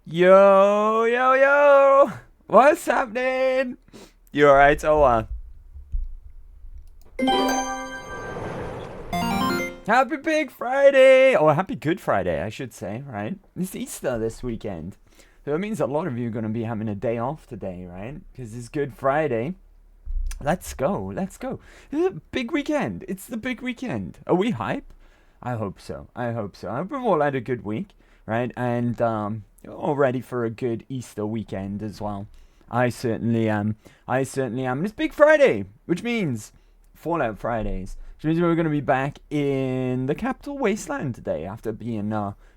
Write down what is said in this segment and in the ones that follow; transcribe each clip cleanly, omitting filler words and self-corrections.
Yo, yo, yo! What's happening? You alright, Ola? Happy Big Friday! Or Happy Good Friday, I should say, right? It's Easter this weekend. So it means a lot of you are going to be having a day off today, right? Because it's Good Friday. Let's go, let's go. It's a big weekend. It's the big weekend. Are we hype? I hope so. I hope so. I hope we've all had a good week, right? And all ready for a good Easter weekend as well. I certainly am. I certainly am. And it's Big Friday, which means Fallout Fridays. Which means we're going to be back in the capital wasteland today after being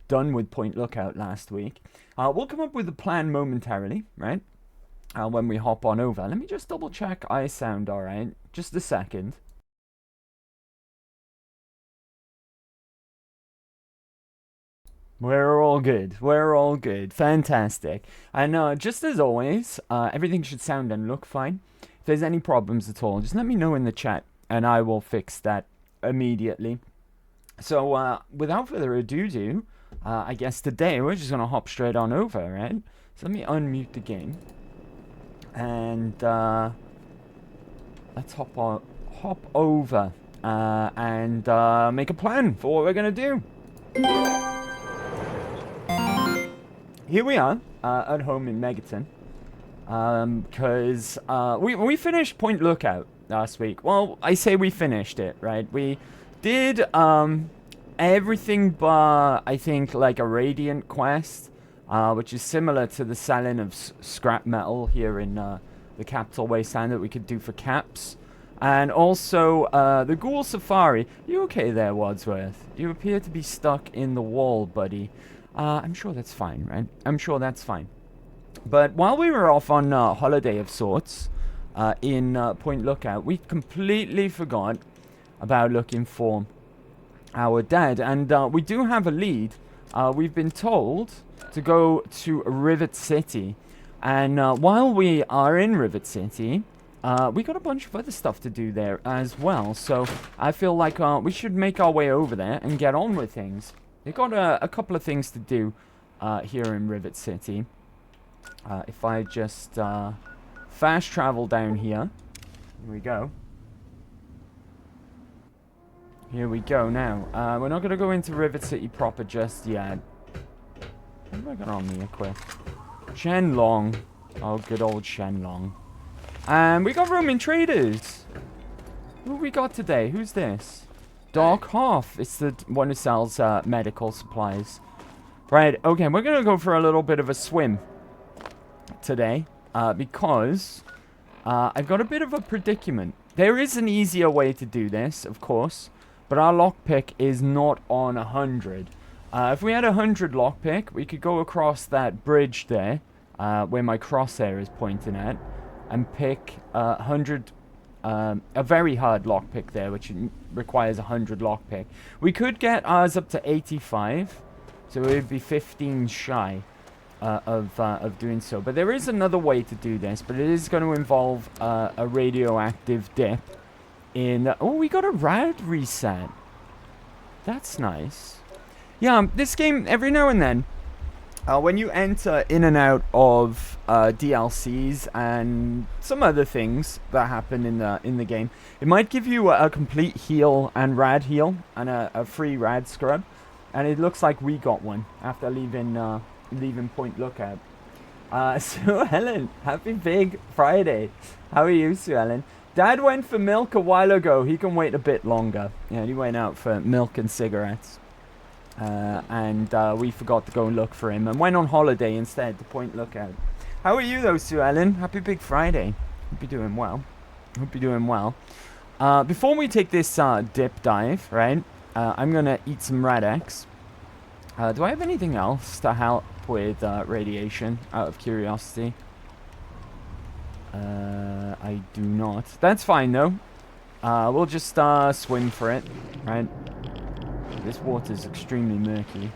done with Point Lookout last week. We'll come up with a plan momentarily, right? When we hop on over. Let me just double check I sound alright. Just a second. We're all good. We're all good. Fantastic. And just as always, everything should sound and look fine. If there's any problems at all, just let me know in the chat and I will fix that immediately. So without further ado, I guess today we're just going to hop straight on over, right? So let me unmute the game. And let's hop over and make a plan for what we're going to do. Here we are, at home in Megaton, because we finished Point Lookout last week. Well, I say we finished it, right? We did everything but, I think, like a Radiant quest, which is similar to the selling of scrap metal here in the Capital Wasteland that we could do for caps. And also, the Ghoul Safari. You okay there, Wadsworth? You appear to be stuck in the wall, buddy. I'm sure that's fine, right? I'm sure that's fine. But while we were off on holiday of sorts in Point Lookout, we completely forgot about looking for our dad. And we do have a lead. We've been told to go to Rivet City. And while we are in Rivet City, we got a bunch of other stuff to do there as well. So I feel like we should make our way over there and get on with things. They've got a couple of things to do here in Rivet City. If I just fast travel down here. Here we go. Here we go now. We're not going to go into Rivet City proper just yet. What have I got on me equipped? Shenlong. Oh, good old Shenlong. And we got roaming traders. Who we got today? Who's this? Doc Hoff. It's the one who sells medical supplies. Right, okay, we're going to go for a little bit of a swim today. Because I've got a bit of a predicament. There is an easier way to do this, of course. But our lockpick is not on 100. If we had 100 lockpick, we could go across that bridge there. Where my crosshair is pointing at. And pick 100... a very hard lockpick there, which requires 100 lockpick. We could get ours up to 85, so it would be 15 shy of doing so. But there is another way to do this, but it is going to involve a radioactive dip in... Oh, we got a rad reset. That's nice. Yeah, this game, every now and then, when you enter in and out of DLCs and some other things that happen in the game, it might give you a complete heal and rad heal and a free rad scrub, and it looks like we got one after leaving Point Lookout. Sue Ellen, happy Big Friday. How are you, Sue Ellen? Dad went for milk a while ago. He can wait a bit longer. Yeah, he went out for milk and cigarettes. And we forgot to go and look for him and went on holiday instead to Point Lookout. How are you though, Sue Ellen? Happy Big Friday. Hope you're doing well. Hope you're doing well. Before we take this dip dive, right, I'm going to eat some Rad-X. Do I have anything else to help with radiation, out of curiosity? I do not. That's fine though. We'll just swim for it, right? This water is extremely murky.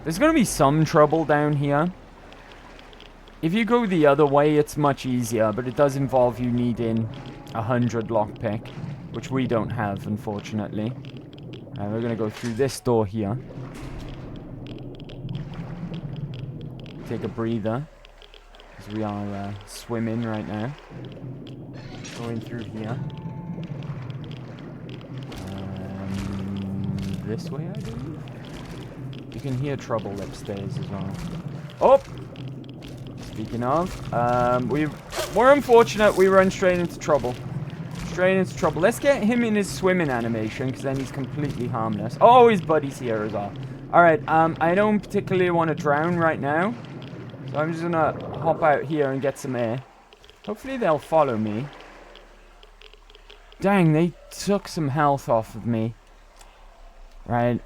There's going to be some trouble down here. If you go the other way, it's much easier, but it does involve you needing 100 lockpick, which we don't have, unfortunately. We're going to go through this door here. take a breather. Because we are swimming right now. Going through here. This way, I believe. You can hear trouble upstairs as well. Oh! Speaking of, we're unfortunate. We run straight into trouble. Straight into trouble. Let's get him in his swimming animation, because then he's completely harmless. Oh, his buddy's here as well. Alright, I don't particularly want to drown right now. So I'm just gonna hop out here and get some air. Hopefully they'll follow me. Dang, they took some health off of me. Right.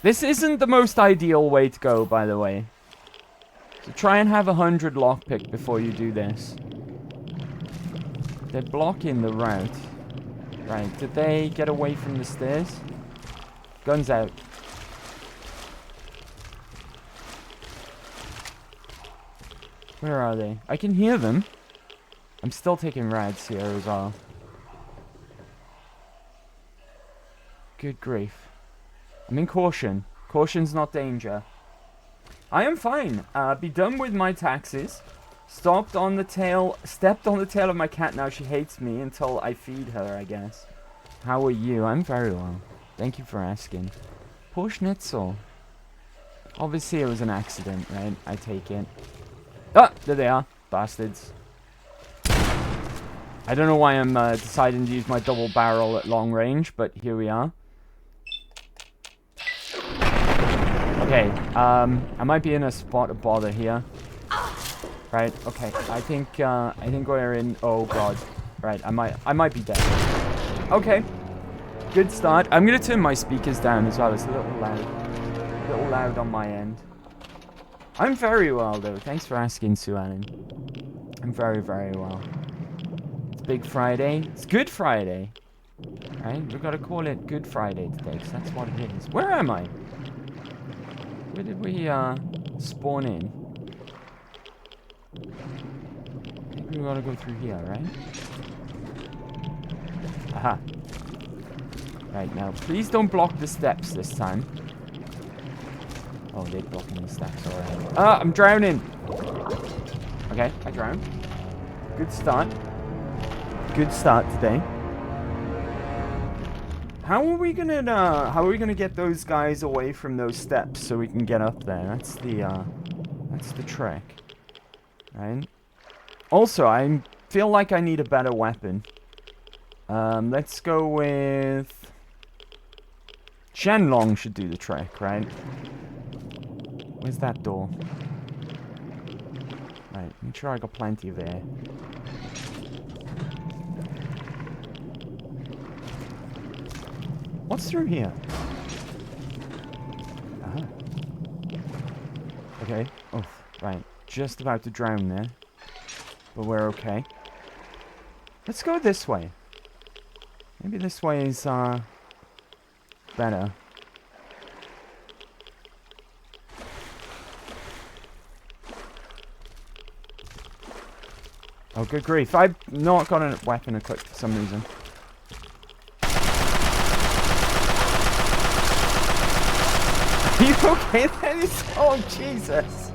This isn't the most ideal way to go, by the way. So try and have 100 lockpick before you do this. They're blocking the route. Right, did they get away from the stairs? Guns out. Where are they? I can hear them. I'm still taking rads here as well. Good grief. I'm in caution. Caution's not danger. I am fine. Be done with my taxes. Stepped on the tail of my cat. Now she hates me until I feed her, I guess. How are you? I'm very well. Thank you for asking. Poor Schnitzel. Obviously it was an accident, right? I take it. Ah! There they are. Bastards. I don't know why I'm deciding to use my double barrel at long range, but here we are. Okay, I might be in a spot of bother here. Right, okay. I think we're in... Oh, God. Right, I might be dead. Okay. Good start. I'm gonna turn my speakers down as well. It's a little loud. A little loud on my end. I'm very well, though. Thanks for asking, Sue Allen. I'm very, very well. It's Big Friday. It's Good Friday. Right? We've got to call it Good Friday today, because that's what it is. Where am I? Where did we, spawn in? Maybe we gotta go through here, right? Aha. Right, now, please don't block the steps this time. Oh, they're blocking the steps already. Ah, I'm drowning! Okay, I drowned. Good start. Good start today. How are we gonna get those guys away from those steps so we can get up there? That's the trick. Right? Also, I feel like I need a better weapon. Let's go with... Shenlong should do the trick, right? Where's that door? Right, make sure I got plenty of air. What's through here? Aha. Okay. Oh, right. Just about to drown there. But we're okay. Let's go this way. Maybe this way is, better. Oh, good grief. I've not got a weapon equipped for some reason. Are you okay then? Oh, Jesus.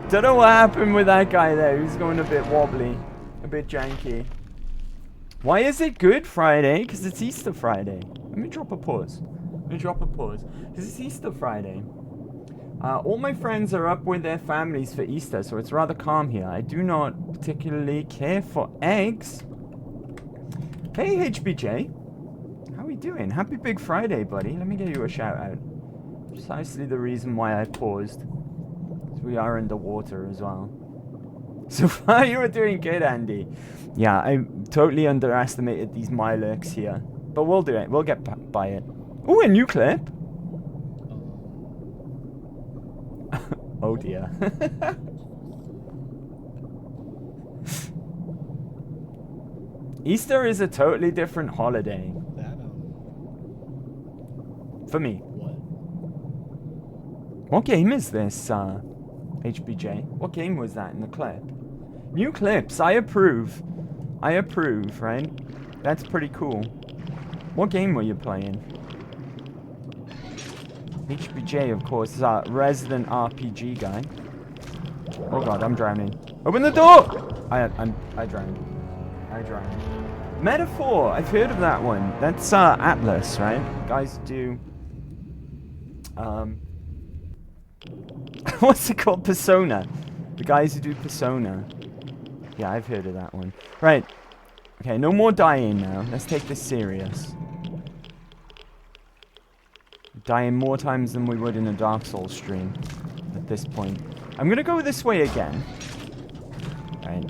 Don't know what happened with that guy there. He's going a bit wobbly. A bit janky. Why is it Good Friday? Because it's Easter Friday. Let me drop a pause. Because it's Easter Friday. All my friends are up with their families for Easter, so it's rather calm here. I do not particularly care for eggs. Hey, HBJ. How are we doing? Happy Big Friday, buddy. Let me give you a shout out. Precisely the reason why I paused. We are underwater as well. So far, you were doing good, Andy. Yeah, I totally underestimated these Milurks here. But we'll do it. We'll get by it. Oh, a new clip. Oh, dear. Easter is a totally different holiday. For me. What game is this, HBJ? What game was that in the clip? New clips, I approve. I approve, right? That's pretty cool. What game were you playing? HBJ, of course, is our resident RPG guy. Oh god, I'm drowning. Open the door! I drowned. I drowned. Metaphor! I've heard of that one. That's Atlas, right? Guys do... what's it called? Persona. The guys who do Persona. Yeah, I've heard of that one. Right. Okay, no more dying now. Let's take this serious. Dying more times than we would in a Dark Souls stream at this point. I'm gonna go this way again. Right.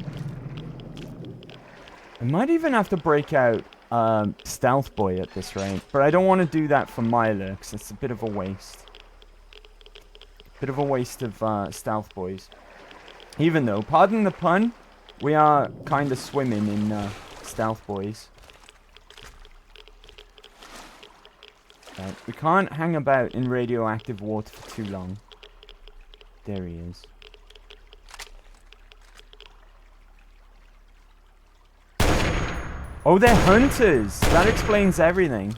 I might even have to break out Stealth Boy at this rate, but I don't want to do that for Myler, because it's a bit of a waste. Bit of a waste of Stealth Boys. Even though, pardon the pun, we are kind of swimming in Stealth Boys. Right, we can't hang about in radioactive water for too long. There he is. Oh, they're hunters! That explains everything.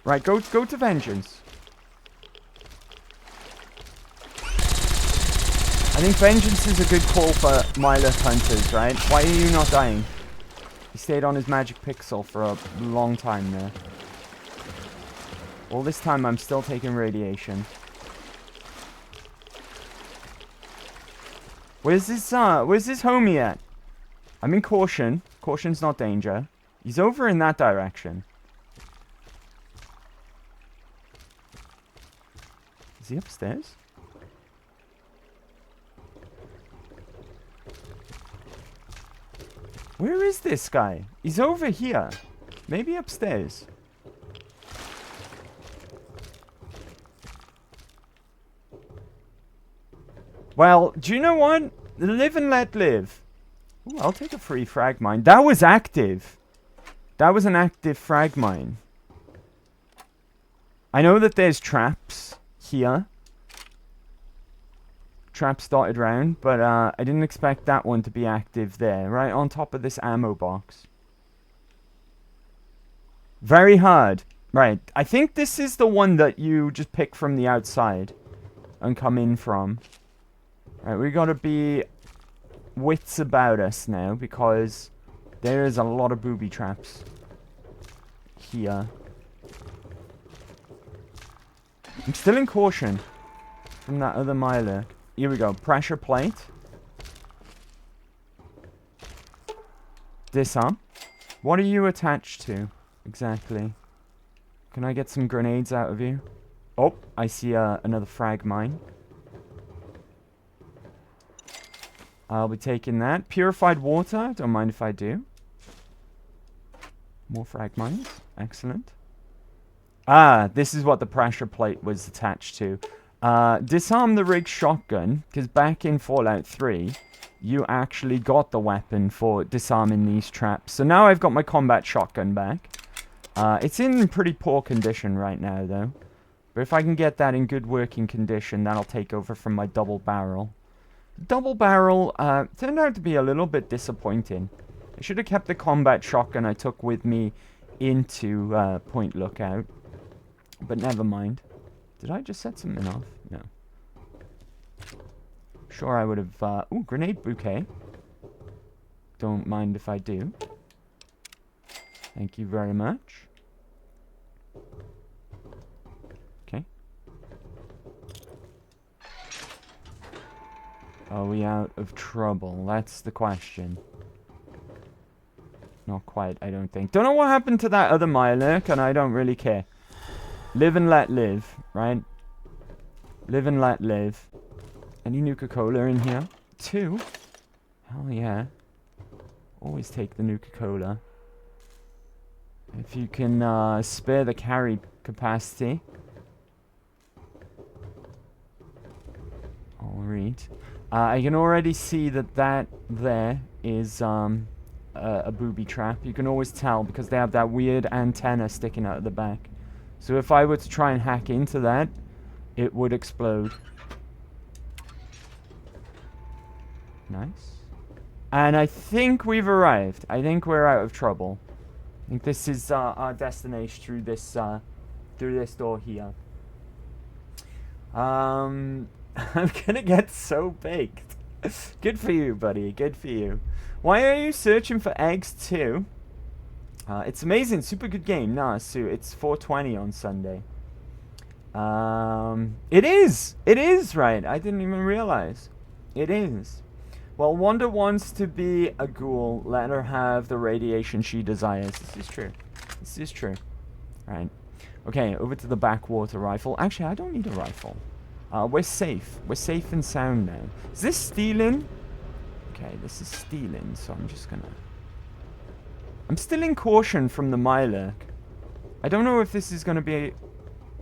Right, go to Vengeance. I think Vengeance is a good call for Myleth hunters, right? Why are you not dying? He stayed on his magic pixel for a long time there. All this time I'm still taking radiation. Where's this homie at? I'm in Caution. Caution's not danger. He's over in that direction. Is he upstairs? Where is this guy? He's over here. Maybe upstairs. Well, do you know what? Live and let live. Ooh, I'll take a free frag mine. That was active. That was an active frag mine. I know that there's traps here. Traps dotted around, but I didn't expect that one to be active there. Right on top of this ammo box. Very hard. Right. I think this is the one that you just pick from the outside and come in from. Right, we gotta be wits about us now, because there is a lot of booby traps here. I'm still in Caution from that other Myler. Here we go. Pressure plate. Disarm. What are you attached to exactly? Can I get some grenades out of you? Oh, I see another frag mine. I'll be taking that. Purified water. Don't mind if I do. More frag mines. Excellent. Ah, this is what the pressure plate was attached to. Disarm the rig shotgun, because back in Fallout 3, you actually got the weapon for disarming these traps. So now I've got my combat shotgun back. It's in pretty poor condition right now, though. But if I can get that in good working condition, that'll take over from my double barrel. Double barrel turned out to be a little bit disappointing. I should have kept the combat shotgun I took with me into Point Lookout. But never mind. Did I just set something off? No. Sure, I would have... ooh, grenade bouquet. Don't mind if I do. Thank you very much. Okay. Are we out of trouble? That's the question. Not quite, I don't think. Don't know what happened to that other Mylurk, and I don't really care. Live and let live, right? Live and let live. Any Nuka-Cola in here? 2? Hell yeah. Always take the Nuka-Cola. If you can spare the carry capacity. I'll read. I can already see that there is a booby trap. You can always tell because they have that weird antenna sticking out of the back. So if I were to try and hack into that, it would explode. Nice. And I think we've arrived. I think we're out of trouble. I think this is our destination through this door here. I'm gonna get so baked. Good for you, buddy. Good for you. Why are you searching for eggs too? It's amazing. Super good game. Nah, Sue. It's 4:20 on Sunday. It is. It is, right. I didn't even realize. It is. Well, Wanda wants to be a ghoul. Let her have the radiation she desires. This is true. This is true. Right. Okay, over to the backwater rifle. Actually, I don't need a rifle. We're safe. We're safe and sound now. Is this stealing? Okay, this is stealing, so I'm just gonna... I'm still in caution from the Mylark. I don't know if this is gonna be...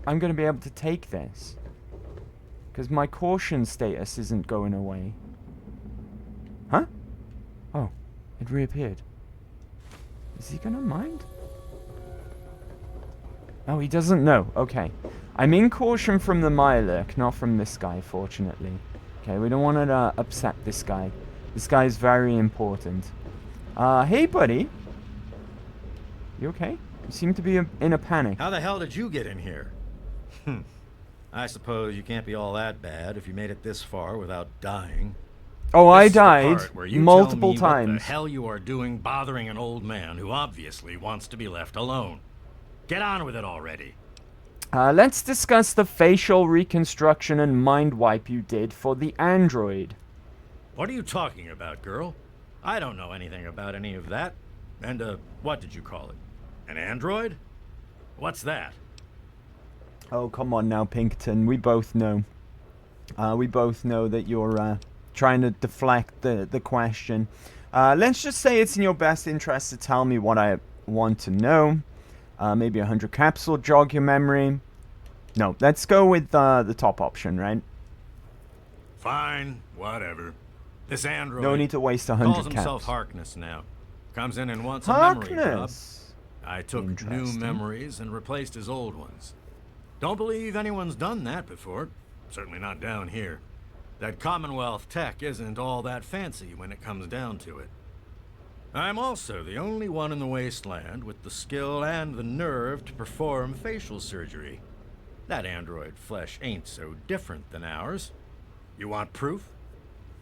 I'm gonna be able to take this. Because my caution status isn't going away. Huh? Oh, it reappeared. Is he gonna mind? Oh, he doesn't know. Okay. I'm in caution from the Mylark, not from this guy, fortunately. Okay, we don't want to upset this guy. This guy is very important. Hey, buddy. You okay? You seem to be in a panic. How the hell did you get in here? I suppose you can't be all that bad if you made it this far without dying. Oh, I This is the died part where you multiple tell me times. What the hell you are doing bothering an old man who obviously wants to be left alone. Get on with it already. Let's discuss the facial reconstruction and mind wipe you did for the android. What are you talking about, girl? I don't know anything about any of that. And, what did you call it? An android? What's that? Oh, come on now, Pinkerton. We both know. We both know that you're trying to deflect the question. Let's just say it's in your best interest to tell me what I want to know. Maybe 100 caps will jog your memory. No, let's go with the top option, right? Fine, whatever. This android No need to waste 100 calls himself caps. Harkness now. Comes in and wants a memory job. Harkness. I took new Interesting. memories and replaced his old ones. Don't believe anyone's done that before. Certainly not down here. That Commonwealth tech isn't all that fancy when it comes down to it. I'm also the only one in the wasteland with the skill and the nerve to perform facial surgery. That android flesh ain't so different than ours. You want proof?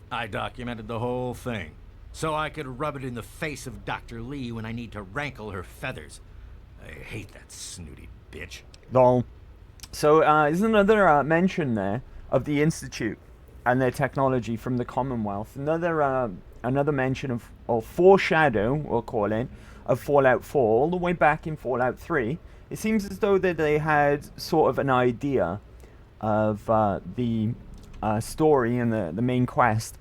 I documented the whole thing, so I could rub it in the face of Dr. Lee when I need to rankle her feathers. I hate that snooty bitch. Lol. So, is another mention there of the Institute and their technology from the Commonwealth. Another mention of, or foreshadow, we'll call it, of Fallout 4, all the way back in Fallout 3. It seems as though that they had sort of an idea of the story and the main quest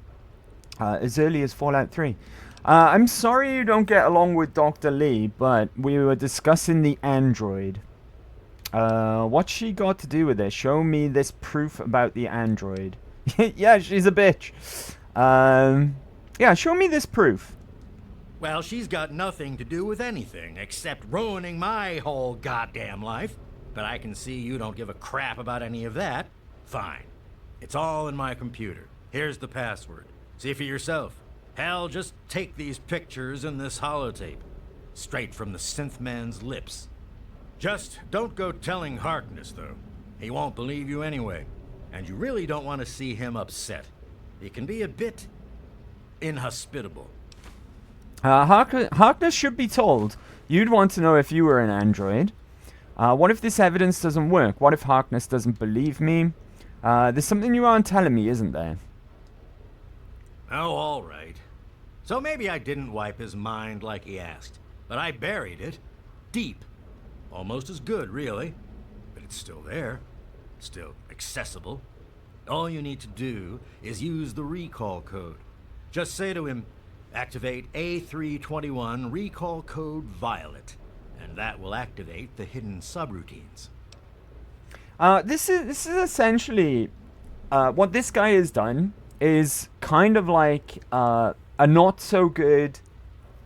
as early as Fallout 3. I'm sorry you don't get along with Dr. Lee, but we were discussing the android. What's she got to do with it? Show me this proof about the android. Yeah, she's a bitch. Yeah, show me this proof. Well, she's got nothing to do with anything except ruining my whole goddamn life. But I can see you don't give a crap about any of that. Fine. It's all in my computer. Here's the password. See for yourself. Hell, just take these pictures and this holotape. Straight from the synth man's lips. Just don't go telling Harkness, though. He won't believe you anyway. And you really don't want to see him upset. He can be a bit inhospitable. Harkness should be told. You'd want to know if you were an android. What if this evidence doesn't work? What if Harkness doesn't believe me? There's something you aren't telling me, isn't there? Oh, all right. So maybe I didn't wipe his mind like he asked, but I buried it deep. Almost as good, really. But it's still there. Still accessible. All you need to do is use the recall code. Just say to him, activate A321 recall code Violet, and that will activate the hidden subroutines. This is essentially what this guy has done is kind of like a not so good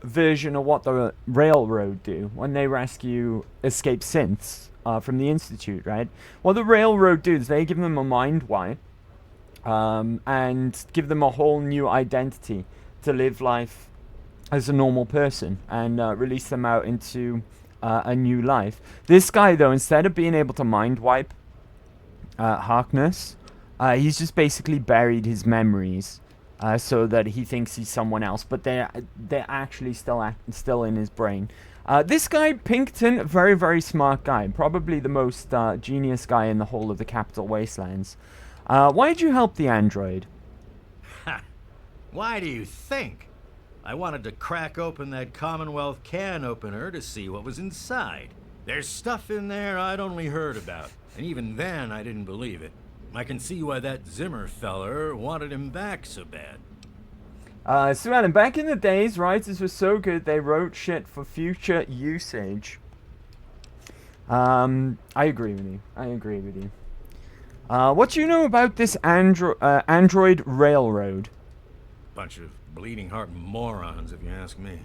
version of what the Railroad do when they rescue escaped synths from the Institute, right? What the Railroad do is they give them a mind wipe and give them a whole new identity to live life as a normal person and release them out into a new life. This guy, though, instead of being able to mind wipe Harkness. He's just basically buried his memories so that he thinks he's someone else, but they're actually still in his brain. This guy, Pinkton, very, very smart guy. Probably the most genius guy in the whole of the Capital Wastelands. Why'd you help the android? Ha! Why do you think? I wanted to crack open that Commonwealth can opener to see what was inside. There's stuff in there I'd only heard about, and even then I didn't believe it. I can see why that Zimmer feller wanted him back so bad. So Alan, back in the days, writers were so good they wrote shit for future usage. I agree with you. I agree with you. What do you know about this Android Railroad? Bunch of bleeding heart morons, if you ask me.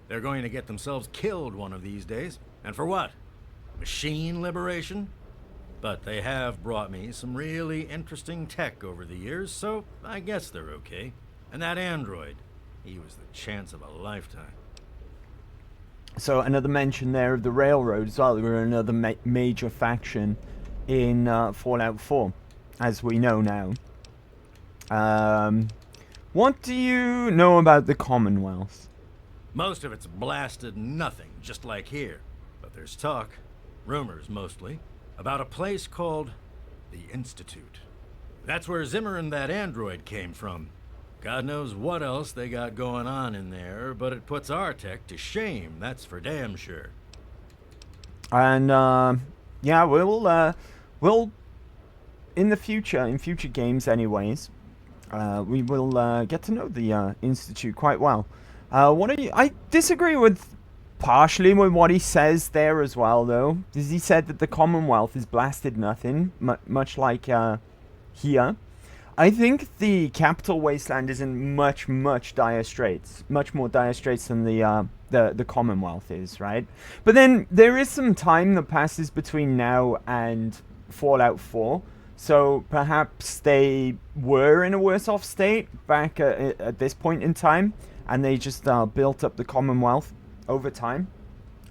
They're going to get themselves killed one of these days. And for what? Machine liberation? But they have brought me some really interesting tech over the years, so I guess they're okay. And that android, he was the chance of a lifetime. So another mention there of the railroad as well. We're another major faction in Fallout 4, as we know now. What do you know about the Commonwealth? Most of it's blasted nothing, just like here. But there's talk, rumors mostly, about a place called the Institute. That's where Zimmer and that android came from. God knows what else they got going on in there, but it puts our tech to shame, that's for damn sure. And, yeah, we'll, in the future, in future games anyways, we will, get to know the, Institute quite well. I disagree with, partially with what he says there as well, though. Because he said that the Commonwealth is blasted nothing, much like, here. I think the Capital Wasteland is in much dire straits. Much more dire straits than the Commonwealth is, right? But then there is some time that passes between now and Fallout 4. So perhaps they were in a worse off state back at this point in time. And they just built up the Commonwealth over time.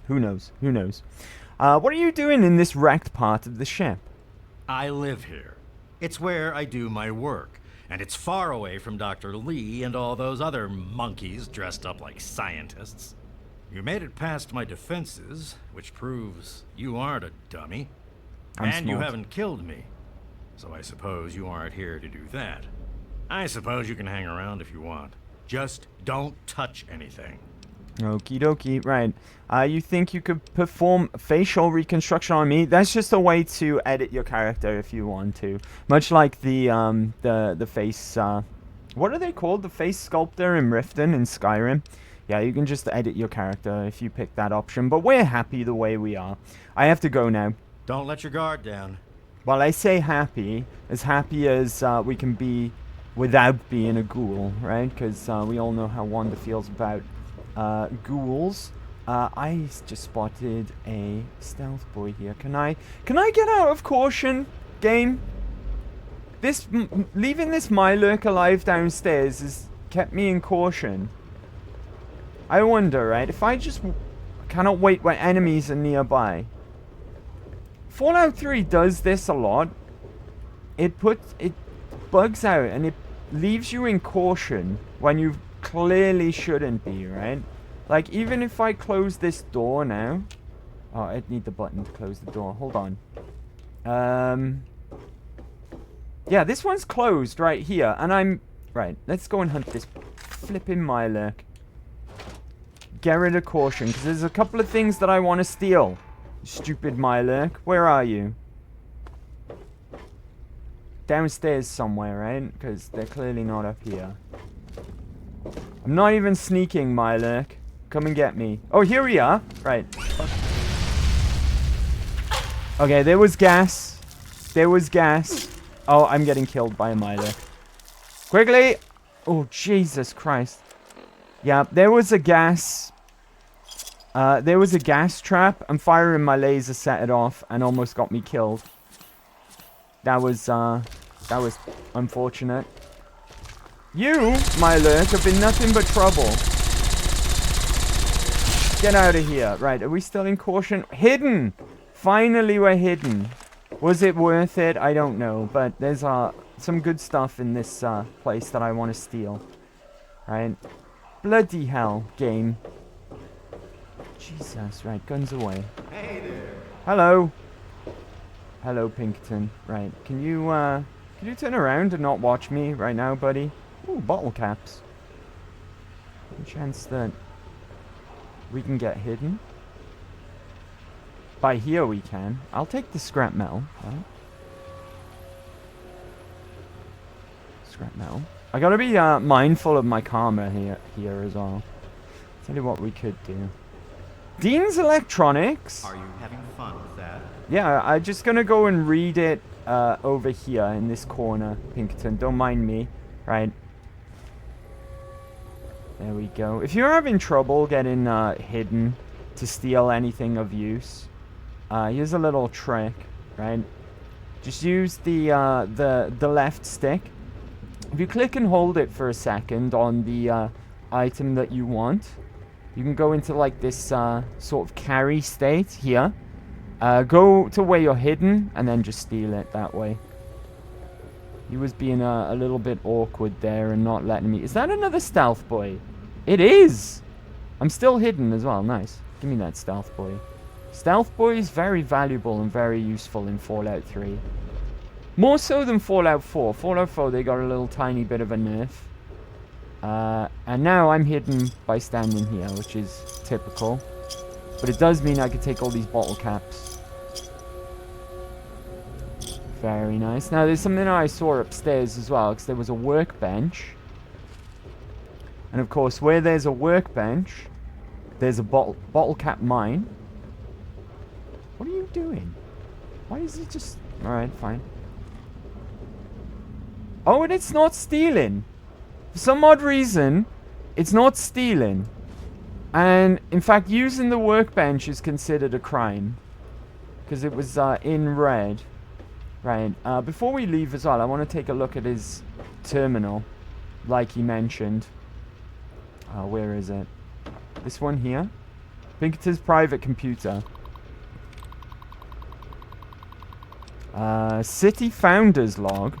Who knows? Who knows? What are you doing in this wrecked part of the ship? I live here. It's where I do my work, and it's far away from Dr. Lee and all those other monkeys dressed up like scientists. You made it past my defenses, which proves you aren't a dummy. And you haven't killed me. So I suppose you aren't here to do that. I suppose you can hang around if you want. Just don't touch anything. Okie dokie, right. You think you could perform facial reconstruction on me? That's just a way to edit your character if you want to. Much like the face, what are they called? The face sculptor in Riften in Skyrim. Yeah, you can just edit your character if you pick that option. But we're happy the way we are. I have to go now. Don't let your guard down. Well, I say happy as we can be without being a ghoul, right? Because we all know how Wanda feels about ghouls. I just spotted a stealth boy here. Can I get out of caution, game? Leaving this Mylurk alive downstairs has kept me in caution. I wonder, right, if I just cannot wait when enemies are nearby. Fallout 3 does this a lot. It bugs out and it leaves you in caution when you clearly shouldn't be, right? Like, even if I close this door now... Oh, I need the button to close the door. Hold on. Yeah, this one's closed right here. And I'm... Right, let's go and hunt this flipping Mylurk. Get rid of caution, because there's a couple of things that I want to steal. Stupid Mylurk. Where are you? Downstairs somewhere, right? Because they're clearly not up here. I'm not even sneaking, Mylurk. Come and get me. Oh, here we are. Right. Okay, there was gas. There was gas. Oh, I'm getting killed by a Mylurk. Quickly! Oh, Jesus Christ. Yeah, there was a gas... there was a gas trap. I'm firing my laser, set it off, and almost got me killed. That was unfortunate. You, Mylurk, have been nothing but trouble. Get out of here. Right, are we still in caution? Hidden! Finally, we're hidden. Was it worth it? I don't know, but there's some good stuff in this place that I want to steal. Right? Bloody hell, game. Jesus, right, guns away. Hey there. Hello. Hello, Pinkerton. Right, can you turn around and not watch me right now, buddy? Ooh, bottle caps. Any chance that we can get hidden? By here we can. I'll take the scrap metal. Right? Scrap metal. I gotta be mindful of my karma here as well. Tell you what we could do. Dean's Electronics. Are you having fun with that? Yeah, I'm just gonna go and read it over here in this corner, Pinkerton. Don't mind me. Right. There we go. If you're having trouble getting hidden to steal anything of use, here's a little trick, right? Just use the left stick. If you click and hold it for a second on the item that you want, you can go into like this sort of carry state here. Go to where you're hidden and then just steal it that way. He was being a little bit awkward there and not letting me. Is that another stealth boy? It is! I'm still hidden as well. Nice. Give me that stealth boy. Stealth boy is very valuable and very useful in Fallout 3. More so than Fallout 4. Fallout 4, they got a little tiny bit of a nerf. And now I'm hidden by standing here, which is typical. But it does mean I can take all these bottle caps. Very nice. Now, there's something I saw upstairs as well, because there was a workbench. And of course, where there's a workbench, there's a bottle cap mine. What are you doing? Why is he just... Alright, fine. Oh, and it's not stealing. For some odd reason, it's not stealing. And, in fact, using the workbench is considered a crime. Because it was in red. Right. Before we leave as well, I want to take a look at his terminal. Like he mentioned. Where is it? This one here. Pinkerton's private computer. City Founders log.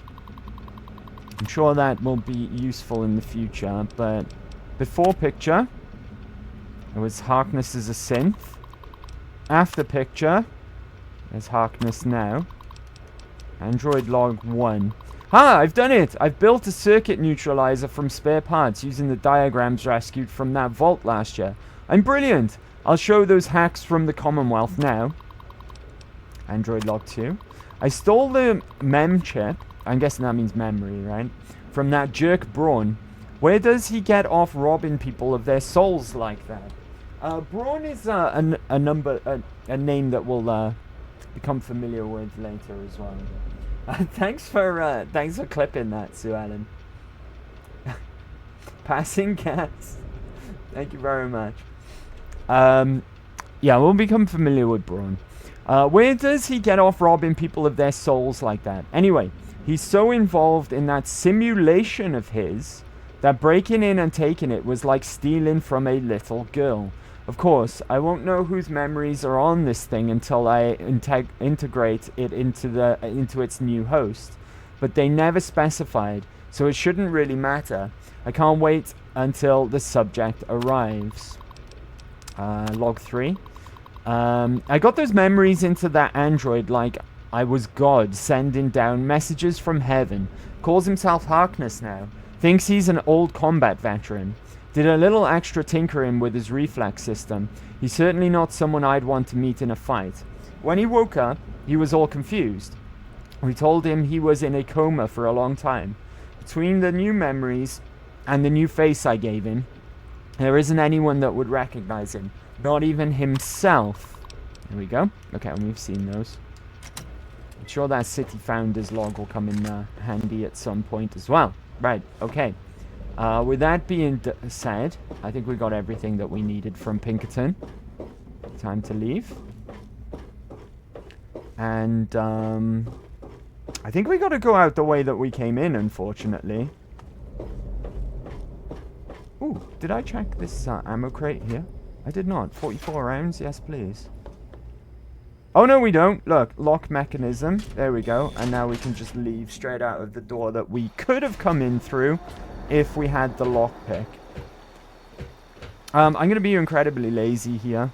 I'm sure that will be useful in the future, but before picture, it was Harkness as a synth. After picture, there's Harkness now. Android log 1. I've done it! I've built a circuit neutralizer from spare parts using the diagrams rescued from that vault last year. I'm brilliant! I'll show those hacks from the Commonwealth now. Android log 2. I stole the mem chip. I'm guessing that means memory, right? From that jerk Braun. Where does he get off robbing people of their souls like that? Braun is a name that we'll become familiar with later as well. Thanks for clipping that, Sue Ellen. Passing cats. Thank you very much. Yeah, we'll become familiar with Braun. Where does he get off robbing people of their souls like that? Anyway, he's so involved in that simulation of his that breaking in and taking it was like stealing from a little girl. Of course, I won't know whose memories are on this thing until I integrate it into its new host. But they never specified, so it shouldn't really matter. I can't wait until the subject arrives. Log 3. I got those memories into that android like I was God, sending down messages from heaven. Calls himself Harkness now. Thinks he's an old combat veteran. Did a little extra tinkering with his reflex system. He's certainly not someone I'd want to meet in a fight. When he woke up, he was all confused. We told him he was in a coma for a long time. Between the new memories and the new face I gave him, there isn't anyone that would recognize him. Not even himself. There we go. Okay, and we've seen those. I'm sure that City Founders log will come in handy at some point as well. Right, okay. With that being said, I think we got everything that we needed from Pinkerton. Time to leave. And, I think we got to go out the way that we came in, unfortunately. Ooh, did I check this ammo crate here? I did not. 44 rounds? Yes, please. Oh, no, we don't. Look, lock mechanism. There we go. And now we can just leave straight out of the door that we could have come in through if we had the lockpick. I'm going to be incredibly lazy here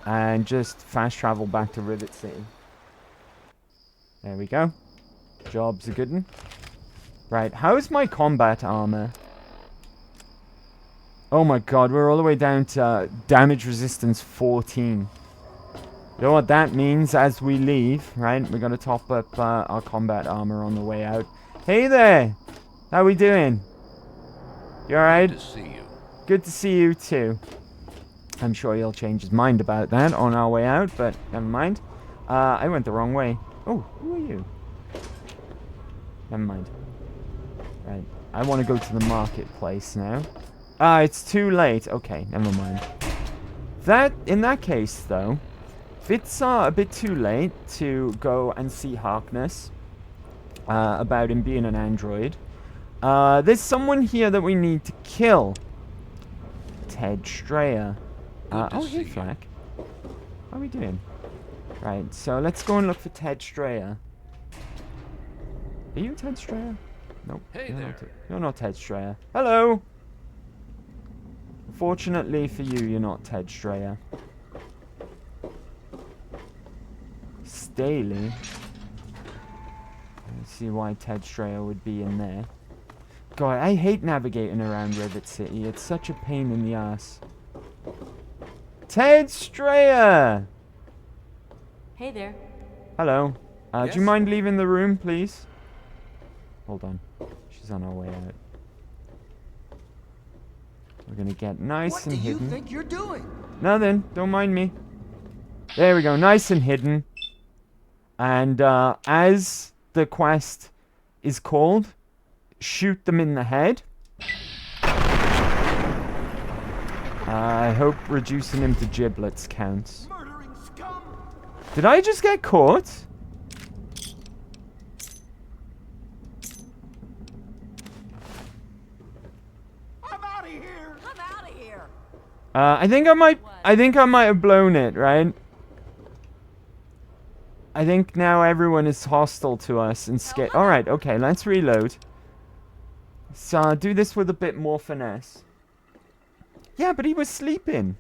and just fast travel back to Rivet City. There we go. Job's a good one. Right, how's my combat armor? Oh my god, we're all the way down to damage resistance 14. You know what that means as we leave, right? We're going to top up our combat armor on the way out. Hey there! How we doing? You alright? Good to see you. Good to see you too. I'm sure he'll change his mind about that on our way out, but never mind. I went the wrong way. Oh, who are you? Never mind. Right, I want to go to the marketplace now. It's too late. Okay, never mind. In that case, though, if it's a bit too late to go and see Harkness about him being an android, there's someone here that we need to kill. Ted Strayer. Oh, hey, Flack. How are we doing? Right, so let's go and look for Ted Strayer. Are you Ted Strayer? Nope. Hey there. You're not Ted Strayer. Hello! Fortunately for you, you're not Ted Strayer. Staley. Let's see why Ted Strayer would be in there. God, I hate navigating around Rivet City. It's such a pain in the ass. Ted Strayer! Hey there. Hello. Yes? Do you mind leaving the room, please? Hold on. She's on her way out. We're gonna get nice and hidden. What do you think you're doing? Nothing. Don't mind me. There we go. Nice and hidden. And as the quest is called, shoot them in the head. I hope reducing him to giblets counts. Murdering scum! Did I just get caught? I'm out of here! I'm out of here. I think I might have blown it, right? I think now everyone is hostile to us and scared. Alright, okay, let's reload. So, do this with a bit more finesse. Yeah, but he was sleeping.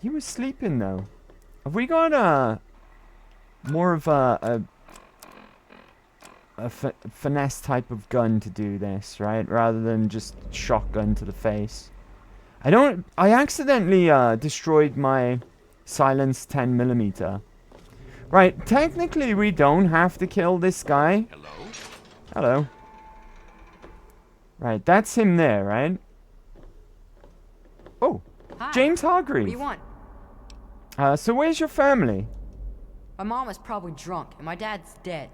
He was sleeping, though. Have we got more of a finesse type of gun to do this, right? Rather than just shotgun to the face. I accidentally destroyed my silenced 10mm. Right, technically we don't have to kill this guy. Hello? Hello. Right, that's him there, right? Oh, Hi. James Hargreave. What do you want? So where's your family? My mom is probably drunk, and my dad's dead.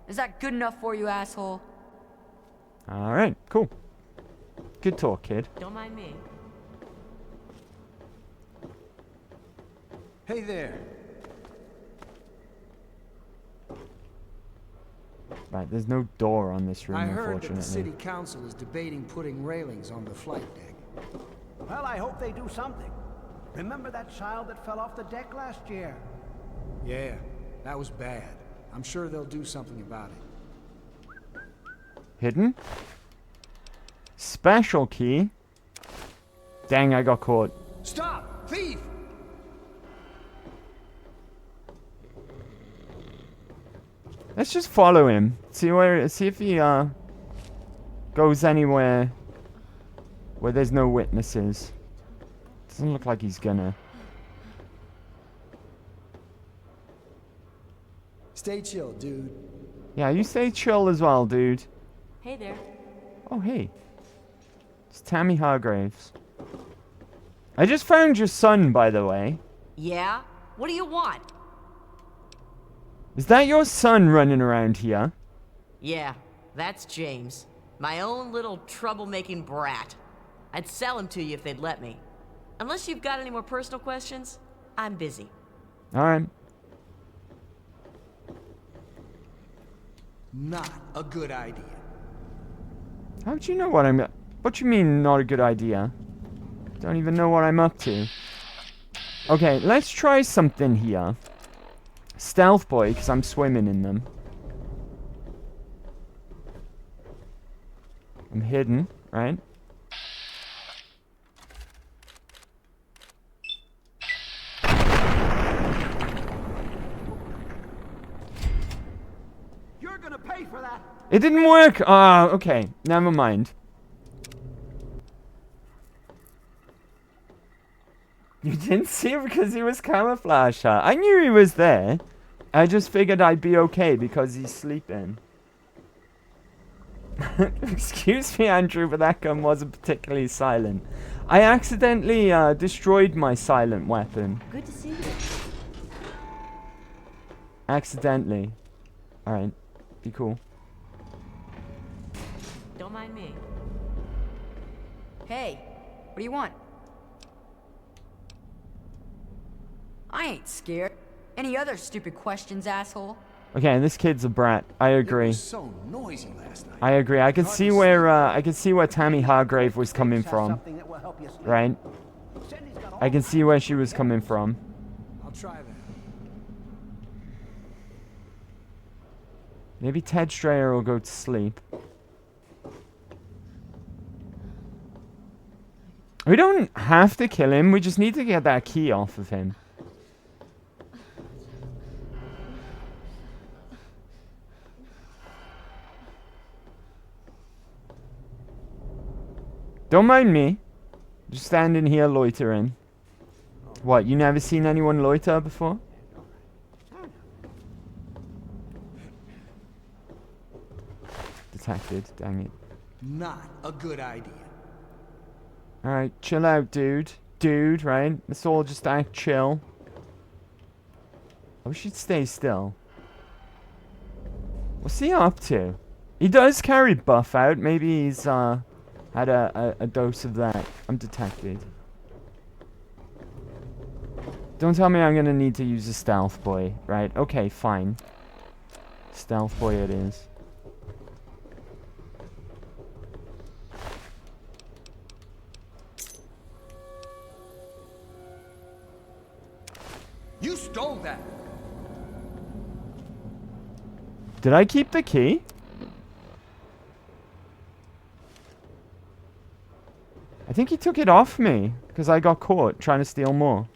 Is that good enough for you, asshole? Alright, cool. Good talk, kid. Don't mind me. Hey there. Right, there's no door on this room, I heard that unfortunately. the city council is debating putting railings on the flight deck. Well, I hope they do something. Remember that child that fell off the deck last year? Yeah, that was bad. I'm sure they'll do something about it. Hidden? Special key? Dang, I got caught. Stop! Thief! Let's just follow him. See if he goes anywhere where there's no witnesses. Doesn't look like he's gonna. Stay chill, dude. Yeah, you stay chill as well, dude. Hey there. Oh, hey. It's Tammy Hargraves. I just found your son, by the way. Yeah? What do you want? Is that your son running around here? Yeah, that's James. My own little troublemaking brat. I'd sell him to you if they'd let me. Unless you've got any more personal questions, I'm busy. Alright. Not a good idea. How'd you know what What you mean, not a good idea? Don't even know what I'm up to. Okay, let's try something here. Stealth boy, because I'm swimming in them. I'm hidden, right? You're gonna pay for that. It didn't work! Ah, okay. Never mind. You didn't see him because he was camouflaged, huh? I knew he was there. I just figured I'd be okay because he's sleeping. Excuse me, Andrew, but that gun wasn't particularly silent. I accidentally destroyed my silent weapon. Good to see you. Accidentally. Alright. Be cool. Don't mind me. Hey, what do you want? I ain't scared. Any other stupid questions, asshole? Okay, this kid's a brat. I It agree. was so noisy last night. I agree. I could see where Tammy Hargrave was coming Have from. something that will help you sleep. Right? Cindy's got all I can see where she was coming from. I'll try that. Maybe Ted Strayer will go to sleep. We don't have to kill him. We just need to get that key off of him. Don't mind me. Just standing here loitering. What, you never seen anyone loiter before? Detected, dang it. Not a good idea. Alright, chill out, dude. Dude, right? Let's all just act chill. I wish he'd stay still. What's he up to? He does carry buff out. Maybe he's, had a dose of that. I'm detected. Don't tell me I'm gonna need to use a stealth boy, right? Okay, fine. Stealth boy it is. You stole that. Did I keep the key? I think he took it off me because I got caught trying to steal more.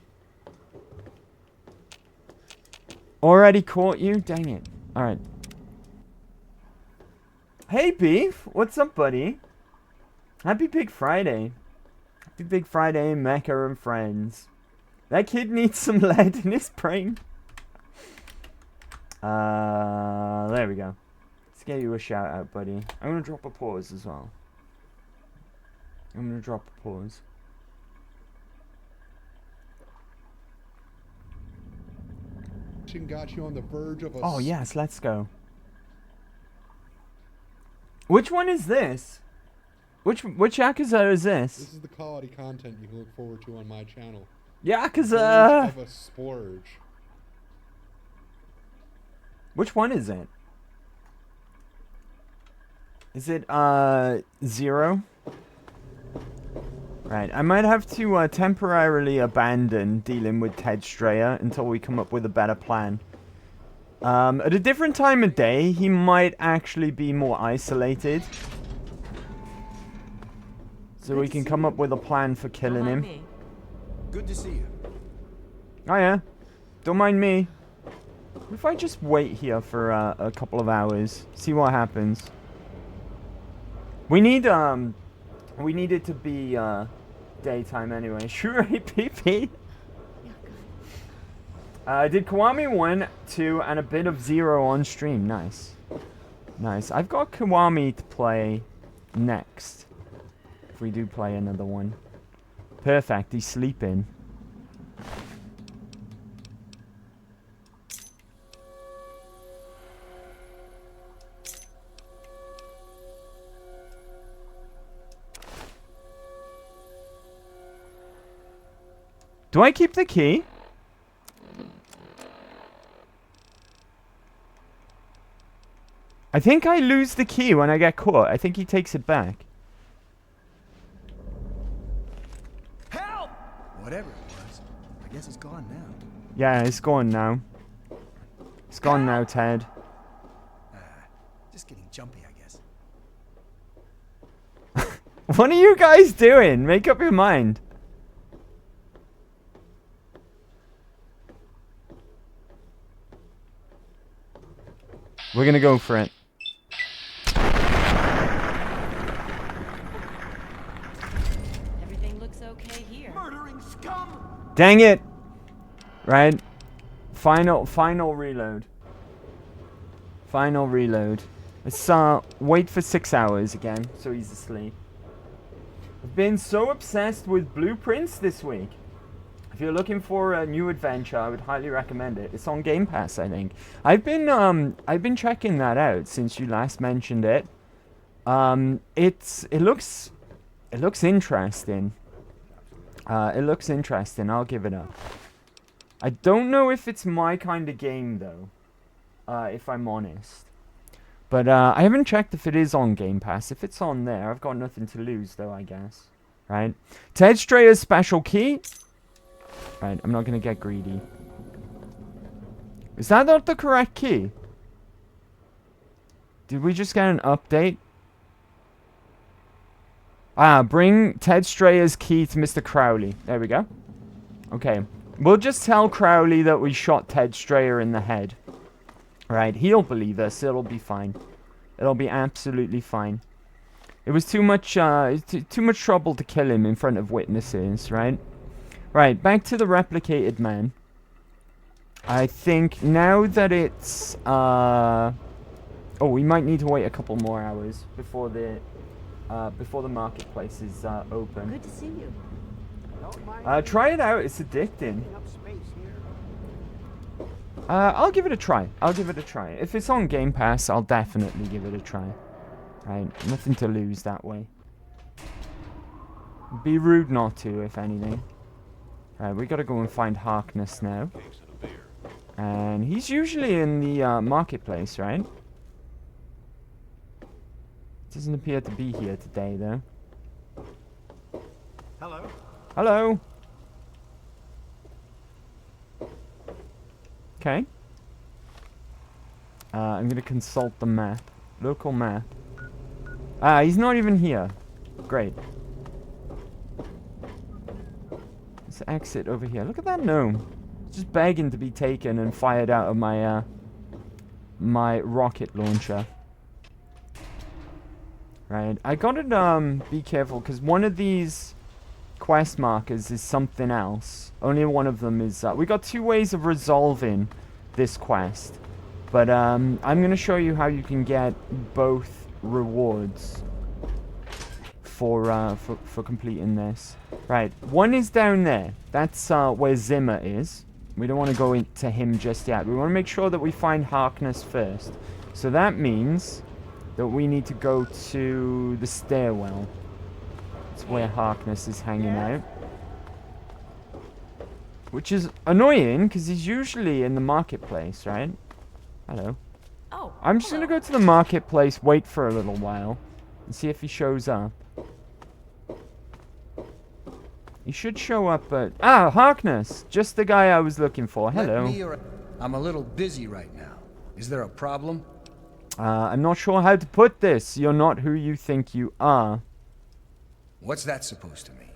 Already caught you? Dang it. Alright. Hey, Beef. What's up, buddy? Happy Big Friday. Happy Big Friday, Mecca and friends. That kid needs some lead in his brain. There we go. Let's get you a shout out, buddy. I'm gonna drop a pause as well. I'm gonna drop a pause. Got you on the verge of a Oh yes, let's go. Which one is this? Which Yakuza is This this? is the quality content you can look forward to on my channel. Yakuza! Verge of a splurge. Which one is it? Is it, 0? Right, I might have to, temporarily abandon dealing with Ted Strayer until we come up with a better plan. At a different time of day, he might actually be more isolated. So we can come up with a plan for killing Don't mind him. me. Good to see you. Oh yeah, don't mind me. What if I just wait here for a couple of hours, see what happens? We need it to be daytime anyway. Sure, PP. Did Kiwami 1, 2, and a bit of 0 on stream. Nice, nice. I've got Kiwami to play next. If we do play another one. Perfect. He's sleeping. Do I keep the key? I think I lose the key when I get caught. I think he takes it back. Help! Whatever it was, I guess it's gone. Yeah, it's gone now. It's gone now, Ted. Just getting jumpy, I guess. What are you guys doing? Make up your mind. We're gonna go for it. Everything looks okay here. Murdering scum! Dang it! Right. Final reload. Final reload. Let's wait for 6 hours again, so he's asleep. I've been so obsessed with blueprints this week. If you're looking for a new adventure, I would highly recommend it. It's on Game Pass, I think. I've been checking that out since you last mentioned it. It looks interesting. It looks interesting. I'll give it up. I don't know if it's my kind of game though, if I'm honest. But I haven't checked if it is on Game Pass. If it's on there, I've got nothing to lose though, I guess. Right? Ted Strayer's special key. Right, I'm not gonna get greedy. Is that not the correct key? Did we just get an update? Bring Ted Strayer's key to Mr. Crowley. There we go. Okay. We'll just tell Crowley that we shot Ted Strayer in the head. Right, he'll believe us. It'll be fine. It'll be absolutely fine. It was too much trouble to kill him in front of witnesses, right? Right, back to the replicated man. I think now that it's, oh, we might need to wait a couple more hours before the marketplace is open. Good to see you. Try it out. It's addicting. Up space here. I'll give it a try. I'll give it a try. If it's on Game Pass, I'll definitely give it a try. Right, nothing to lose that way. Be rude not to, if anything. Right, we gotta go and find Harkness now. And he's usually in the marketplace, right? Doesn't appear to be here today, though. Hello? Hello. Okay. I'm gonna consult the map. Local map. He's not even here. Great. Let's exit over here. Look at that gnome. Just begging to be taken and fired out of my my rocket launcher. Right. I gotta be careful because one of these quest markers is something else. Only one of them is we got 2 ways of resolving this quest. But I'm gonna show you how you can get both rewards for completing this. Right, one is down there. That's where Zimmer is. We don't want to go into him just yet. We want to make sure that we find Harkness first. So that means that we need to go to the stairwell. It's where Harkness is hanging out. Which is annoying, because he's usually in the marketplace, right? Hello. Oh, I'm just going to go to the marketplace, wait for a little while, and see if he shows up. He should show up, but... Harkness! Just the guy I was looking for. Hello. I'm a little busy right now. Is there a problem? I'm not sure how to put this. You're not who you think you are. What's that supposed to mean?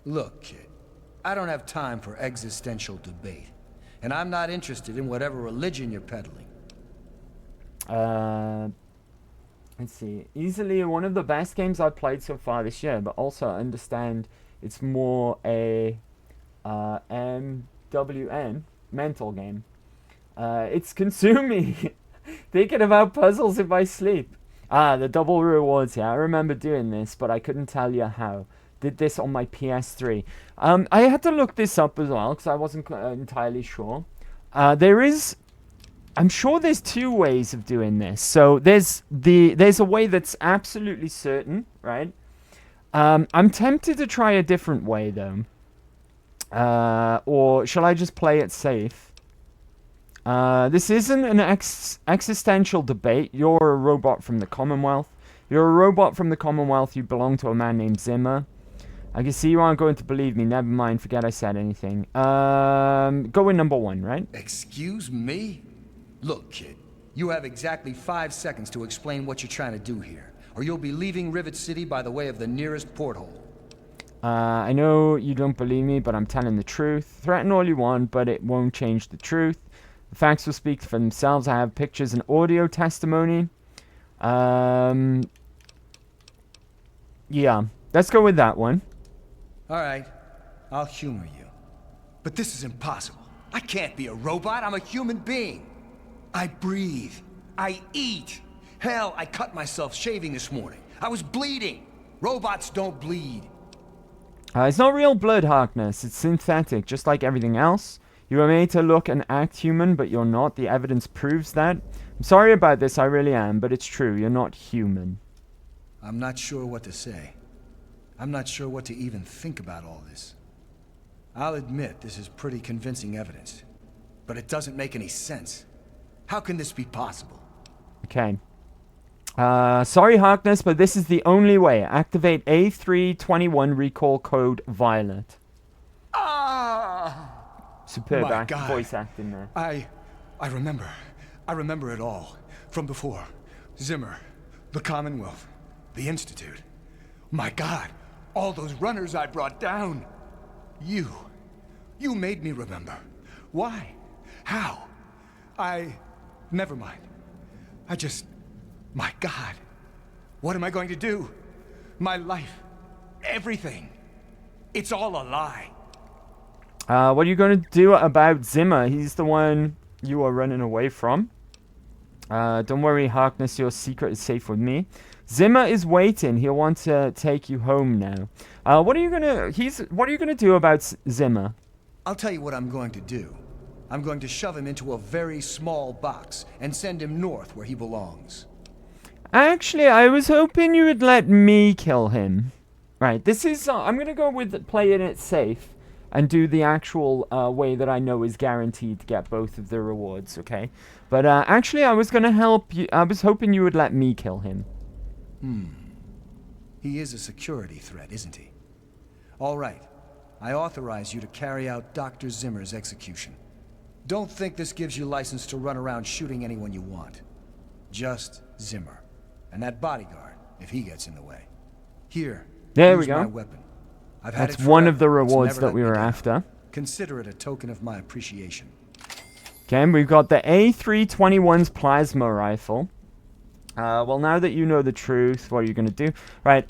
Look, kid. I don't have time for existential debate. And I'm not interested in whatever religion you're peddling. Let's see. Easily one of the best games I've played so far this year, but also I understand it's more a MWN, mental game. It's consuming. Thinking about puzzles in my sleep. The double rewards, yeah. I remember doing this, but I couldn't tell you how. Did this on my PS3. I had to look this up as well, because I wasn't entirely sure. I'm sure there's 2 ways of doing this. So there's a way that's absolutely certain, right? I'm tempted to try a different way, though. Or shall I just play it safe? This isn't an existential debate. You're a robot from the Commonwealth. You're a robot from the Commonwealth. You belong to a man named Zimmer. I can see you aren't going to believe me. Never mind, forget I said anything. Go with number 1, right? Excuse me? Look, kid, you have exactly 5 seconds to explain what you're trying to do here, or you'll be leaving Rivet City by the way of the nearest porthole. I know you don't believe me, but I'm telling the truth. Threaten all you want, but it won't change the truth. The facts will speak for themselves. I have pictures and audio testimony. Yeah, let's go with that one. All right, I'll humor you. But this is impossible. I can't be a robot. I'm a human being. I breathe. I eat. Hell, I cut myself shaving this morning. I was bleeding. Robots don't bleed. It's not real blood, Harkness. It's synthetic, just like everything else. You are made to look and act human, but you're not. The evidence proves that. I'm sorry about this, I really am, but it's true. You're not human. I'm not sure what to say. I'm not sure what to even think about all this. I'll admit this is pretty convincing evidence, but it doesn't make any sense. How can this be possible? Okay. Sorry, Harkness, but this is the only way. Activate A321 recall code Violet. Superb My God. voice acting there. I remember. I remember it all. From before. Zimmer. The Commonwealth. The Institute. My God. All those runners I brought down. You made me remember. Why? How? Never mind. My God. What am I going to do? My life. Everything. It's all a lie. What are you going to do about Zimmer? He's the one you are running away from. Don't worry, Harkness, your secret is safe with me. Zimmer is waiting. He'll want to take you home now. What are you gonna do about Zimmer? I'll tell you what I'm going to do. I'm going to shove him into a very small box and send him north where he belongs. Actually, I was hoping you would let me kill him. Right, this is... I'm gonna go with playing it safe and do the actual way that I know is guaranteed to get both of the rewards, okay? But actually, I was gonna help you. I was hoping you would let me kill him. He is a security threat, isn't he? All right. I authorize you to carry out Dr. Zimmer's execution. Don't think this gives you license to run around shooting anyone you want. Just Zimmer. And that bodyguard, if he gets in the way. Here, there we use my go. weapon. I've had That's it one of forever. the It's rewards never that let we me were down. after. Consider it a token of my appreciation. Okay, we've got the A321's plasma rifle. Well, now that you know the truth, what are you going to do? Right,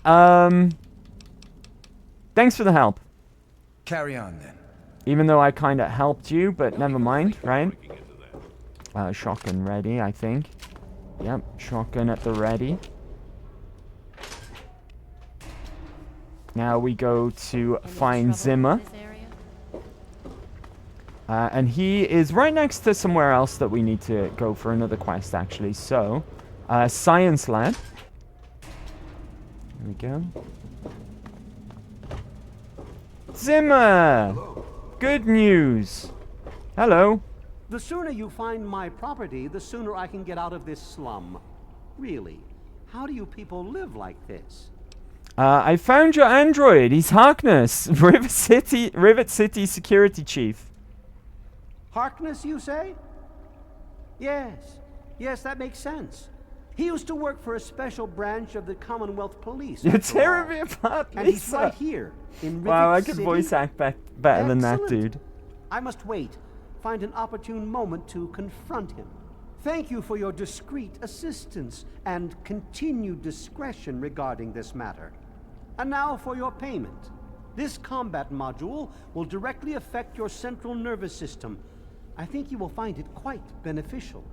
thanks for the help. Carry on, then. Even though I kind of helped you, but never mind, right? Shotgun ready, I think. Yep, shotgun at the ready. Now we go to find Zimmer. And he is right next to somewhere else that we need to go for another quest, actually. So, Science Lab. There we go. Zimmer! Good news! Hello. The sooner you find my property, the sooner I can get out of this slum. Really, how do you people live like this? I found your android. He's Harkness, Rivet City Security Chief. Harkness, you say? Yes. Yes, that makes sense. He used to work for a special branch of the Commonwealth Police. You're after all. tearing me apart, And he's Lisa. right here, in Rivet Wow, I could City. voice act better than that, Excellent. dude. I must wait, find an opportune moment to confront him. Thank you for your discreet assistance and continued discretion regarding this matter. And now for your payment. This combat module will directly affect your central nervous system. I think you will find it quite beneficial.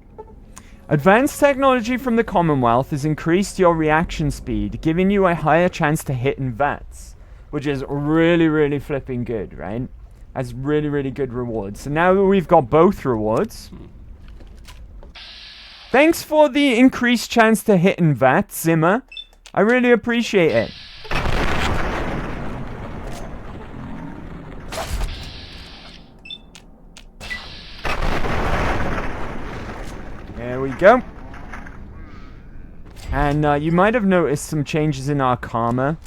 Advanced technology from the Commonwealth has increased your reaction speed, giving you a higher chance to hit in VATS, which is really, really flipping good, right? That's really, really good rewards. So now that we've got both rewards, thanks for the increased chance to hit in VATS, Zimmer. I really appreciate it. There we go. And you might have noticed some changes in our karma.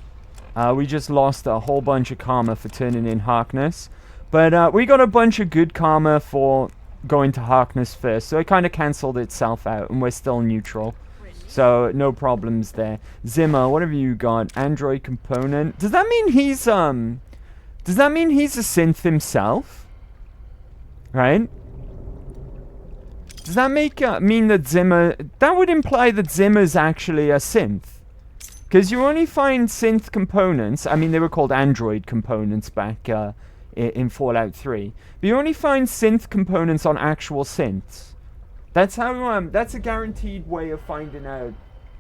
We just lost a whole bunch of karma for turning in Harkness. But we got a bunch of good karma for going to Harkness first. So it kind of cancelled itself out, and we're still neutral. So no problems there. Zimmer, what have you got? Android component. Does that mean he's a synth himself? Right? Does that mean that Zimmer... That would imply that Zimmer's actually a synth. Because you only find synth components... I mean, they were called android components back in Fallout 3. But you only find synth components on actual synths. That's how... that's a guaranteed way of finding out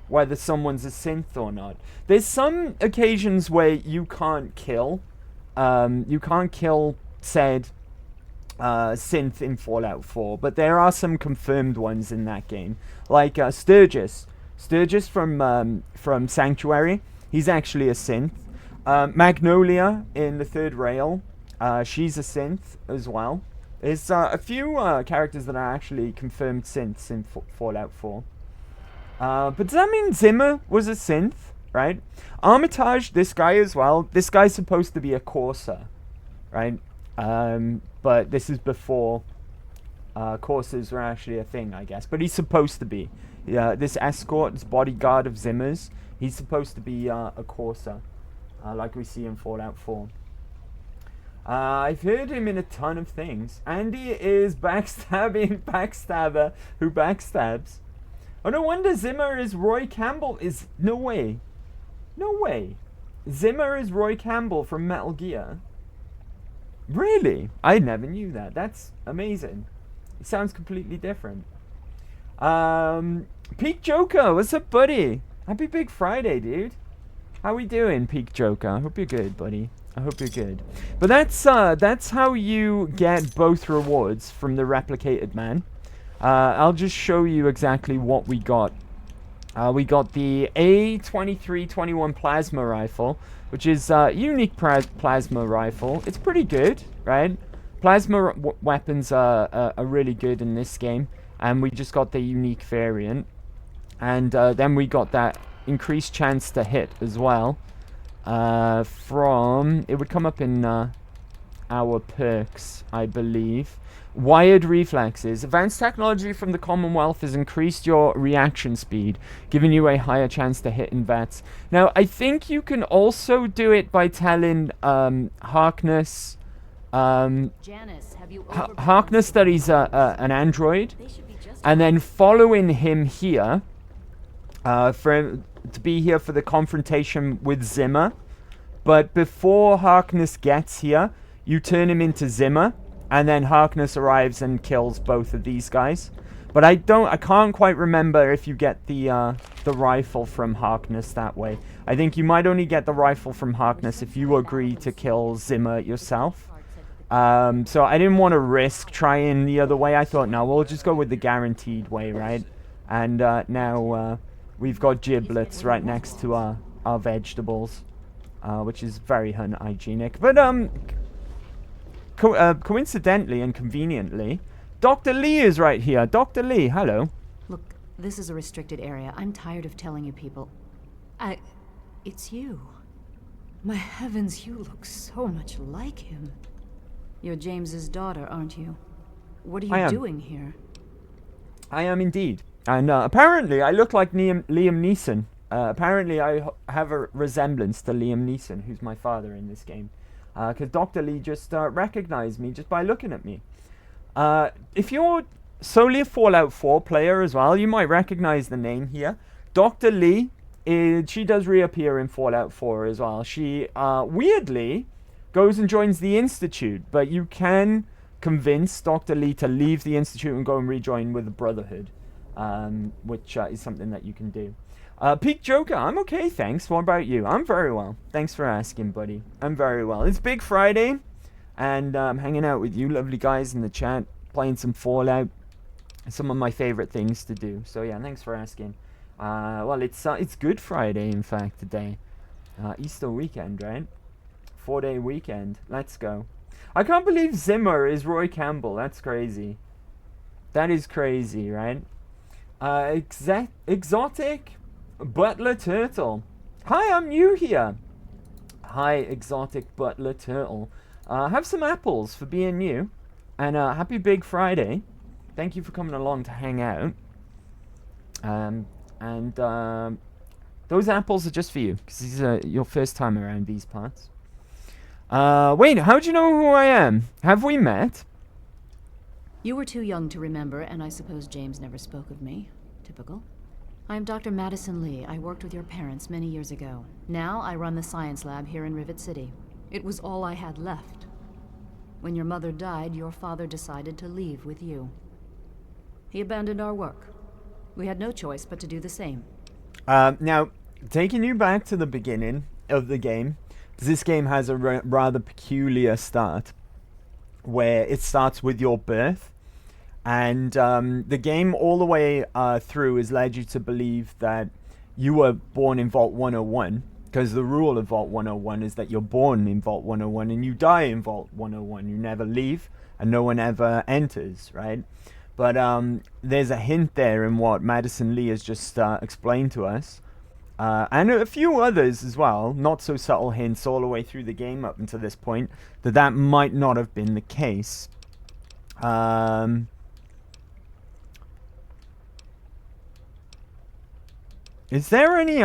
whether someone's a synth or not. There's some occasions where you can't kill... you can't kill said... synth in Fallout 4, but there are some confirmed ones in that game, like Sturgis from Sanctuary. He's actually a synth. Magnolia in the third rail, she's a synth as well. There's a few characters that are actually confirmed synths in Fallout 4. But does that mean Zimmer was a synth, right? Armitage, this guy as well. This guy's supposed to be a Corsair, right? But this is before Corsairs were actually a thing, I guess. But he's supposed to be. This escort, this bodyguard of Zimmer's, he's supposed to be a Corsair, like we see in Fallout 4. I've heard him in a ton of things. Andy is backstabber who backstabs. Oh, no wonder Zimmer is Roy Campbell. No way. No way. Zimmer is Roy Campbell from Metal Gear. Really? I never knew that. That's amazing. It sounds completely different. Peak Joker, what's up, buddy? Happy Big Friday, dude. How we doing, Peak Joker? I hope you're good, buddy. I hope you're good. But that's how you get both rewards from the Replicated Man. I'll just show you exactly what we got. We got the A2321 plasma rifle, which is a unique plasma rifle. It's pretty good, right? Plasma weapons are really good in this game, and we just got the unique variant. And then we got that increased chance to hit as well. It would come up in our perks, I believe. Wired reflexes. Advanced technology from the Commonwealth has increased your reaction speed, giving you a higher chance to hit in VETs. Now, I think you can also do it by telling Harkness... Janice, have you Harkness that he's an android, and then following him here, to be here for the confrontation with Zimmer. But before Harkness gets here, you turn him into Zimmer, and then Harkness arrives and kills both of these guys. But I can't quite remember if you get the rifle from Harkness that way. I think you might only get the rifle from Harkness if you agree to kill Zimmer yourself. So I didn't want to risk trying the other way. I thought, no, we'll just go with the guaranteed way, right? And now we've got giblets right next to our vegetables, which is very unhygienic. But coincidentally and conveniently, Dr. Lee is right here. Dr. Lee, hello. Look, this is a restricted area. I'm tired of telling you people. It's you. My heavens, you look so much like him. You're James's daughter, aren't you? What are you doing here? I am indeed. And apparently I look like Liam Neeson. Apparently I have a resemblance to Liam Neeson, who's my father in this game. Because Dr. Lee just recognized me just by looking at me. If you're solely a Fallout 4 player as well, you might recognize the name here. Dr. Lee, she does reappear in Fallout 4 as well. She, weirdly, goes and joins the Institute, but you can convince Dr. Lee to leave the Institute and go and rejoin with the Brotherhood, which is something that you can do. Peak Joker, I'm okay, thanks. What about you? I'm very well. Thanks for asking, buddy. I'm very well. It's Big Friday, and I'm hanging out with you lovely guys in the chat, playing some Fallout. Some of my favorite things to do. So yeah, thanks for asking. Well, it's Good Friday, in fact, today. Easter weekend, right? 4-day weekend. Let's go. I can't believe Zimmer is Roy Campbell. That's crazy. That is crazy, right? Exotic Butler Turtle. Hi, I'm new here. Hi, exotic butler turtle. Have some apples for being new. And happy Big Friday. Thank you for coming along to hang out. Those apples are just for you, because this is your first time around these parts. Wait, how'd you know who I am? Have we met? You were too young to remember, and I suppose James never spoke of me. Typical. I am Dr. Madison Lee. I worked with your parents many years ago. Now I run the science lab here in Rivet City. It was all I had left. When your mother died, your father decided to leave with you. He abandoned our work. We had no choice but to do the same. Now, taking you back to the beginning of the game, because this game has a rather peculiar start, where it starts with your birth. And the game all the way through has led you to believe that you were born in Vault 101, because the rule of Vault 101 is that you're born in Vault 101 and you die in Vault 101. You never leave and no one ever enters, right? But there's a hint there in what Madison Lee has just explained to us. And a few others as well, not so subtle hints all the way through the game up until this point, that might not have been the case. Is there any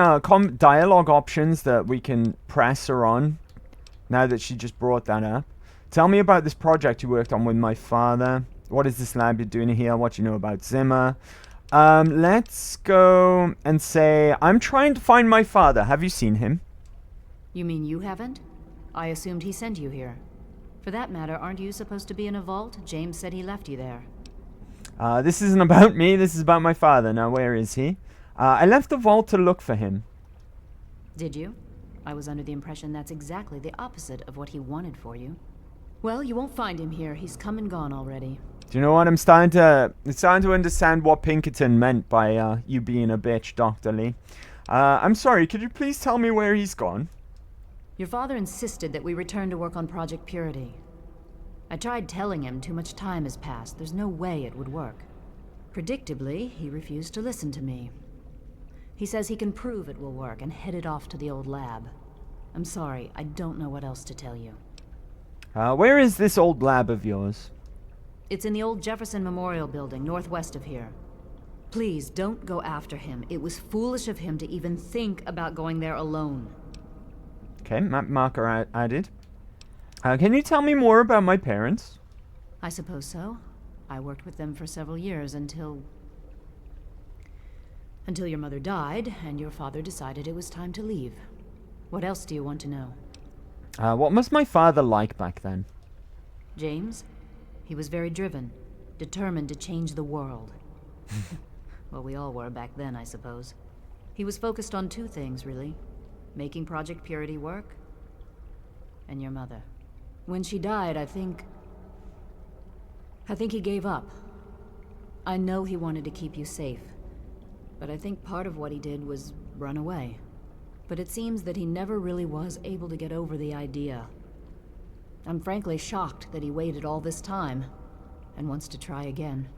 dialogue options that we can press her on, now that she just brought that up? Tell me about this project you worked on with my father. What is this lab you're doing here? What do you know about Zimmer? Let's go and say, I'm trying to find my father. Have you seen him? You mean you haven't? I assumed he sent you here. For that matter, aren't you supposed to be in a vault? James said he left you there. This isn't about me. This is about my father. Now, where is he? I left the vault to look for him. Did you? I was under the impression that's exactly the opposite of what he wanted for you. Well, you won't find him here. He's come and gone already. Do you know what? I'm starting to understand what Pinkerton meant by you being a bitch, Dr. Lee. I'm sorry, could you please tell me where he's gone? Your father insisted that we return to work on Project Purity. I tried telling him too much time has passed. There's no way it would work. Predictably, he refused to listen to me. He says he can prove it will work and headed off to the old lab. I'm sorry, I don't know what else to tell you. Where is this old lab of yours? It's in the old Jefferson Memorial Building, northwest of here. Please, don't go after him. It was foolish of him to even think about going there alone. Okay, map marker added. Can you tell me more about my parents? I suppose so. I worked with them for several years until your mother died, and your father decided it was time to leave. What else do you want to know? What was my father like back then? James? He was very driven, determined to change the world. Well, we all were back then, I suppose. He was focused on two things, really. Making Project Purity work, and your mother. When she died, I think he gave up. I know he wanted to keep you safe, but I think part of what he did was run away. But it seems that he never really was able to get over the idea. I'm frankly shocked that he waited all this time and wants to try again.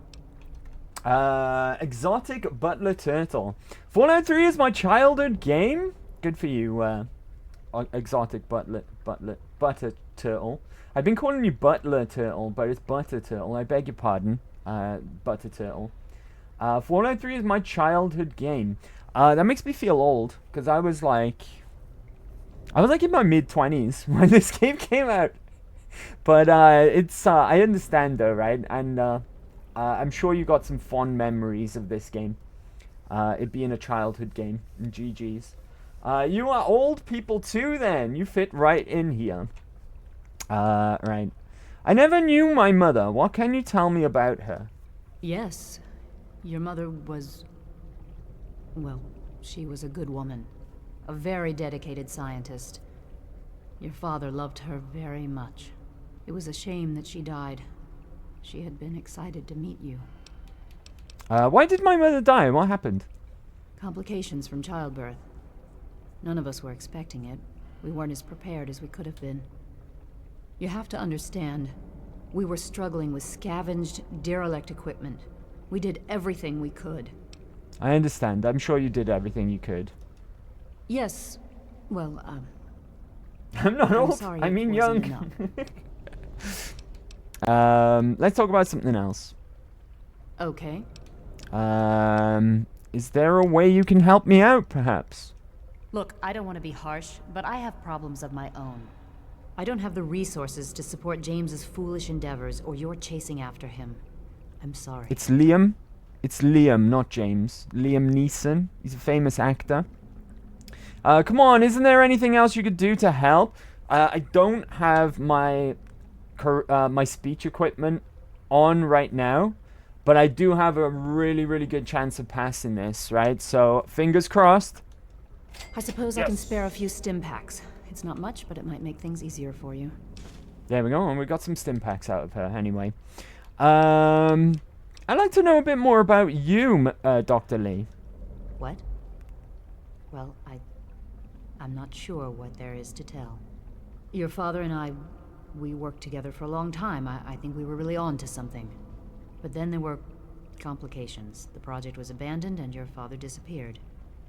Exotic Butler Turtle. Fallout 3 is my childhood game? Good for you, Exotic Butter Turtle. I've been calling you Butler Turtle, but it's Butter Turtle. I beg your pardon, Butter Turtle. Fallout 3 is my childhood game. That makes me feel old, because I was like in my mid-20s when this game came out. But it's I understand though, right? And I'm sure you got some fond memories of this game. It being a childhood game. GG's. You are old people too then. You fit right in here. Right. I never knew my mother. What can you tell me about her? Yes. Your mother was... well, she was a good woman. A very dedicated scientist. Your father loved her very much. It was a shame that she died. She had been excited to meet you. Why did my mother die? What happened? Complications from childbirth. None of us were expecting it. We weren't as prepared as we could have been. You have to understand, we were struggling with scavenged, derelict equipment. We did everything we could. I understand. I'm sure you did everything you could. Yes. Well, I'm not I'm old. sorry I it mean wasn't young. enough. Let's talk about something else. Okay. Is there a way you can help me out, perhaps? Look, I don't want to be harsh, but I have problems of my own. I don't have the resources to support James's foolish endeavors, or you're chasing after him. I'm sorry. It's Liam. It's Liam, not James. Liam Neeson. He's a famous actor. Come on, isn't there anything else you could do to help? I don't have my my speech equipment on right now, but I do have a really, really good chance of passing this, right? So, fingers crossed. I suppose I can spare a few stim packs. It's not much, but it might make things easier for you. There we go, and we got some stim packs out of her anyway. I'd like to know a bit more about you, Dr. Lee. What? Well, I'm not sure what there is to tell. Your father and I, we worked together for a long time. I think we were really on to something. But then there were complications. The project was abandoned and your father disappeared.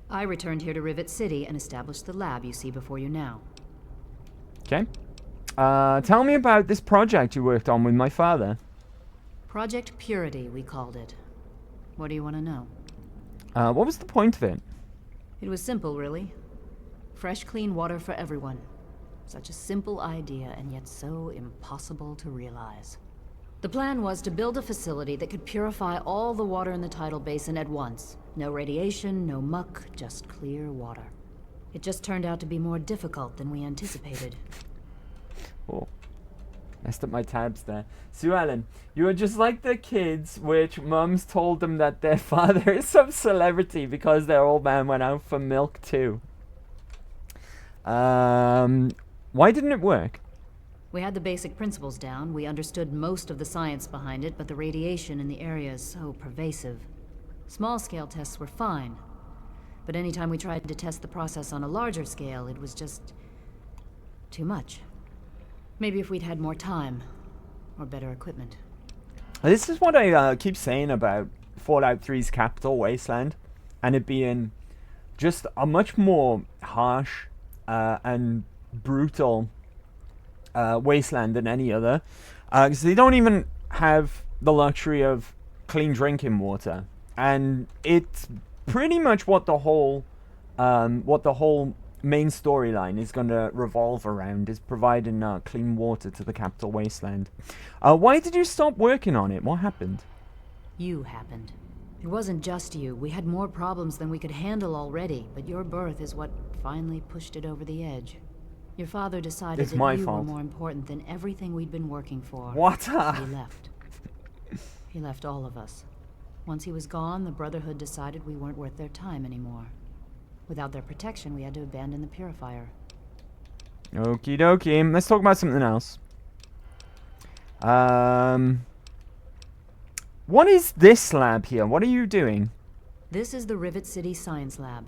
I returned here to Rivet City and established the lab you see before you now. Okay. Tell me about this project you worked on with my father. Project Purity, we called it. What do you want to know? What was the point of it? It was simple, really. Fresh, clean water for everyone. Such a simple idea, and yet so impossible to realize. The plan was to build a facility that could purify all the water in the tidal basin at once. No radiation, no muck, just clear water. It just turned out to be more difficult than we anticipated. Oh, messed up my tabs there. Sue Ellen, you are just like the kids which mums told them that their father is some celebrity because their old man went out for milk too. Why didn't it work? We had the basic principles down. We understood most of the science behind it, but the radiation in the area is so pervasive. Small-scale tests were fine, but anytime we tried to test the process on a larger scale, it was just too much. Maybe if we'd had more time, or better equipment. This is what I keep saying about Fallout 3's capital, Wasteland, and it being just a much more harsh and brutal wasteland than any other, because they don't even have the luxury of clean drinking water, and it's pretty much what the whole main storyline is going to revolve around, is providing clean water to the capital wasteland. Why did you stop working on it? What happened? You happened. It wasn't just you. We had more problems than we could handle already, but your birth is what finally pushed it over the edge. Your father decided It's that my you fault. were more important than everything we'd been working for. What? He left. He left all of us. Once he was gone, the Brotherhood decided we weren't worth their time anymore. Without their protection, we had to abandon the purifier. Okie dokie. Let's talk about something else. What is this lab here? What are you doing? This is the Rivet City Science Lab.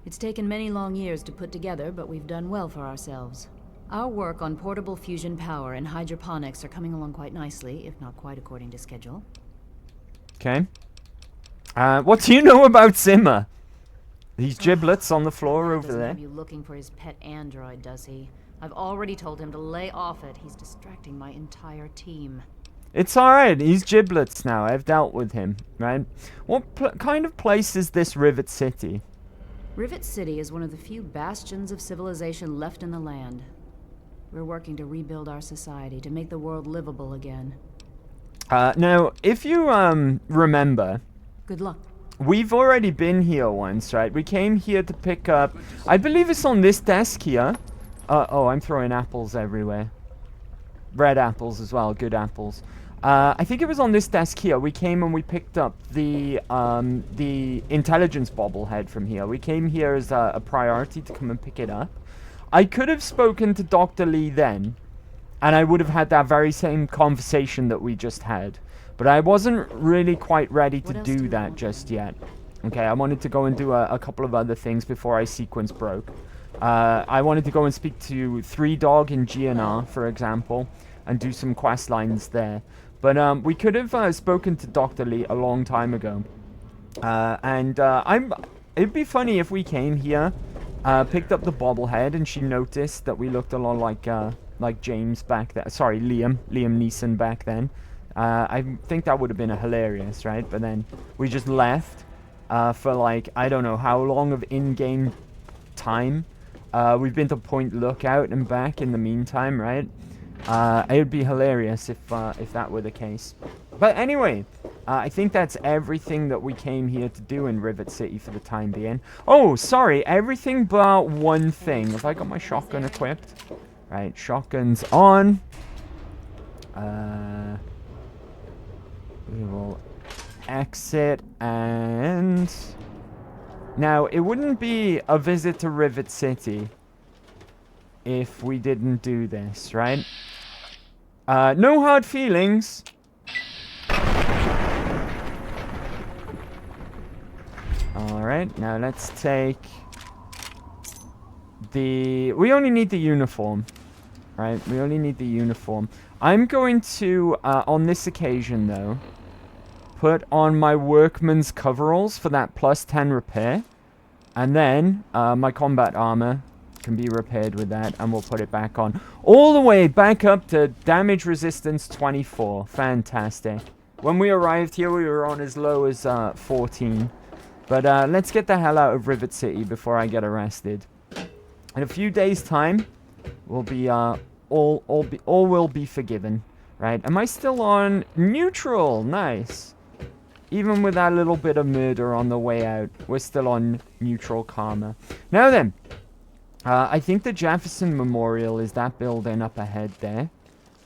It's taken many long years to put together, but we've done well for ourselves. Our work on portable fusion power and hydroponics are coming along quite nicely, if not quite according to schedule. Okay. What do you know about Zimmer? These giblets on the floor over Doesn't there. have you looking for his pet android, does he? I've already told him to lay off it. He's distracting my entire team. It's alright, he's giblets now. I've dealt with him, right? What kind of place is this Rivet City? Rivet City is one of the few bastions of civilization left in the land. We're working to rebuild our society, to make the world livable again. Now, if you remember, Good luck. we've already been here once, right? We came here to pick up... I believe it's on this desk here. Oh, I'm throwing apples everywhere. Red apples as well, good apples. I think it was on this desk here. We came and we picked up the intelligence bobblehead from here. We came here as a priority to come and pick it up. I could have spoken to Dr. Lee then, and I would have had that very same conversation that we just had. But I wasn't really quite ready to do that just yet. Okay, I wanted to go and do a couple of other things before our sequence broke. I wanted to go and speak to 3 Dog in GNR, for example, and do some quest lines there. But we could have spoken to Dr. Lee a long time ago. It'd be funny if we came here picked up the bobblehead, and she noticed that we looked a lot like James back then. Sorry, Liam Neeson back then. I think that would have been hilarious, right? But then we just left for like, I don't know how long of in-game time. We've been to Point Lookout and back in the meantime, right? It would be hilarious if that were the case. But anyway, I think that's everything that we came here to do in Rivet City for the time being. Oh, sorry, everything but one thing. Have I got my shotgun equipped? Right, shotgun's on. We will exit and... Now, it wouldn't be a visit to Rivet City if we didn't do this, right? No hard feelings. Alright, now let's take the... We only need the uniform, right? We only need the uniform. I'm going to, on this occasion though, put on my workman's coveralls for that plus 10 repair. And then, my combat armor can be repaired with that, and we'll put it back on. All the way back up to damage resistance 24. Fantastic. When we arrived here, we were on as low as 14. But let's get the hell out of Rivet City before I get arrested. In a few days' time, we'll be all will be forgiven, right? Am I still on neutral? Nice. Even with that little bit of murder on the way out, we're still on neutral karma. Now then, I think the Jefferson Memorial is that building up ahead there.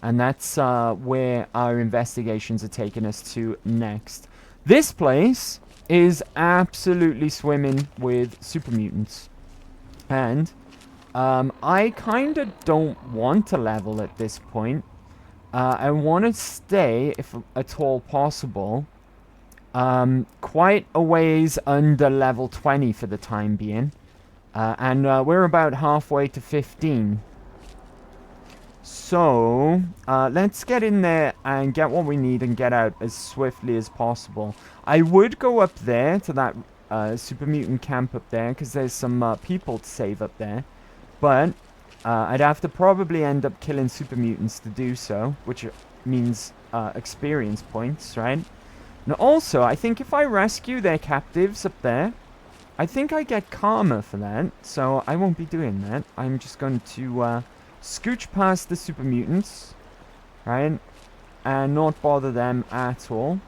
And that's where our investigations are taking us to next. This place is absolutely swimming with super mutants. And I kind of don't want to level at this point. I want to stay, if at all possible, quite a ways under level 20 for the time being. And we're about halfway to 15. So, let's get in there and get what we need and get out as swiftly as possible. I would go up there to that super mutant camp up there, because there's some people to save up there. But I'd have to probably end up killing super mutants to do so, which means experience points, right? Now also, I think if I rescue their captives up there, I think I get karma for that, so I won't be doing that. I'm just going to scooch past the super mutants, right, and not bother them at all.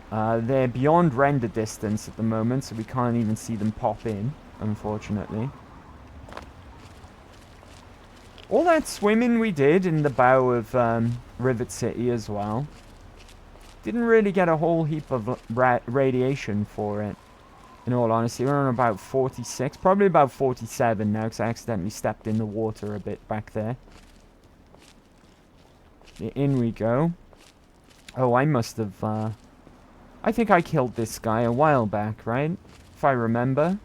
They're beyond render distance at the moment, so we can't even see them pop in, unfortunately. All that swimming we did in the bow of Rivet City as well, didn't really get a whole heap of radiation for it. In all honesty, we're on about 46, probably about 47 now, because I accidentally stepped in the water a bit back there. In we go. Oh, I must have, I think I killed this guy a while back, right? If I remember.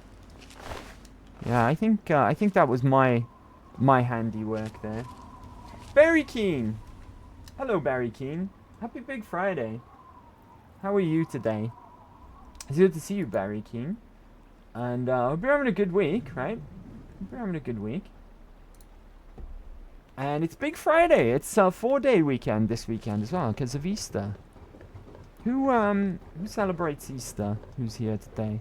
Yeah, I think that was my handiwork there. Barry Keane! Hello, Barry Keane. Happy Big Friday. How are you today? It's good to see you, Barry Keane. And hope you're having a good week, right? Hope you're having a good week. And it's Big Friday. It's a 4-day weekend this weekend as well, because of Easter. Who celebrates Easter? Who's here today?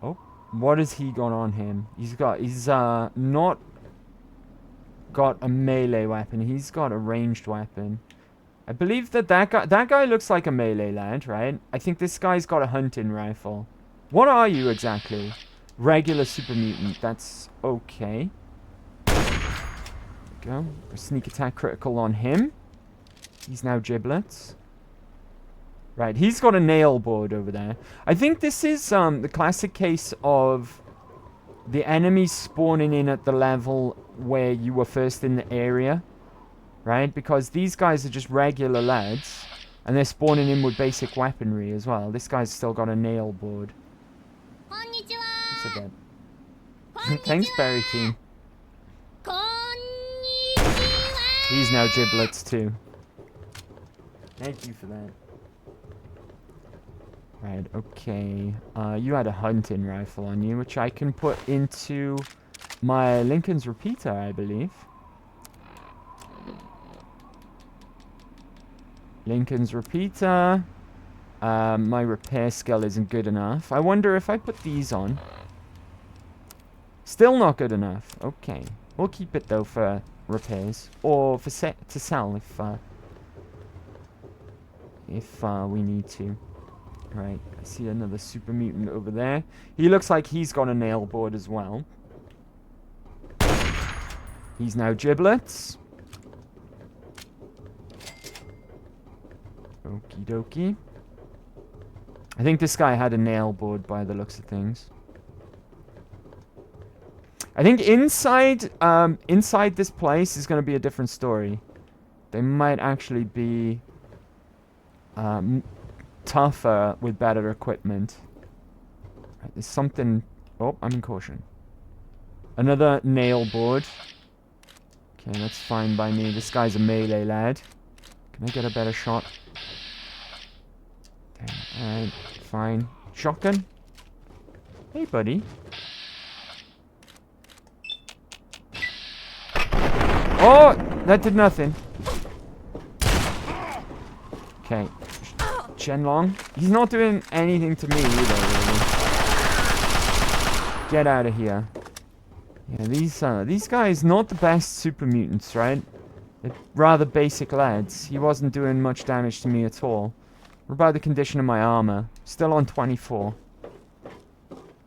Oh, what has he got on him? He's not got a melee weapon. He's got a ranged weapon. I believe that guy looks like a melee lad, right? I think this guy's got a hunting rifle. What are you exactly? Regular super mutant. That's okay. There we go. A sneak attack critical on him. He's now giblets. Right, he's got a nail board over there. I think this is the classic case of the enemies spawning in at the level where you were first in the area. Right? Because these guys are just regular lads. And they're spawning in with basic weaponry as well. This guy's still got a nail board. Thanks, Barry King. He's now giblets too. Thank you for that. Right, okay. You had a hunting rifle on you, which I can put into my Lincoln's repeater, I believe. Lincoln's repeater. My repair skill isn't good enough. I wonder if I put these on. Still not good enough. Okay. We'll keep it, though, for repairs. Or for to sell if we need to. Right. I see another super mutant over there. He looks like he's got a nail board as well. He's now giblets. Okie dokie. I think this guy had a nail board by the looks of things. I think inside this place is going to be a different story. They might actually be tougher with better equipment. Right, there's something... Oh, I'm in caution. Another nail board. Okay, that's fine by me. This guy's a melee lad. Can I get a better shot? Damn. Alright, fine. Shotgun? Hey, buddy. Oh! That did nothing. Okay. Shenlong. He's not doing anything to me either, really. Get out of here. Yeah, these guys, not the best super mutants, right? They're rather basic lads. He wasn't doing much damage to me at all. What about the condition of my armor? Still on 24.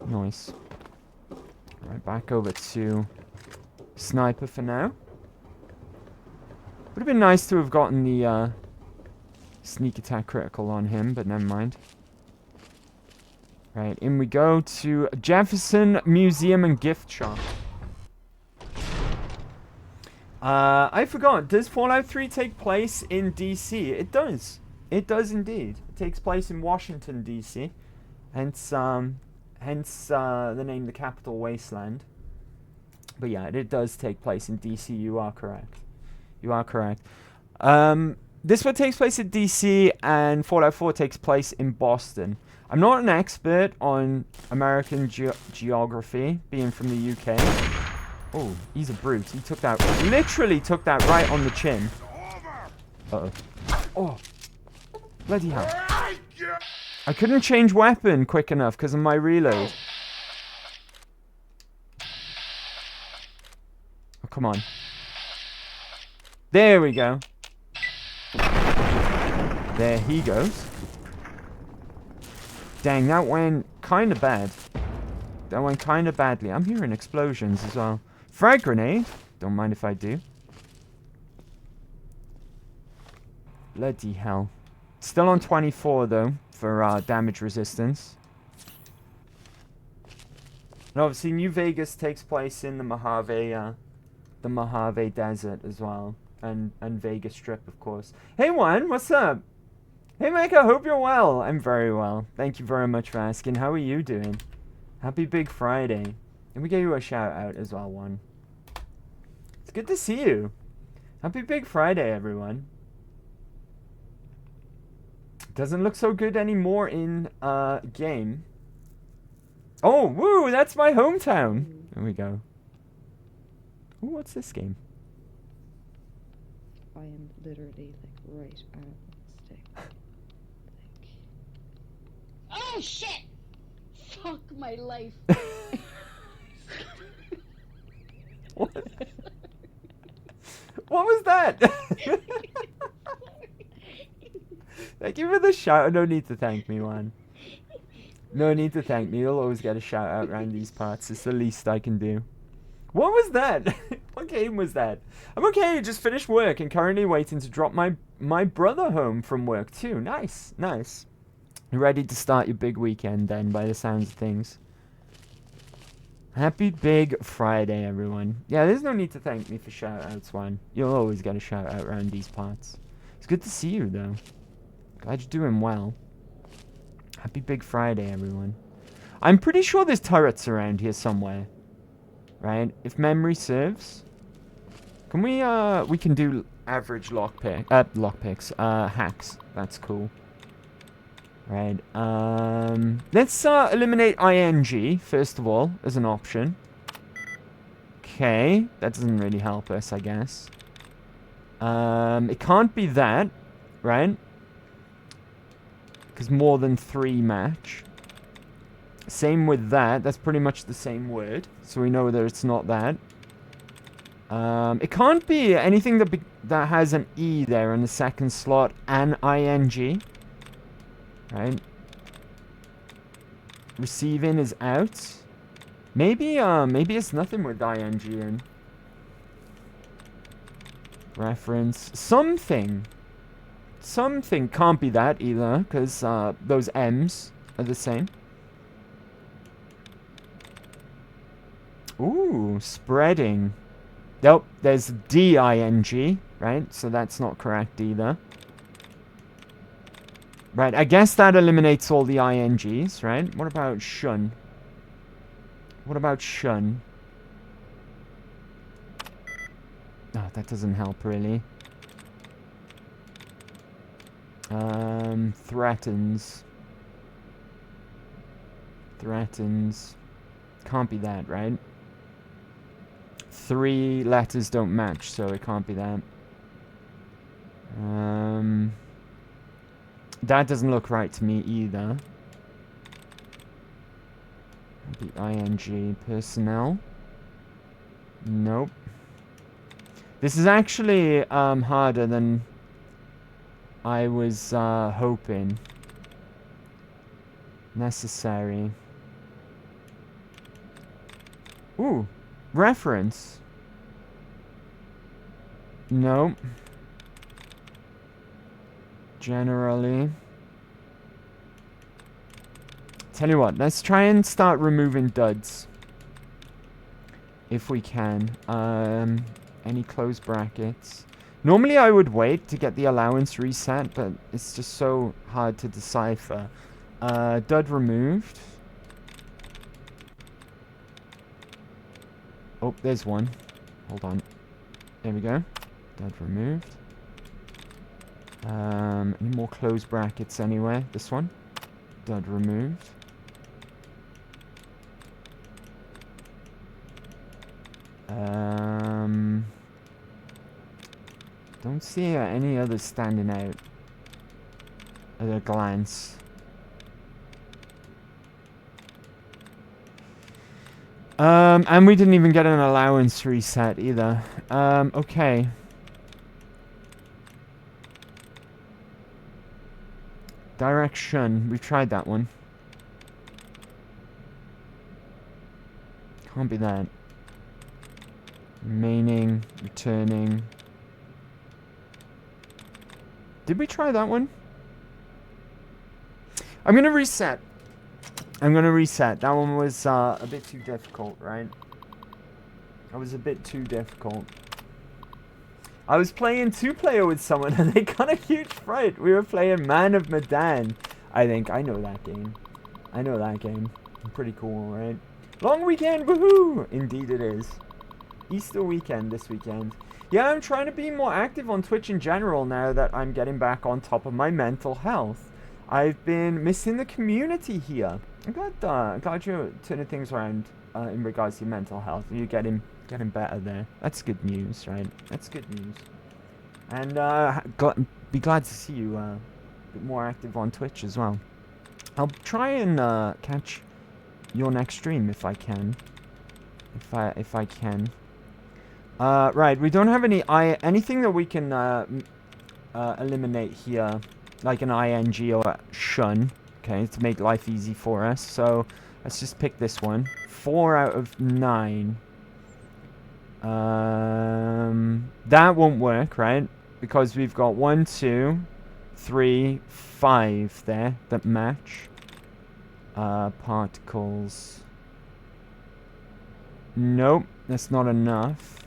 Nice. Right, back over to sniper for now. Would have been nice to have gotten the sneak attack critical on him, but never mind. Right, in we go to Jefferson Museum and Gift Shop. I forgot. Does Fallout 3 take place in DC? It does. It does indeed. It takes place in Washington, DC. Hence the name, the capital wasteland. But yeah, it does take place in DC. You are correct. You are correct. This one takes place in DC, and Fallout 4 takes place in Boston. I'm not an expert on American geography, being from the UK. Oh, he's a brute. He took that, literally took that right on the chin. Uh-oh. Oh. Bloody hell. I couldn't change weapon quick enough because of my reload. Oh, come on. There we go. There he goes. Dang, that went kind of bad. That went kind of badly. I'm hearing explosions as well. Frag grenade. Don't mind if I do. Bloody hell. Still on 24 though for damage resistance. And obviously New Vegas takes place in the Mojave Desert as well. And Vegas Strip, of course. Hey Juan, what's up? Hey Mike, I hope you're well. I'm very well. Thank you very much for asking. How are you doing? Happy Big Friday. And we gave you a shout out as well, Juan. It's good to see you. Happy Big Friday, everyone. Doesn't look so good anymore in game. Oh, woo, that's my hometown. There we go. Ooh, what's this game? I am literally like right out of the stick. Oh shit! Fuck my life. What? What was that? Thank you for the shout. No need to thank me, man. No need to thank me. You'll always get a shout out around these parts. It's the least I can do. What was that? What game was that? I'm okay. Just finished work and currently waiting to drop my brother home from work too. Nice, nice. You ready to start your big weekend then, by the sounds of things. Happy Big Friday, everyone. Yeah, there's no need to thank me for shout-outs, Juan. You'll always get a shout-out around these parts. It's good to see you, though. Glad you're doing well. Happy Big Friday, everyone. I'm pretty sure there's turrets around here somewhere. Right? If memory serves. Can we can do average lockpicks. Hacks. That's cool. Right. Let's eliminate ing first of all as an option. Okay, that doesn't really help us, I guess. It can't be that, right? Because more than 3 match. Same with that. That's pretty much the same word, so we know that it's not that. It can't be anything that has an E there in the second slot and ing. Right. Receiving is out. Maybe it's nothing with ing in. Reference. Something can't be that either, because those M's are the same. Ooh, spreading. Nope, there's D-I-N-G, right? So that's not correct either. Right, I guess that eliminates all the INGs, right? What about shun? What about shun? Oh, that doesn't help, really. Threatens. Threatens. Can't be that, right? 3 letters don't match, so it can't be that. That doesn't look right to me either. The ing personnel. Nope. This is actually harder than I was hoping. Necessary. Ooh, reference. Nope. Generally. Tell you what, let's try and start removing duds. If we can. Any closed brackets. Normally I would wait to get the allowance reset, but it's just so hard to decipher. Dud removed. Oh, there's one. Hold on. There we go. Dud removed. Any more closed brackets anywhere? This one. Dud removed. Don't see any others standing out at a glance. And we didn't even get an allowance reset either. Okay. Direction. We've tried that one. Can't be that. Remaining. Returning. Did we try that one? I'm gonna reset. That one was a bit too difficult, right? That was a bit too difficult. I was playing 2-player with someone and they got a huge fright. We were playing Man of Medan. I think I know that game. Pretty cool, right? Long weekend, woohoo! Indeed it is. Easter weekend this weekend. Yeah, I'm trying to be more active on Twitch in general now that I'm getting back on top of my mental health. I've been missing the community here. I'm glad you're turning things around in regards to your mental health. You're getting better there. That's good news, right? That's good news. And be glad to see you a bit more active on Twitch as well. I'll try and catch your next stream if I can. If I can. Right, we don't have anything that we can eliminate here, like an ing or a shun, okay, to make life easy for us. So let's just pick this one. 4 out of 9. That won't work, right? Because we've got 1, 2, 3, 5 there that match. Particles. Nope, that's not enough.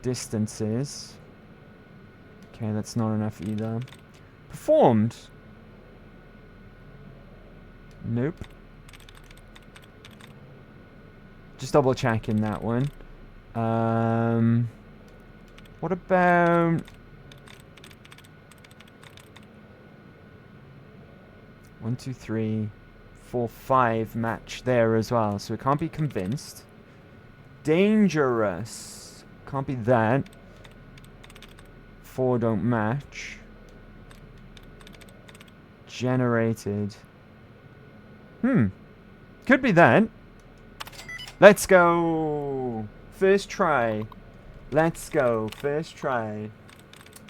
Distances. Okay, that's not enough either. Performed. Nope. Just double checking that one. What about... 1, 2, 3, 4, 5 match there as well. So it can't be convinced. Dangerous. Can't be that. 4 don't match. Generated. Could be that. Let's go. First try. Let's go. First try.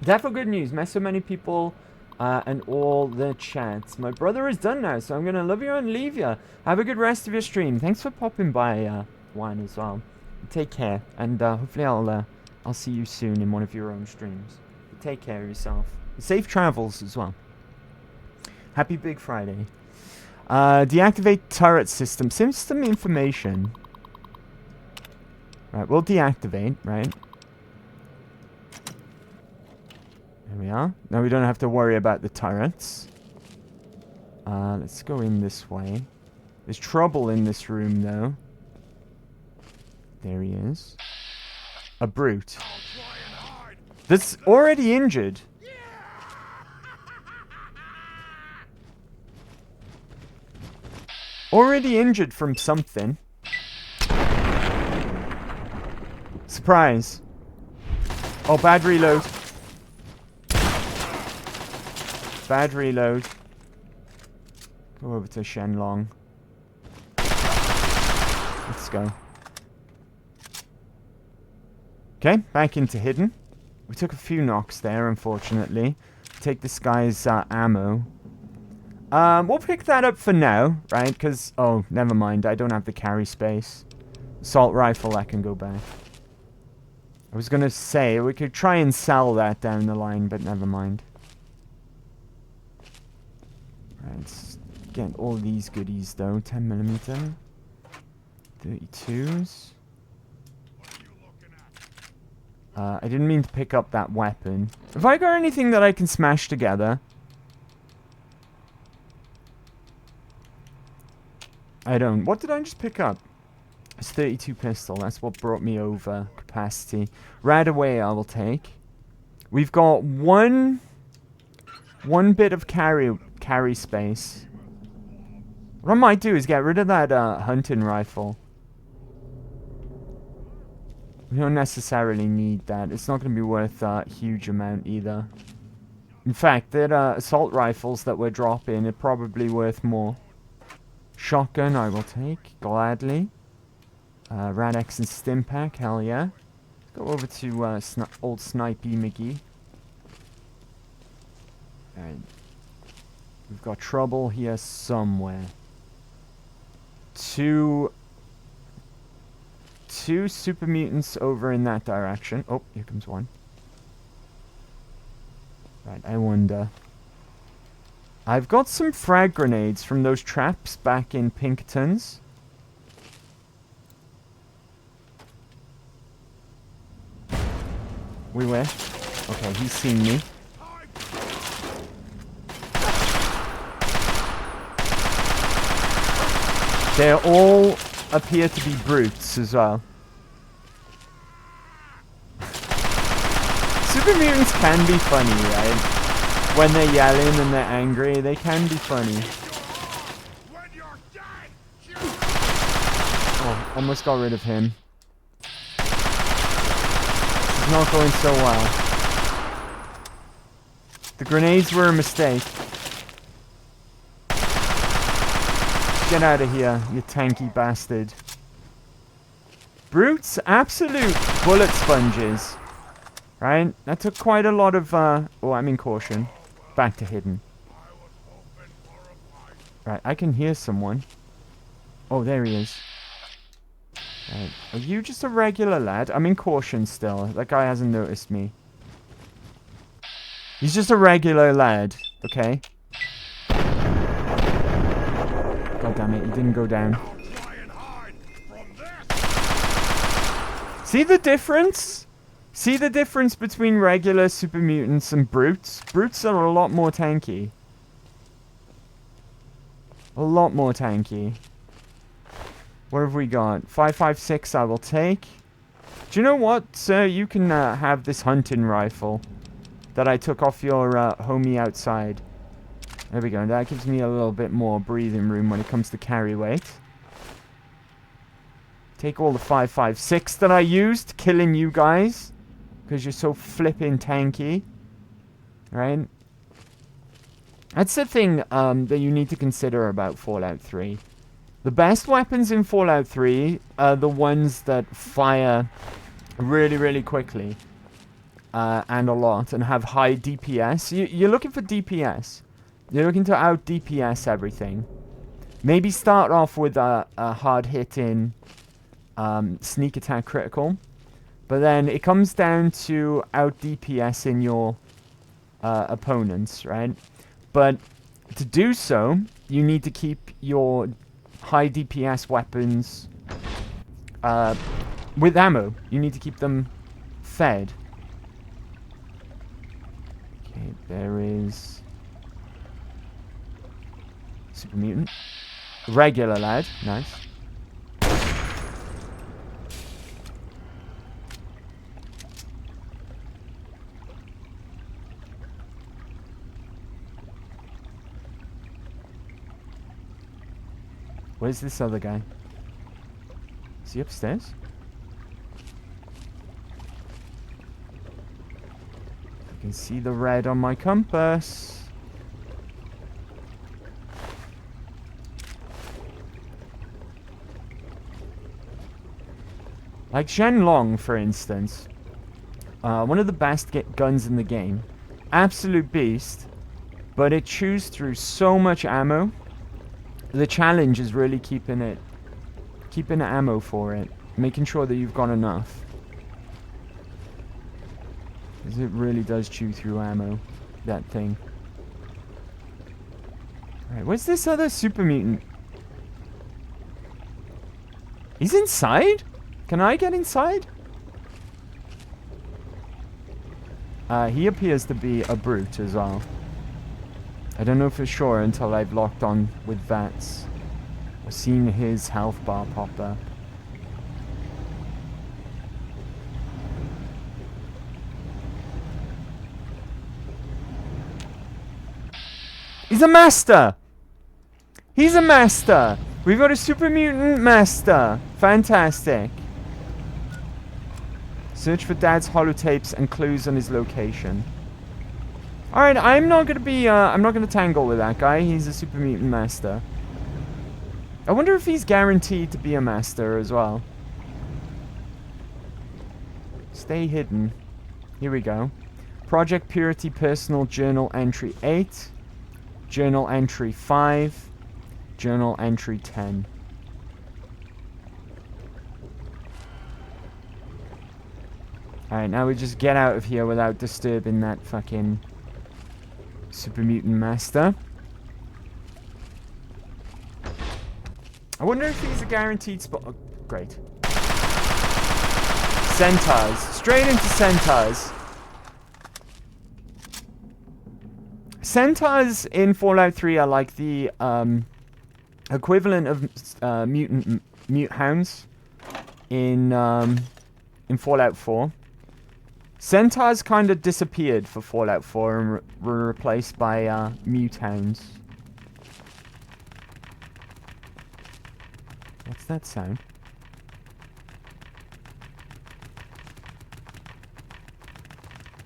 Definitely good news. Met so many people and all the chats. My brother is done now, so I'm going to love you and leave you. Have a good rest of your stream. Thanks for popping by, Wine, as well. Take care. And hopefully I'll see you soon in one of your own streams. Take care of yourself. Safe travels as well. Happy Big Friday. Deactivate turret system. System information. Right, we'll deactivate, right? There we are. Now we don't have to worry about the turrets. Let's go in this way. There's trouble in this room, though. There he is. A brute. That's already injured. Already injured from something. Surprise. Oh, bad reload. Bad reload. Go over to Shenlong. Let's go. Okay, back into hidden. We took a few knocks there, unfortunately. Take this guy's ammo. We'll pick that up for now, right? Because, oh, never mind. I don't have the carry space. Assault rifle, that can go back. I was going to say, we could try and sell that down the line, but never mind. Right, let's get all these goodies, though. 10mm. 32s. I didn't mean to pick up that weapon. Have I got anything that I can smash together? I don't. What did I just pick up? It's 32 pistol. That's what brought me over capacity. Right away, I will take. We've got one bit of carry space. What I might do is get rid of that hunting rifle. We don't necessarily need that. It's not going to be worth a huge amount either. In fact, that assault rifles that we're dropping are probably worth more. Shotgun I will take, gladly. Radex and Stimpack, hell yeah. Go over to old Snipey McGee. Alright. We've got trouble here somewhere. Two super mutants over in that direction. Oh, here comes one. Right, I wonder. I've got some frag grenades from those traps back in Pinkerton's. We wish. Okay, he's seen me. They all appear to be brutes as well. Super mutants can be funny, right? When they're yelling and they're angry, they can be funny. Oh, almost got rid of him. This is not going so well. The grenades were a mistake. Get out of here, you tanky bastard. Brutes, absolute bullet sponges. Right? That took quite a lot of, oh, I'm in caution. Back to hidden. Right, I can hear someone. Oh, there he is. Right. Are you just a regular lad? I'm in caution still. That guy hasn't noticed me. He's just a regular lad. Okay. God damn it, he didn't go down. See the difference? See the difference between regular super mutants and brutes? Brutes are a lot more tanky. A lot more tanky. What have we got? 5.56 I will take. Do you know what, sir? You can have this hunting rifle that I took off your homie outside. There we go. That gives me a little bit more breathing room when it comes to carry weight. Take all the 5.56 that I used, killing you guys. Because you're so flipping tanky. Right? That's the thing that you need to consider about Fallout 3. The best weapons in Fallout 3 are the ones that fire really, really quickly. And a lot. And have high DPS. You're looking for DPS. You're looking to out DPS everything. Maybe start off with a hard-hitting sneak attack critical. But then it comes down to out DPS in your opponents, right? But to do so, you need to keep your high DPS weapons with ammo. You need to keep them fed. Okay, there is super mutant. Regular lad, nice. Where's this other guy? Is he upstairs? I can see the red on my compass. Like Shenlong, for instance. One of the best guns in the game. Absolute beast. But it chews through so much ammo. The challenge is really keeping ammo for it. Making sure that you've got enough. Because it really does chew through ammo. That thing. Alright, where's this other super mutant? He's inside? Can I get inside? He appears to be a brute as well. I don't know for sure until I've locked on with VATS. Or seen his health bar pop up. He's a master! He's a master! We've got a super mutant master! Fantastic. Search for Dad's holotapes and clues on his location. Alright, I'm not gonna tangle with that guy. He's a super mutant master. I wonder if he's guaranteed to be a master as well. Stay hidden. Here we go. Project Purity Personal Journal Entry 8. Journal Entry 5. Journal Entry 10. Alright, now we just get out of here without disturbing that fucking super mutant master. I wonder if he's a guaranteed spot. Oh, great. Centaurs. Straight into centaurs. Centaurs in Fallout 3 are like the equivalent of mute hounds in Fallout 4. Centaurs kind of disappeared for Fallout 4 and were replaced by mute hounds. What's that sound?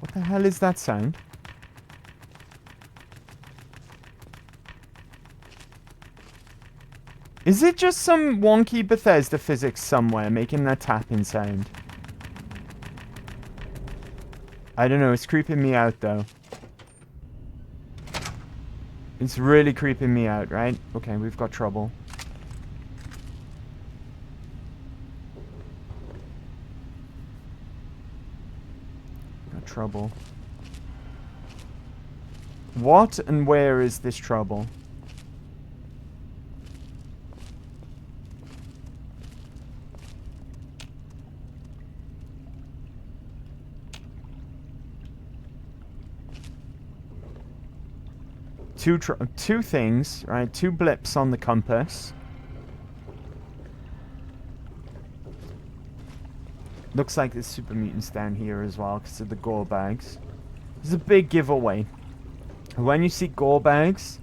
What the hell is that sound? Is it just some wonky Bethesda physics somewhere making that tapping sound? I don't know, it's creeping me out though. It's really creeping me out, right? Okay, we've got trouble. Got trouble. What and where is this trouble? Two things, right? Two blips on the compass. Looks like there's super mutants down here as well because of the gore bags. This is a big giveaway. When you see gore bags,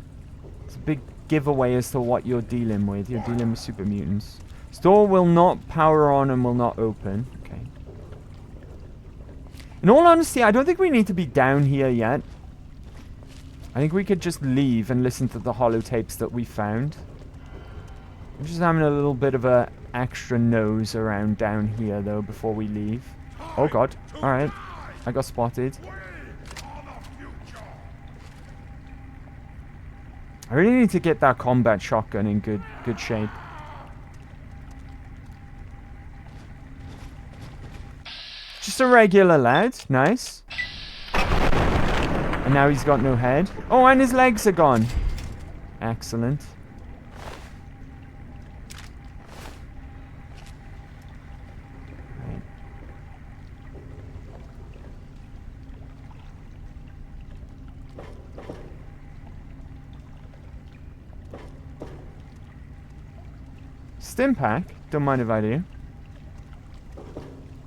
It's a big giveaway as to what you're dealing with. You're dealing with super mutants. Store will not power on and will not open. Okay. In all honesty, I don't think we need to be down here yet. I think we could just leave and listen to the holotapes that we found. I'm just having a little bit of a extra nose around down here, though, before we leave. Oh, God. Alright. I got spotted. I really need to get that combat shotgun in good shape. Just a regular lad. Nice. And now he's got no head. Oh, and his legs are gone. Excellent. Right. Stim pack. Don't mind if I do.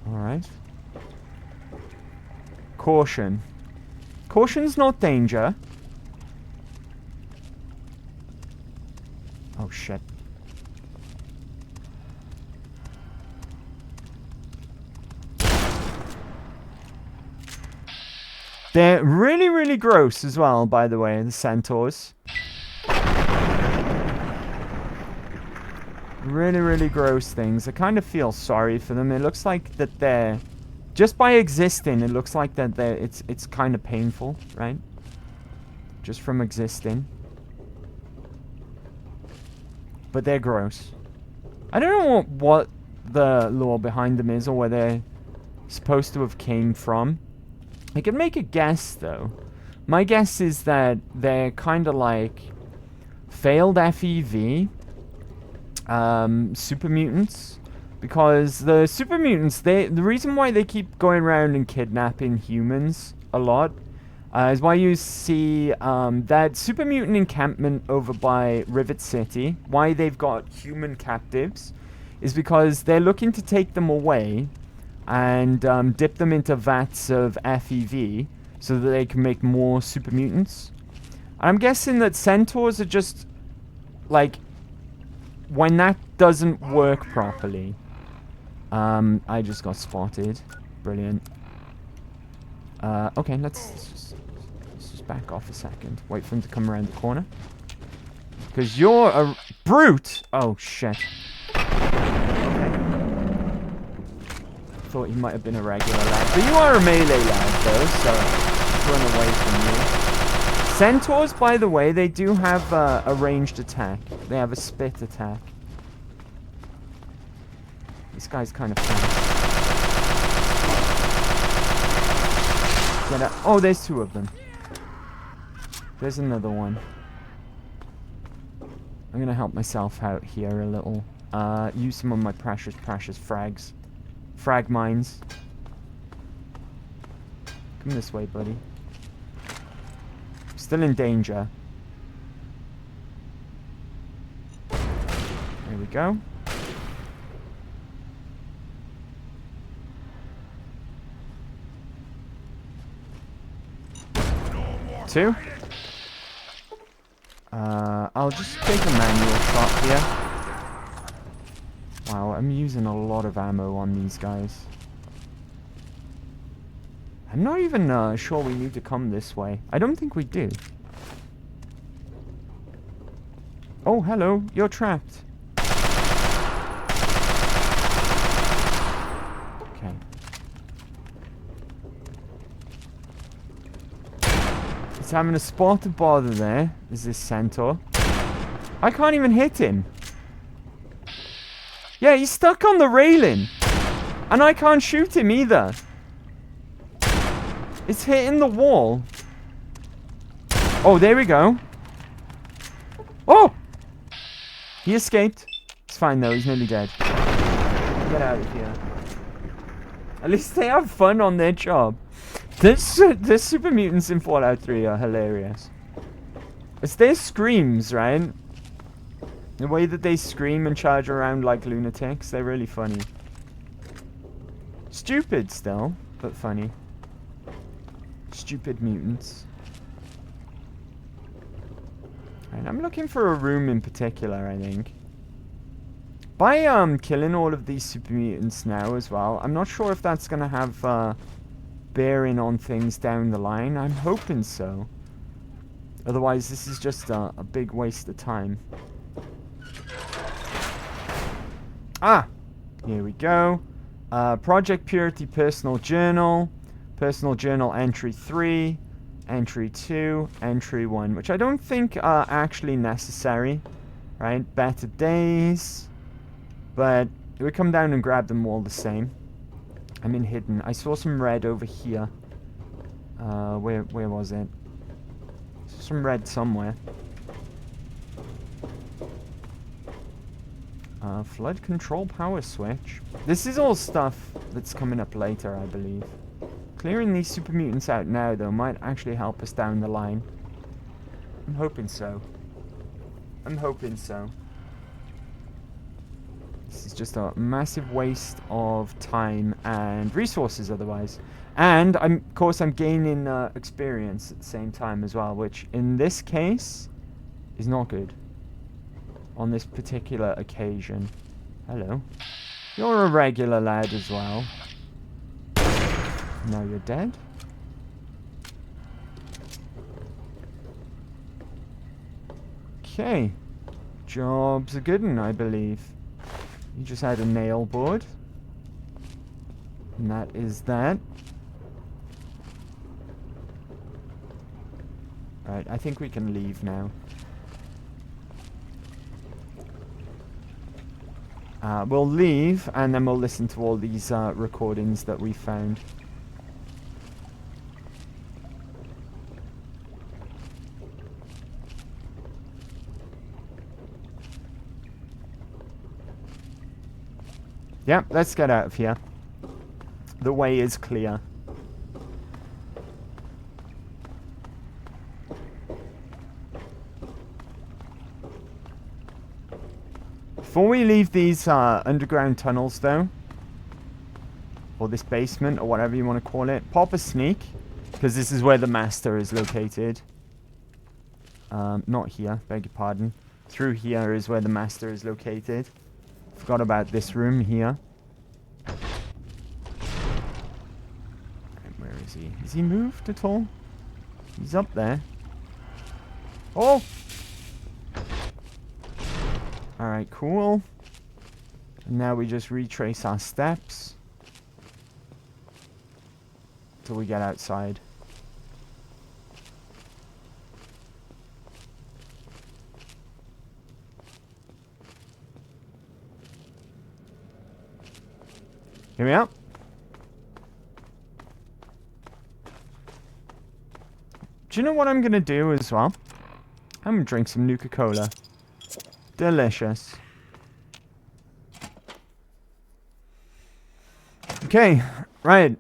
Alright. Caution. Caution's not danger. Oh, shit. They're really, really gross as well, by the way, the centaurs. Really, really gross things. I kind of feel sorry for them. It looks like that they're... Just by existing, it looks like that it's kind of painful, right? Just from existing. But they're gross. I don't know what the lore behind them is or where they're supposed to have came from. I can make a guess, though. My guess is that they're kind of like failed FEV super mutants. Because the super mutants, the reason why they keep going around and kidnapping humans a lot is why you see that super mutant encampment over by Rivet City. Why they've got human captives is because they're looking to take them away and dip them into vats of FEV so that they can make more super mutants. I'm guessing that centaurs are just like when that doesn't work properly. I just got spotted. Brilliant. Okay, let's just back off a second. Wait for him to come around the corner. Because you're a brute! Oh, shit. Okay. Thought he might have been a regular lad. But you are a melee lad, though, so let's run away from you. Centaurs, by the way, they do have a ranged attack. They have a spit attack. This guy's kind of fast. Get out. Oh, there's two of them. There's another one. I'm gonna help myself out here a little. Use some of my precious frags. Frag mines. Come this way, buddy. Still in danger. There we go. Two. I'll just take a manual shot here. Wow, I'm using a lot of ammo on these guys. I'm not even sure we need to come this way. I don't think we do. Oh, hello. You're trapped. Okay. He's having a spot of bother there. Is this centaur? I can't even hit him. Yeah, he's stuck on the railing. And I can't shoot him either. It's hitting the wall. Oh, there we go. Oh! He escaped. It's fine though, he's nearly dead. Get out of here. At least they have fun on their job. The super mutants in Fallout 3 are hilarious. It's their screams, right? The way that they scream and charge around like lunatics, they're really funny. Stupid still, but funny. Stupid mutants. Right, I'm looking for a room in particular, I think. By killing all of these super mutants now as well, I'm not sure if that's gonna have bearing on things down the line. I'm hoping so. Otherwise, this is just a big waste of time. Ah! Here we go. Project Purity Personal Journal. Personal Journal Entry 3. Entry 2. Entry 1. Which I don't think are actually necessary. Right? Better days. But we come down and grab them all the same. I'm in hidden. I saw some red over here. Where was it? Some red somewhere. Flood control power switch. This is all stuff that's coming up later, I believe. Clearing these super mutants out now, though, might actually help us down the line. I'm hoping so. I'm hoping so. This is just a massive waste of time and resources otherwise. And, of course, I'm gaining experience at the same time as well, which, in this case, is not good. On this particular occasion. Hello. You're a regular lad as well. Now you're dead. Okay. Job's a good one, I believe. You just had a nail board. And that is that. Right, I think we can leave now. We'll leave, and then we'll listen to all these recordings that we found. Yeah, let's get out of here. The way is clear. Before we leave these underground tunnels, though, or this basement, or whatever you want to call it, pop a sneak, because this is where the master is located. Not here, beg your pardon. Through here is where the master is located. Forgot about this room here. Right, where is he? Has he moved at all? He's up there. Oh! Alright, cool. And now we just retrace our steps till we get outside. Here we are. Do you know what I'm gonna do as well? I'm gonna drink some Nuka-Cola. Delicious. Okay, right.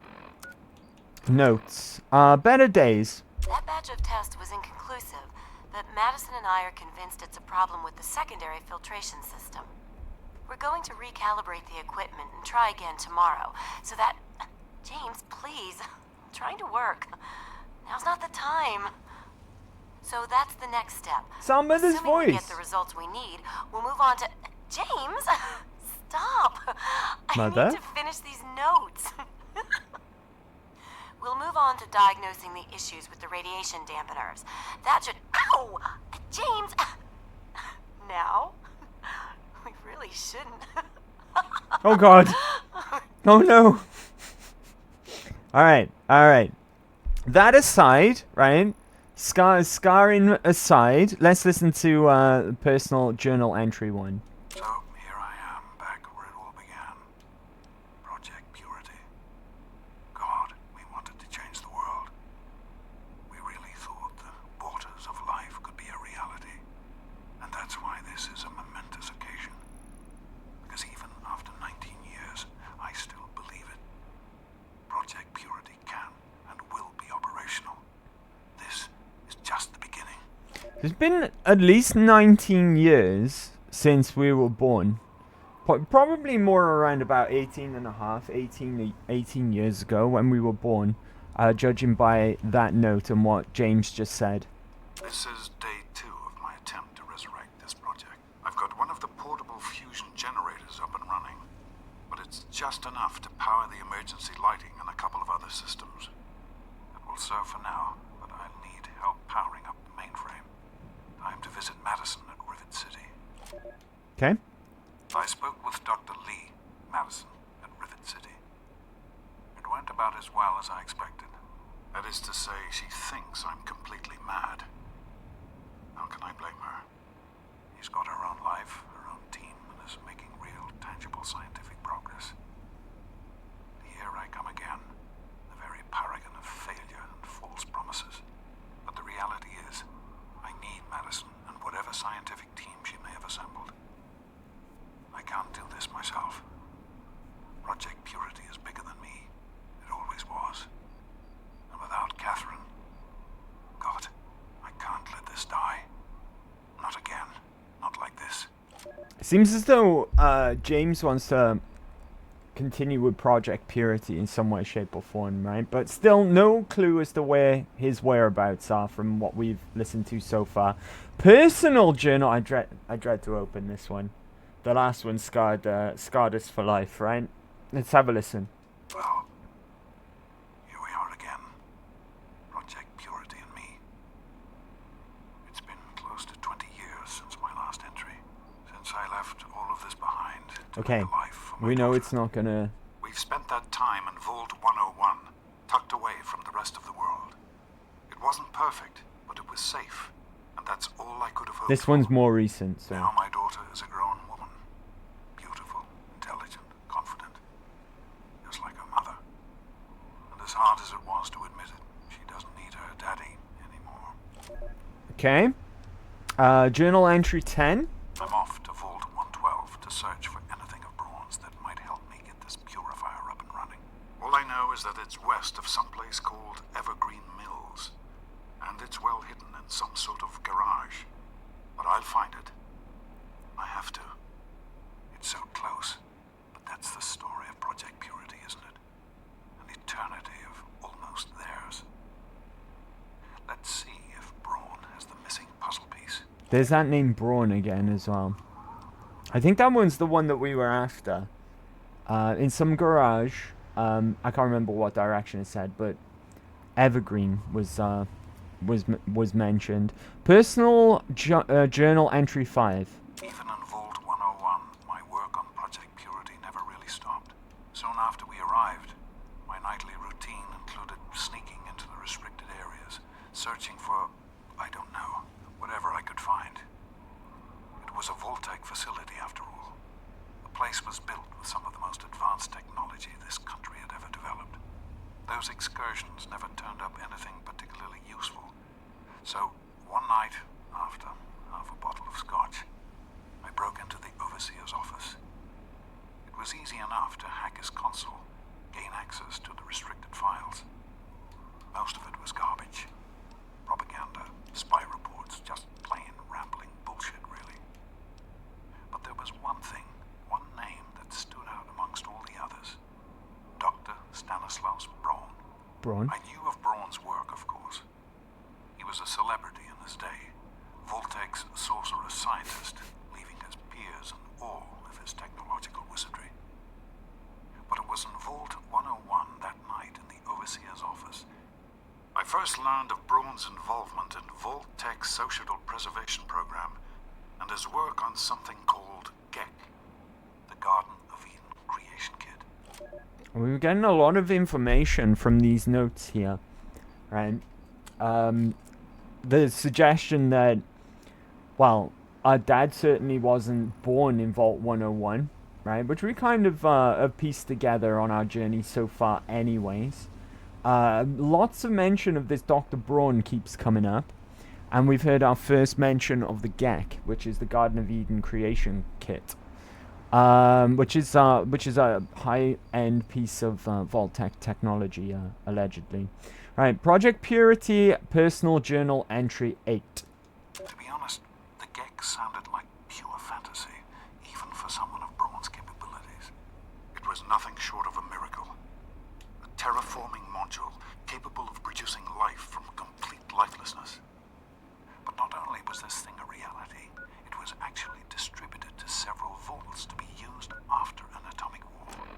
Notes. Better days. That batch of tests was inconclusive, but Madison and I are convinced it's a problem with the secondary filtration system. We're going to recalibrate the equipment and try again tomorrow, so that... James, please. I'm trying to work. Now's not the time. So that's the next step. Somebody's voice. We get the results we need, we'll move on to... James! Stop! Mother? I need to finish these notes. We'll move on to diagnosing the issues with the radiation dampeners. That should... Ow! James! Now? We really shouldn't. Oh god. Oh no. Alright, alright. That aside, right? Scarring aside, let's listen to personal journal entry 1. So, here I am, back where it all began. Project Purity. God, we wanted to change the world. We really thought the waters of life could be a reality. And that's why this is a momentous occasion. Because even after 19 years, I still believe it. Project Purity can and will be operational. This is just the beginning. It's been at least 19 years since we were born. Probably more around about 18 and a half, 18 years ago when we were born. Judging by that note and what James just said. This is day 2 of my attempt just enough to power the emergency lighting and a couple of other systems. It will serve for now, but I'll need help powering up the mainframe. Time to visit Madison at Rivet City. Okay. I spoke with Dr. Lee, Madison, at Rivet City. It went about as well as I expected. That is to say, she thinks I'm completely mad. How can I blame her? She's got her own life, her own team, and is making real, tangible scientific progress. Here I come again, the very paragon of failure and false promises. But the reality is, I need Madison and whatever scientific team she may have assembled. I can't do this myself. Project Purity is bigger than me. It always was. And without Catherine, God, I can't let this die. Not again. Not like this. Seems as though James wants to continue with Project Purity in some way, shape, or form, right? But still no clue as to where his whereabouts are from what we've listened to so far. Personal journal. I dread to open this one. The last one scarred us for life, right? Let's have a listen. Well, here we are again. Project Purity and me. It's been close to 20 years since my last entry. Since I left all of this behind. Okay, we know it's not gonna... We've spent that time in Vault 101, tucked away from the rest of the world. It wasn't perfect, but it was safe. And that's all I could have hoped This one's more recent, so... Now my daughter is a grown woman. Beautiful, intelligent, confident. Just like her mother. And as hard as it was to admit it, she doesn't need her daddy anymore. Okay. Journal entry 10. I'm off to Vault 112 to search for anything of bronze that might help me get this purifier up and running. All I know is that it's west of some place called Evergreen Mills. And it's well hidden in some sort of garage. But I'll find it. I have to. It's so close. But that's the story of Project Purity, isn't it? An eternity of almost theirs. Let's see if Braun has the missing puzzle piece. There's that name Braun again as well. I think that one's the one that we were after. In some garage. I can't remember what direction it said, but Evergreen was mentioned. Personal journal entry 5. Even in Vault 101, my work on Project Purity never really stopped. Soon after we arrived, my nightly routine included sneaking into the restricted areas, searching for, I don't know, whatever I could find. It was a Vault-Tec facility after all. The place was built with some of the most advanced technology this country had ever developed. Those excursions never turned up anything particularly useful. So, one night, after half a bottle of scotch, I broke into the overseer's office. It was easy enough to hack his console, gain access to the restricted files. Most of it was garbage. Propaganda, spy reports, just plain rambling bullshit, really. But there was one thing, one name that stood out amongst all the others. Dr. Stanislaus Braun. Braun? I knew of Braun's work, of course. He was a celebrity in his day, Vault-Tec's sorcerous scientist, leaving his peers in awe of his technological wizardry. But it was in Vault 101 that night in the overseer's office I first learned of Braun's involvement in Vault-Tec's social preservation program and his work on something called GEC, the Garden of Eden Creation Kit. We were getting a lot of information from these notes here, right? The suggestion that, well, our dad certainly wasn't born in Vault 101, right? Which we kind of have pieced together on our journey so far anyways. Lots of mention of this Dr. Braun keeps coming up. And we've heard our first mention of the GEC, which is the Garden of Eden Creation Kit. Which is a high-end piece of Vault-Tec technology, allegedly. Right, Project Purity, Personal Journal Entry 8. To be honest, the GEC sounded like pure fantasy, even for someone of Braun's capabilities. It was nothing short of a miracle. A terraforming module capable of producing life from complete lifelessness. But not only was this thing a reality, it was actually distributed to several vaults to be used after an atomic war.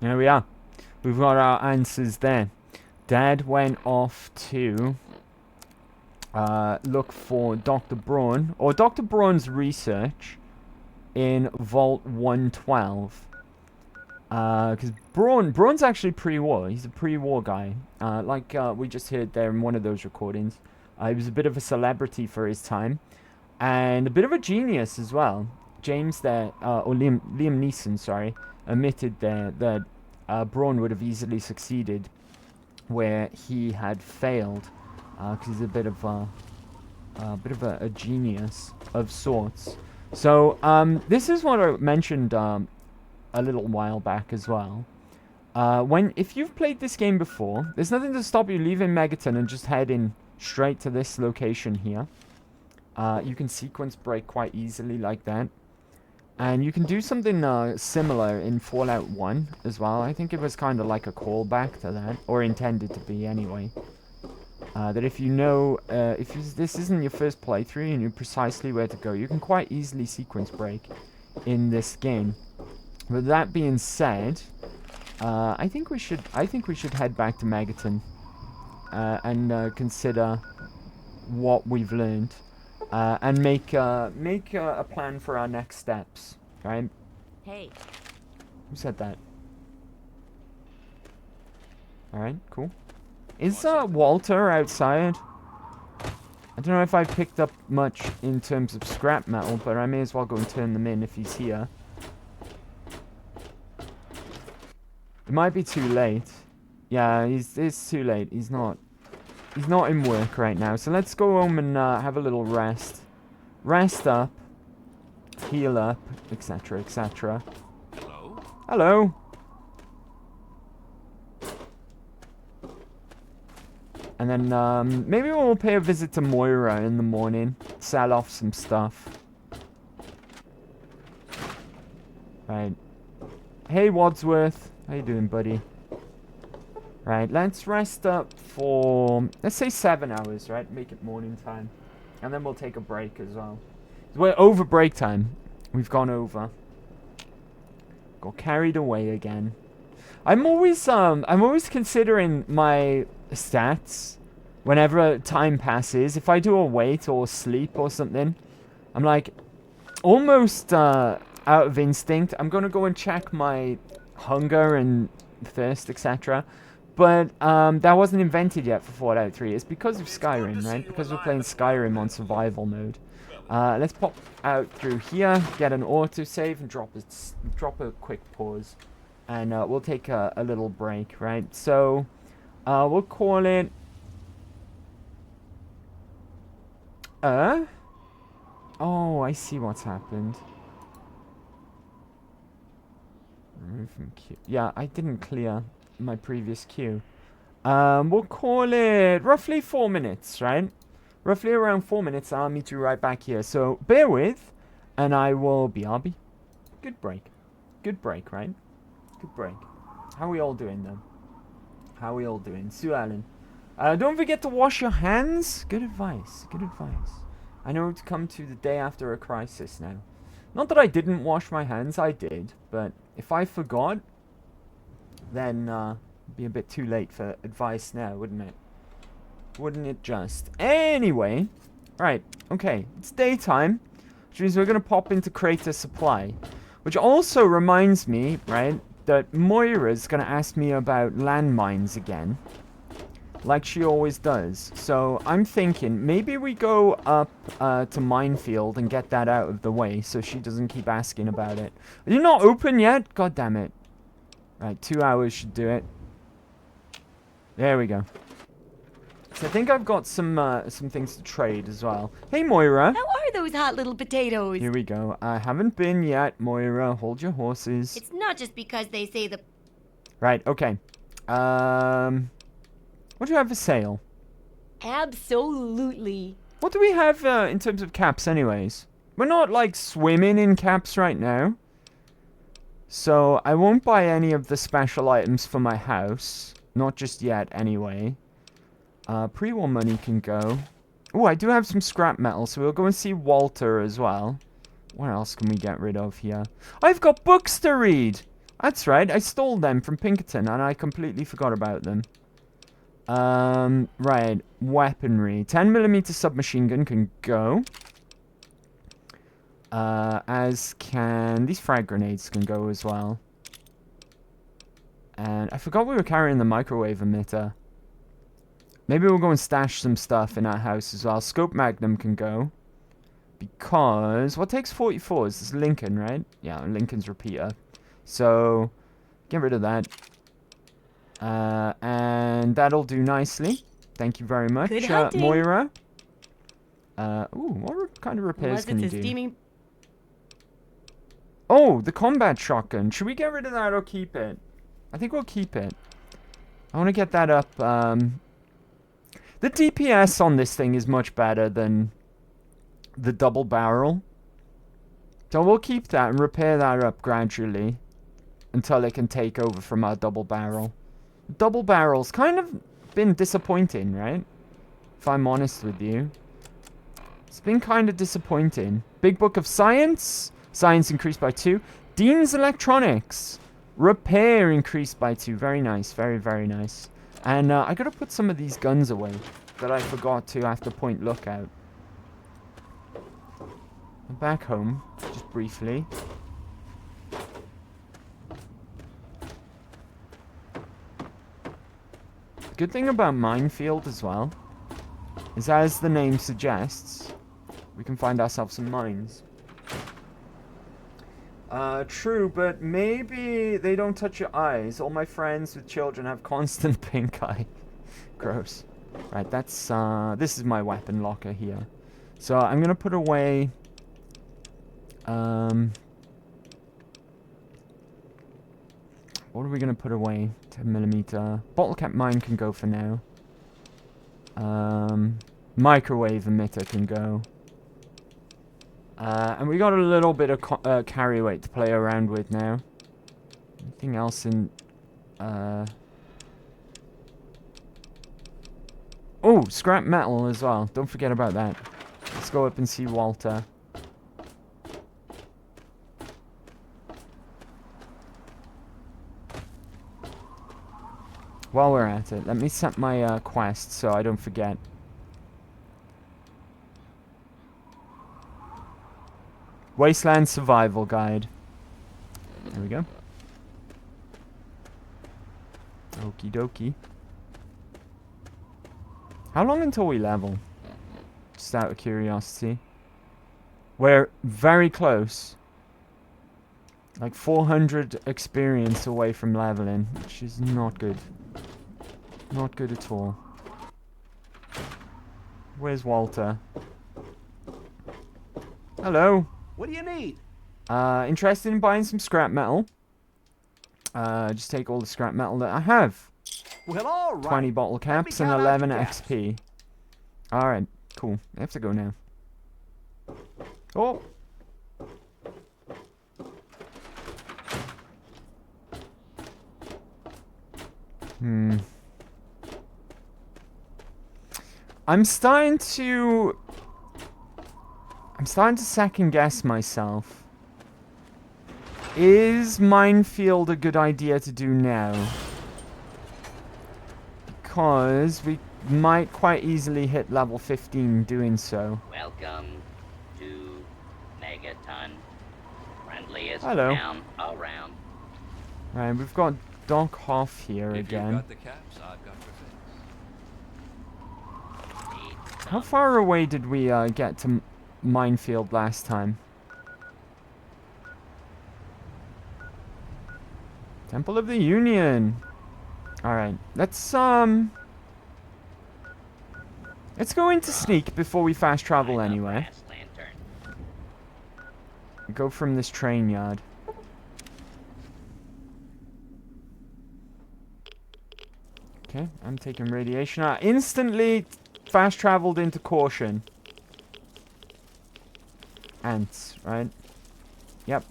There we are. We've got our answers there. Dad went off to look for Dr. Braun, or Dr. Braun's research in Vault 112. Because Braun's actually pre-war. He's a pre-war guy. Like we just heard there in one of those recordings. He was a bit of a celebrity for his time. And a bit of a genius as well. James there, or Liam Neeson, sorry, admitted there that Braun would have easily succeeded where he had failed. Because he's a bit of a genius of sorts. So, this is what I mentioned a little while back as well. If you've played this game before, there's nothing to stop you leaving Megaton and just heading straight to this location here. You can sequence break quite easily like that. And you can do something similar in Fallout 1 as well. I think it was kind of like a callback to that, or intended to be anyway. That if you know, this isn't your first playthrough and you know precisely where to go, you can quite easily sequence break in this game. With that being said, I think we should head back to Megaton and consider what we've learned and make a plan for our next steps. Right? Hey. Who said that? All right, cool. Is Walter outside? I don't know if I picked up much in terms of scrap metal, but I may as well go and turn them in if he's here. It might be too late. Yeah, it's too late. He's not in work right now. So let's go home and have a little rest. Rest up. Heal up, etc., etc. Hello? Hello. And then maybe we'll pay a visit to Moira in the morning. Sell off some stuff. Right. Hey, Wadsworth. How you doing, buddy? Right, let's rest up for, let's say 7 hours, right? Make it morning time. And then we'll take a break as well. We're over break time. We've gone over. Got carried away again. I'm always considering my stats whenever time passes. If I do a wait or sleep or something, I'm like almost out of instinct. I'm gonna go and check my hunger and thirst, etc. But that wasn't invented yet for Fallout 3. It's because of Skyrim, right? Because we're playing Skyrim on survival mode. Let's pop out through here, get an autosave, and drop a quick pause. And we'll take a little break, right? So, we'll call it... Oh, I see what's happened. Remove from queue. Yeah, I didn't clear my previous queue. We'll call it roughly 4 minutes, right? Roughly around 4 minutes, I'll meet you right back here. So, bear with, and I will BRB. Good break. Good break, right? Good break. How are we all doing, though? How are we all doing? Sue Allen. Don't forget to wash your hands. Good advice. Good advice. I know to come to the day after a crisis now. Not that I didn't wash my hands, I did. But if I forgot, then it'd be a bit too late for advice now, wouldn't it? Wouldn't it just? Anyway. Right. Okay. It's daytime. Which means we're going to pop into Crater Supply. Which also reminds me, right, that Moira's going to ask me about landmines again. Like she always does. So I'm thinking maybe we go up to Minefield and get that out of the way so she doesn't keep asking about it. Are you not open yet? God damn it. Right, 2 hours should do it. There we go. So I think I've got some things to trade as well. Hey, Moira. How are those hot little potatoes? Here we go. I haven't been yet, Moira. Hold your horses. It's not just because they say the... Right, okay. What do you have for sale? Absolutely. What do we have in terms of caps anyways? We're not, like, swimming in caps right now. So I won't buy any of the special items for my house. Not just yet, anyway. Pre-war money can go. Oh, I do have some scrap metal, so we'll go and see Walter as well. What else can we get rid of here? I've got books to read! That's right, I stole them from Pinkerton and I completely forgot about them. Right, weaponry. 10mm submachine gun can go. As can... These frag grenades can go as well. And I forgot we were carrying the microwave emitter. Maybe we'll go and stash some stuff in our house as well. Scope magnum can go. Because... What takes 44? This is Lincoln, right? Yeah, Lincoln's repeater. So... Get rid of that. And that'll do nicely. Thank you very much, Good hunting. Moira. Ooh, what kind of repairs can you do? Steaming... Oh, the combat shotgun. Should we get rid of that or keep it? I think we'll keep it. I want to get that up. The DPS on this thing is much better than the double barrel. So we'll keep that and repair that up gradually until it can take over from our double barrel. Double barrel's kind of been disappointing, right? If I'm honest with you. It's been kind of disappointing. Big Book of Science. Science increased by 2. Dean's Electronics. Repair increased by 2. Very nice. Very, very nice. And I gotta put some of these guns away that I forgot to after Point Lookout. I'm back home, just briefly. The good thing about Minefield as well is, as the name suggests, we can find ourselves some mines. True, but maybe they don't touch your eyes. All my friends with children have constant pink eye. Gross. Right, that's, this is my weapon locker here. So I'm gonna put away, what are we gonna put away? 10mm. Bottle cap mine can go for now. Microwave emitter can go. And we got a little bit of carry weight to play around with now. Anything else in... Oh, scrap metal as well. Don't forget about that. Let's go up and see Walter. While we're at it, let me set my quest so I don't forget. Wasteland Survival Guide. There we go. Okie dokie. How long until we level? Just out of curiosity. We're very close. Like 400 experience away from leveling, which is not good. Not good at all. Where's Walter? Hello. What do you need? Interested in buying some scrap metal? Just take all the scrap metal that I have. Well, all right. 20 bottle caps and 11 XP. Alright, cool. I have to go now. Oh! I'm starting to second guess myself. Is Minefield a good idea to do now? Because we might quite easily hit level 15 doing so. Welcome to Megaton. Friendliest Hello. town around. Right, we've got Doc Hoff here If again. you've got the caps, I've got your things. How far away did we get to Minefield last time? Temple of the Union. Alright, let's go into sneak before we fast travel anyway. Go from this train yard. Okay, I'm taking radiation. Instantly fast traveled into caution. Ants, right? Yep.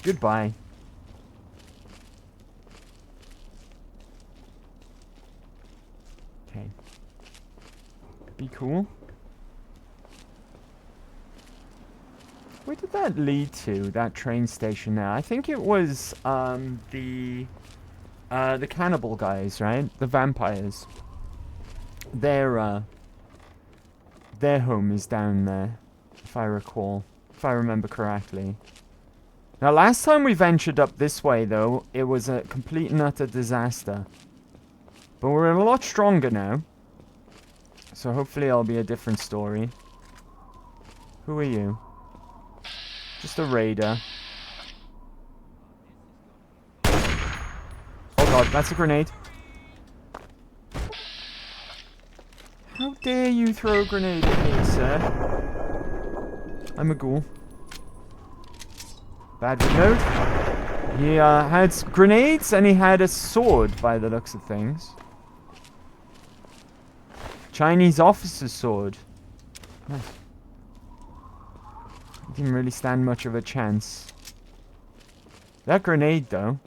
Goodbye. Okay. Be cool. Where did that lead to, that train station there? I think it was the cannibal guys, right? The vampires. Their home is down there, if I recall. If I remember correctly. Now, last time we ventured up this way, though, it was a complete and utter disaster. But we're a lot stronger now. So hopefully it'll be a different story. Who are you? Just a raider. Oh god, that's a grenade. How dare you throw a grenade at me, sir? I'm a ghoul. Bad remote. He had grenades and he had a sword by the looks of things. Chinese officer's sword. Nice. Didn't really stand much of a chance. That grenade, though.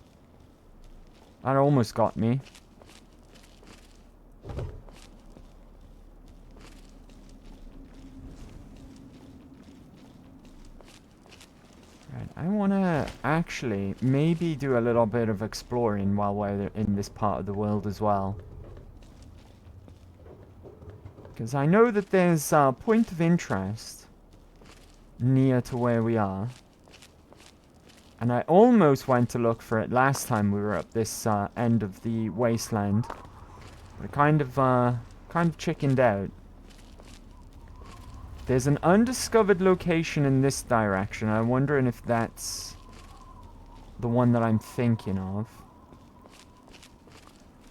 That almost got me. Right, I want to actually maybe do a little bit of exploring while we're in this part of the world as well. Because I know that there's a point of interest near to where we are. And I almost went to look for it last time we were up this end of the wasteland. But I kind of chickened out. There's an undiscovered location in this direction. I'm wondering if that's the one that I'm thinking of.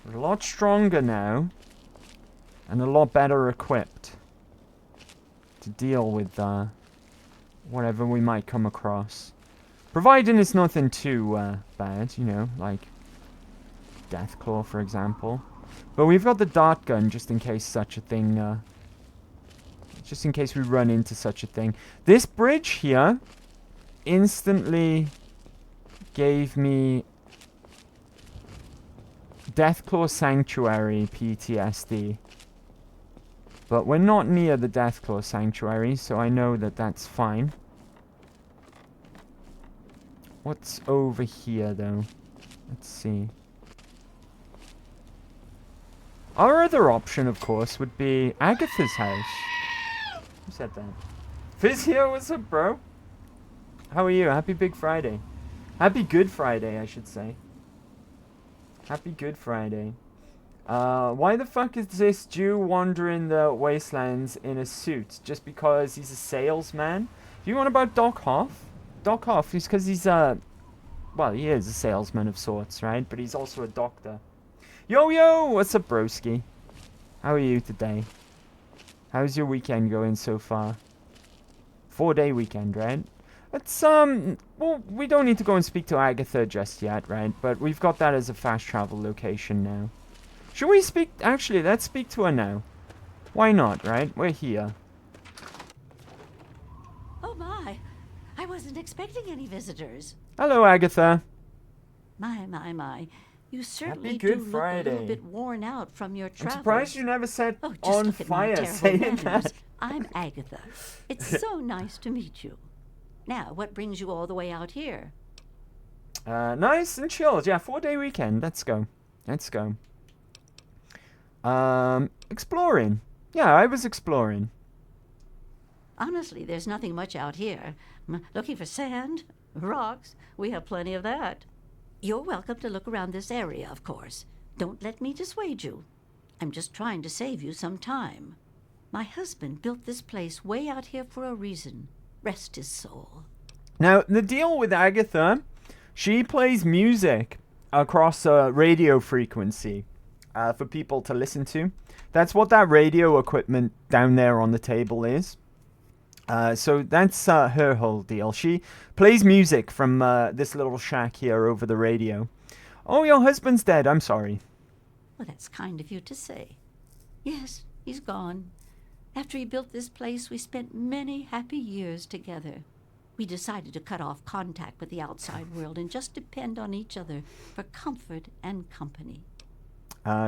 We're a lot stronger now. And a lot better equipped to deal with whatever we might come across. Providing it's nothing too bad, you know, like Deathclaw, for example. But we've got the dart gun just in case such a thing, just in case we run into such a thing. This bridge here instantly gave me Deathclaw Sanctuary PTSD. But we're not near the Deathclaw Sanctuary, so I know that that's fine. What's over here, though? Let's see. Our other option, of course, would be Agatha's house. Who said that? Fizz here, what's up, bro? How are you? Happy Big Friday. Happy Good Friday, I should say. Happy Good Friday. Why the fuck is this Jew wandering the wastelands in a suit? Just because he's a salesman? Do you want about Doc Hoff? Doc Hoff is because he's well, he is a salesman of sorts, right? But he's also a doctor. Yo, yo! What's up, broski? How are you today? How's your weekend going so far? 4-day weekend, right? It's, well, we don't need to go and speak to Agatha just yet, right? But we've got that as a fast travel location now. Should we speak? Actually, let's speak to her now. Why not, right? We're here. Oh my, I wasn't expecting any visitors. Hello, Agatha. My. You certainly Good do Friday. look a little bit worn out from your travels. I'm surprised you never set just on look at my fire terrible saying manners. that. I'm Agatha. It's so nice to meet you. Now, what brings you all the way out here? Nice and chilled. Yeah, 4-day weekend. Let's go. Let's go. Exploring. Yeah, I was exploring. Honestly, there's nothing much out here. Looking for sand, rocks, we have plenty of that. You're welcome to look around this area, of course. Don't let me dissuade you. I'm just trying to save you some time. My husband built this place way out here for a reason. Rest his soul. Now, the deal with Agatha, she plays music across a radio frequency for people to listen to. That's what that radio equipment down there on the table is. So that's her whole deal. She plays music from this little shack here over the radio. Oh, your husband's dead. I'm sorry. Well, that's kind of you to say. Yes, he's gone. After he built this place, we spent many happy years together. We decided to cut off contact with the outside world and just depend on each other for comfort and company.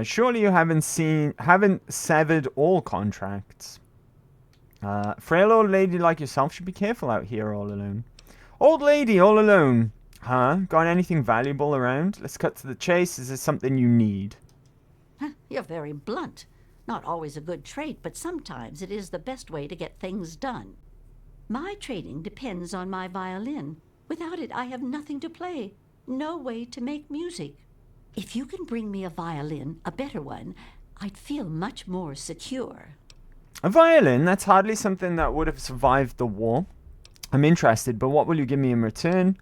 Surely you haven't severed all contracts. Frail old lady like yourself should be careful out here all alone. Old lady all alone. Huh? Got anything valuable around? Let's cut to the chase. Is this something you need? You're very blunt. Not always a good trait, but sometimes it is the best way to get things done. My training depends on my violin. Without it, I have nothing to play. No way to make music. If you can bring me a violin, a better one, I'd feel much more secure. A violin? That's hardly something that would have survived the war. I'm interested, but what will you give me in return?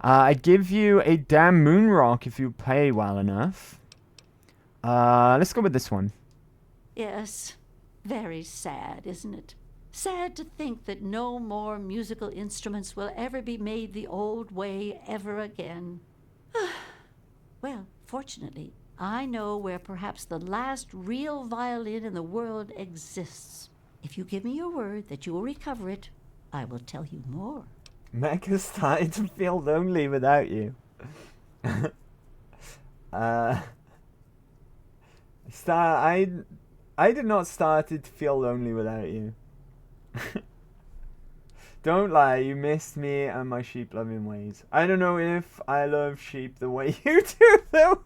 I'd give you a damn moon rock if you play well enough. Let's go with this one. Yes, very sad, isn't it? Sad to think that no more musical instruments will ever be made the old way ever again. Well, fortunately, I know where perhaps the last real violin in the world exists. If you give me your word that you will recover it, I will tell you more. Mecca's starting to feel lonely without you. I did not start to feel lonely without you. Don't lie, you missed me and my sheep-loving ways. I don't know if I love sheep the way you do, though.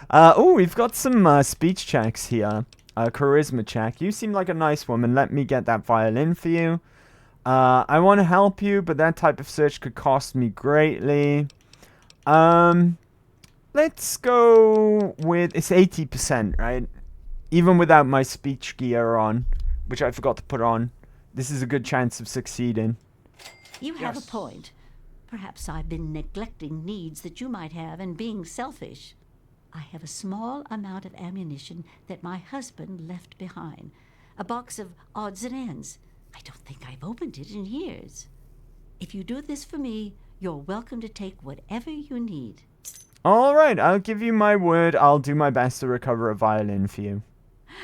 Oh, we've got some speech checks here. Charisma check. You seem like a nice woman. Let me get that violin for you. I want to help you, but that type of search could cost me greatly. Let's go with... It's 80%, right? Even without my speech gear on, which I forgot to put on. This is a good chance of succeeding. You have a point. Perhaps I've been neglecting needs that you might have and being selfish. I have a small amount of ammunition that my husband left behind. A box of odds and ends. I don't think I've opened it in years. If you do this for me, you're welcome to take whatever you need. All right, I'll give you my word. I'll do my best to recover a violin for you.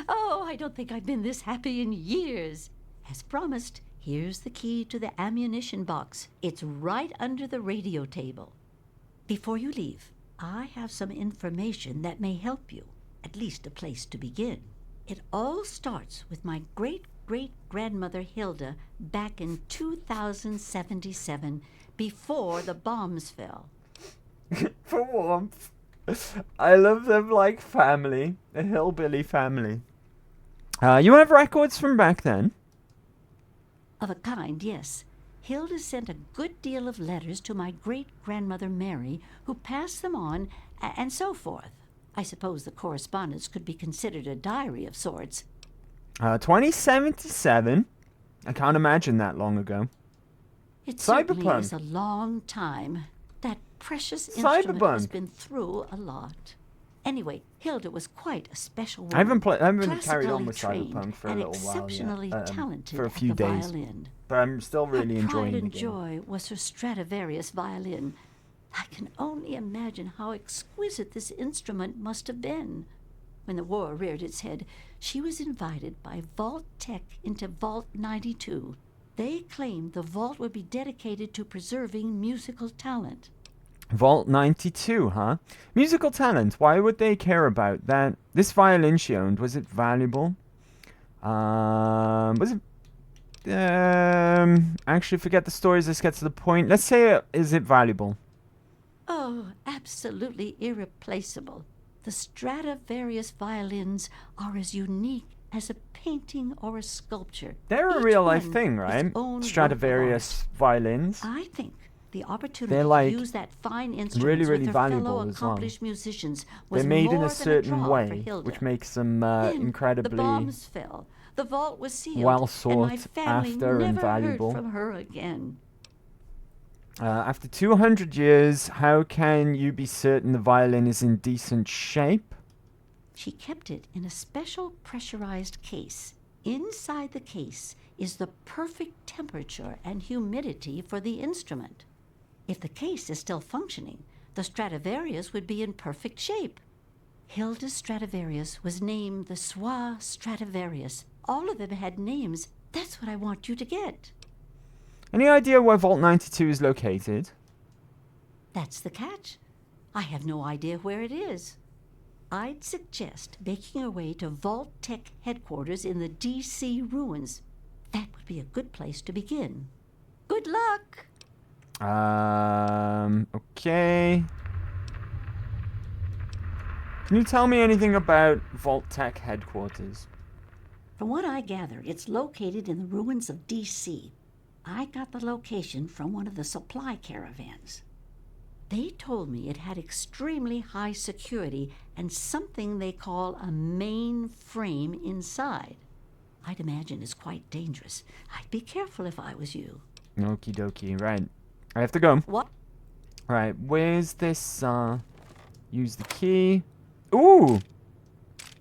Oh, I don't think I've been this happy in years. As promised, here's the key to the ammunition box. It's right under the radio table. Before you leave, I have some information that may help you, at least a place to begin. It all starts with my great-great-grandmother Hilda back in 2077, before the bombs fell. For warmth. I love them like family. A hillbilly family. You have records from back then? Of a kind, yes. Hilda sent a good deal of letters to my great-grandmother Mary, who passed them on, and so forth. I suppose the correspondence could be considered a diary of sorts. 2077? I can't imagine that long ago. It certainly is a long time. That precious instrument has been through a lot. Anyway, Hilda was quite a special woman. I haven't carried on with Cyberpunk for a little while exceptionally talented for a few at the days, violin. but I'm still really enjoying Her the pride and game. joy was her Stradivarius violin. I can only imagine how exquisite this instrument must have been. When the war reared its head, she was invited by Vault Tech into Vault 92. They claimed the vault would be dedicated to preserving musical talent. Vault 92, huh? Musical talent. Why would they care about that? This violin she owned, was it valuable? Was it... actually, forget the stories. Let's get to the point. Let's say, is it valuable? Oh, absolutely irreplaceable. The Stradivarius violins are as unique as a painting or a sculpture. They're a real-life thing, right? Stradivarius violins. I think the opportunity to use that fine instrument with her fellow accomplished musicians was they're made more in a than certain draw way, for Hilda. which makes them Then incredibly the bombs fell. The vault was sealed, well and sought my family after and never valuable. heard from her again. After 200 years, how can you be certain the violin is in decent shape? She kept it in a special pressurized case. Inside the case is the perfect temperature and humidity for the instrument. If the case is still functioning, the Stradivarius would be in perfect shape. Hilda's Stradivarius was named the Swa Stradivarius. All of them had names. That's what I want you to get. Any idea where Vault 92 is located? That's the catch. I have no idea where it is. I'd suggest making your way to Vault Tech headquarters in the D.C. ruins. That would be a good place to begin. Good luck! Okay. Can you tell me anything about Vault Tech headquarters? From what I gather, it's located in the ruins of D.C. I got the location from one of the supply caravans. They told me it had extremely high security and something they call a mainframe inside. I'd imagine it's quite dangerous. I'd be careful if I was you. Okie dokie, right. I have to go. What? Right, where's this, use the key. Ooh!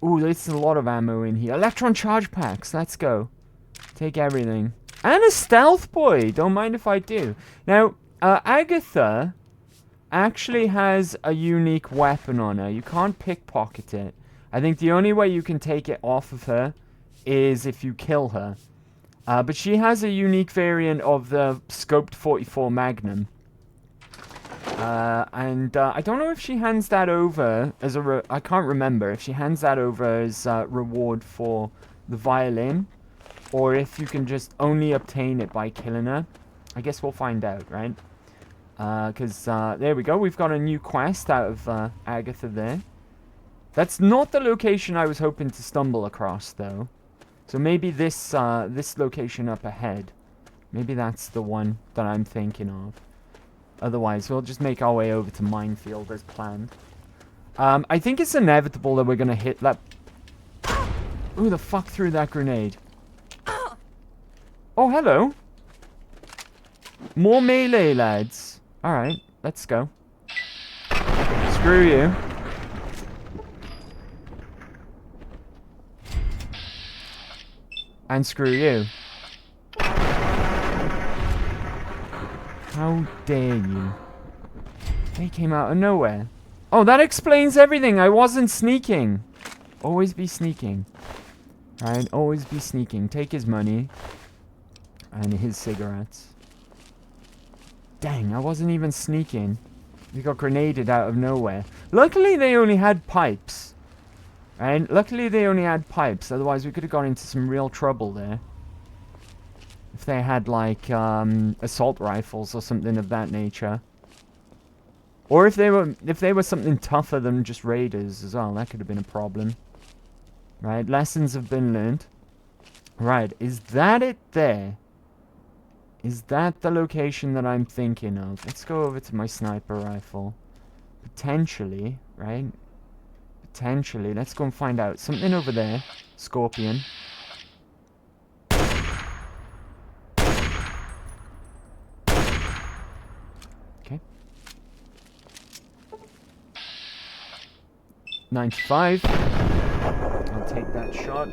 Ooh, there's a lot of ammo in here. Electron charge packs, let's go. Take everything. And a stealth boy, don't mind if I do. Now, Agatha actually has a unique weapon on her. You can't pickpocket it. I think the only way you can take it off of her is if you kill her. But she has a unique variant of the scoped 44 Magnum. I don't know if she hands that over as a... I can't remember if she hands that over as a reward for the violin. Or if you can just only obtain it by killing her. I guess we'll find out, right? Because there we go. We've got a new quest out of Agatha there. That's not the location I was hoping to stumble across, though. So maybe this this location up ahead. Maybe that's the one that I'm thinking of. Otherwise, we'll just make our way over to Minefield as planned. I think it's inevitable that we're going to hit that... Who the fuck threw that grenade? Oh, hello. More melee, lads. Alright, let's go. Screw you. And screw you. How dare you? They came out of nowhere. Oh, that explains everything. I wasn't sneaking. Always be sneaking. Right? Always be sneaking. Take his money. And his cigarettes. Dang, I wasn't even sneaking. We got grenaded out of nowhere. Luckily, they only had pipes. Right? Luckily, they only had pipes. Otherwise, we could have got into some real trouble there. If they had, like, assault rifles or something of that nature. Or if they were something tougher than just raiders as well. That could have been a problem. Right? Lessons have been learned. Right. Is that it there? Is that the location that I'm thinking of? Let's go over to my sniper rifle. Potentially, right? Potentially. Let's go and find out. Something over there. Scorpion. Okay. 95. I'll take that shot.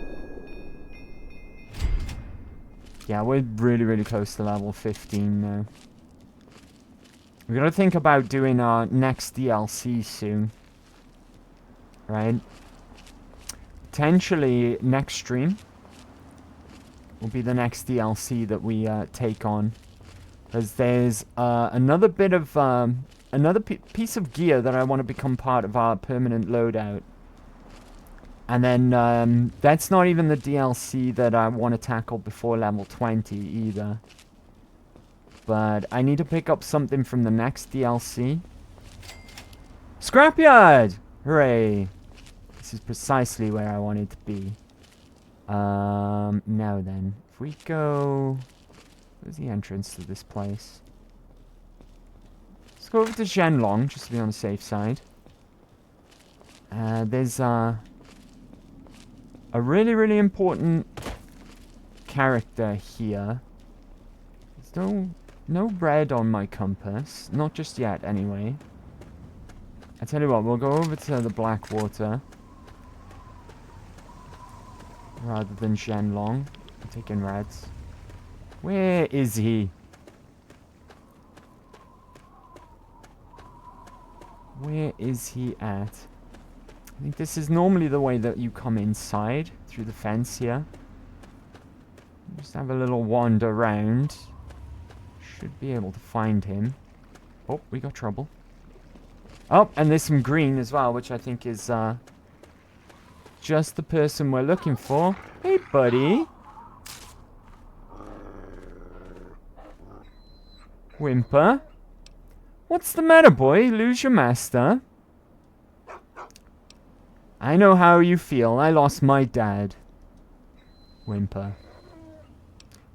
Yeah, we're really, really close to level 15 now. We're gonna think about doing our next DLC soon. Right? Potentially next stream will be the next DLC that we take on. Because there's another bit of... another piece of gear that I want to become part of our permanent loadout. And then, that's not even the DLC that I want to tackle before level 20 either. But I need to pick up something from the next DLC. Scrapyard! Hooray! This is precisely where I wanted to be. Now then, if we go... Where's the entrance to this place? Let's go over to Shenlong, just to be on the safe side. There's, a really, really important character here. There's no red on my compass. Not just yet, anyway. I tell you what, we'll go over to the Blackwater. Rather than Shenlong. I'm taking reds. Where is he? Where is he at? I think this is normally the way that you come inside, through the fence here. Just have a little wander around. Should be able to find him. Oh, we got trouble. Oh, and there's some green as well, which I think is just the person we're looking for. Hey, buddy. Whimper. What's the matter, boy? Lose your master? I know how you feel. I lost my dad. Whimper.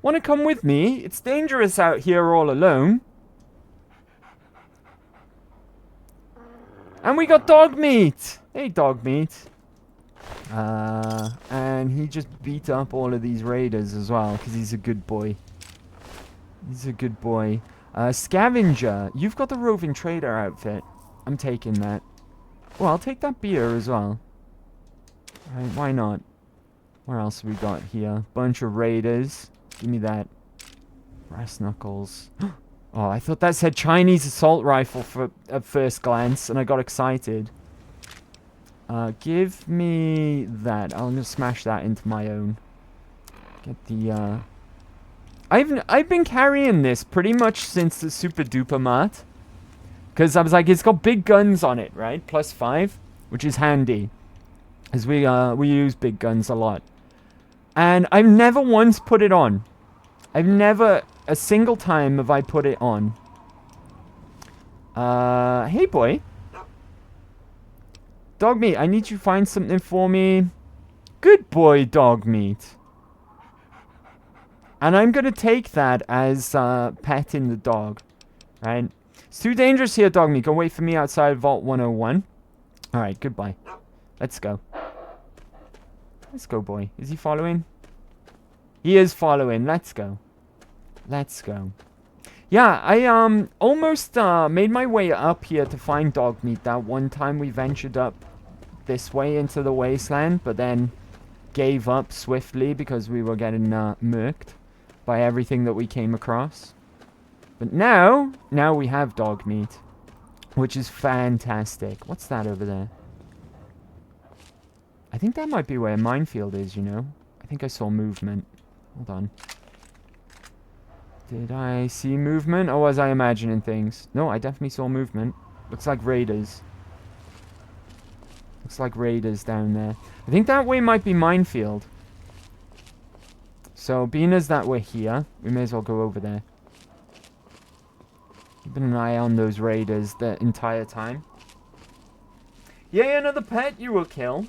Wanna come with me? It's dangerous out here all alone. And we got dog meat! Hey, dog meat. And he just beat up all of these raiders as well, because he's a good boy. He's a good boy. Scavenger. You've got the roving trader outfit. I'm taking that. Well, I'll take that beer as well. Right, why not? What else have we got here? Bunch of raiders. Give me that. Brass knuckles. Oh, I thought that said Chinese assault rifle for at first glance, and I got excited. Give me that. I'm gonna smash that into my own. Get the, I've been carrying this pretty much since the Super Duper Mart. Because I was like, it's got big guns on it, right? +5, which is handy. As we use big guns a lot. And I've never once put it on. I've never, a single time have I put it on. Hey boy. Dog meat, I need you to find something for me. Good boy, dog meat. And I'm going to take that as petting the dog. Right? It's too dangerous here, dog meat. Go wait for me outside Vault 101. Alright, goodbye. Let's go. Let's go, boy. Is he following? He is following. Let's go. Let's go. Yeah, I almost made my way up here to find dog meat that one time we ventured up this way into the wasteland, but then gave up swiftly because we were getting murked by everything that we came across. But now we have dog meat, which is fantastic. What's that over there? I think that might be where a minefield is, you know? I think I saw movement. Hold on. Did I see movement, or was I imagining things? No, I definitely saw movement. Looks like raiders. Looks like raiders down there. I think that way might be minefield. So, being as that we're here, we may as well go over there. Keeping an eye on those raiders the entire time. Yay, another pet you will kill.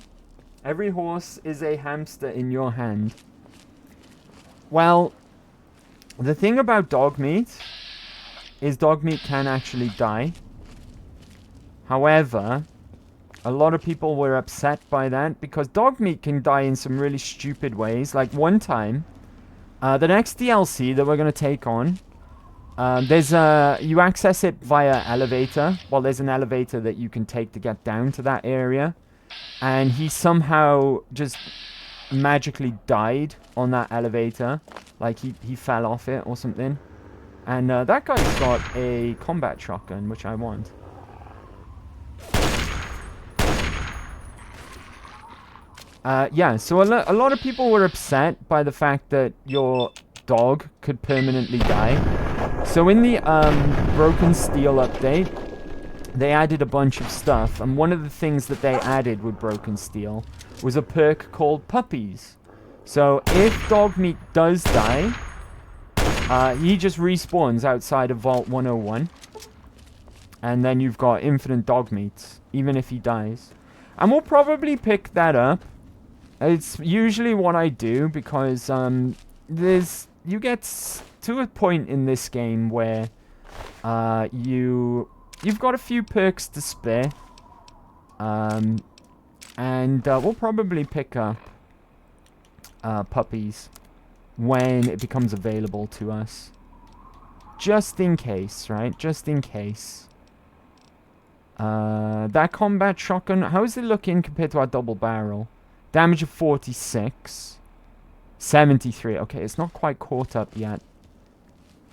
Every horse is a hamster in your hand. Well, the thing about dog meat is dog meat can actually die. However, a lot of people were upset by that because dog meat can die in some really stupid ways. Like one time, the next DLC that we're going to take on, you access it via elevator. Well, there's an elevator that you can take to get down to that area. And he somehow just magically died on that elevator. Like he fell off it or something. And that guy's got a combat shotgun, which I want. Yeah, so a lot of people were upset by the fact that your dog could permanently die. So in the Broken Steel update, they added a bunch of stuff, and one of the things that they added with Broken Steel was a perk called Puppies. So if dog meat does die, he just respawns outside of Vault 101, and then you've got infinite dog meats, even if he dies. And we'll probably pick that up. It's usually what I do, because you get to a point in this game where you've got a few perks to spare. And we'll probably pick up Puppies when it becomes available to us. Just in case, right? Just in case. That combat shotgun, how is it looking compared to our double barrel? Damage of 46. 73. Okay, it's not quite caught up yet.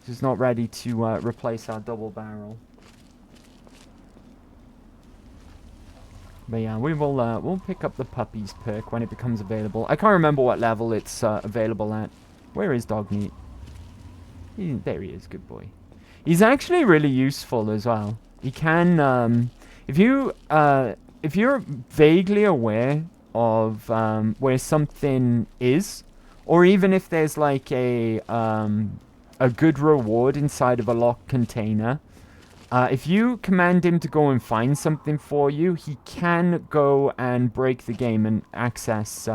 It's not ready to replace our double barrel. But yeah, we'll pick up the Puppies perk when it becomes available. I can't remember what level it's available at. Where is dog meat? There he is, good boy. He's actually really useful as well. He can, if you're vaguely aware of where something is, or even if there's like a a good reward inside of a locked container. If you command him to go and find something for you, he can go and break the game and access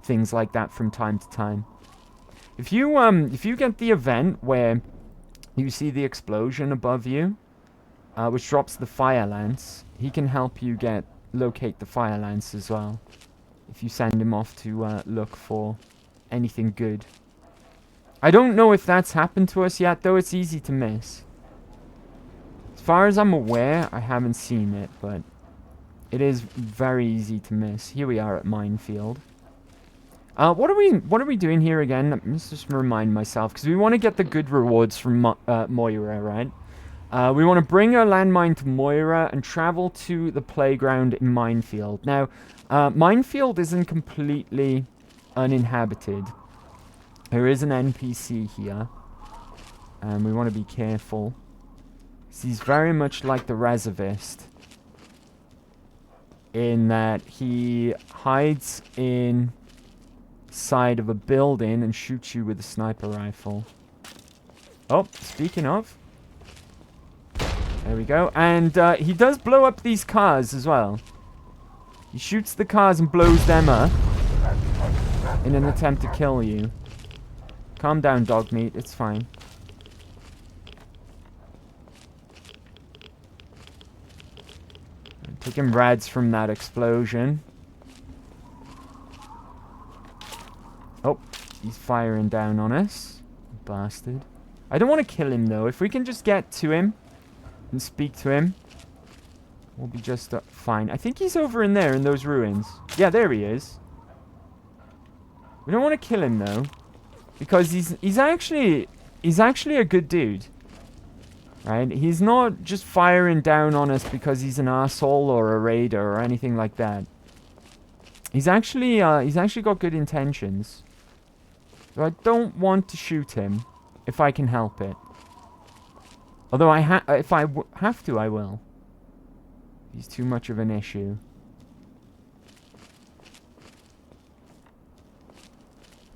things like that from time to time. If you get the event where you see the explosion above you, which drops the fire lance, he can help you locate the fire lance as well. If you send him off to look for anything good. I don't know if that's happened to us yet, though it's easy to miss. As far as I'm aware, I haven't seen it, but it is very easy to miss. Here we are at Minefield. What are we doing here again? Let me just remind myself, because we want to get the good rewards from Moira, right? We want to bring a landmine to Moira and travel to the playground in Minefield. Now, Minefield isn't completely uninhabited. There is an NPC here, and we want to be careful. He's very much like the reservist, in that he hides inside of a building and shoots you with a sniper rifle. Oh, speaking of, there we go. And he does blow up these cars as well. He shoots the cars and blows them up in an attempt to kill you. Calm down, dog meat. It's fine. Taking rads from that explosion. Oh, he's firing down on us. Bastard. I don't want to kill him, though. If we can just get to him and speak to him, we'll be just fine. I think he's over in there in those ruins. Yeah, there he is. We don't want to kill him, though, because he's actually a good dude. Right? He's not just firing down on us because he's an asshole or a raider or anything like that. He's actually got good intentions. So I don't want to shoot him if I can help it. Although if I have to, I will. He's too much of an issue.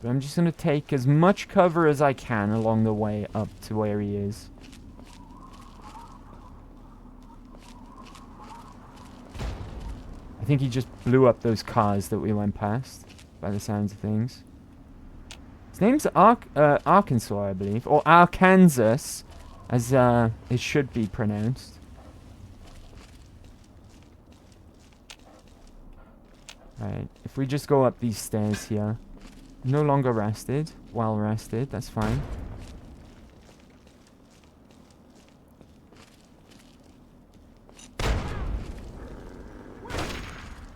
But I'm just going to take as much cover as I can along the way up to where he is. I think he just blew up those cars that we went past, by the sounds of things. His name's Arkansas, I believe. Or Arkansas, as it should be pronounced. Right, if we just go up these stairs here. No longer rested. Well rested, that's fine.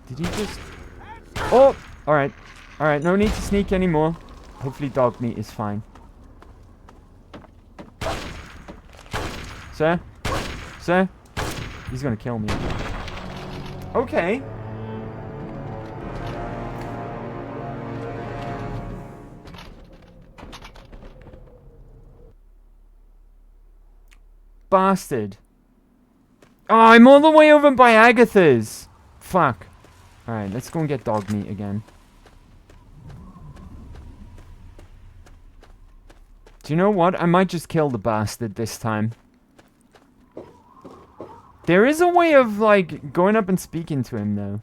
Did he just... Oh! Alright. Alright, no need to sneak anymore. Hopefully dog meat is fine. Sir? Sir? He's gonna kill me. Okay. Bastard. Oh, I'm all the way over by Agatha's. Fuck. Alright, let's go and get dog meat again. Do you know what? I might just kill the bastard this time. There is a way of, like, going up and speaking to him, though.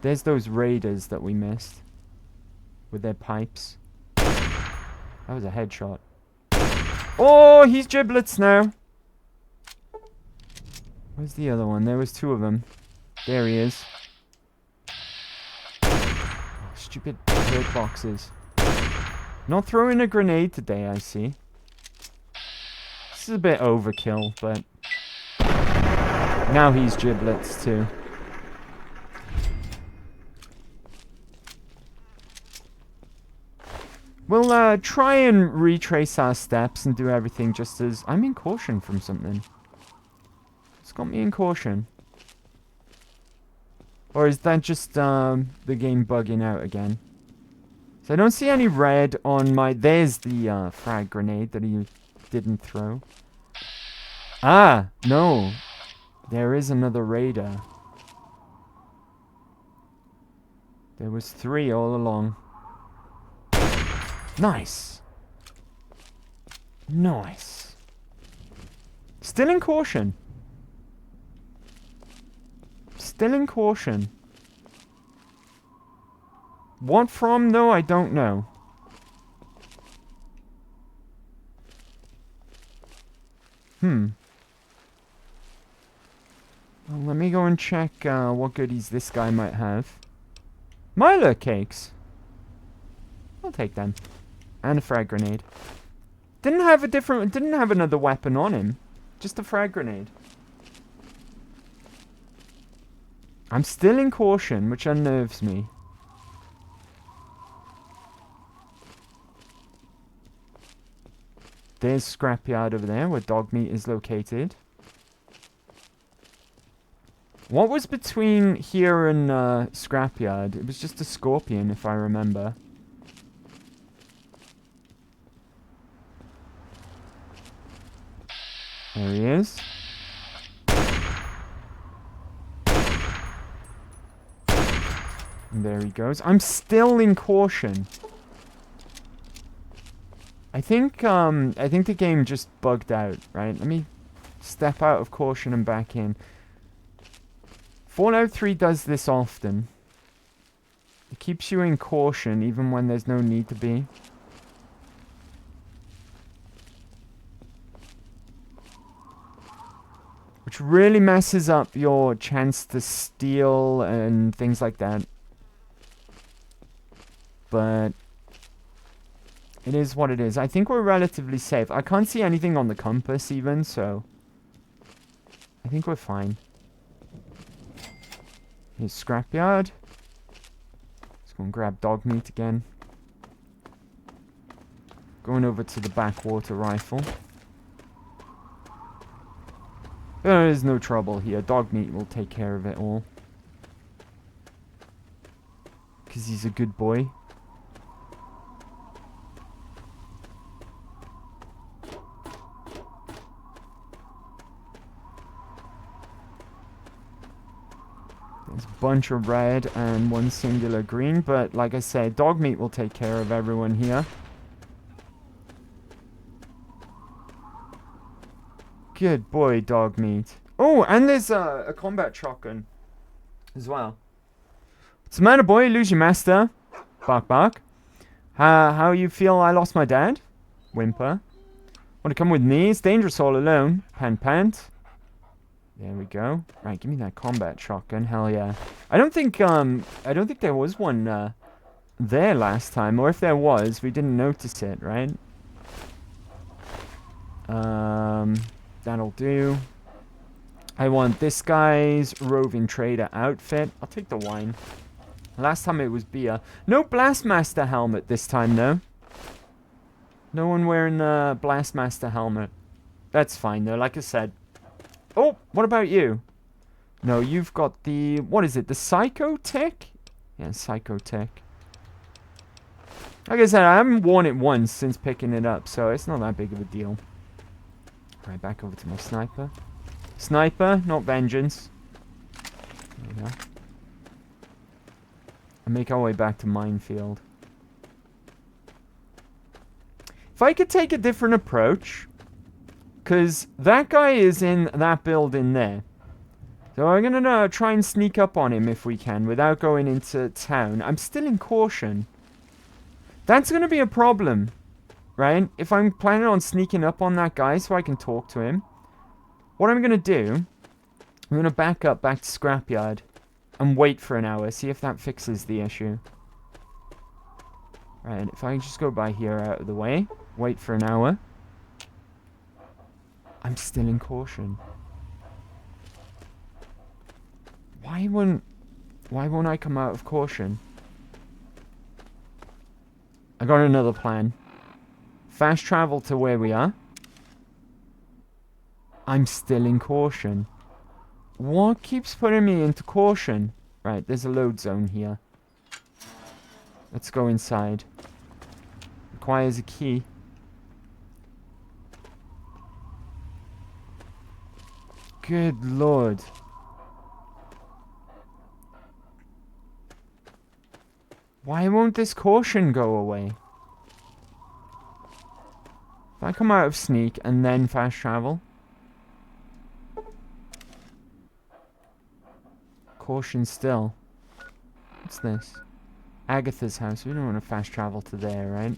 There's those raiders that we missed. With their pipes. That was a headshot. Oh, he's giblets now. Where's the other one? There was two of them. There he is. Oh, stupid hurt boxes. Not throwing a grenade today, I see. This is a bit overkill, but... Now he's giblets, too. We'll try and retrace our steps and do everything just as... I'm in caution from something. It's got me in caution. Or is that just the game bugging out again? So I don't see any red on my... There's the frag grenade that he didn't throw. Ah, no. There is another raider. There was 3 all along. Nice. Nice. Still in caution. Still in caution. What from, though, I don't know. Well, let me go and check what goodies this guy might have. Milo cakes. I'll take them. And a frag grenade. Didn't have another weapon on him. Just a frag grenade. I'm still in caution, which unnerves me. There's scrapyard over there where dog meat is located. What was between here and scrapyard? It was just a scorpion, if I remember. There he is. And there he goes. I'm still in caution. I think the game just bugged out, right? Let me step out of caution and back in. Fallout 3 does this often. It keeps you in caution even when there's no need to be. Which really messes up your chance to steal and things like that. But it is what it is. I think we're relatively safe. I can't see anything on the compass even, so I think we're fine. Here's scrapyard. Let's go and grab dog meat again. Going over to the backwater rifle. There is no trouble here. Dog meat will take care of it all. Because he's a good boy. There's a bunch of red and one singular green. But like I said, dog meat will take care of everyone here. Good boy, dog meat. Oh, and there's a combat shotgun as well. What's the matter, boy? Lose your master? Bark, bark. How you feel I lost my dad? Whimper. Want to come with me? It's dangerous all alone. Pant, pant. There we go. Right, give me that combat shotgun. Hell yeah. I don't think there was one there last time, or if there was, we didn't notice it, right? That'll do. I want this guy's roving trader outfit. I'll take the wine. Last time it was beer. No Blastmaster helmet this time, though. No one wearing the Blastmaster helmet. That's fine, though. Like I said. Oh, what about you? No, you've got the... What is it? The Psychotech? Yeah, Psychotech. Like I said, I haven't worn it once since picking it up, so it's not that big of a deal. Right, back over to my sniper. Sniper, not vengeance. There we go. And make our way back to minefield. If I could take a different approach, because that guy is in that building there. So I'm going to try and sneak up on him if we can without going into town. I'm still in caution. That's going to be a problem. Right? If I'm planning on sneaking up on that guy so I can talk to him, what I'm going to do, I'm going to back to Scrapyard and wait for an hour, see if that fixes the issue. Right, if I just go by here out of the way, wait for an hour. I'm still in caution. Why won't I come out of caution? I got another plan. Fast travel to where we are. I'm still in caution. What keeps putting me into caution? Right, there's a load zone here. Let's go inside. Requires a key. Good lord. Why won't this caution go away? If I come out of sneak and then fast travel. Caution still. What's this? Agatha's house. We don't want to fast travel to there, right?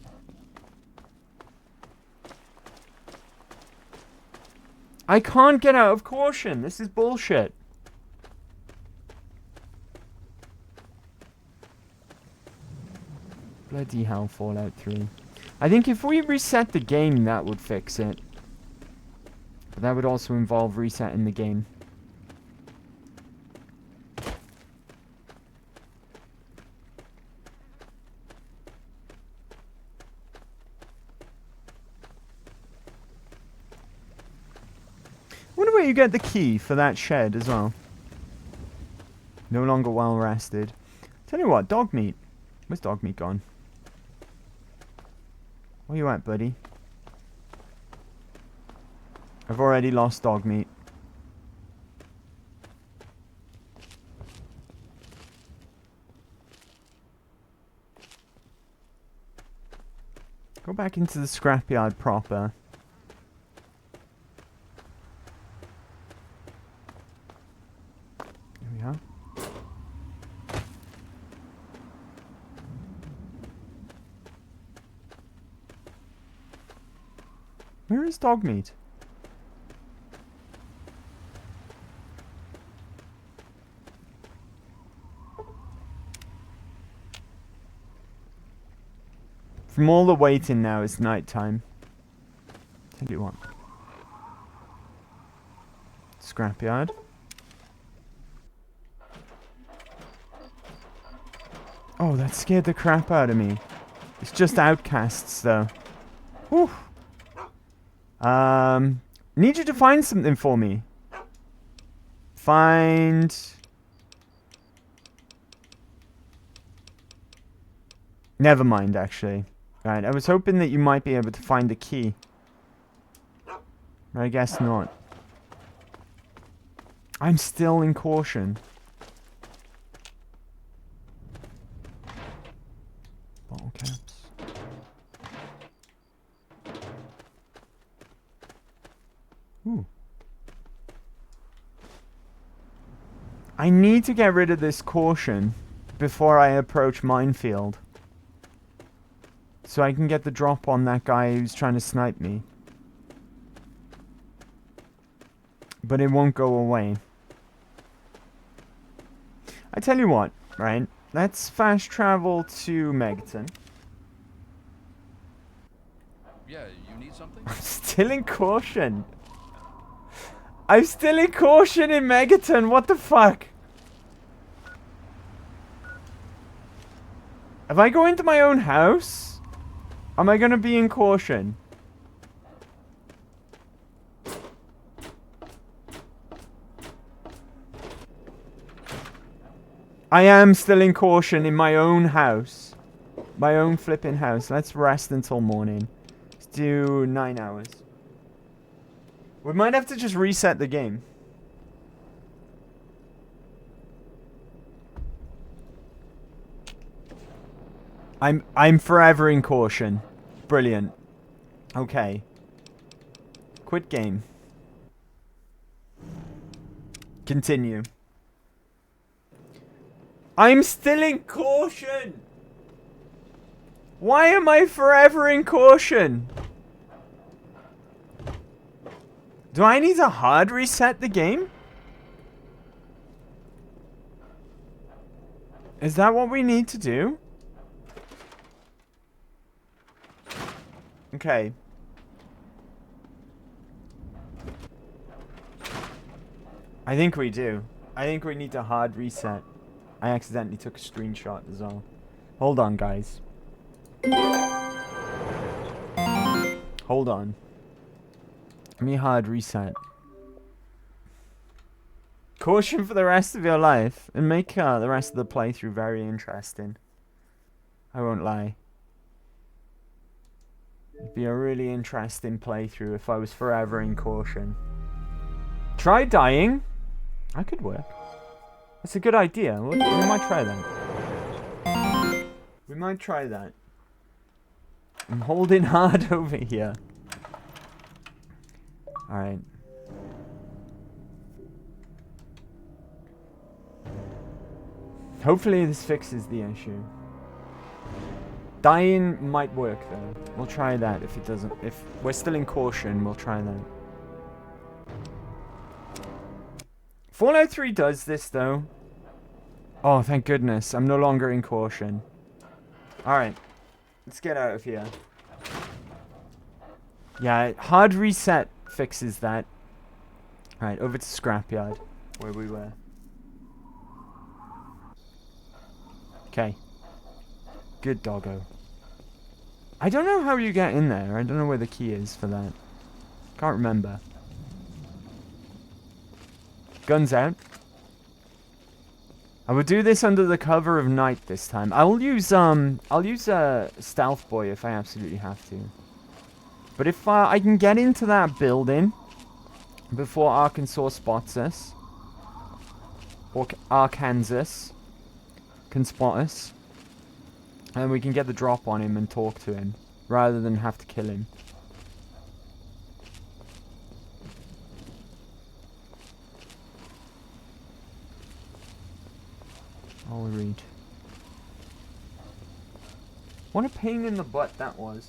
I can't get out of caution. This is bullshit. Bloody hell, Fallout 3. I think if we reset the game, that would fix it. But that would also involve resetting the game. Wonder where you get the key for that shed as well. No longer well rested. Tell you what, dog meat. Where's dog meat gone? Where you at, buddy? I've already lost dog meat. Go back into the scrapyard proper. Here we are. Where is dog meat? From all the waiting now, it's night time. Tell you what. Scrapyard. Oh, that scared the crap out of me. It's just outcasts, though. Whew. Need you to find something for me. Find... Never mind, actually. Right, I was hoping that you might be able to find the key. But I guess not. I'm still in caution. Bottle caps. Ooh. I need to get rid of this caution before I approach minefield. So I can get the drop on that guy who's trying to snipe me. But it won't go away. I tell you what, right? Let's fast travel to Megaton. Yeah, you need something? I'm still in caution. I'm still in caution in Megaton. What the fuck? If I go into my own house, am I gonna be in caution? I am still in caution in my own house. My own flipping house. Let's rest until morning. Let's do 9 hours. We might have to just reset the game. I'm forever in caution. Brilliant. Okay. Quit game. Continue. I'm still in caution. Why am I forever in caution? Do I need to hard reset the game? Is that what we need to do? Okay. I think we do. I think we need to hard reset. I accidentally took a screenshot as well. Hold on, guys. Hold on. Let me hard reset. Caution for the rest of your life. And make the rest of the playthrough very interesting. I won't lie. It'd be a really interesting playthrough if I was forever in caution. Try dying. That could work. That's a good idea. We might try that. We might try that. I'm holding hard over here. Alright. Hopefully this fixes the issue. Dying might work though. We'll try that if it doesn't. If we're still in caution, we'll try that. Fallout 3 does this though. Oh, thank goodness. I'm no longer in caution. Alright. Let's get out of here. Yeah, hard reset fixes that. Alright, over to Scrapyard, where we were. Okay. Good doggo. I don't know how you get in there. I don't know where the key is for that. Can't remember. Guns out. I will do this under the cover of night this time. I'll use Stealth Boy if I absolutely have to. But if I can get into that building before Arkansas spots us, or Arkansas can spot us, and we can get the drop on him and talk to him rather than have to kill him. I'll read. What a pain in the butt that was.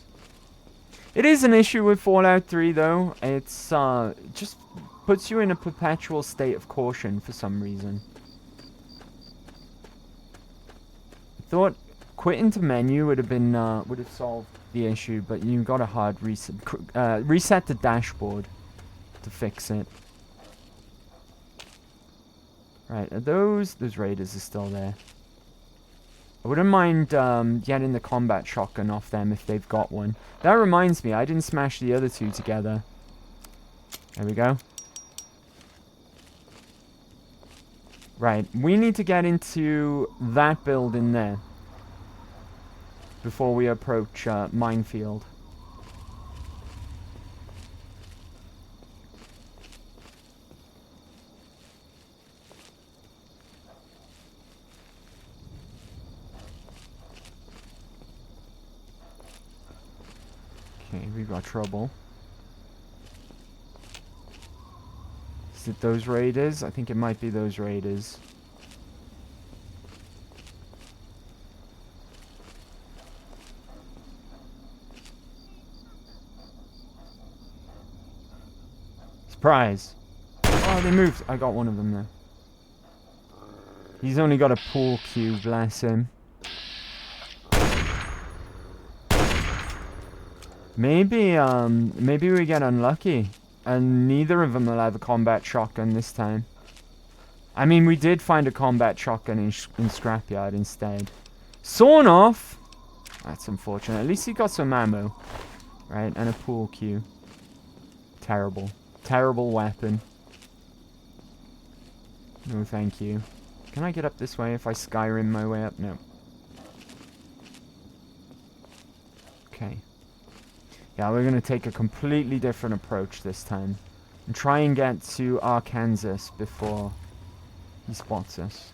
It is an issue with Fallout 3 though. It's just puts you in a perpetual state of caution for some reason. I thought quitting to menu would have been would have solved the issue, but you got a hard reset reset the dashboard to fix it. Right, are those raiders are still there. I wouldn't mind getting the combat shotgun off them if they've got one. That reminds me, I didn't smash the other two together. There we go. Right, we need to get into that building there before we approach Minefield. Okay, we got trouble. Is it those raiders? I think it might be those raiders. Surprise! Oh, they moved. I got one of them there. He's only got a pool cue, bless him. Maybe we get unlucky, and neither of them will have a combat shotgun this time. I mean, we did find a combat shotgun in Scrapyard instead. Sawn off! That's unfortunate. At least he got some ammo. Right, and a pool cue. Terrible. Terrible weapon. No, thank you. Can I get up this way if I Skyrim my way up? No. Okay. Yeah, we're going to take a completely different approach this time. And try and get to Arkansas before he spots us.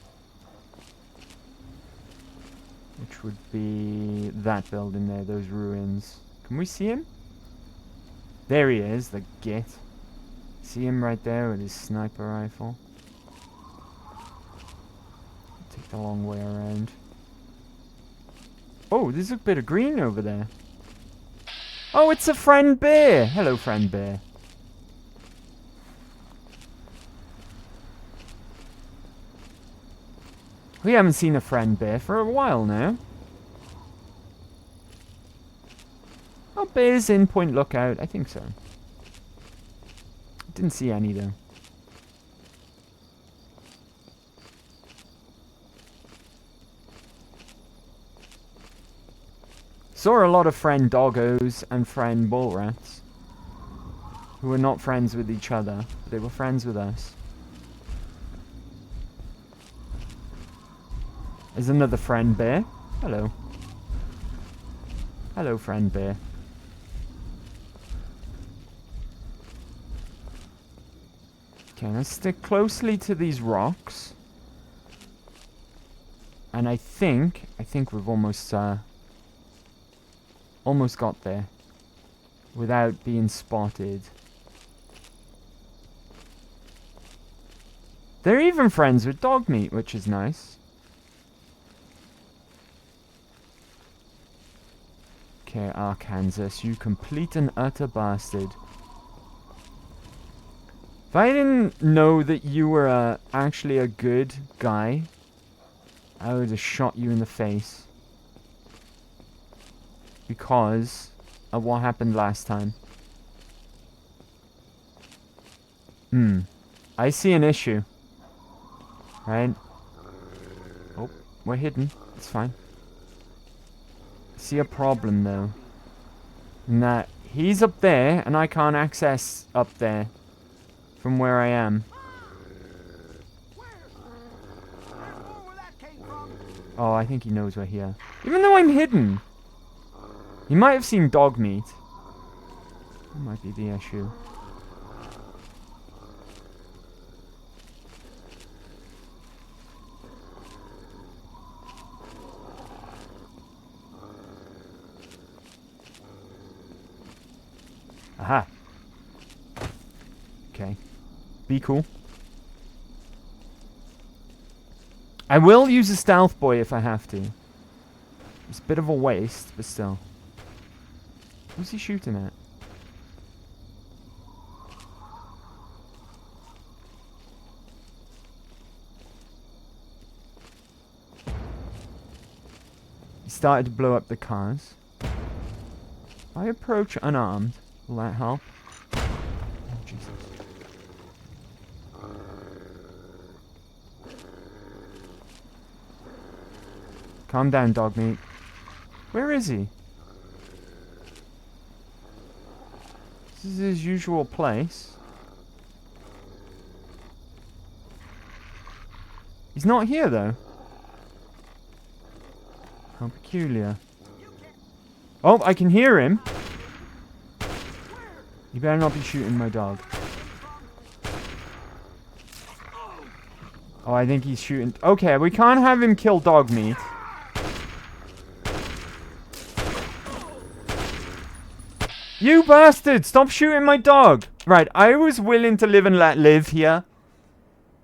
Which would be that building there, those ruins. Can we see him? There he is, the git. See him right there with his sniper rifle. Take the long way around. Oh, there's a bit of green over there. Oh, it's a friend bear. Hello, friend bear. We haven't seen a friend bear for a while now. Oh, bears in Point Lookout. I think so. Didn't see any though. Saw a lot of friend doggos and friend bull rats who were not friends with each other, but they were friends with us. There's another friend bear. Hello. Hello, friend bear. Okay, let's stick closely to these rocks. And I think we've almost got there without being spotted. They're even friends with dog meat, which is nice. Okay, Arkansas, you complete and utter bastard. If I didn't know that you were actually a good guy, I would have shot you in the face. Because of what happened last time. I see an issue. Right? Oh, we're hidden. It's fine. I see a problem though. In that he's up there and I can't access up there from where I am. Oh, I think he knows we're here. Even though I'm hidden. He might have seen dog meat. That might be the issue. Aha. Okay. Be cool. I will use a stealth boy if I have to. It's a bit of a waste, but still. Who's he shooting at? He started to blow up the cars. If I approach unarmed, will that help? Oh, Jesus. Calm down, dog meat. Where is he? This is his usual place. He's not here, though. How peculiar. Oh, I can hear him. You better not be shooting my dog. Oh, I think he's shooting. Okay, we can't have him kill dog meat. You bastard! Stop shooting my dog! Right, I was willing to live and let live here.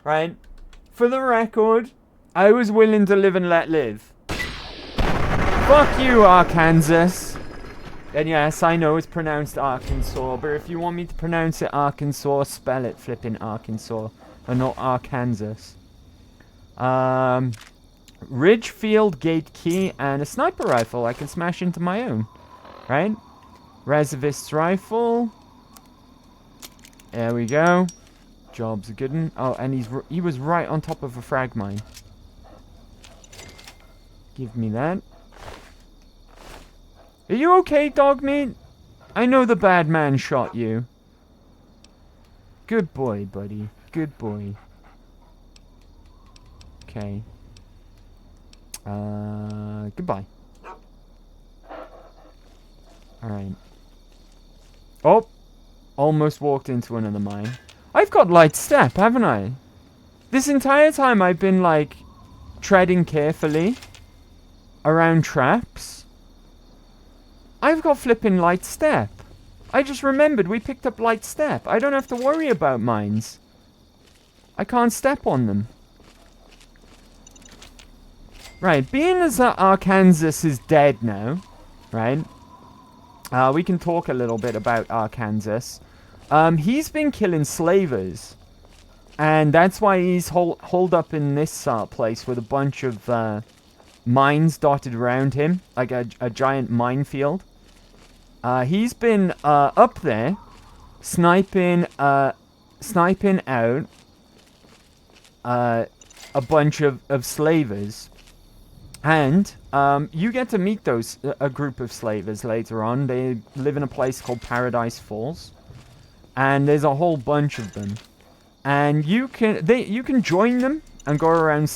Right? For the record, I was willing to live and let live. Fuck you, Arkansas. And yes, I know it's pronounced Arkansas, but if you want me to pronounce it Arkansas, spell it flipping Arkansas, and not Arkansas. Ridgefield gate key and a sniper rifle I can smash into my own. Right? Reservist's rifle. There we go. Job's a good one. Oh, and he was right on top of a frag mine. Give me that. Are you okay, dog meat? I know the bad man shot you. Good boy, buddy. Good boy. Okay. Goodbye. Alright. Oh! Almost walked into another mine. I've got light step, haven't I? This entire time I've been, like, treading carefully around traps. I've got flipping light step. I just remembered we picked up light step. I don't have to worry about mines. I can't step on them. Right, being as Arkansas is dead now, right? We can talk a little bit about Arkansas. He's been killing slavers. And that's why he's holed up in this place with a bunch of mines dotted around him. Like a giant minefield. He's been up there sniping out a bunch of slavers. And you get to meet a group of slavers later on. They live in a place called Paradise Falls. And there's a whole bunch of them. And you can join them and go around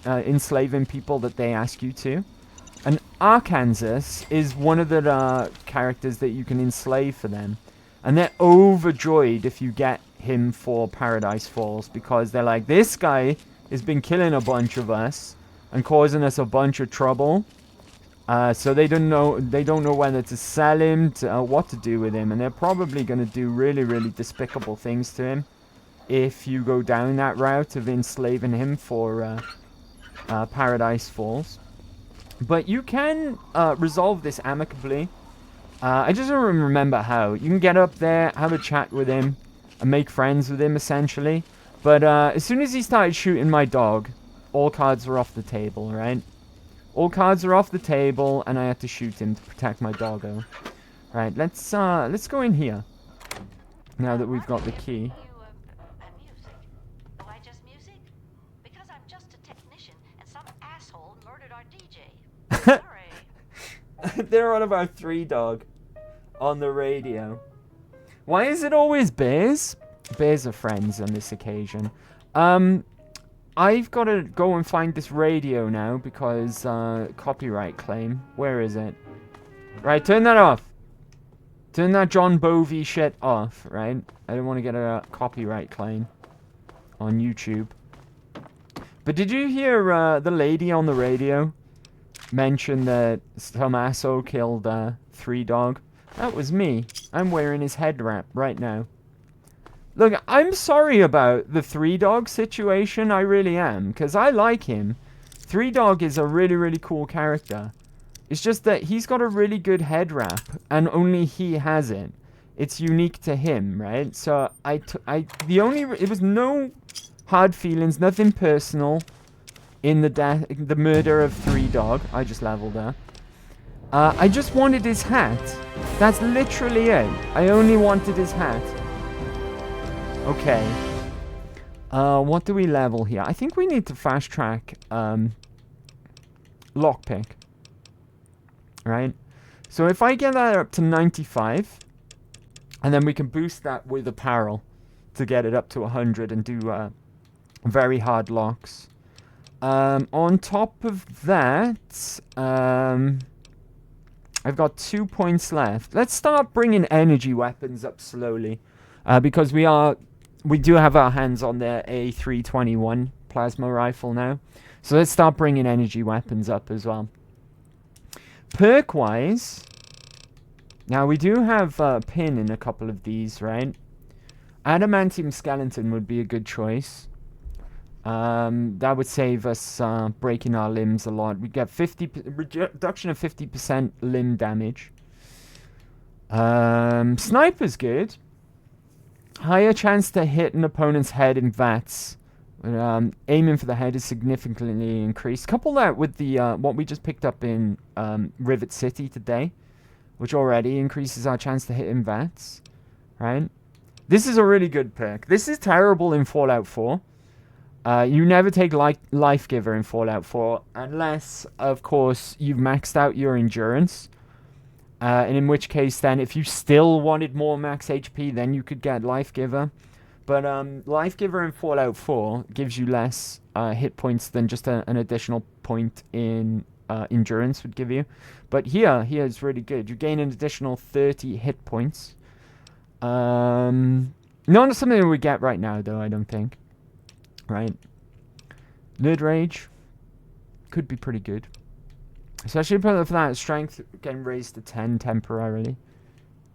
enslaving people that they ask you to. And Arkansas is one of the characters that you can enslave for them. And they're overjoyed if you get him for Paradise Falls, because they're like, this guy has been killing a bunch of us and causing us a bunch of trouble. So they don't know whether to sell him, what to do with him, and they're probably going to do really, really despicable things to him if you go down that route of enslaving him for Paradise Falls. But you can resolve this amicably. I just don't remember how. You can get up there, have a chat with him, and make friends with him, essentially. But as soon as he started shooting my dog, all cards were off the table, right? All cards are off the table, and I had to shoot him to protect my doggo. Right, let's go in here. Now that we've got the key. Why just music? Because I'm just a technician, and some asshole murdered our DJ. Sorry. They're on about 3 dog on the radio. Why is it always bears? Bears are friends on this occasion. I've got to go and find this radio now because copyright claim. Where is it? Right, turn that off. Turn that John Bovey shit off, right? I don't want to get a copyright claim on YouTube. But did you hear the lady on the radio mention that some asshole killed 3 dog? That was me. I'm wearing his head wrap right now. Look, I'm sorry about the 3 dog situation. I really am, because I like him. 3 dog is a really, really cool character. It's just that he's got a really good head wrap, and only he has it. It's unique to him, right? So it was no hard feelings, nothing personal in the murder of 3 dog. I just leveled there. I just wanted his hat. That's literally it. I only wanted his hat. Okay. What do we level here? I think we need to fast track lockpick. Right? So if I get that up to 95, and then we can boost that with apparel to get it up to 100 and do very hard locks. On top of that, I've got 2 points left. Let's start bringing energy weapons up slowly, because we do have our hands on the A321 plasma rifle now. So let's start bringing energy weapons up as well. Perk-wise, now we do have pin in a couple of these, right? Adamantium skeleton would be a good choice. That would save us breaking our limbs a lot. We get reduction of 50% limb damage. Sniper's good. Higher chance to hit an opponent's head in VATS. Aiming for the head is significantly increased. Couple that with the what we just picked up in Rivet City today, which already increases our chance to hit in VATS. Right? This is a really good perk. This is terrible in Fallout 4. You never take Life Giver in Fallout 4 unless, of course, you've maxed out your endurance. And in which case, then, if you still wanted more max HP, then you could get Life Giver. But Life Giver in Fallout 4 gives you less hit points than just an additional point in endurance would give you. But here is really good. You gain an additional 30 hit points. Not something we get right now, though, I don't think. Right. Nerd Rage could be pretty good. Especially for that strength getting raised to 10 temporarily.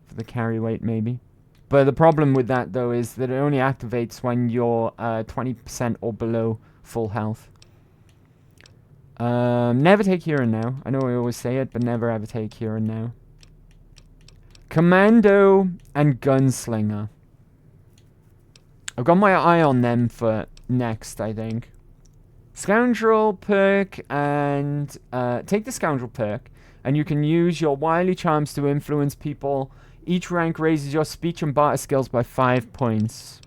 For the carry weight, maybe. But the problem with that, though, is that it only activates when you're 20% or below full health. Never take here and now. I know I always say it, but never ever take here and now. Commando and Gunslinger. I've got my eye on them for next, I think. Scoundrel perk and take the Scoundrel perk, and you can use your wily charms to influence people. Each rank raises your speech and barter skills by 5 points.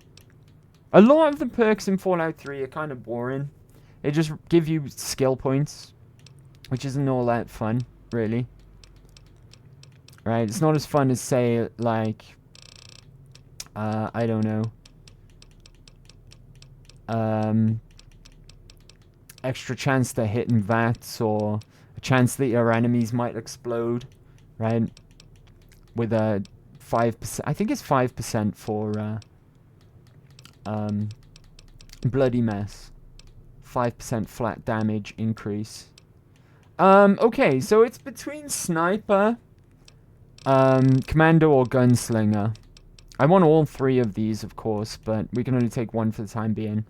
A lot of the perks in Fallout 3 are kind of boring. They just give you skill points, which isn't all that fun, really. Right? It's not as fun as, say, like, I don't know. Extra chance to hit in VATS, or a chance that your enemies might explode, right? With a 5%, I think it's 5% for Bloody Mess. 5% flat damage increase. Okay, so it's between Sniper, Commando, or Gunslinger. I want all 3 of these, of course, but we can only take 1 for the time being.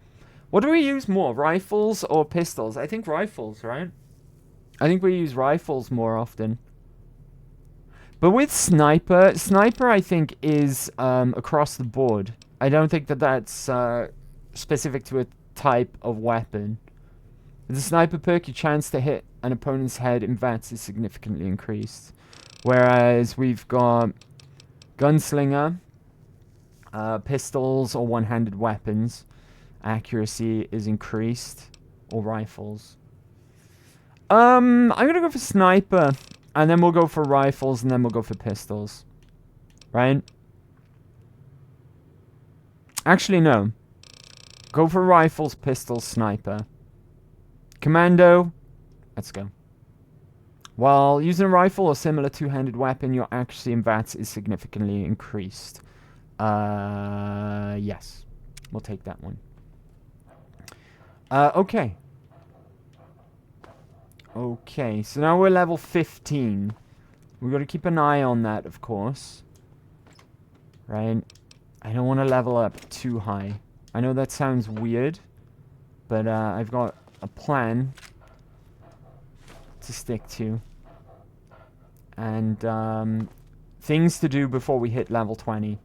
What do we use more, rifles or pistols? I think rifles, right? I think we use rifles more often. But with sniper I think is across the board. I don't think that that's specific to a type of weapon. With the sniper perk, your chance to hit an opponent's head in VATS is significantly increased. Whereas we've got gunslinger, pistols or one-handed weapons. Accuracy is increased, or rifles. I'm gonna go for sniper, and then we'll go for rifles, and then we'll go for pistols. Right? Actually, no. Go for rifles, pistols, sniper. Commando, let's go. While using a rifle or similar two-handed weapon, your accuracy in VATS is significantly increased. Yes. We'll take that one. Okay. Okay, so now we're level 15. We've got to keep an eye on that, of course. Right? I don't want to level up too high. I know that sounds weird, but I've got a plan to stick to. And things to do before we hit level 20.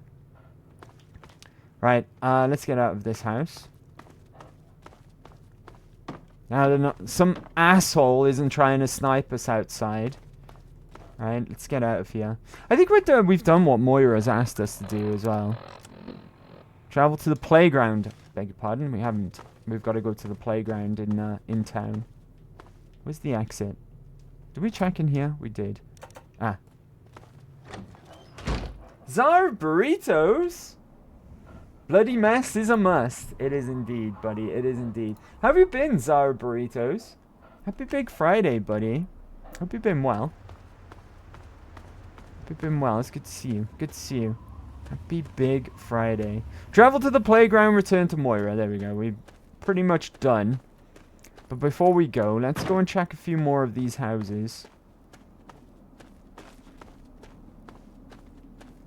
Right, let's get out of this house. Now, some asshole isn't trying to snipe us outside. Right, let's get out of here. I think we've done what Moira's asked us to do as well. Travel to the playground. Beg your pardon, we haven't. We've got to go to the playground in town. Where's the exit? Did we check in here? We did. Ah. Zara burritos? Bloody mess is a must. It is indeed, buddy. It is indeed. How have you been, Zara burritos? Happy Big Friday, buddy. Hope you've been well. Hope you've been well. It's good to see you. Good to see you. Happy Big Friday. Travel to the playground, return to Moira. There we go. We've pretty much done. But before we go, let's go and check a few more of these houses.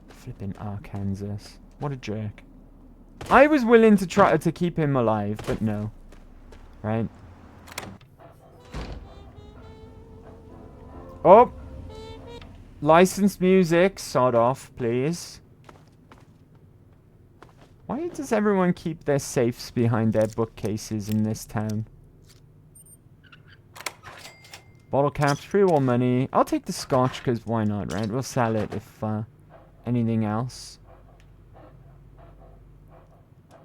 Flipping Arkansas. What a jerk. I was willing to try to keep him alive, but no. Right? Oh! Licensed music. Sod off, please. Why does everyone keep their safes behind their bookcases in this town? Bottle caps, pre-war money. I'll take the scotch, because why not, right? We'll sell it if anything else.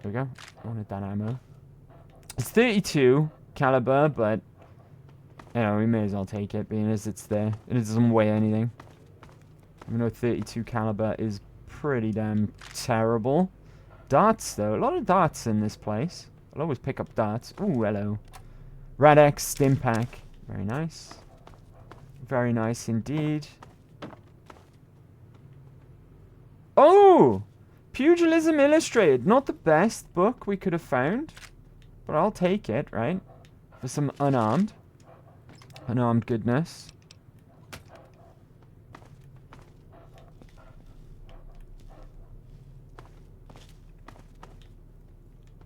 There we go. I wanted that ammo. It's 32 caliber, but you know, we may as well take it, being as it's there. It doesn't weigh anything. Even though 32 caliber is pretty damn terrible. Darts, though. A lot of darts in this place. I'll always pick up darts. Ooh, hello. Radex Stim Pack. Very nice. Very nice indeed. Oh! Pugilism Illustrated. Not the best book we could have found. But I'll take it, right? For some unarmed goodness.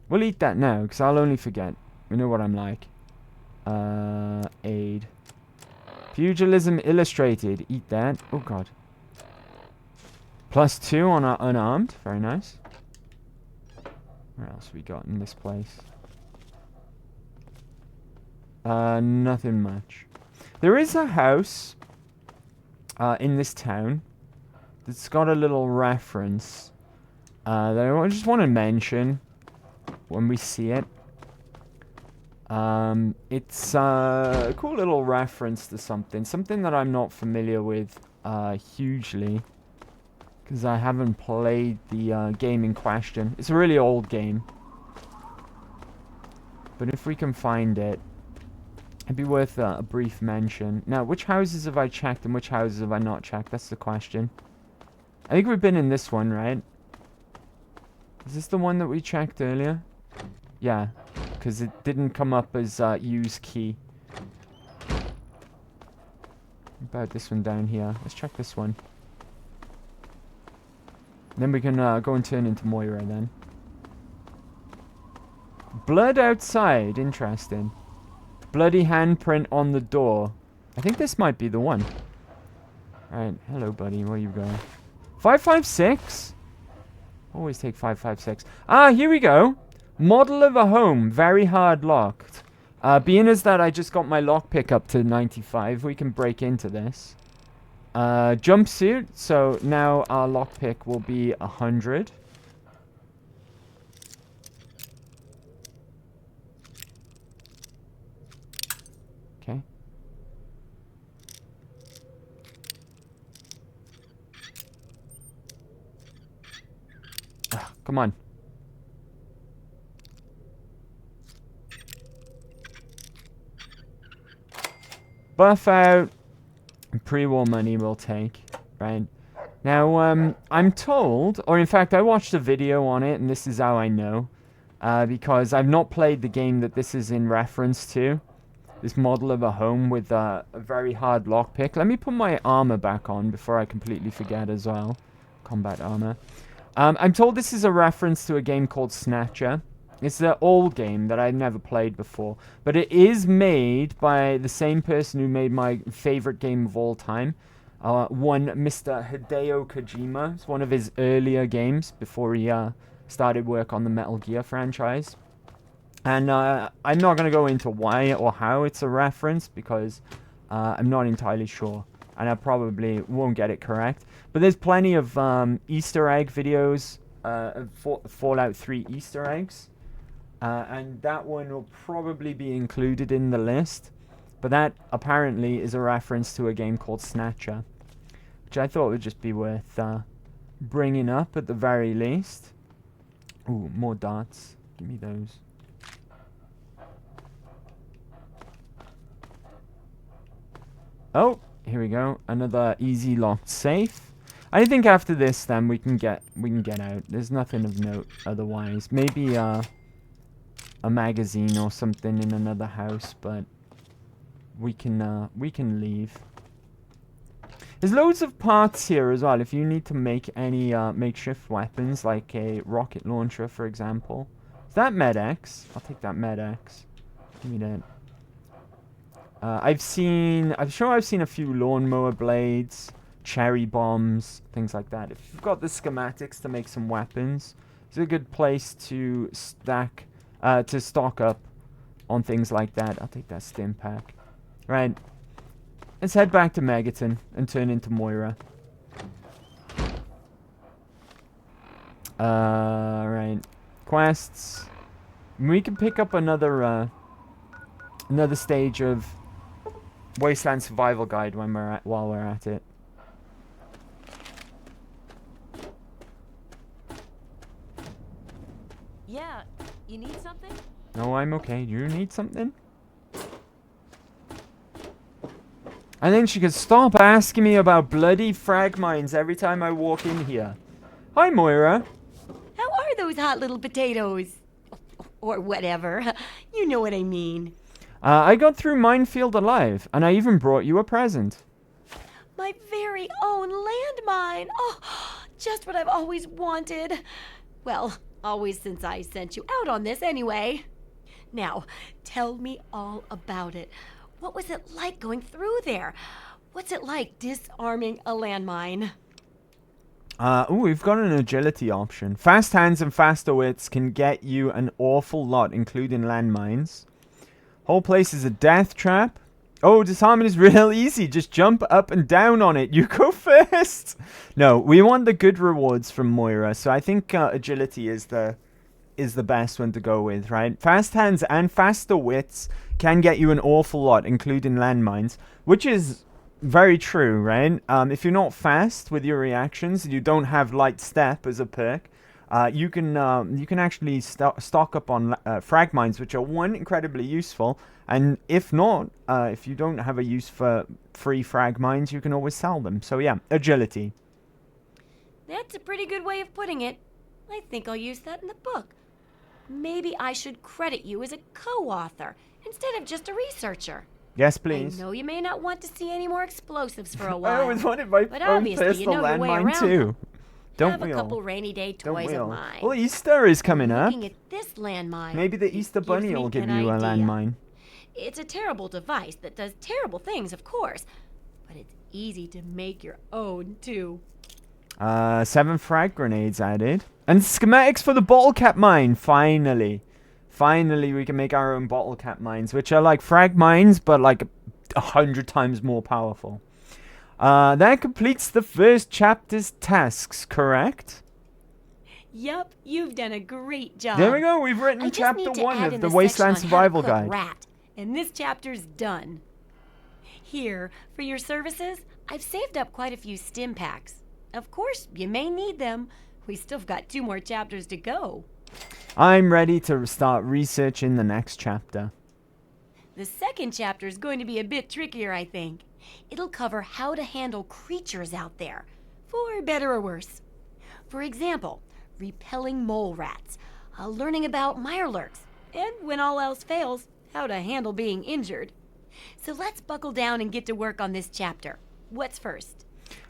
We'll eat that now, because I'll only forget. We know what I'm like. Aid. Pugilism Illustrated. Eat that. Oh, God. +2 on our unarmed. Very nice. What else we got in this place? Nothing much. There is a house in this town that's got a little reference that I just want to mention when we see it. It's a cool little reference to something that I'm not familiar with hugely, because I haven't played the game in question. It's a really old game, but if we can find it, it'd be worth a brief mention. Now, which houses have I checked and which houses have I not checked? That's the question. I think we've been in this one, right? Is this the one that we checked earlier? Yeah, because it didn't come up as use key. What about this one down here? Let's check this one. Then we can go and turn into Moira then. Blood outside. Interesting. Bloody handprint on the door. I think this might be the one. Alright. Hello, buddy. Where you going? 556? Always take 556. Ah, here we go. Model of a home. Very hard locked. Being as that I just got my lockpick up to 95, we can break into this. Jumpsuit. So now our lockpick will be 100. Okay. Come on. Buff out. Pre-war money we'll take. Right. Now, I'm told, or in fact, I watched a video on it, and this is how I know. Because I've not played the game that this is in reference to. This model of a home with a very hard lockpick. Let me put my armor back on before I completely forget as well. Combat armor. I'm told this is a reference to a game called Snatcher. It's an old game that I've never played before. But it is made by the same person who made my favorite game of all time. One Mr. Hideo Kojima. It's one of his earlier games before he started work on the Metal Gear franchise. And I'm not going to go into why or how it's a reference because I'm not entirely sure. And I probably won't get it correct. But there's plenty of Easter egg videos, Fallout 3 Easter eggs. And that one will probably be included in the list. But that apparently is a reference to a game called Snatcher. Which I thought would just be worth bringing up at the very least. Ooh, more darts. Give me those. Oh, here we go. Another easy locked safe. I think after this, then we can get out. There's nothing of note otherwise. Maybe a magazine or something in another house, but we can leave. There's loads of parts here as well. If you need to make any makeshift weapons, like a rocket launcher, for example. Is that Med-X? I'll take that Med-X. Give me that. I'm sure I've seen a few lawnmower blades, cherry bombs, things like that. If you've got the schematics to make some weapons, it's a good place to stock up on things like that. I'll take that stim pack. Right. Let's head back to Megaton and turn into Moira. Right. Quests. We can pick up another stage of Wasteland Survival Guide while we're at it. Yeah, you need something? No, I'm okay. Do you need something? And then she could stop asking me about bloody frag mines every time I walk in here. Hi, Moira. How are those hot little potatoes? Or whatever. You know what I mean. I got through Minefield alive, and I even brought you a present. My very own landmine. Oh, just what I've always wanted. Well, always since I sent you out on this anyway. Now, tell me all about it. What was it like going through there? What's it like disarming a landmine? We've got an agility option. Fast hands and faster wits can get you an awful lot, including landmines. Whole place is a death trap. Oh, disarming is real easy. Just jump up and down on it. You go first. No, we want the good rewards from Moira, so I think agility is the best one to go with, right? Fast hands and faster wits can get you an awful lot, including landmines, which is very true, right? If you're not fast with your reactions, you don't have light step as a perk, you can actually stock up on frag mines, which are incredibly useful, and if not, if you don't have a use for free frag mines, you can always sell them. So yeah, agility. That's a pretty good way of putting it. I think I'll use that in the book. Maybe I should credit you as a co-author instead of just a researcher. Yes, please. I know you may not want to see any more explosives for a while. I always wanted my but own obviously you personal know your way landmine around too. them. Don't Have we a all? couple rainy day Don't toys we of all? mine. Well, Easter is coming up. Looking at this landmine. Maybe the it Easter gives Bunny me will give an you a idea. landmine. It's a terrible device that does terrible things, of course, but it's easy to make your own, too. 7 frag grenades added. And schematics for the bottle cap mine, finally. Finally, we can make our own bottle cap mines, which are like frag mines, but like 100 times more powerful. That completes the first chapter's tasks, correct? Yup, you've done a great job. There we go, we've written I just chapter need to 1 add of in the the Wasteland section on how to Survival cook Guide. rat, and this chapter's done. Here, for your services, I've saved up quite a few stim packs. Of course, you may need them. We still got 2 more chapters to go. I'm ready to start researching the next chapter. The second chapter is going to be a bit trickier, I think. It'll cover how to handle creatures out there, for better or worse. For example, repelling mole rats, learning about mirelurks, and when all else fails, how to handle being injured. So let's buckle down and get to work on this chapter. What's first?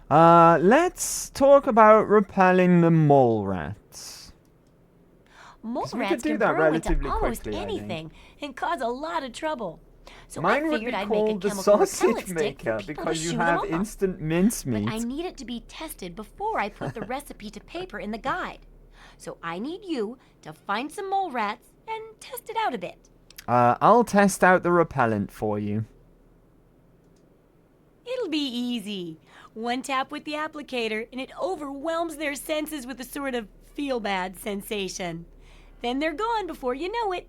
Let's talk about repelling the mole rats. Mole 'Cause we rats could do can that burrow into relatively almost quickly, I think. anything and cause a lot of trouble. So Mine I would figured be I'd make a called the chemical repellent sausage stick maker for people because to you shoo have them off. instant mincemeat. But I need it to be tested before I put the recipe to paper in the guide. So I need you to find some mole rats and test it out a bit. I'll test out the repellent for you. It'll be easy. One tap with the applicator and it overwhelms their senses with a sort of feel-bad sensation. Then they're gone before you know it.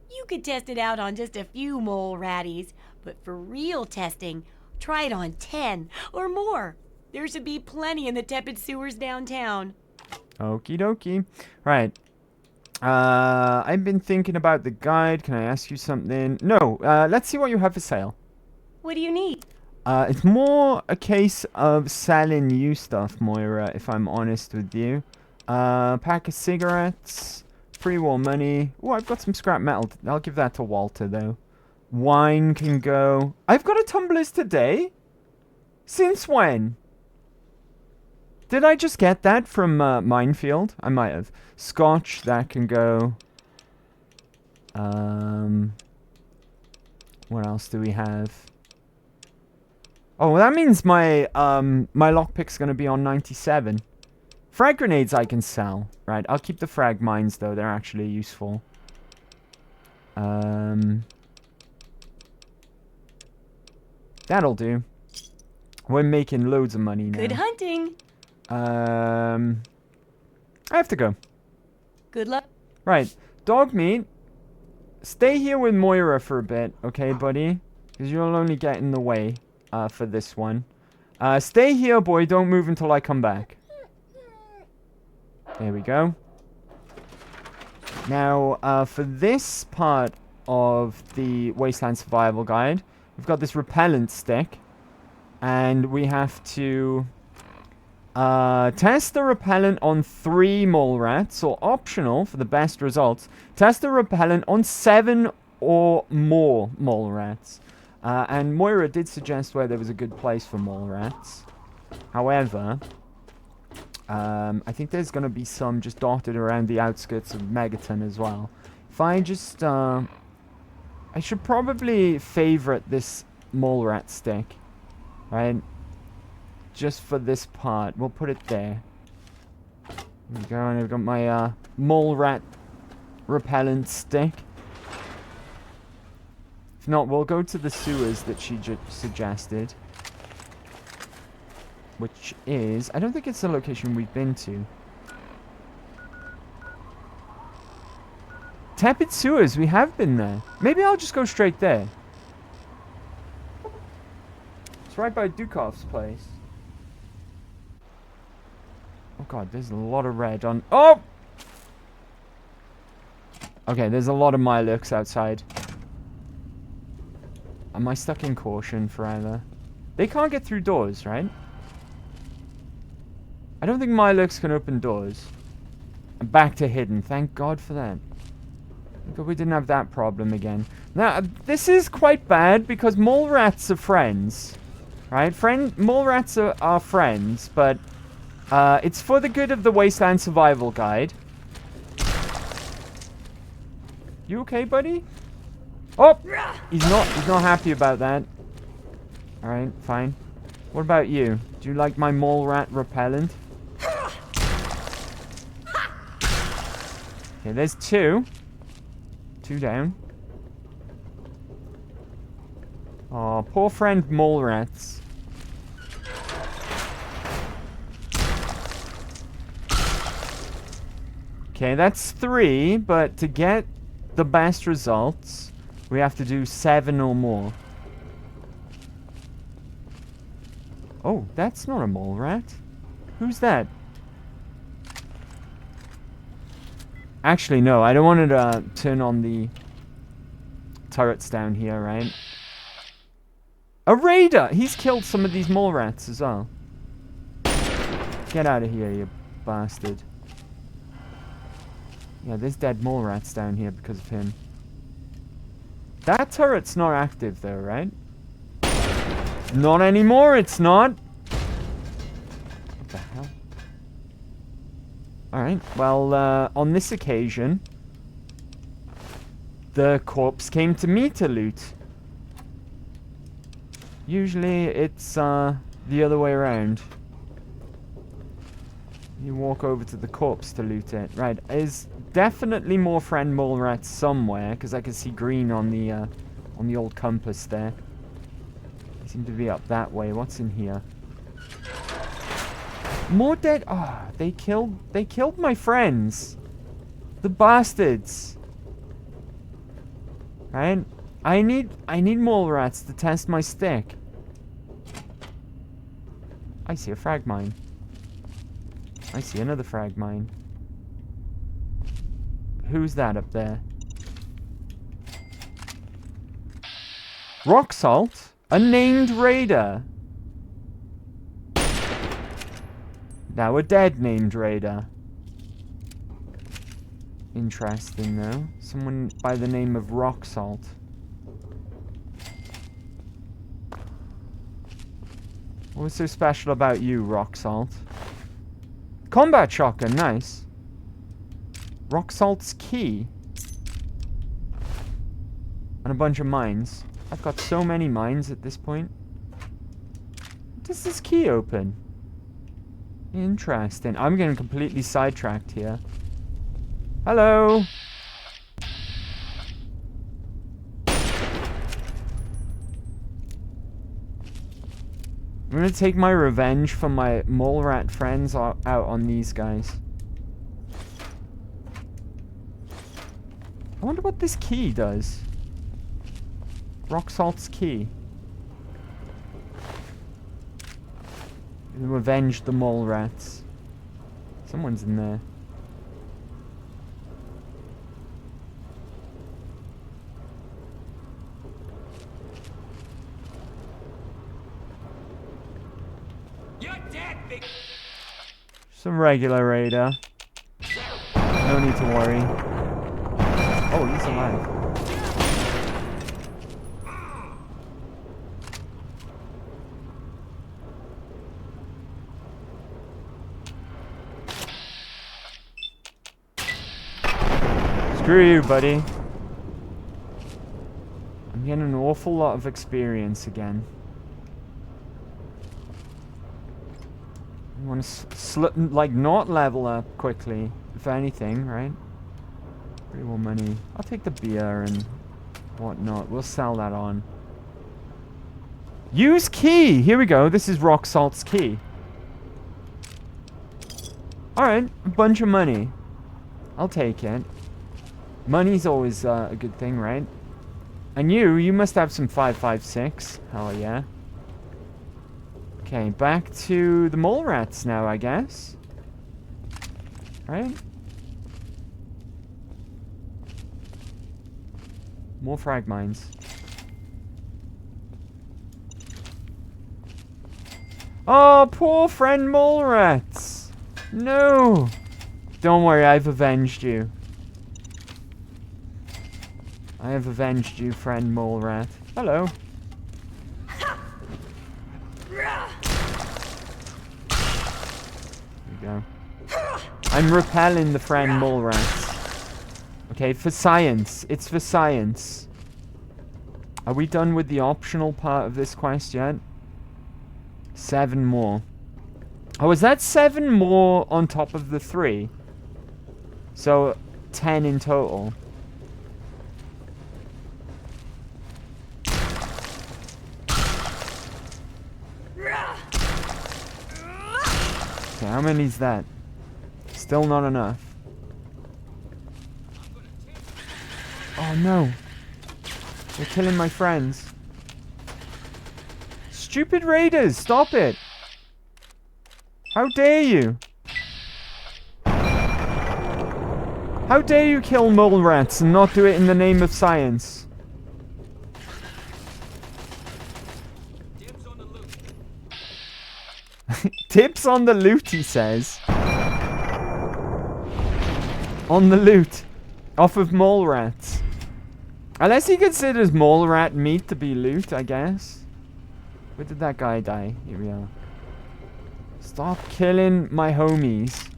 You could test it out on just a few mole ratties, but for real testing, try it on 10 or more. There should be plenty in the tepid sewers downtown. Okie dokie. Right. I've been thinking about the guide. Can I ask you something? No. Let's see what you have for sale. What do you need? It's more a case of selling you stuff, Moira, if I'm honest with you. Pack of cigarettes, pre-war money. Oh, I've got some scrap metal. I'll give that to Walter, though. Wine can go. I've got a tumblers today? Since when? Did I just get that from Minefield? I might have. Scotch, that can go. What else do we have? Oh, that means my my lockpick's gonna be on 97. Frag grenades I can sell. Right, I'll keep the frag mines though, they're actually useful. That'll do. We're making loads of money now. Good hunting. I have to go. Good luck. Right, dog meat. Stay here with Moira for a bit, okay, buddy? Because you'll only get in the way for this one. Stay here, boy. Don't move until I come back. There we go. Now, for this part of the Wasteland Survival Guide, we've got this repellent stick. And we have to test the repellent on 3 mole rats, or optional for the best results, test the repellent on 7 or more mole rats. And Moira did suggest where there was a good place for mole rats. However, I think there's going to be some just dotted around the outskirts of Megaton as well. If I just, I should probably favorite this mole rat stick, right? Just for this part. We'll put it there. There we go, and I've got my mole rat repellent stick. If not, we'll go to the sewers that she suggested. Which is... I don't think it's the location we've been to. Tepid sewers, we have been there. Maybe I'll just go straight there. It's right by Dukov's place. Oh god, there's a lot of red on... Oh! Okay, there's a lot of Mirelurks outside. Am I stuck in caution forever? They can't get through doors, right? I don't think Mirelurks can open doors. I'm back to hidden. Thank God for that. But we didn't have that problem again. Now, this is quite bad because mole rats are friends. Right? Mole rats are friends, but It's for the good of the Wasteland Survival Guide. You okay, buddy? Oh! He's not happy about that. Alright, fine. What about you? Do you like my mole rat repellent? Okay, there's 2. 2 down. Oh, poor friend mole rats. Okay, that's 3, but to get the best results, we have to do 7 or more. Oh, that's not a mole rat. Who's that? Actually, no, I don't want to turn on the turrets down here, right? A raider! He's killed some of these mole rats as well. Get out of here, you bastard. Yeah, there's dead mole rats down here because of him. That turret's not active though, right? Not anymore, it's not. What the hell? Alright, well, on this occasion, the corpse came to me to loot. Usually, it's, the other way around. You walk over to the corpse to loot it. Right, there's definitely more friend mole rats somewhere, because I can see green on the old compass there. They seem to be up that way. What's in here? More dead. Oh, they killed my friends. The bastards. Right? I need mole rats to test my stick. I see a frag mine. I see another frag mine. Who's that up there? Rock salt? A named raider. Now a dead named raider. Interesting though. Someone by the name of Rock Salt. What was so special about you, Rock Salt? Combat shotgun, nice. Rock Salt's key. And a bunch of mines. I've got so many mines at this point. What does this key open? Interesting. I'm getting completely sidetracked here. Hello! I'm gonna take my revenge from my mole rat friends out on these guys. I wonder what this key does. Rock Salt's key. Revenge the mole rats. Someone's in there. You're dead, big. Some regular raider. No need to worry. Oh, he's alive. Screw you, buddy. I'm getting an awful lot of experience again. I want to like not level up quickly, if anything, right? Pretty more money. I'll take the beer and whatnot. We'll sell that on. Use key. Here we go. This is Rock Salt's key. All right, a bunch of money. I'll take it. Money's always a good thing, right? And you must have some 5.56. Hell yeah. Okay, back to the mole rats now, I guess. Right? More frag mines. Oh, poor friend mole rats. No. Don't worry, I've avenged you. I have avenged you, friend mole rat. Hello. go. I'm repelling the friend mole rats. Okay, for science. It's for science. Are we done with the optional part of this quest yet? 7 more. Oh, is that 7 more on top of the 3? So, 10 in total. Okay, how many is that? Still not enough. Oh no. They're killing my friends. Stupid raiders, stop it. How dare you? How dare you kill mole rats and not do it in the name of science? Tips on the loot, he says. On the loot. Off of mole rats. Unless he considers mole rat meat to be loot, I guess. Where did that guy die? Here we are. Stop killing my homies.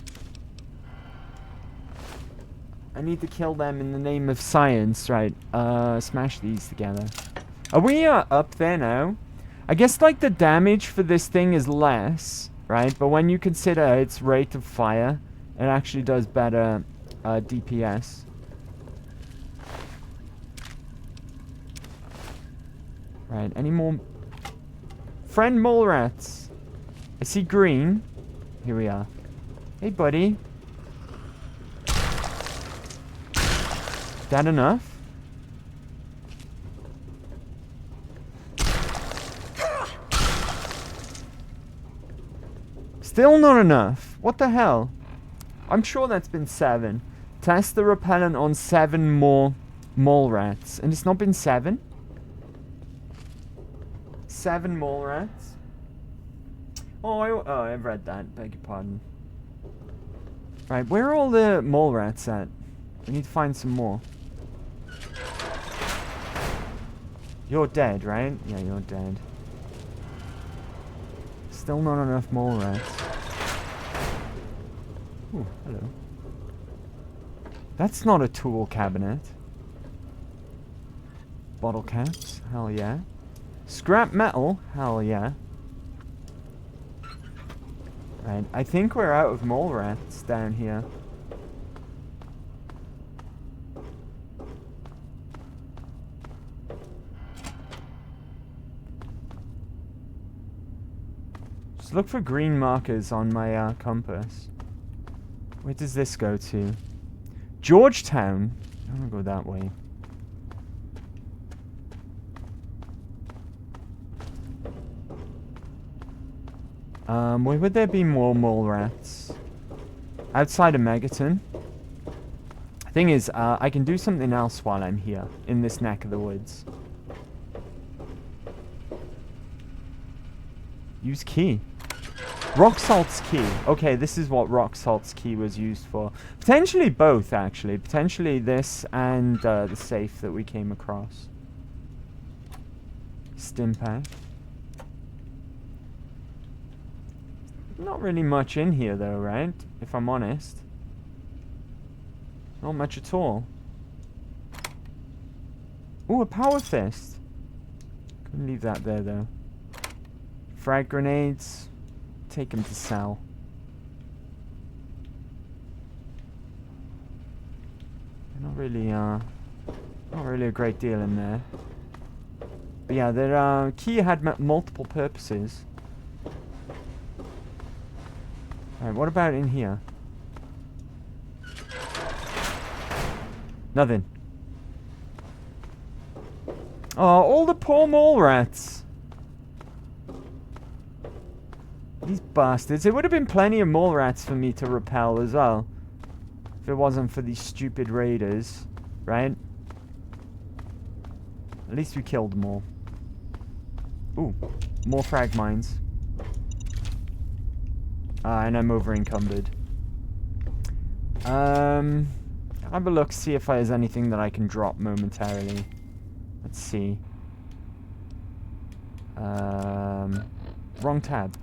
I need to kill them in the name of science. Right, smash these together. Are we up there now? I guess like the damage for this thing is less, right? But when you consider its rate of fire, it actually does better DPS. Right, any more friend mole rats? I see green. Here we are. Hey buddy. That enough? Still not enough. What the hell? I'm sure that's been 7. Test the repellent on 7 more mole rats. And it's not been 7? 7 mole rats? Oh, I've read that. Beg your pardon. Right, where are all the mole rats at? We need to find some more. You're dead, right? Yeah, you're dead. Still not enough mole rats. Ooh, hello. That's not a tool cabinet. Bottle caps? Hell yeah. Scrap metal? Hell yeah. Right, I think we're out of mole rats down here. Just look for green markers on my compass. Where does this go to? Georgetown? I want to go that way. Where would there be more mole rats? Outside of Megaton. Thing is, I can do something else while I'm here, in this neck of the woods. Use key. Rock salt's key. Okay, this is what rock salt's key was used for. Potentially both, actually. Potentially this and the safe that we came across. Stimpack. Not really much in here though, right? If I'm honest. Not much at all. Ooh, a power fist. Couldn't leave that there though. Frag grenades. Take them to sell. Not really a great deal in there. But yeah, the key had multiple purposes. Alright, what about in here? Nothing. Oh, all the poor mole rats. These bastards. It would have been plenty of mole rats for me to repel as well. If it wasn't for these stupid raiders. Right? At least we killed them all. Ooh. More frag mines. And I'm over encumbered. Have a look, see if there's anything that I can drop momentarily. Let's see. Wrong tab.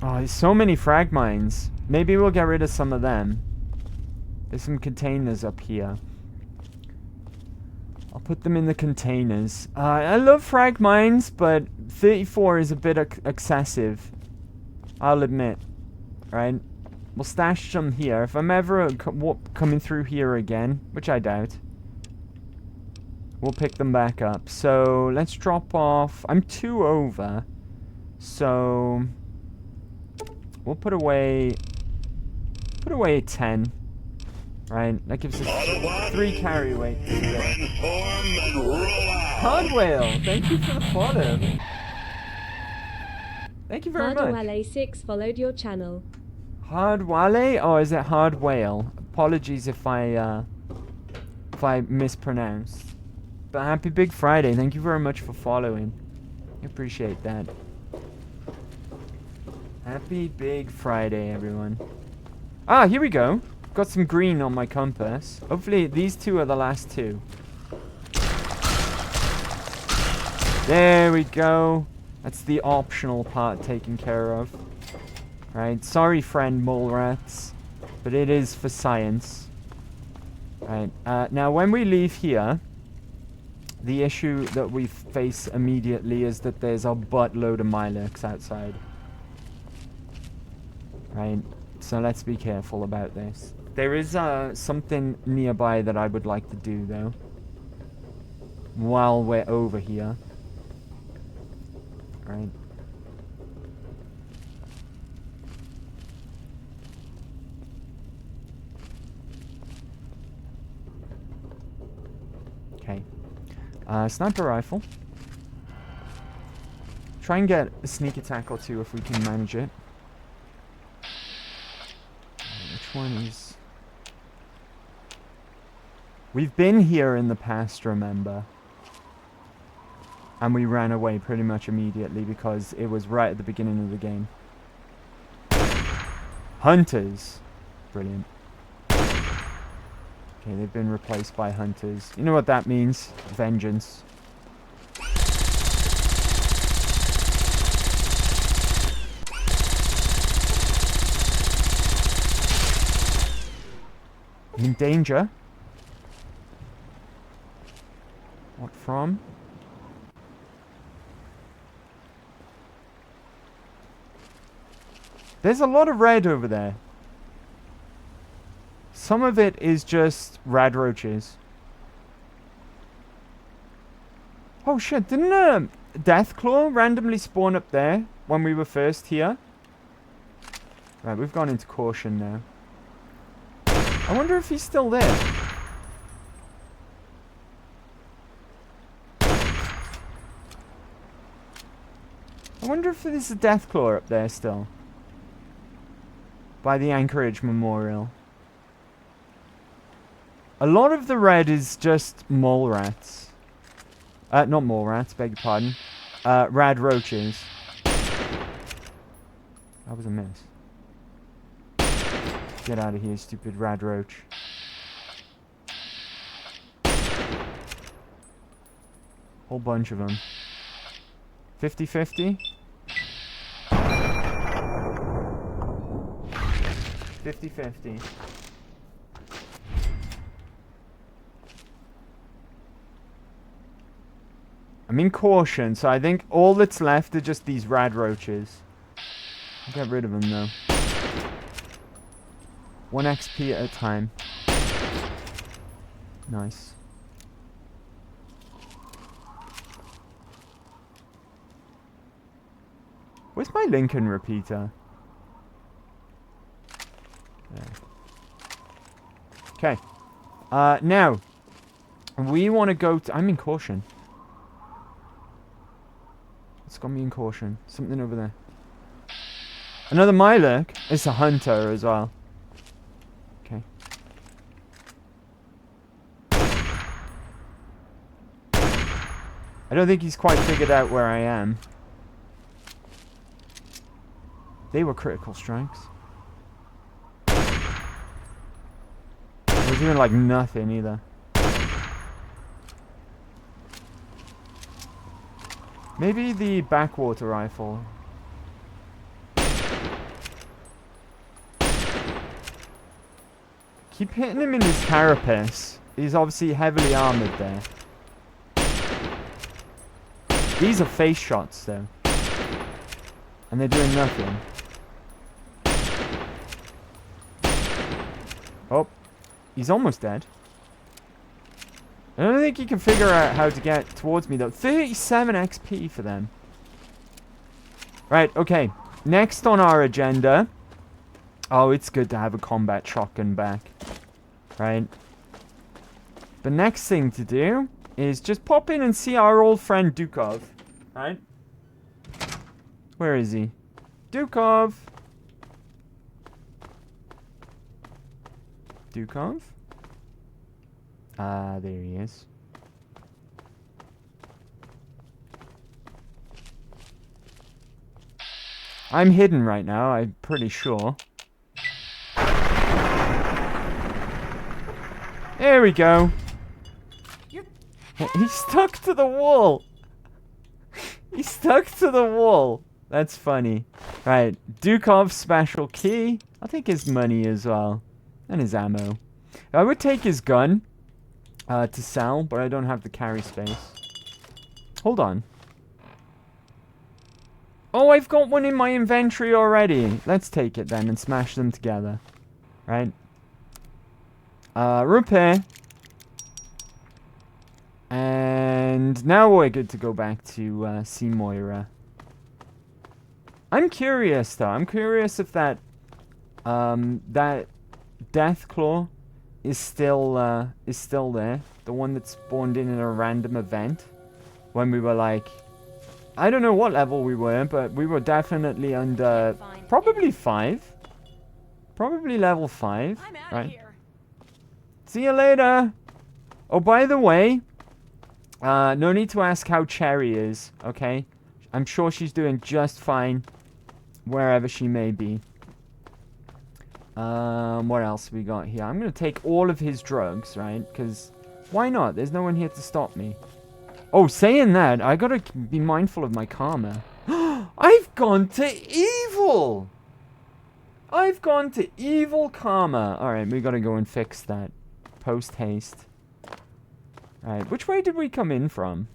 Oh, there's so many frag mines. Maybe we'll get rid of some of them. There's some containers up here. I'll put them in the containers. I love frag mines, but 34 is a bit excessive. I'll admit. Right? We'll stash some here. If I'm ever coming through here again, which I doubt, we'll pick them back up. So, let's drop off. I'm 2 over. So, we'll put away 10. Right? That gives us 3 carry weight. Hard whale, thank you for the follow. Thank you very much. Hardwale6 followed your channel. Hard Wale? Oh, is it Hard Whale? Apologies if I mispronounced. But happy Big Friday. Thank you very much for following. I appreciate that. Happy Big Friday, everyone. Ah, here we go. Got some green on my compass. Hopefully these 2 are the last 2. There we go. That's the optional part taken care of. Right, sorry friend mole rats, but it is for science. Right, now when we leave here, the issue that we face immediately is that there's a buttload of Milex outside. Right, so let's be careful about this. There is something nearby that I would like to do though, while we're over here. Right. Okay. Sniper rifle. Try and get a sneak attack or 2 if we can manage it. Which one is... We've been here in the past, remember? And we ran away pretty much immediately because it was right at the beginning of the game. Hunters. Brilliant. Okay, they've been replaced by hunters. You know what that means? Vengeance. I'm in danger. What from? There's a lot of red over there. Some of it is just rad roaches. Oh shit, didn't a Deathclaw randomly spawn up there when we were first here? Right, we've gone into caution now. I wonder if he's still there. I wonder if there's a Deathclaw up there still. By the Anchorage Memorial. A lot of the red is just mole rats. Not mole rats, beg your pardon. Rad roaches. That was a miss. Get out of here, stupid rad roach. Whole bunch of them. 50-50? 50-50. I'm in caution, so I think all that's left are just these rad roaches. I'll get rid of them though. 1 XP at a time. Nice. Where's my Lincoln repeater? There. Okay. Now, we want to go to... I'm in caution. It's got me in caution. Something over there. Another Mylurk. It's a hunter as well. Okay. I don't think he's quite figured out where I am. They were critical strikes. It was even like nothing either. Maybe the backwater rifle. Keep hitting him in his carapace. He's obviously heavily armored there. These are face shots, though. And they're doing nothing. Oh. He's almost dead. I don't think he can figure out how to get towards me, though. 37 XP for them. Right, okay. Next on our agenda. Oh, it's good to have a combat shotgun back. Right. The next thing to do is just pop in and see our old friend Dukov. Right? Where is he? Dukov! Dukov? Ah, there he is. I'm hidden right now, I'm pretty sure. There we go. He stuck to the wall. He stuck to the wall. That's funny. Right, Dukov's special key. I'll take his money as well. And his ammo. I would take his gun to sell, but I don't have the carry space. Hold on. Oh, I've got one in my inventory already. Let's take it then and smash them together. Right. Repair. And now we're good to go back to see Moira. I'm curious though. I'm curious if that that Death Claw is still there. The one that spawned in a random event when we were like, I don't know what level we were, but we were definitely under probably 5. Probably level 5, right? See you later. Oh, by the way, no need to ask how Cherry is, okay? I'm sure she's doing just fine wherever she may be. What else we got here? I'm going to take all of his drugs, right? Because why not? There's no one here to stop me. Oh, saying that, I got to be mindful of my karma. I've gone to evil! I've gone to evil karma. Alright, we got to go and fix that. Post haste. Alright, which way did we come in from?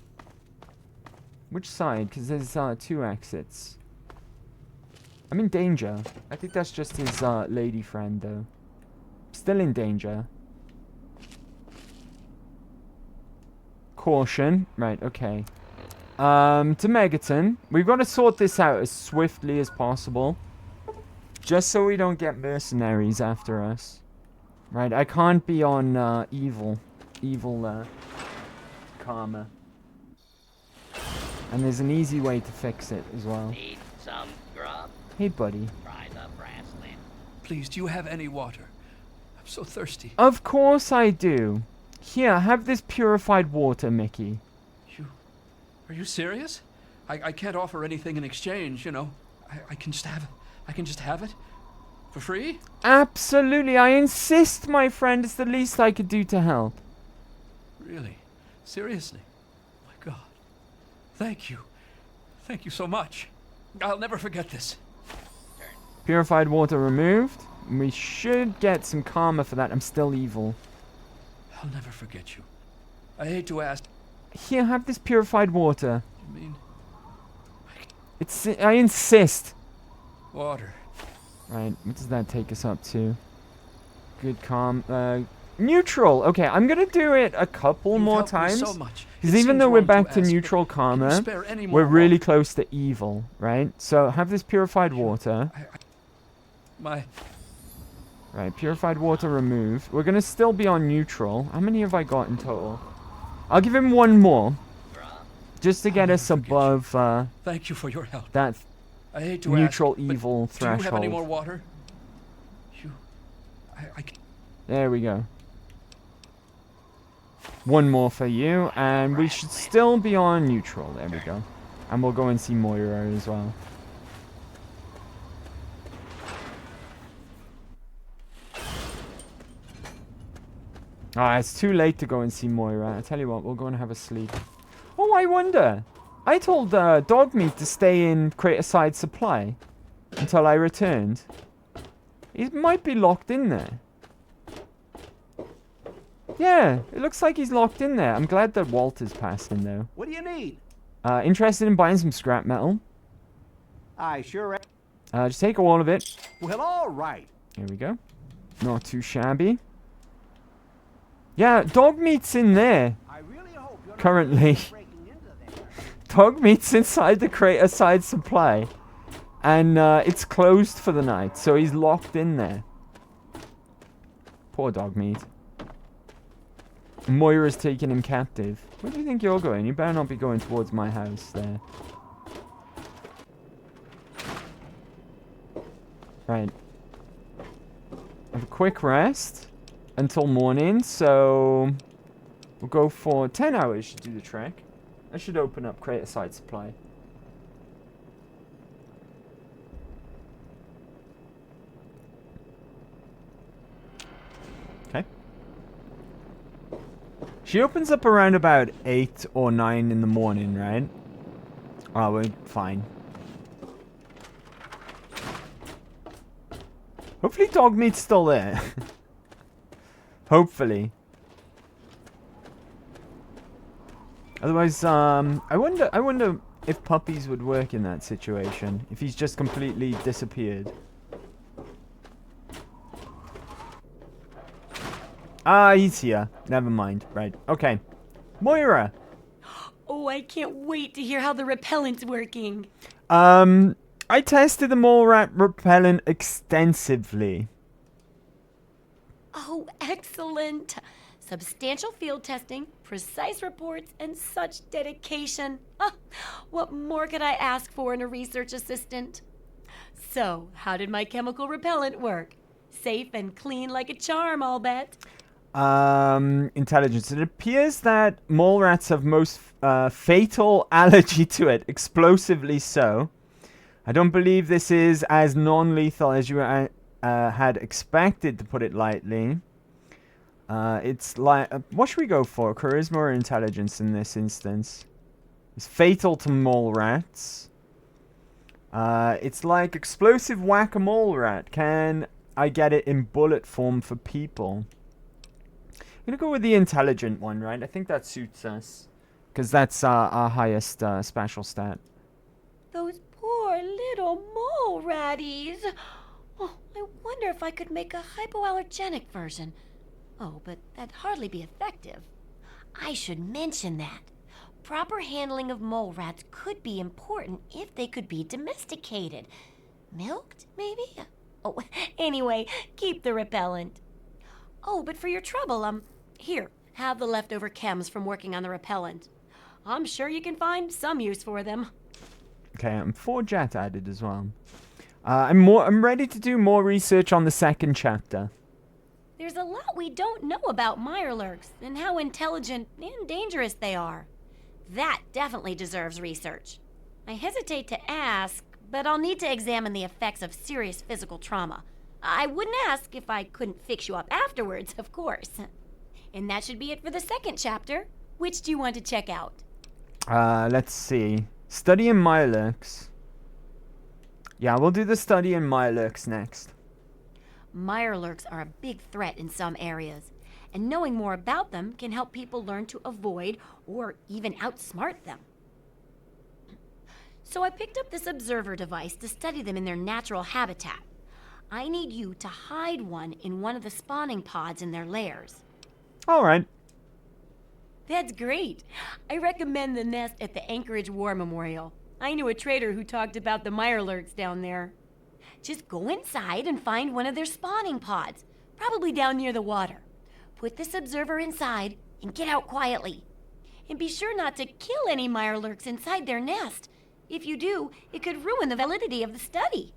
Which side? Because there's 2 exits. I'm in danger. I think that's just his lady friend, though. Still in danger. Caution. Right, okay. To Megaton. We've got to sort this out as swiftly as possible. Just so we don't get mercenaries after us. Right, I can't be on evil karma. And there's an easy way to fix it as well. Need some grub? Hey, buddy. Try the bracelet. Please, do you have any water? I'm so thirsty. Of course I do. Here, have this purified water, Mickey. Are you serious? I can't offer anything in exchange, you know. I can just have it. I can just have it? For free? Absolutely, I insist, my friend. It's the least I could do to help. Really? Seriously? My God. Thank you. Thank you so much. I'll never forget this. Purified water removed. We should get some karma for that. I'm still evil. I'll never forget you. I hate to ask. Here, have this purified water. You mean? I insist. Water. Right, what does that take us up to? Good neutral. Okay, I'm gonna do it a couple more times. So much. Because even though we're back to neutral karma, we're really close to evil, right? So have this purified water. Right, purified water removed. We're gonna still be on neutral. How many have I got in total? I'll give him one more. Just to get us above thank you for your help. That I hate to neutral ask, evil threshold. Do you have any more water? There we go. One more for you, and we should still be on neutral. There we go. And we'll go and see Moira as well. Ah, it's too late to go and see Moira. I tell you what, we'll go and have a sleep. Oh, I wonder. I told Dogmeat to stay in Craterside Supply until I returned. He might be locked in there. Yeah, it looks like he's locked in there. I'm glad that Walter's passing though. What do you need? Interested in buying some scrap metal? I sure am. Just take all of it. Well, all right. Here we go. Not too shabby. Yeah, dog meat's in there. Currently. Dog meat's inside the crate aside supply. And it's closed for the night, so he's locked in there. Poor dog meat. Moira's taking him captive. Where do you think you're going? You better not be going towards my house there. Right. Have a quick rest until morning, so we'll go for 10 hours to do the trek. I should open up crate aside supply. Okay. She opens up around about 8 or 9 in the morning, right? Oh, we're fine. Hopefully dog meat's still there. Hopefully. Otherwise, I wonder if puppies would work in that situation. If he's just completely disappeared. Ah, he's here. Never mind. Right. Okay. Moira. Oh, I can't wait to hear how the repellent's working. I tested the mole rat repellent extensively. Oh, excellent. Substantial field testing, precise reports, and such dedication. Ah, what more could I ask for in a research assistant? So, how did my chemical repellent work? Safe and clean like a charm, I'll bet. Intelligence. It appears that mole rats have most fatal allergy to it, explosively so. I don't believe this is as non-lethal as you had expected, to put it lightly. It's like... what should we go for? Charisma or intelligence in this instance? It's fatal to mole rats. It's like explosive whack-a-mole rat. Can I get it in bullet form for people? I'm going to go with the intelligent one, right? I think that suits us. Because that's our highest special stat. Those poor little mole ratties. Oh, I wonder if I could make a hypoallergenic version. Oh, but that'd hardly be effective. I should mention that. Proper handling of mole rats could be important if they could be domesticated. Milked, maybe? Oh, anyway, keep the repellent. Oh, but for your trouble, here, have the leftover chems from working on the repellent. I'm sure you can find some use for them. Okay, I'm 4 jet added as well. I'm ready to do more research on the second chapter. There's a lot we don't know about Mirelurks and how intelligent and dangerous they are. That definitely deserves research. I hesitate to ask, but I'll need to examine the effects of serious physical trauma. I wouldn't ask if I couldn't fix you up afterwards, of course. And that should be it for the second chapter. Which do you want to check out? Let's see. Study in Mirelurks. Yeah, we'll do the study in Mirelurks next. Mirelurks are a big threat in some areas, and knowing more about them can help people learn to avoid or even outsmart them. So I picked up this observer device to study them in their natural habitat. I need you to hide one in one of the spawning pods in their lairs. All right. That's great. I recommend the nest at the Anchorage War Memorial. I knew a trader who talked about the Mirelurks down there. Just go inside and find one of their spawning pods, probably down near the water. Put this observer inside and get out quietly. And be sure not to kill any Mirelurks inside their nest. If you do, it could ruin the validity of the study.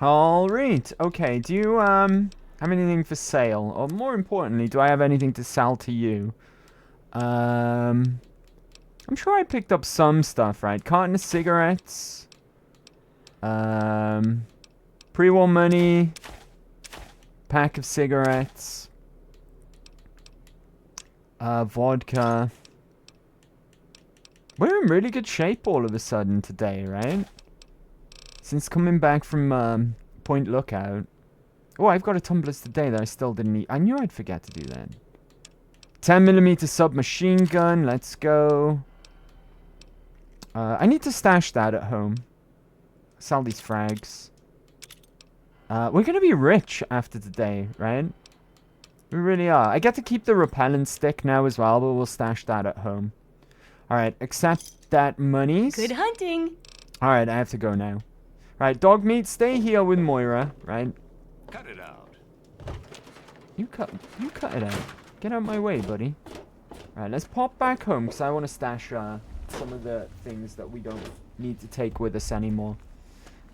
All right. Okay, do you have anything for sale? Or more importantly, do I have anything to sell to you? I'm sure I picked up some stuff, right? Carton of cigarettes. Pre-war money. Pack of cigarettes. Vodka. We're in really good shape all of a sudden today, right? Since coming back from Point Lookout. Oh, I've got a tumblers today that I still didn't eat. I knew I'd forget to do that. 10mm submachine gun. Let's go. I need to stash that at home. Sell these frags. We're gonna be rich after today, right? We really are. I get to keep the repellent stick now as well, but we'll stash that at home. Alright, accept that monies. Good hunting. Alright, I have to go now. Right, dog meat, stay here with Moira, right? Cut it out. You cut it out. Get out of my way, buddy. Alright, let's pop back home, because I want to stash some of the things that we don't need to take with us anymore.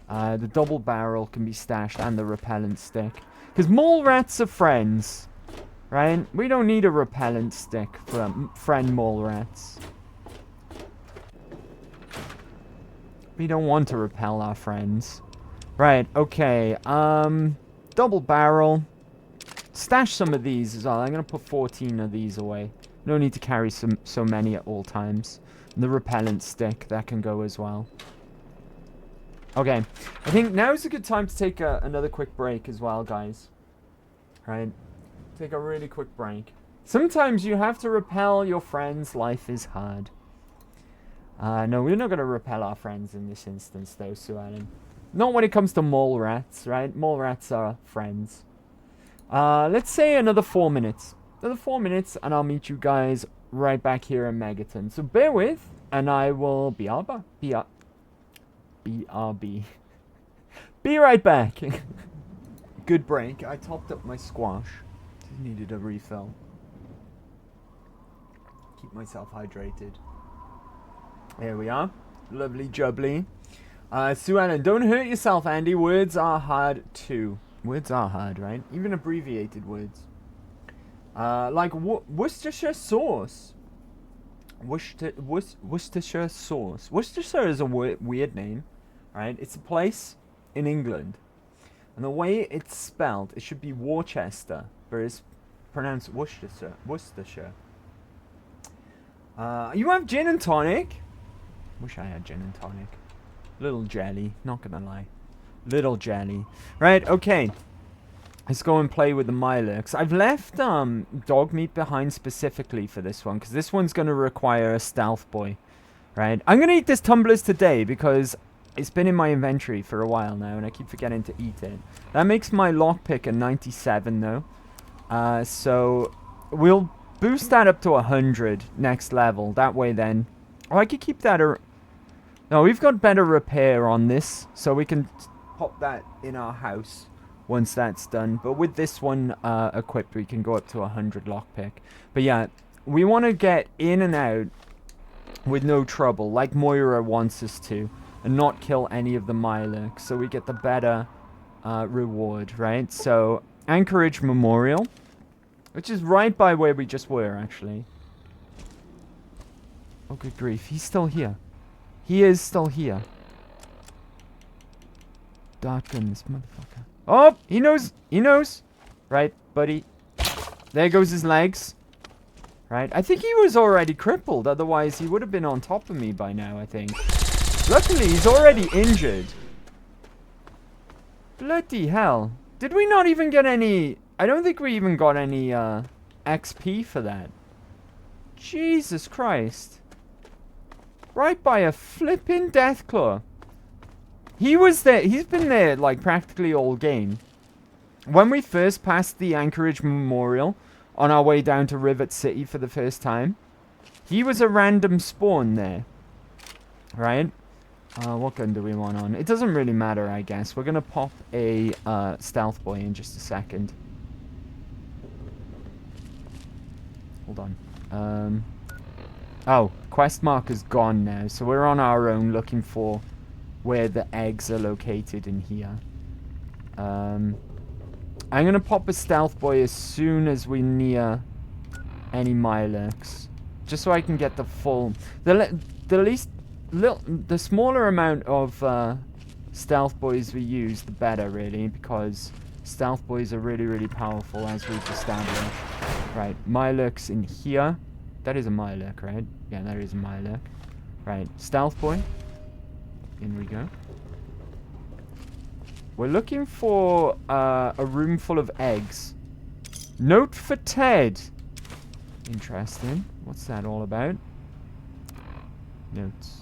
The double barrel can be stashed, and the repellent stick. Because mole rats are friends, right? We don't need a repellent stick for friend mole rats. We don't want to repel our friends. Right, okay. Double barrel. Stash some of these as well. I'm going to put 14 of these away. No need to carry so many at all times. And the repellent stick, that can go as well. Okay. I think now's a good time to take another quick break as well, guys. Right? Take a really quick break. Sometimes you have to repel your friends. Life is hard. No, we're not going to repel our friends in this instance, though, Sue Ellen. Not when it comes to mole rats, right? Mole rats are friends. Let's say another 4 minutes. Another 4 minutes, and I'll meet you guys right back here in Megaton. So bear with, and I will BRB. Be right back. Good break. I topped up my squash. Just needed a refill. Keep myself hydrated. Here we are. Lovely jubbly. Sue Ellen, don't hurt yourself, Andy. Words are hard too. Words are hard, right? Even abbreviated words. Like Worcestershire sauce. Worcestershire sauce. Worcestershire is a weird name, right? It's a place in England. And the way it's spelled, it should be Worcester, but it's pronounced Worcestershire. Worcestershire. You have gin and tonic? Wish I had gin and tonic. Little jelly, not gonna lie. Little jelly. Right, okay. Let's go and play with the Mylurks. I've left dog meat behind specifically for this one, because this one's gonna require a stealth boy. Right? I'm gonna eat this tumblers today because it's been in my inventory for a while now, and I keep forgetting to eat it. That makes my lockpick a 97 though. So we'll boost that up to 100 next level. That way then. Oh, I could keep that. No, we've got better repair on this, so we can pop that in our house once that's done. But with this one equipped, we can go up to 100 lockpick. But yeah, we want to get in and out with no trouble, like Moira wants us to, and not kill any of the Mylurks, so we get the better reward, right? So, Anchorage Memorial, which is right by where we just were, actually. Oh, good grief. He's still here. He is still here. Darken this motherfucker. Oh, he knows. He knows. Right, buddy. There goes his legs. Right. I think he was already crippled. Otherwise, he would have been on top of me by now, I think. Luckily, he's already injured. Bloody hell. Did we not even get any... I don't think we even got any XP for that. Jesus Christ. Right by a flipping Deathclaw. He was there. He's been there like practically all game. When we first passed the Anchorage Memorial on our way down to Rivet City for the first time, he was a random spawn there. Right? What gun do we want on? It doesn't really matter, I guess. We're going to pop a stealth boy in just a second. Hold on. Oh, quest marker's gone now, so we're on our own looking for where the eggs are located in here. I'm gonna pop a stealth boy as soon as we near any Mylurks, just so I can get the full, the smaller amount of stealth boys we use, the better, really, because stealth boys are really, really powerful, as we've established. Right, Mylurks in here. That is a Mylurk, right? Yeah, that is a Mylurk. Right, stealth boy. In we go. We're looking for a room full of eggs. Note for Ted. Interesting. What's that all about? Notes.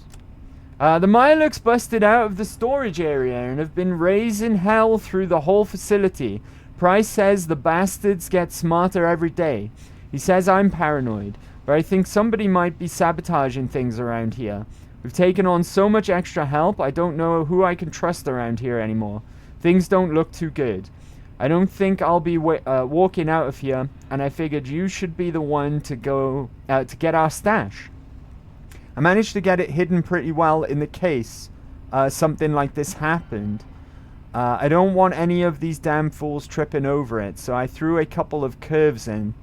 The Mirelurks busted out of the storage area and have been raising hell through the whole facility. Price says the bastards get smarter every day. He says I'm paranoid, but I think somebody might be sabotaging things around here. We've taken on so much extra help, I don't know who I can trust around here anymore. Things don't look too good. I don't think I'll be walking out of here, and I figured you should be the one to go to get our stash. I managed to get it hidden pretty well in the case something like this happened. I don't want any of these damn fools tripping over it, so I threw a couple of curves in.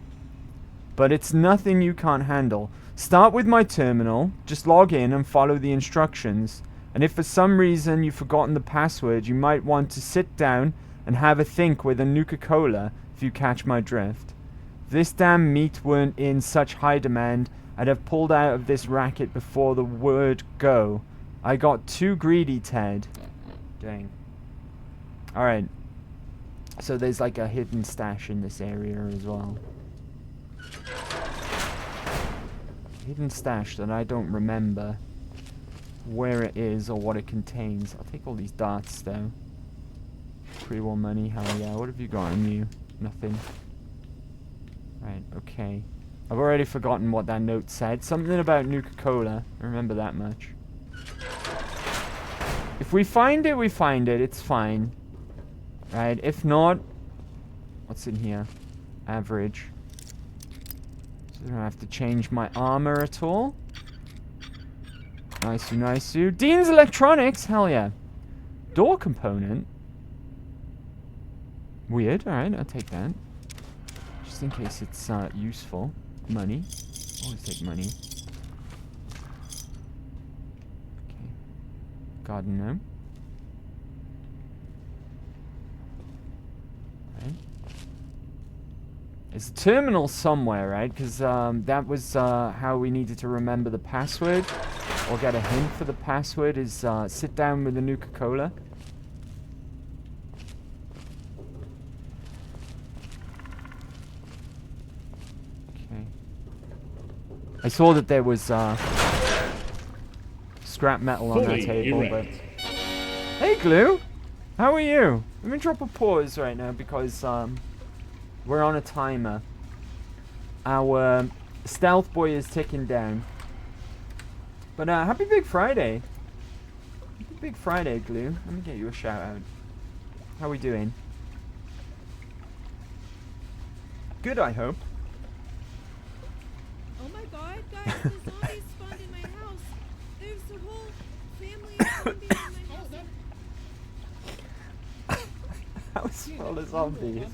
But it's nothing you can't handle. Start with my terminal, just log in and follow the instructions. And if for some reason you've forgotten the password, you might want to sit down and have a think with a Nuka-Cola, if you catch my drift. If this damn meat weren't in such high demand, I'd have pulled out of this racket before the word go. I got too greedy, Ted. Dang. Alright. So there's like a hidden stash in this area as well. Hidden stash that I don't remember where it is or what it contains. I'll take all these darts though. Pre-war money, hell yeah. What have you got on you? Nothing. Right, okay. I've already forgotten what that note said. Something about Nuka-Cola. I remember that much. If we find it, we find it. It's fine. Right, if not... What's in here? Average. So I don't have to change my armor at all. Nice-oo, nice-oo. Dean's Electronics! Hell yeah. Door component? Weird. Alright, I'll take that. Just in case it's useful. Money. Always take money. Okay. Garden gnome. Right. There's a terminal somewhere, right? Because that was how we needed to remember the password. Or get a hint for the password is sit down with the Nuka-Cola. I saw that there was scrap metal on that table, but... Hey, Glue! How are you? Let me drop a pause right now because we're on a timer. Our stealth boy is ticking down. But happy Big Friday! Happy Big Friday, Glue. Let me get you a shout out. How are we doing? Good, I hope. Oh my god, guys, the zombies spawned in my house. There's a whole family of zombies in my house. House full of zombies.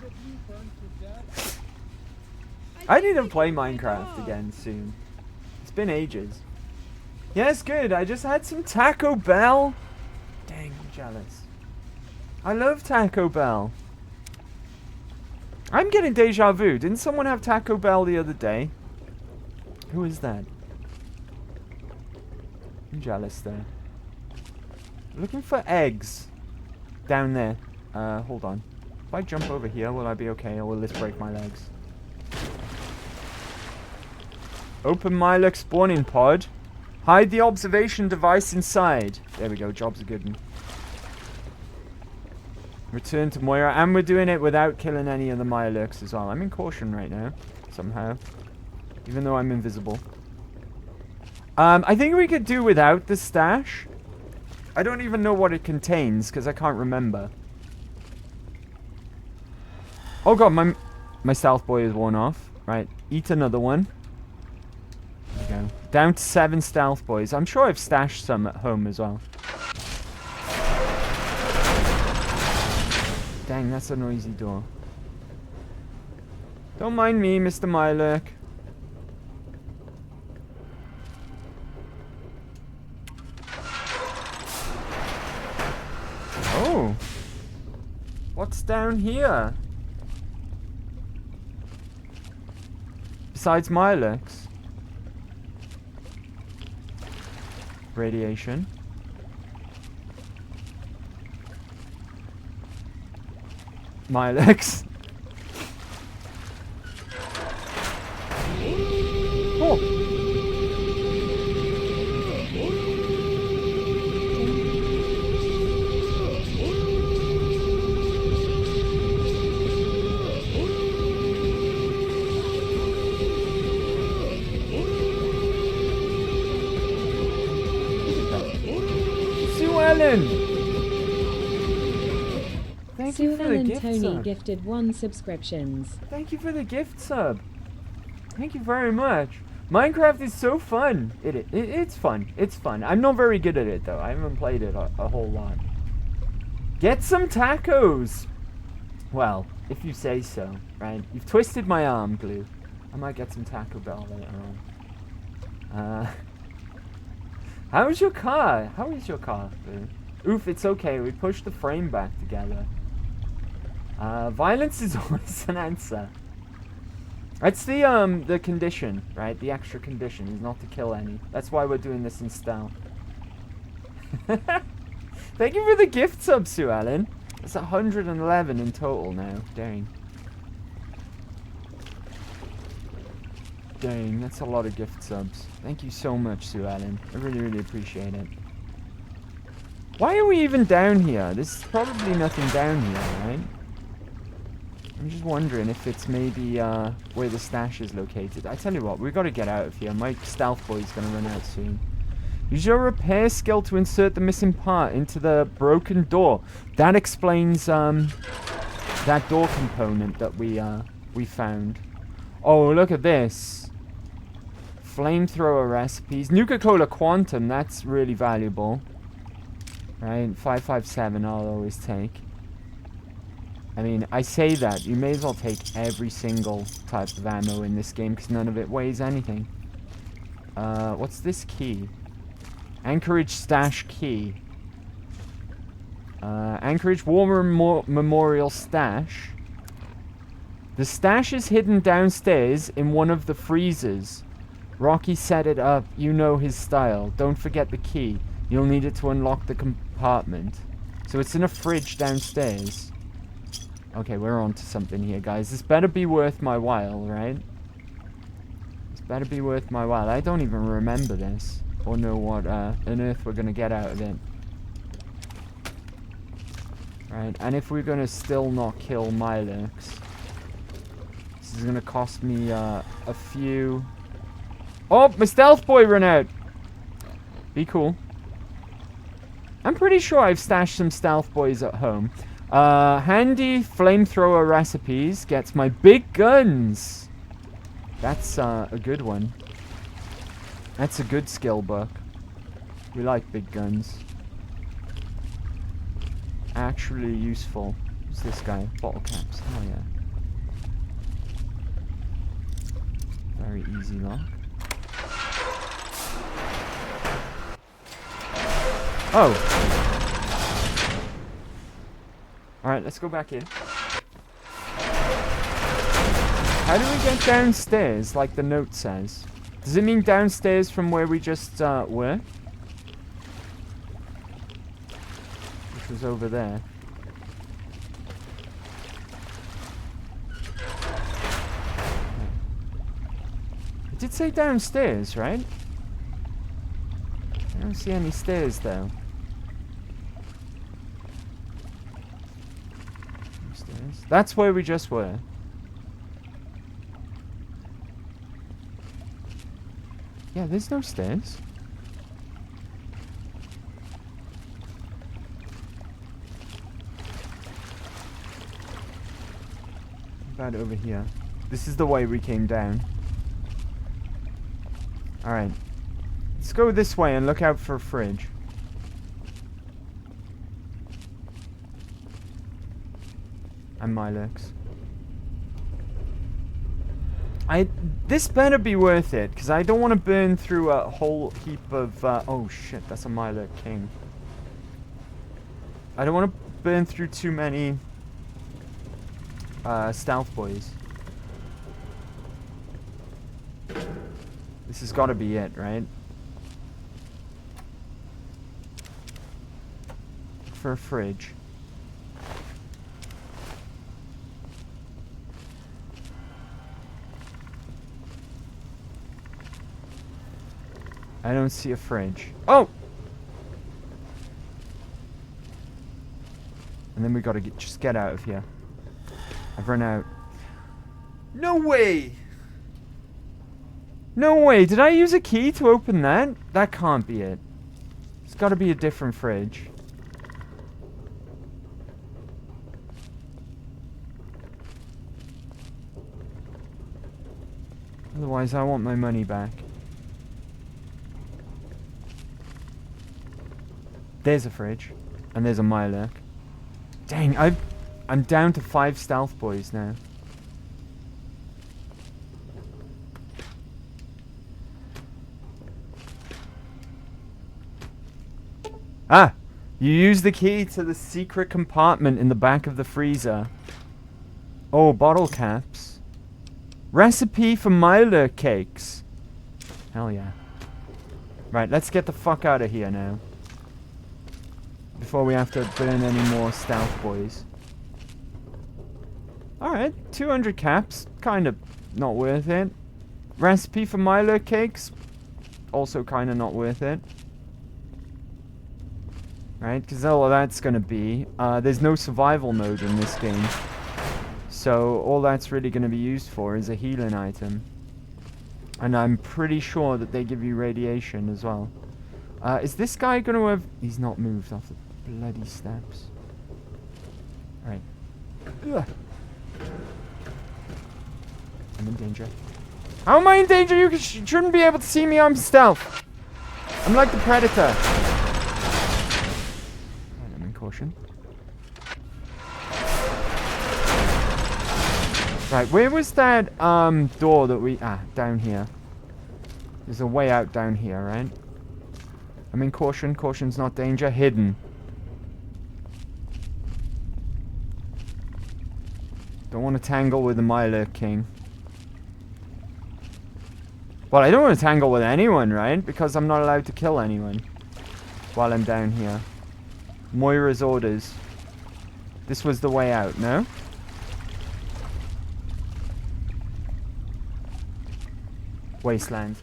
I need to play Minecraft again soon. It's been ages. Yes, good. I just had some Taco Bell. Dang, I'm jealous. I love Taco Bell. I'm getting deja vu. Didn't someone have Taco Bell the other day? Who is that? I'm jealous there. Looking for eggs. Down there. Hold on. If I jump over here, will I be okay, or will this break my legs? Open Mirelurk spawning pod. Hide the observation device inside. There we go, job's a good one. Return to Moira, and we're doing it without killing any of the Mirelurks as well. I'm in caution right now, somehow. Even though I'm invisible. I think we could do without the stash. I don't even know what it contains, because I can't remember. Oh god, my stealth boy is worn off. Right, eat another one. There we go. Down to 7 stealth boys. I'm sure I've stashed some at home as well. Dang, that's a noisy door. Don't mind me, Mr. Mirelurk. Oh. What's down here? Besides Mirelurks. Radiation. Mirelurks. Sue Ellen! Thank you Sue for the Ellen gift Tony sub. gifted 1 subscriptions. Thank you for the gift sub. Thank you very much. Minecraft is so fun. It's fun. It's fun. I'm not very good at it though. I haven't played it a whole lot. Get some tacos. Well, if you say so, right? You've twisted my arm, Glue. I might get some Taco Bell later on. How's your car? How is your car, Glue? Oof, it's okay. We pushed the frame back together. Violence is always an answer. That's the condition, right? The extra condition is not to kill any. That's why we're doing this in stealth. Thank you for the gift sub, Sue Ellen. That's 111 in total now. Dang. Dang, that's a lot of gift subs. Thank you so much, Sue Ellen. I really, really appreciate it. Why are we even down here? There's probably nothing down here, right? I'm just wondering if it's maybe where the stash is located. I tell you what, we've got to get out of here. My stealth boy's going to run out soon. Use your repair skill to insert the missing part into the broken door. That explains that door component that we found. Oh, look at this. Flamethrower recipes. Nuka-Cola Quantum, that's really valuable. Right, 557 I'll always take. I mean, I say that. You may as well take every single type of ammo in this game because none of it weighs anything. What's this key? Anchorage stash key. Anchorage War Memorial stash. The stash is hidden downstairs in one of the freezers. Rocky set it up. You know his style. Don't forget the key. You'll need it to unlock the compartment. So it's in a fridge downstairs. Okay, we're on to something here, guys. This better be worth my while, right? This better be worth my while. I don't even remember this. Or know what on earth we're going to get out of it. Right, and if we're going to still not kill Mylurks, this is going to cost me a few... Oh, my stealth boy ran out! Be cool. I'm pretty sure I've stashed some stealth boys at home. Handy flamethrower recipes gets my big guns. That's a good one. That's a good skill book. We like big guns. Actually useful. Who's this guy? Bottle caps. Oh yeah. Very easy lock. Oh. Alright, let's go back in. How do we get downstairs, like the note says? Does it mean downstairs from where we just were? Which was over there. It did say downstairs, right? I don't see any stairs though. Stairs. That's where we just were. Yeah, there's no stairs. About over here. This is the way we came down. Alright. Let's go this way and look out for a fridge. And Mylurks. This better be worth it, because I don't want to burn through a whole heap of... oh shit, that's a Mylurk King. I don't want to burn through too many stealth boys. This has got to be it, right? For a fridge. I don't see a fridge. Oh! And then we gotta just get out of here. I've run out. No way! No way! Did I use a key to open that? That can't be it. There's got to be a different fridge. Otherwise, I want my money back. There's a fridge. And there's a Mylurk. Dang, I'm down to 5 stealth boys now. Ah! You use the key to the secret compartment in the back of the freezer. Oh, bottle caps. Recipe for Mylurk cakes. Hell yeah. Right, let's get the fuck out of here now. Before we have to burn any more stealth boys. Alright, 200 caps. Kind of not worth it. Recipe for Mylurk cakes. Also kind of not worth it. Right, because all that's going to be... there's no survival mode in this game. So all that's really going to be used for is a healing item. And I'm pretty sure that they give you radiation as well. Is this guy going to have... He's not moved off the bloody steps. Alright. I'm in danger. How am I in danger? You shouldn't be able to see me. I'm stealth. I'm like the Predator. Right, I'm in caution. Right, where was that door that we... Ah, down here. There's a way out down here, right? I'm in caution. Caution's not danger. Hidden. Don't want to tangle with the Mylurk King. Well, I don't want to tangle with anyone, right? Because I'm not allowed to kill anyone while I'm down here. Moira's orders. This was the way out, no? Wasteland.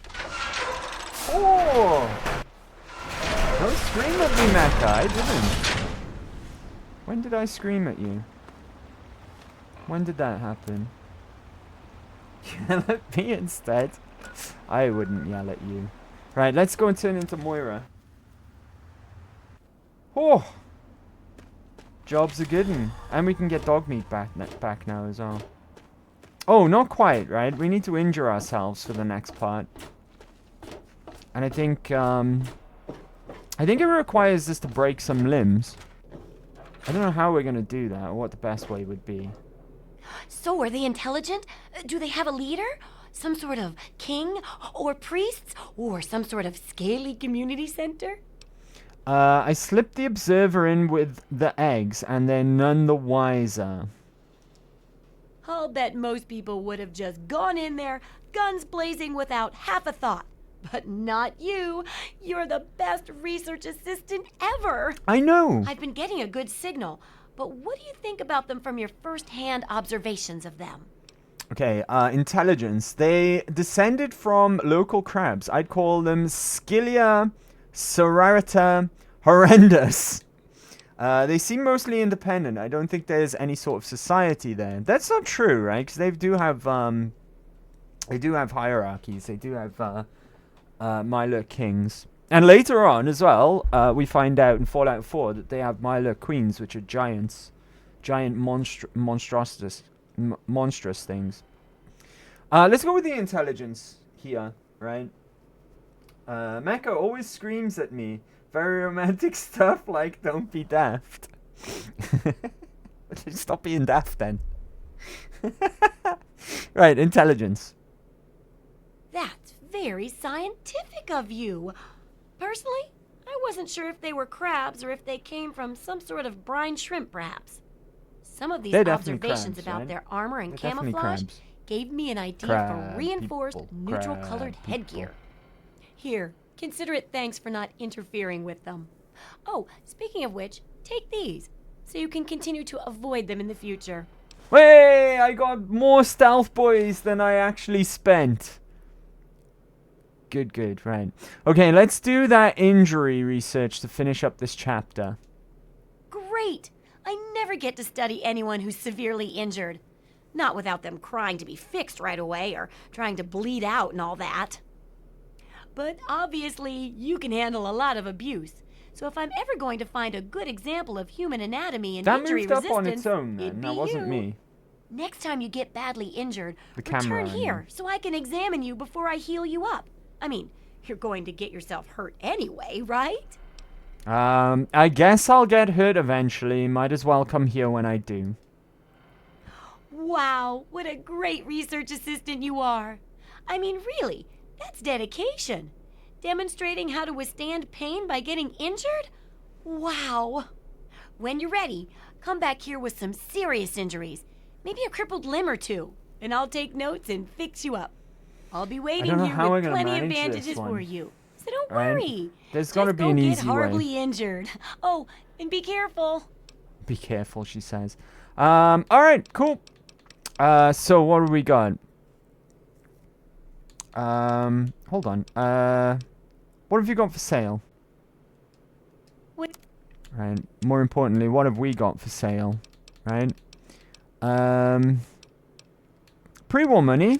Oh! Don't scream at me, Mecca. I didn't. When did I scream at you? When did that happen? Yell at me instead. I wouldn't yell at you. Right, let's go and turn into Moira. Oh! Job's a good one. And we can get dog meat back now as well. Oh, not quite, right? We need to injure ourselves for the next part. And I think it requires us to break some limbs. I don't know how we're going to do that, or what the best way would be. So, are they intelligent? Do they have a leader? Some sort of king? Or priests? Or some sort of scaly community center? I slipped the observer in with the eggs, and they're none the wiser. I'll bet most people would have just gone in there, guns blazing without half a thought. But not you. You're the best research assistant ever. I know. I've been getting a good signal. But what do you think about them from your first-hand observations of them? Okay, intelligence. They descended from local crabs. I'd call them Scylla serrata horrendus. They seem mostly independent. I don't think there's any sort of society there. That's not true, right? Because they do have hierarchies. They do have Mylurk kings. And later on as well, we find out in Fallout 4 that they have Mylurk queens, which are giants. Giant monstrous things. Let's go with the intelligence here, right? Mecca always screams at me. Very romantic stuff like don't be daft. Stop being daft then. Right, intelligence. That's very scientific of you. Personally, I wasn't sure if they were crabs or if they came from some sort of brine shrimp, perhaps. Some of these observations about their armor and camouflage gave me an idea for reinforced, neutral-colored headgear. Here, consider it thanks for not interfering with them. Oh, speaking of which, take these, so you can continue to avoid them in the future. Hey, I got more stealth boys than I actually spent. Good, right. Okay, let's do that injury research to finish up this chapter. Great! I never get to study anyone who's severely injured. Not without them crying to be fixed right away or trying to bleed out and all that. But obviously, you can handle a lot of abuse. So if I'm ever going to find a good example of human anatomy and That injury moved up resistance, on its own, it'd then. be That wasn't you. me. Next time you get badly injured, The camera, return I here mean. so I can examine you before I heal you up. I mean, you're going to get yourself hurt anyway, right? I guess I'll get hurt eventually. Might as well come here when I do. Wow, what a great research assistant you are. I mean, really, that's dedication. Demonstrating how to withstand pain by getting injured? Wow. When you're ready, come back here with some serious injuries. Maybe a crippled limb or two, and I'll take notes and fix you up. I'll be waiting know here how with I'm gonna plenty of manage this bandages one. for you. So don't Right? worry. There's gotta Just be don't an get easy way. horribly injured. Oh, and be careful. Be careful, she says. Alright, cool. So what do we got? Hold on. What have you got for sale? What? Right. More importantly, what have we got for sale? Right. Pre-war money.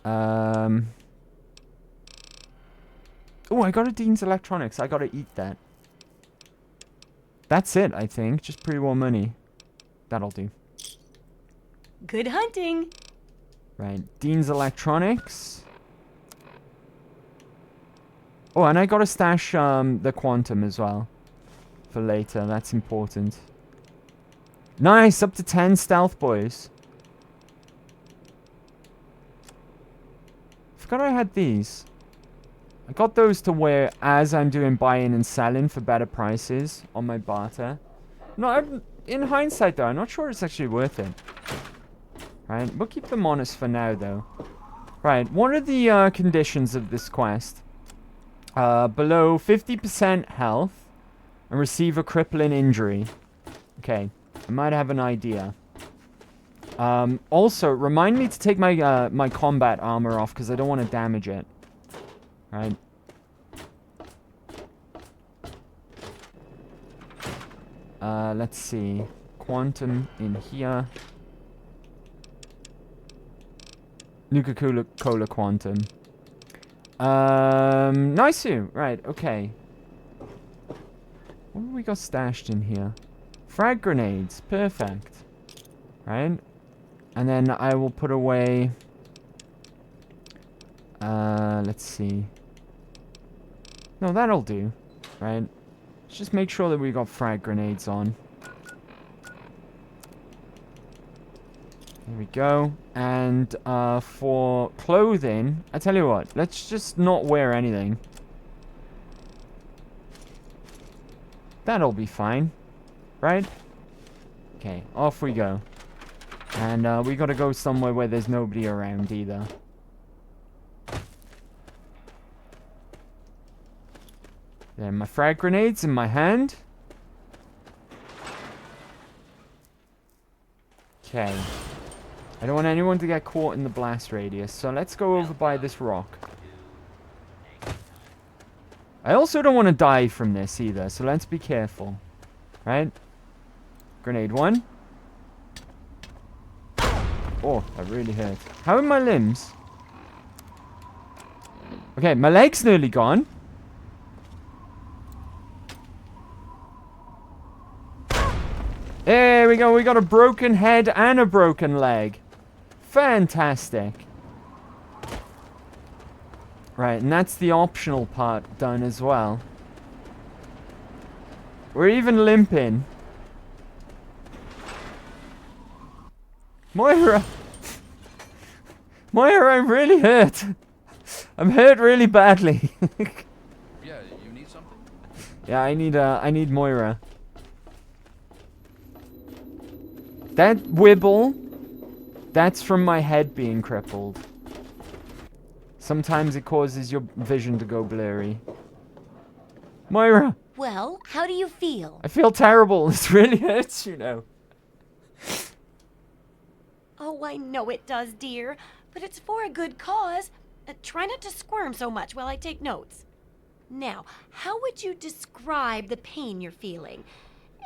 Oh, I got a Dean's Electronics. I gotta eat that. That's it, I think. Just pre-war money. That'll do. Good hunting. Right. Dean's Electronics. Oh, and I gotta stash the Quantum as well. For later. That's important. Nice! Up to 10 stealth boys. Forgot I had these. I got those to wear as I'm doing buying and selling for better prices on my barter. No, in hindsight though, I'm not sure it's actually worth it. Right, we'll keep them on us for now though. Right, what are the conditions of this quest? Below 50% health and receive a crippling injury. Okay, I might have an idea. Also, remind me to take my my combat armor off because I don't want to damage it. Right. Let's see. Quantum in here. Nuka-Cola Quantum. Nice you. Right, okay. What have we got stashed in here? Frag grenades. Perfect. Right. And then I will put away... let's see. No, that'll do. Right. Let's just make sure that we got frag grenades on. There we go. And for clothing, I tell you what, let's just not wear anything. That'll be fine. Right? Okay, off we go. And we gotta go somewhere where there's nobody around either. There, my frag grenades in my hand. Okay. I don't want anyone to get caught in the blast radius, so let's go over by this rock. I also don't want to die from this either, so let's be careful. Right? Grenade one. Oh, that really hurt. How are my limbs? Okay, my leg's nearly gone. There we go, we got a broken head and a broken leg. Fantastic. Right, and that's the optional part done as well. We're even limping. Moira! Moira, I'm really hurt. I'm hurt really badly. Yeah, you need something? Yeah, I need Moira. That wibble, that's from my head being crippled. Sometimes it causes your vision to go blurry. Moira! Well, how do you feel? I feel terrible. This really hurts, you know. Oh, I know it does, dear. But it's for a good cause. Try not to squirm so much while I take notes. Now, how would you describe the pain you're feeling?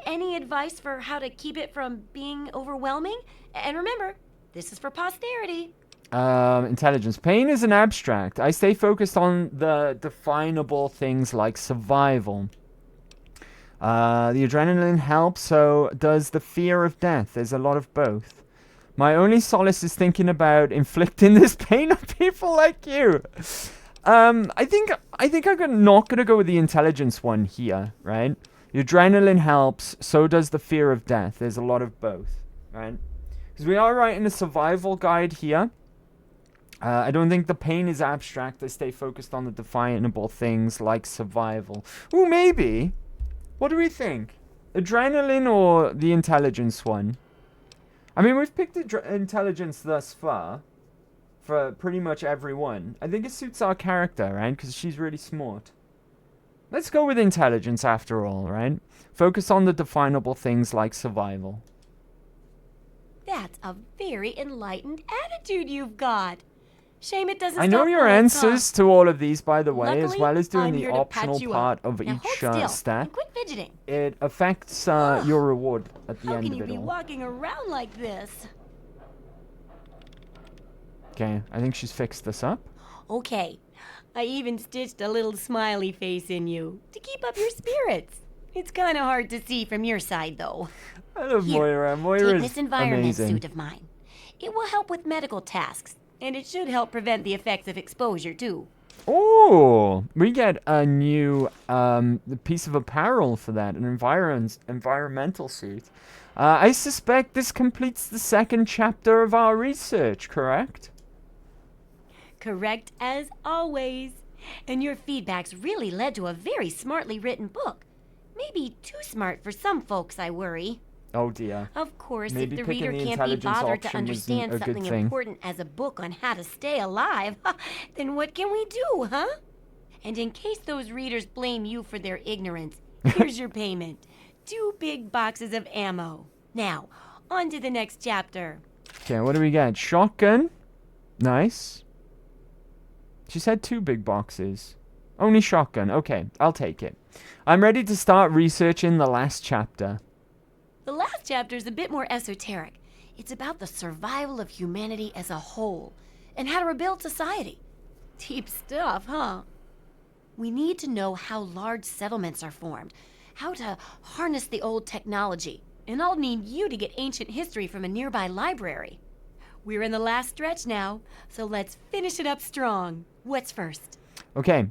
Any advice for how to keep it from being overwhelming? And remember, this is for posterity. Intelligence. Pain is an abstract. I stay focused on the definable things like survival. The adrenaline helps, so does the fear of death. There's a lot of both. My only solace is thinking about inflicting this pain on people like you. I think I'm not gonna go with the intelligence one here, right? The adrenaline helps, so does the fear of death. There's a lot of both, right? Because we are writing a survival guide here. I don't think the pain is abstract. I stay focused on the definable things like survival. Ooh, maybe. What do we think? Adrenaline or the intelligence one? I mean, we've picked intelligence thus far for pretty much everyone. I think it suits our character, right? Because she's really smart. Let's go with intelligence after all, right? Focus on the definable things like survival. That's a very enlightened attitude you've got. Shame it doesn't I know stop your bullets, huh? answers to all of these, by the way, as Luckily, well as doing I'm the here to patch optional you part up. of Now each hold still stat. and quit fidgeting. It affects your reward at the How end can of you it be all. walking around like this? Okay, I think she's fixed this up. Okay, I even stitched a little smiley face in you to keep up your spirits. It's kind of hard to see from your side, though. I love Here, Moira. take Moira's this environment amazing. suit of mine. It will help with medical tasks, and it should help prevent the effects of exposure, too. Oh, we get a new piece of apparel for that, an environmental suit. I suspect this completes the second chapter of our research, correct? Correct as always. And your feedback's really led to a very smartly written book. Maybe too smart for some folks, I worry. Oh dear. Of course, Maybe if the picking reader the can't be intelligence bothered to option wasn't understand a good something thing. important as a book on how to stay alive, then what can we do, huh? And in case those readers blame you for their ignorance, here's your payment. 2 big boxes of ammo. Now, on to the next chapter. Okay, what do we got? Shotgun. Nice. She said 2 big boxes. Only shotgun. Okay, I'll take it. I'm ready to start researching the last chapter. The last chapter is a bit more esoteric. It's about the survival of humanity as a whole and how to rebuild society. Deep stuff, huh? We need to know how large settlements are formed, how to harness the old technology, and I'll need you to get ancient history from a nearby library. We're in the last stretch now, so let's finish it up strong. What's first? Okay.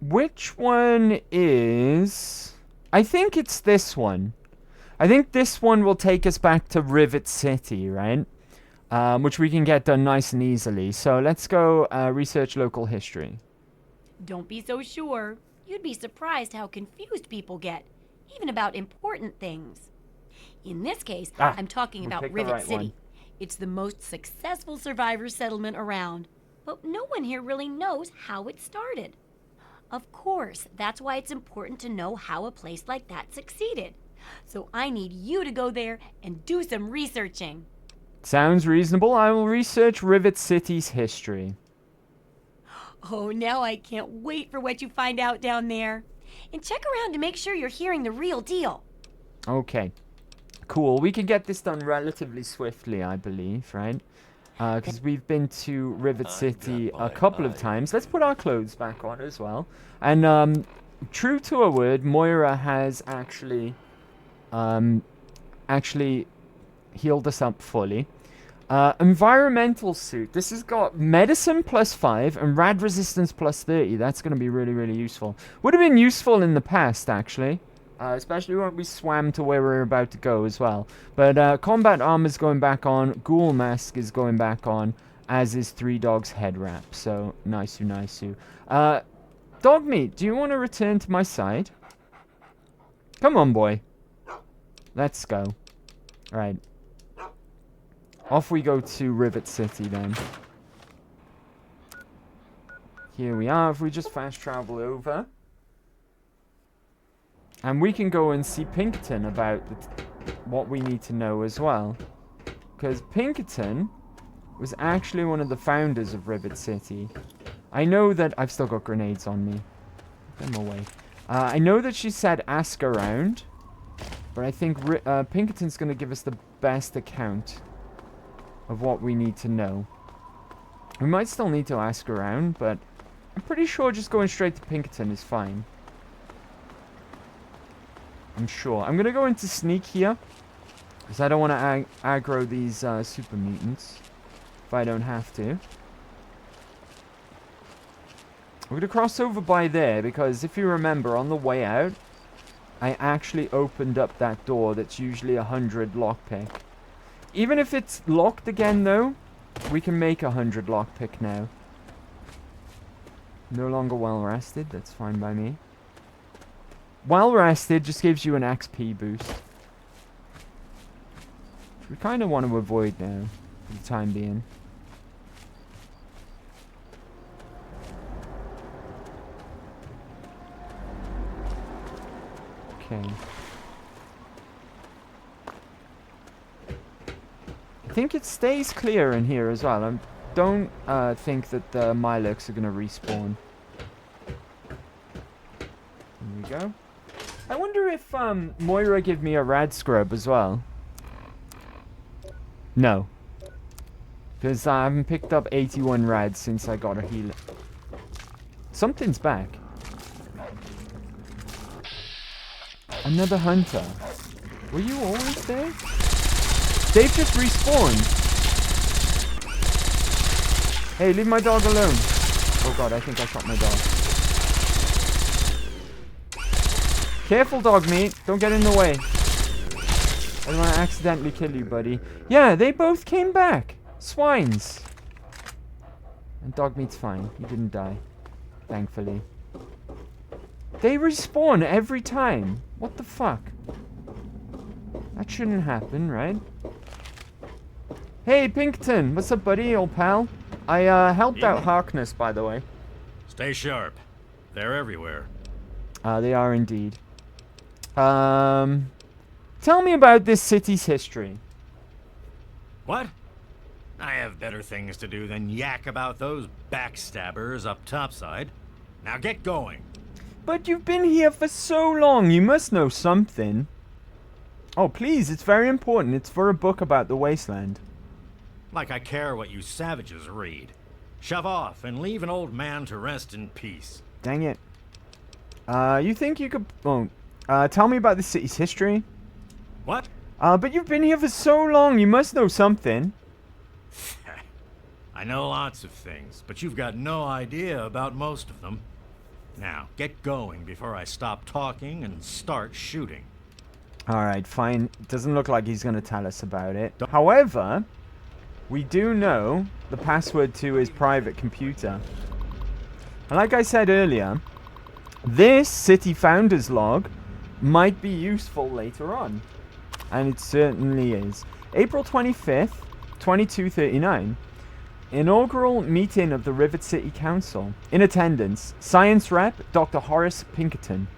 Which one is... I think it's this one. I think this one will take us back to Rivet City, right? Which we can get done nice and easily. So let's go research local history. Don't be so sure. You'd be surprised how confused people get, even about important things. In this case, I'm talking about Rivet City. It's the most successful survivor settlement around, but no one here really knows how it started. Of course, that's why it's important to know how a place like that succeeded. So I need you to go there and do some researching. Sounds reasonable. I will research Rivet City's history. Oh, now I can't wait for what you find out down there. And check around to make sure you're hearing the real deal. Okay. Cool. We can get this done relatively swiftly, I believe, right? Because we've been to Rivet City a couple of times. Let's put our clothes back on as well. And true to her word, Moira has actually healed us up fully. Environmental suit. This has got medicine +5 and rad resistance +30. That's going to be really, really useful. Would have been useful in the past, actually. Especially when we swam to where we're about to go as well. But combat armor's going back on. Ghoul mask is going back on. As is 3 Dogs head wrap. So, nice. Dog meat, do you want to return to my side? Come on, boy. Let's go. Right. Off we go to Rivet City then. Here we are. If we just fast travel over. And we can go and see Pinkerton about what we need to know as well. Because Pinkerton was actually one of the founders of Rivet City. I know that... I've still got grenades on me. Put them away. I know that she said ask around. But I think Pinkerton's going to give us the best account of what we need to know. We might still need to ask around, but I'm pretty sure just going straight to Pinkerton is fine. I'm sure. I'm going to go into sneak here, because I don't want to aggro these super mutants if I don't have to. We're going to cross over by there, because if you remember, on the way out, I actually opened up that door that's usually 100 lockpick. Even if it's locked again, though, we can make 100 lockpick now. No longer well rested, that's fine by me. Well rested just gives you an XP boost. Which we kind of want to avoid now, for the time being. Okay. I think it stays clear in here as well. I don't think that the Miloks are going to respawn. There we go. I wonder if Moira give me a rad scrub as well. No. Because I haven't picked up 81 rads since I got a healer. Something's back. Another hunter. Were you always there? They've just respawned. Hey, leave my dog alone. Oh god, I think I shot my dog. Careful, dog meat. Don't get in the way. I don't want to accidentally kill you, buddy. Yeah, they both came back. Swines. And dog meat's fine. He didn't die. Thankfully. They respawn every time. What the fuck? That shouldn't happen, right? Hey, Pinkerton. What's up, buddy, old pal? I helped out Harkness, by the way. Stay sharp. They're everywhere. They are indeed. Tell me about this city's history. What? I have better things to do than yak about those backstabbers up topside. Now get going. But you've been here for so long. You must know something. Oh, please. It's very important. It's for a book about the wasteland. Like I care what you savages read. Shove off and leave an old man to rest in peace. Dang it. You think you could... Oh, tell me about the city's history. What? But you've been here for so long. You must know something. I know lots of things, but you've got no idea about most of them. Now, get going before I stop talking and start shooting. Alright, fine. Doesn't look like he's going to tell us about it. However, we do know the password to his private computer. And like I said earlier, this city founders log might be useful later on. And it certainly is. April 25th, 2239. Inaugural meeting of the Rivet City Council. In attendance, Science Rep, Dr. Horace Pinkerton.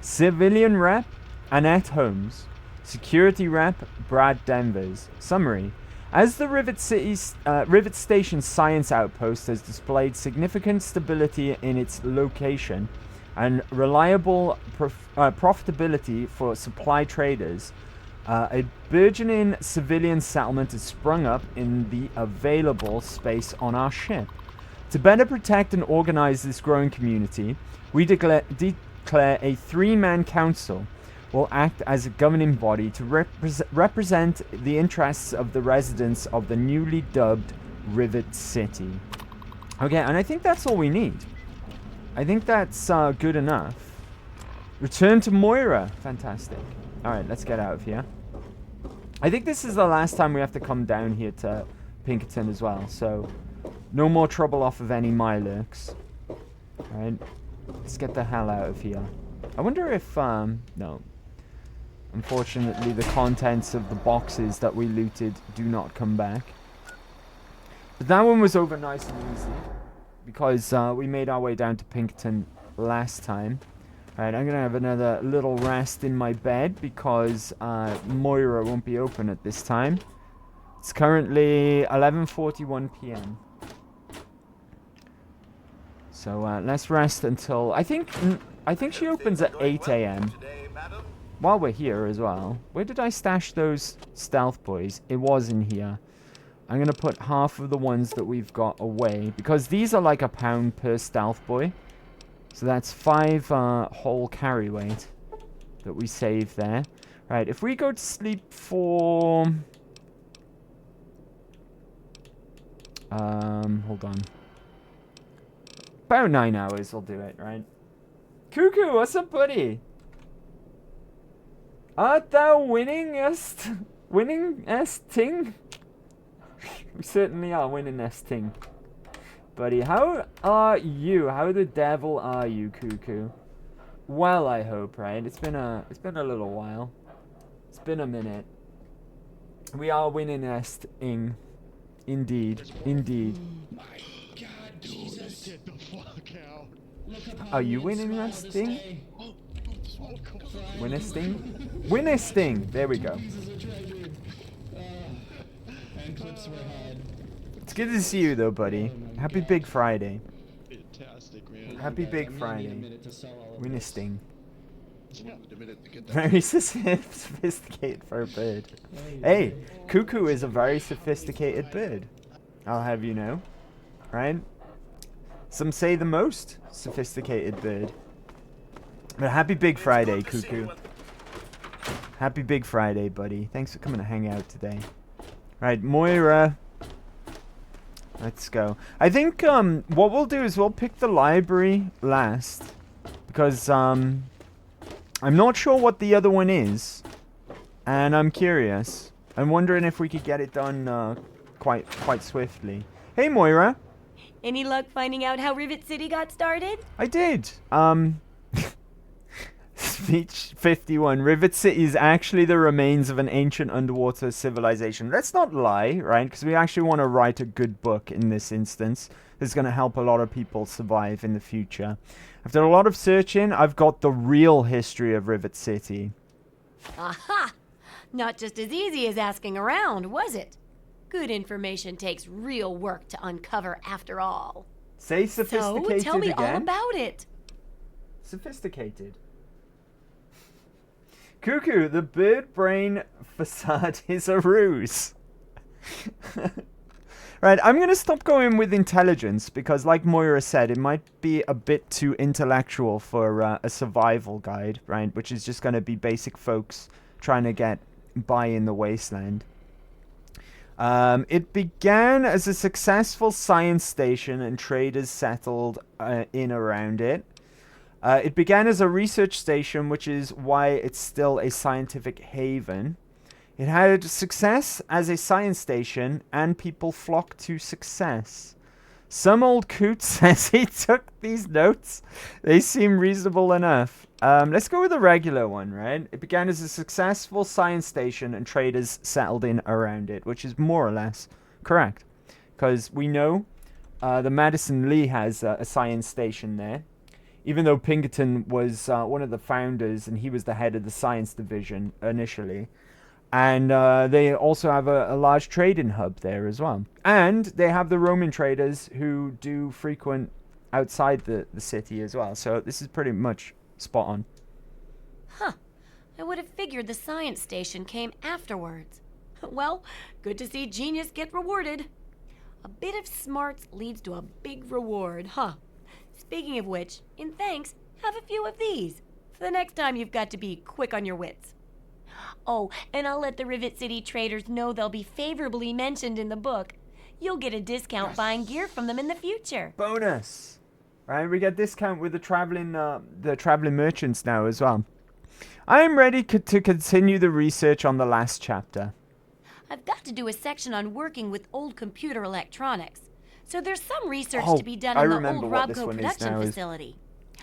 Civilian Rep, Annette Holmes. Security Rep, Brad Denvers. Summary. As the Rivet Station's science outpost has displayed significant stability in its location and reliable profitability for supply traders, a burgeoning civilian settlement has sprung up in the available space on our ship. To better protect and organize this growing community, we declare a three-man council will act as a governing body to represent the interests of the residents of the newly dubbed Rivet City. Okay, and I think that's all we need. I think that's good enough. Return to Moira. Fantastic. Alright, let's get out of here. I think this is the last time we have to come down here to Pinkerton as well, so no more trouble off of any Miloks. Alright, let's get the hell out of here. I wonder if, no. Unfortunately, the contents of the boxes that we looted do not come back. But that one was over nice and easy, because we made our way down to Pinkerton last time. Alright, I'm going to have another little rest in my bed because Moira won't be open at this time. It's currently 11:41 p.m. So let's rest until... I think she opens at 8 a.m. while we're here as well, where did I stash those stealth boys? It was in here. I'm going to put half of the ones that we've got away, because these are like £1 per stealth boy. So that's 5 whole carry weight that we save there. Right, if we go to sleep for... hold on. About 9 hours will do it, right? Cuckoo, what's up, buddy? Art thou winningest ting? We certainly are winningest ting. Buddy, how are you? How the devil are you, Cuckoo? Well, I hope, right? It's been a little while. It's been a minute. We are winningest-ing. Indeed. Indeed. Get the fuck out. Are you winningest-ing? Winnesting? Winnesting! There we go. It's good to see you though, buddy. Happy Big Friday. Fantastic, man. Happy Big Friday. Winnesting. Very sophisticated for a bird. Hey, Cuckoo is a very sophisticated bird. I'll have you know. Right? Some say the most sophisticated bird. But happy Big Friday, Cuckoo. Happy Big Friday, buddy. Thanks for coming to hang out today. Right, Moira. Let's go. I think what we'll do is we'll pick the library last. Because I'm not sure what the other one is. And I'm curious. I'm wondering if we could get it done quite swiftly. Hey, Moira. Any luck finding out how Rivet City got started? I did. Speech 51. Rivet City is actually the remains of an ancient underwater civilization. Let's not lie, right? Because we actually want to write a good book in this instance. That's going to help a lot of people survive in the future. After a lot of searching, I've got the real history of Rivet City. Aha! Not just as easy as asking around, was it? Good information takes real work to uncover after all. Say sophisticated So, tell me again. all about it. Sophisticated. Cuckoo, the bird brain facade is a ruse. Right, I'm going to stop going with intelligence because, like Moira said, it might be a bit too intellectual for a survival guide, right? Which is just going to be basic folks trying to get by in the wasteland. It began as a successful science station and traders settled in around it. It began as a research station, which is why it's still a scientific haven. It had success as a science station, and people flocked to success. Some old coot says he took these notes. They seem reasonable enough. Let's go with the regular one, right? It began as a successful science station, and traders settled in around it, which is more or less correct. Because we know the Madison Lee has a science station there. Even though Pinkerton was one of the founders, and he was the head of the science division initially. And they also have a large trading hub there as well. And they have the Roman traders who do frequent outside the city as well. So this is pretty much spot on. Huh. I would have figured the science station came afterwards. Well, good to see genius get rewarded. A bit of smarts leads to a big reward, huh? Speaking of which, in thanks, have a few of these for the next time you've got to be quick on your wits. Oh, and I'll let the Rivet City traders know they'll be favorably mentioned in the book. You'll get a discount buying gear from them in the future. Bonus! Right, we get discount with the traveling merchants now as well. I'm ready to continue the research on the last chapter. I've got to do a section on working with old computer electronics. So there's some research to be done I on the remember old what this Robco one is production now, facility.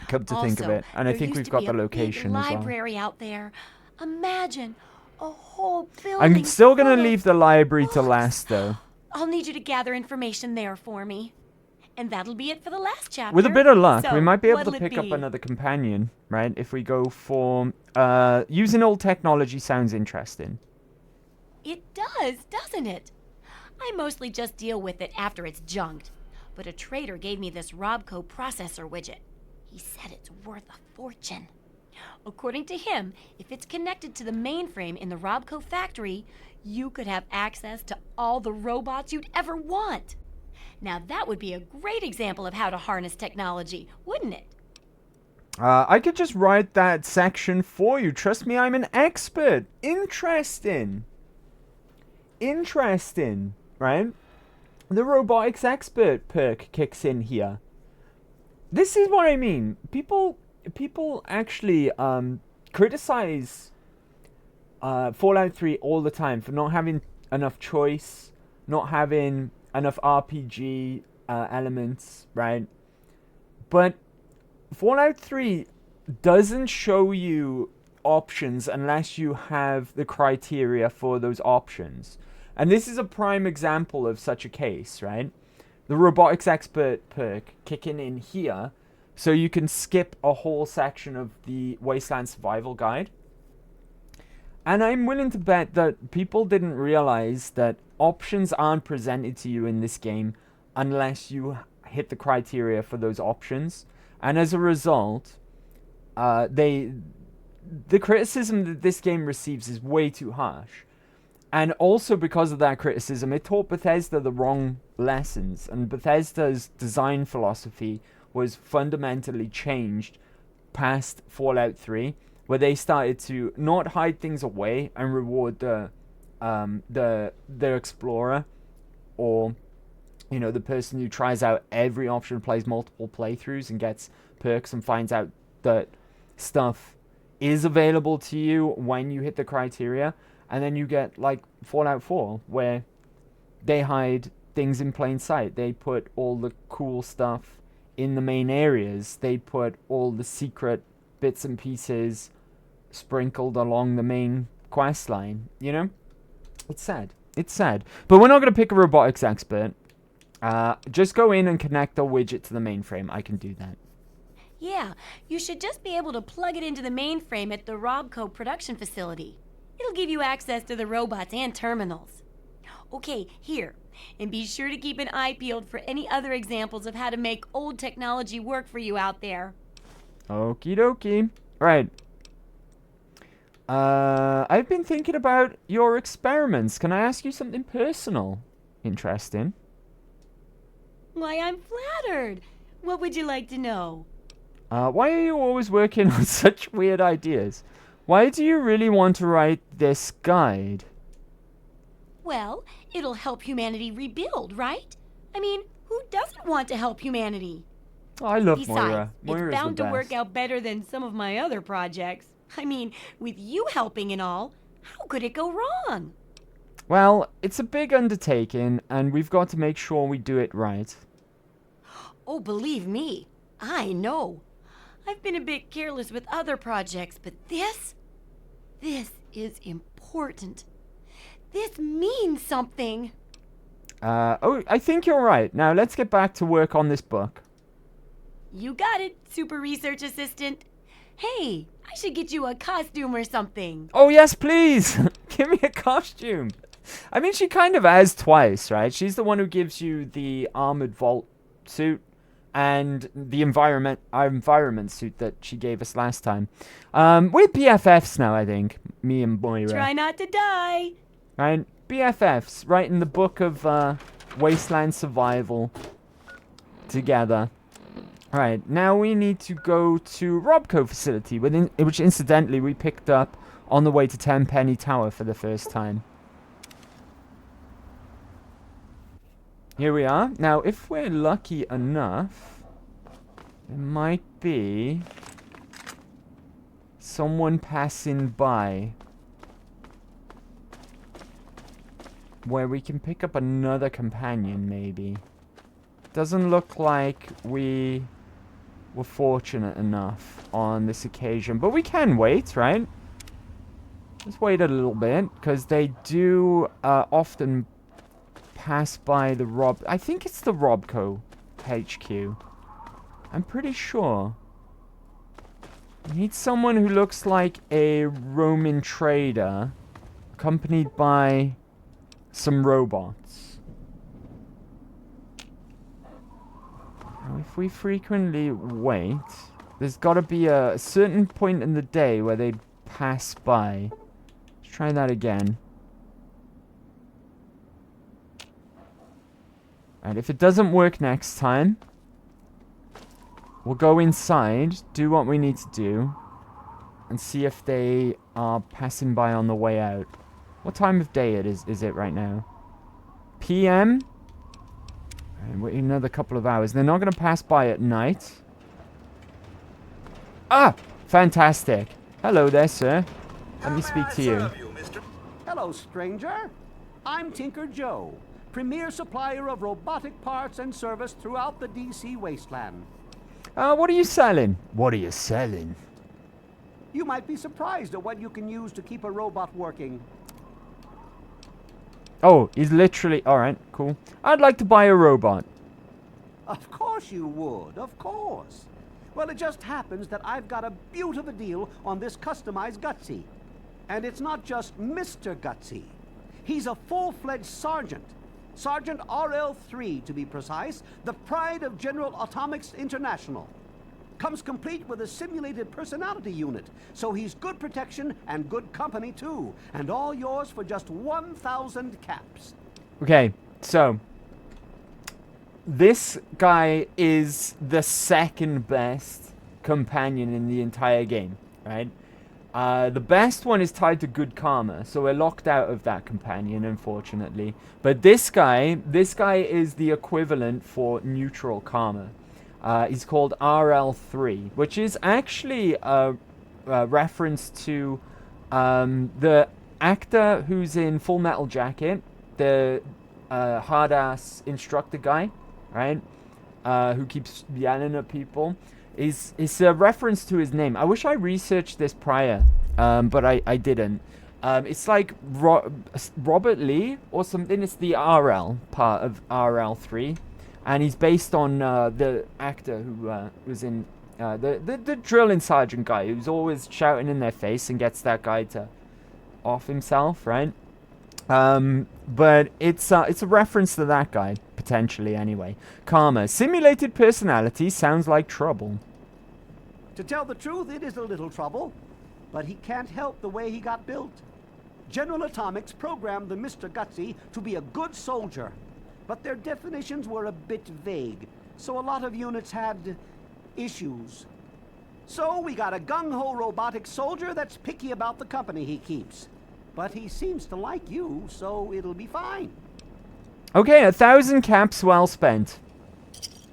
Come to think of Also, it. And I there think used we've to got be the a big location as well. library out there. Imagine a whole building. I'm still going full to of leave the library to last, though. I'll need you to gather information there for me. And that'll be it for the last chapter. With a bit of luck, So, we might be able what'll to it pick up be? another companion, right? If we go for... using old technology sounds interesting. It does, doesn't it? I mostly just deal with it after it's junked. But a trader gave me this Robco processor widget. He said it's worth a fortune. According to him, if it's connected to the mainframe in the Robco factory, you could have access to all the robots you'd ever want. Now that would be a great example of how to harness technology, wouldn't it? I could just write that section for you. Trust me, I'm an expert. Interesting. Interesting, right? The robotics expert perk kicks in here. This is what I mean. People actually criticize Fallout 3 all the time for not having enough choice, not having enough RPG elements, right? But Fallout 3 doesn't show you options unless you have the criteria for those options. And this is a prime example of such a case, right? The robotics expert perk kicking in here, so you can skip a whole section of the Wasteland Survival Guide. And I'm willing to bet that people didn't realize that options aren't presented to you in this game unless you hit the criteria for those options. And as a result, the criticism that this game receives is way too harsh. And also because of that criticism, it taught Bethesda the wrong lessons. And Bethesda's design philosophy was fundamentally changed past Fallout 3, where they started to not hide things away and reward the explorer, or the person who tries out every option, plays multiple playthroughs and gets perks and finds out that stuff is available to you when you hit the criteria. And then you get like Fallout 4, where they hide things in plain sight. They put all the cool stuff in the main areas. They put all the secret bits and pieces sprinkled along the main quest line, It's sad. It's sad. But we're not going to pick a robotics expert. Just go in and connect the widget to the mainframe. I can do that. Yeah, you should just be able to plug it into the mainframe at the Robco production facility. It'll give you access to the robots and terminals. Okay, here. And be sure to keep an eye peeled for any other examples of how to make old technology work for you out there. Okie dokie. Right. I've been thinking about your experiments. Can I ask you something personal? Interesting. Why, I'm flattered. What would you like to know? Why are you always working on such weird ideas? Why do you really want to write this guide? Well, it'll help humanity rebuild, right? I mean, who doesn't want to help humanity? Oh, I love Besides, Moira. Moira's it's bound the to work best. out better than some of my other projects. I mean, with you helping and all, how could it go wrong? Well, it's a big undertaking, and we've got to make sure we do it right. Oh, believe me, I know. I've been a bit careless with other projects, but this is important. This means something. I think you're right. Now, let's get back to work on this book. You got it, super research assistant. Hey, I should get you a costume or something. Oh, yes, please. Give me a costume. I mean, she kind of has twice, right? She's the one who gives you the armored vault suit and the environment suit that she gave us last time. We're BFFs now, I think. Me and Moira. Try not to die. Right? BFFs, right in the book of Wasteland Survival together. Right, now we need to go to Robco facility, which incidentally we picked up on the way to Tenpenny Tower for the first time. Here we are. Now, if we're lucky enough, there might be someone passing by where we can pick up another companion, maybe. Doesn't look like we were fortunate enough on this occasion, but we can wait, right? Let's wait a little bit, because they do often pass by the I think it's the Robco HQ. I'm pretty sure. We need someone who looks like a Roman trader, accompanied by some robots. Now, if we frequently wait, There's got to be a certain point in the day where they pass by. Let's try that again. And if it doesn't work next time, we'll go inside, do what we need to do, and see if they are passing by on the way out. What time of day is it right now? PM? And wait another couple of hours. They're not going to pass by at night. Ah! Fantastic. Hello there, sir. Let me speak to you. Hello, stranger. I'm Tinker Joe, premier supplier of robotic parts and service throughout the DC wasteland. What are you selling? What are you selling? You might be surprised at what you can use to keep a robot working. Oh, he's literally... Alright, cool. I'd like to buy a robot. Of course you would, of course. Well, it just happens that I've got a beautiful deal on this customized Gutsy. And it's not just Mr. Gutsy. He's a full-fledged sergeant. Sergeant RL3, to be precise, the pride of General Atomics International. Comes complete with a simulated personality unit, so he's good protection and good company too. And all yours for just 1,000 caps. Okay, so... This guy is the second best companion in the entire game, right? The best one is tied to good karma, so we're locked out of that companion, unfortunately. But this guy is the equivalent for neutral karma. He's called RL3, which is actually a reference to the actor who's in Full Metal Jacket, the hard-ass instructor guy, right? Who keeps yelling at people. It's a reference to his name. I wish I researched this prior, but I didn't. It's like Robert Lee or something. It's the RL part of RL3. And he's based on the actor who was in... the drilling sergeant guy who's always shouting in their face and gets that guy to off himself, right? But it's a reference to that guy, potentially, anyway. Karma. Simulated personality sounds like trouble. To tell the truth, it is a little trouble, but he can't help the way he got built. General Atomics programmed the Mr. Gutsy to be a good soldier, but their definitions were a bit vague, so a lot of units had issues. So we got a gung-ho robotic soldier that's picky about the company he keeps. But he seems to like you, so it'll be fine. Okay, 1,000 caps well spent.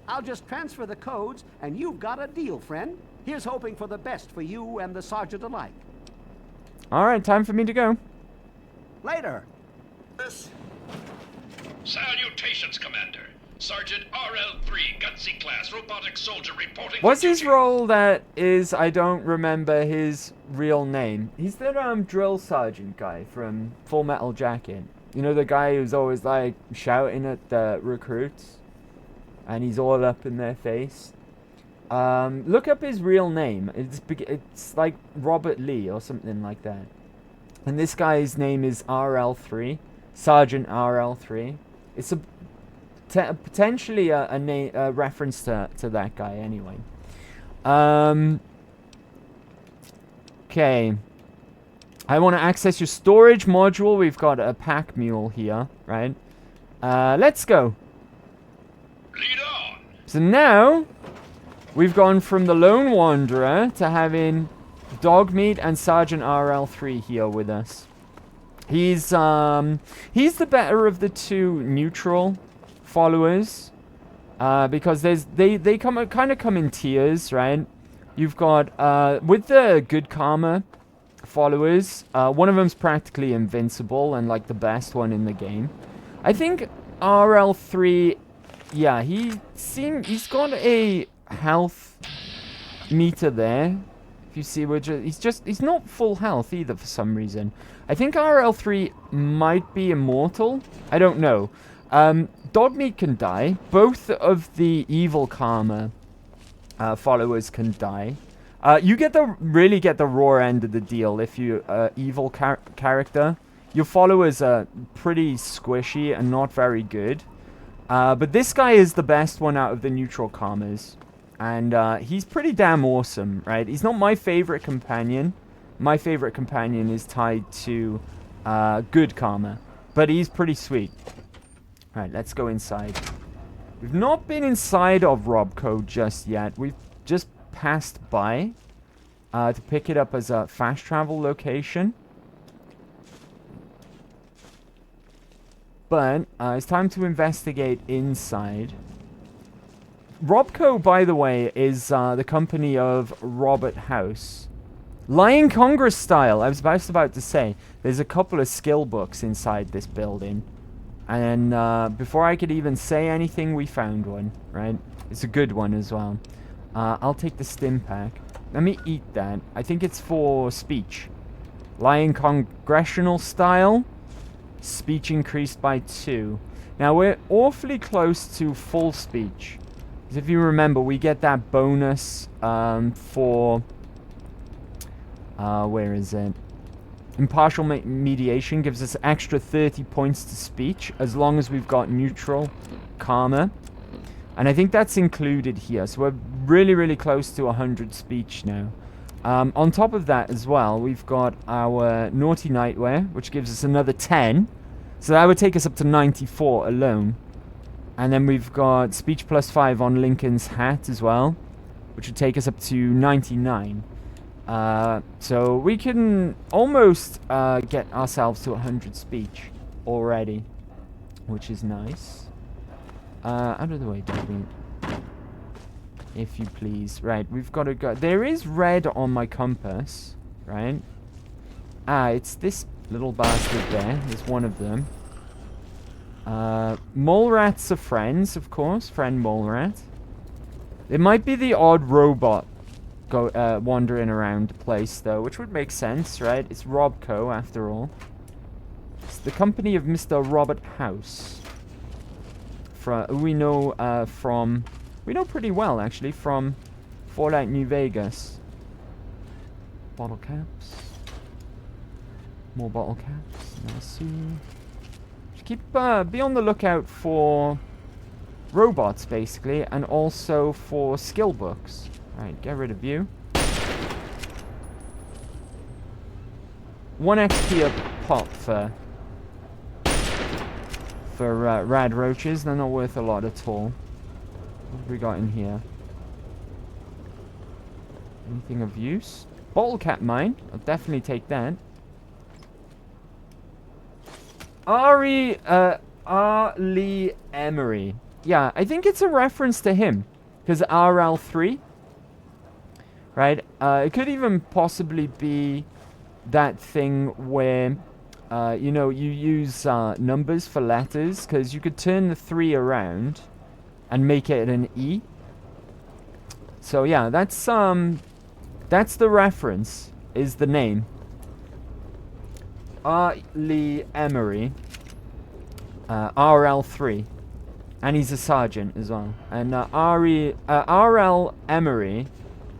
I'll just transfer the codes, and you've got a deal, friend. Here's hoping for the best for you and the sergeant alike. Alright, time for me to go. Later. Salutations, Commander. Sergeant RL3, Gutsy class, robotic soldier reporting. What's his role that is... I don't remember his real name. He's the drill sergeant guy from Full Metal Jacket. You know, the guy who's always, like, shouting at the recruits? And he's all up in their face. Look up his real name. It's like Robert Lee or something like that. And this guy's name is RL3. Sergeant RL3. It's a... potentially a reference to that guy anyway. Okay. I want to access your storage module. We've got a pack mule here, right? Let's go. Lead on. So now, we've gone from the Lone Wanderer to having Dogmeat and Sergeant RL3 here with us. He's the better of the two neutral followers, because they kind of come in tiers, right? You've got with the good karma followers, one of them's practically invincible and like the best one in the game. I think RL3, yeah, he's got a health meter there. If you see, he's not full health either for some reason. I think RL3 might be immortal. I don't know. Dogmeat can die. Both of the evil karma followers can die. You really get the raw end of the deal if you evil character. Your followers are pretty squishy and not very good. But this guy is the best one out of the neutral karmas. And he's pretty damn awesome, right? He's not my favorite companion. My favorite companion is tied to good karma. But he's pretty sweet. Right, let's go inside. We've not been inside of Robco just yet. We've just passed by to pick it up as a fast travel location. But it's time to investigate inside. Robco, by the way, is the company of Robert House. Lying Congress style, I was about to say. There's a couple of skill books inside this building. And before I could even say anything, we found one, right? It's a good one as well. I'll take the stim pack. Let me eat that. I think it's for speech. Lying congressional style. Speech increased by 2. Now, we're awfully close to full speech. Because if you remember, we get that bonus for... where is it? Impartial mediation gives us extra 30 points to speech, as long as we've got neutral karma. And I think that's included here. So we're really, really close to 100 speech now. On top of that as well, we've got our Naughty Nightwear, which gives us another 10. So that would take us up to 94 alone. And then we've got speech plus 5 on Lincoln's hat as well, which would take us up to 99. So we can almost get ourselves to 100 speech already, which is nice. Out of the way, Debbie. If you please. Right, we've got to go. There is red on my compass, right? It's this little bastard there. There's one of them. Mole rats are friends, of course. Friend mole rat. It might be the odd robot wandering around the place, though, which would make sense, right? It's Robco, after all. It's the company of Mr. Robert House. We know pretty well, actually, from Fallout New Vegas. Bottle caps. More bottle caps. Let's see. Just keep, be on the lookout for robots, basically, and also for skill books. Alright, get rid of you. 1 XP a pop for rad roaches. They're not worth a lot at all. What have we got in here? Anything of use? Bottle cap mine. I'll definitely take that. R. Lee Emery. Yeah, I think it's a reference to him. Because RL3. Right? It could even possibly be that thing where, you know, you use numbers for letters. Because you could turn the 3 around and make it an E. So yeah, that's the reference, is the name. R. Lee Emery. RL3. And he's a sergeant as well. And RL Emery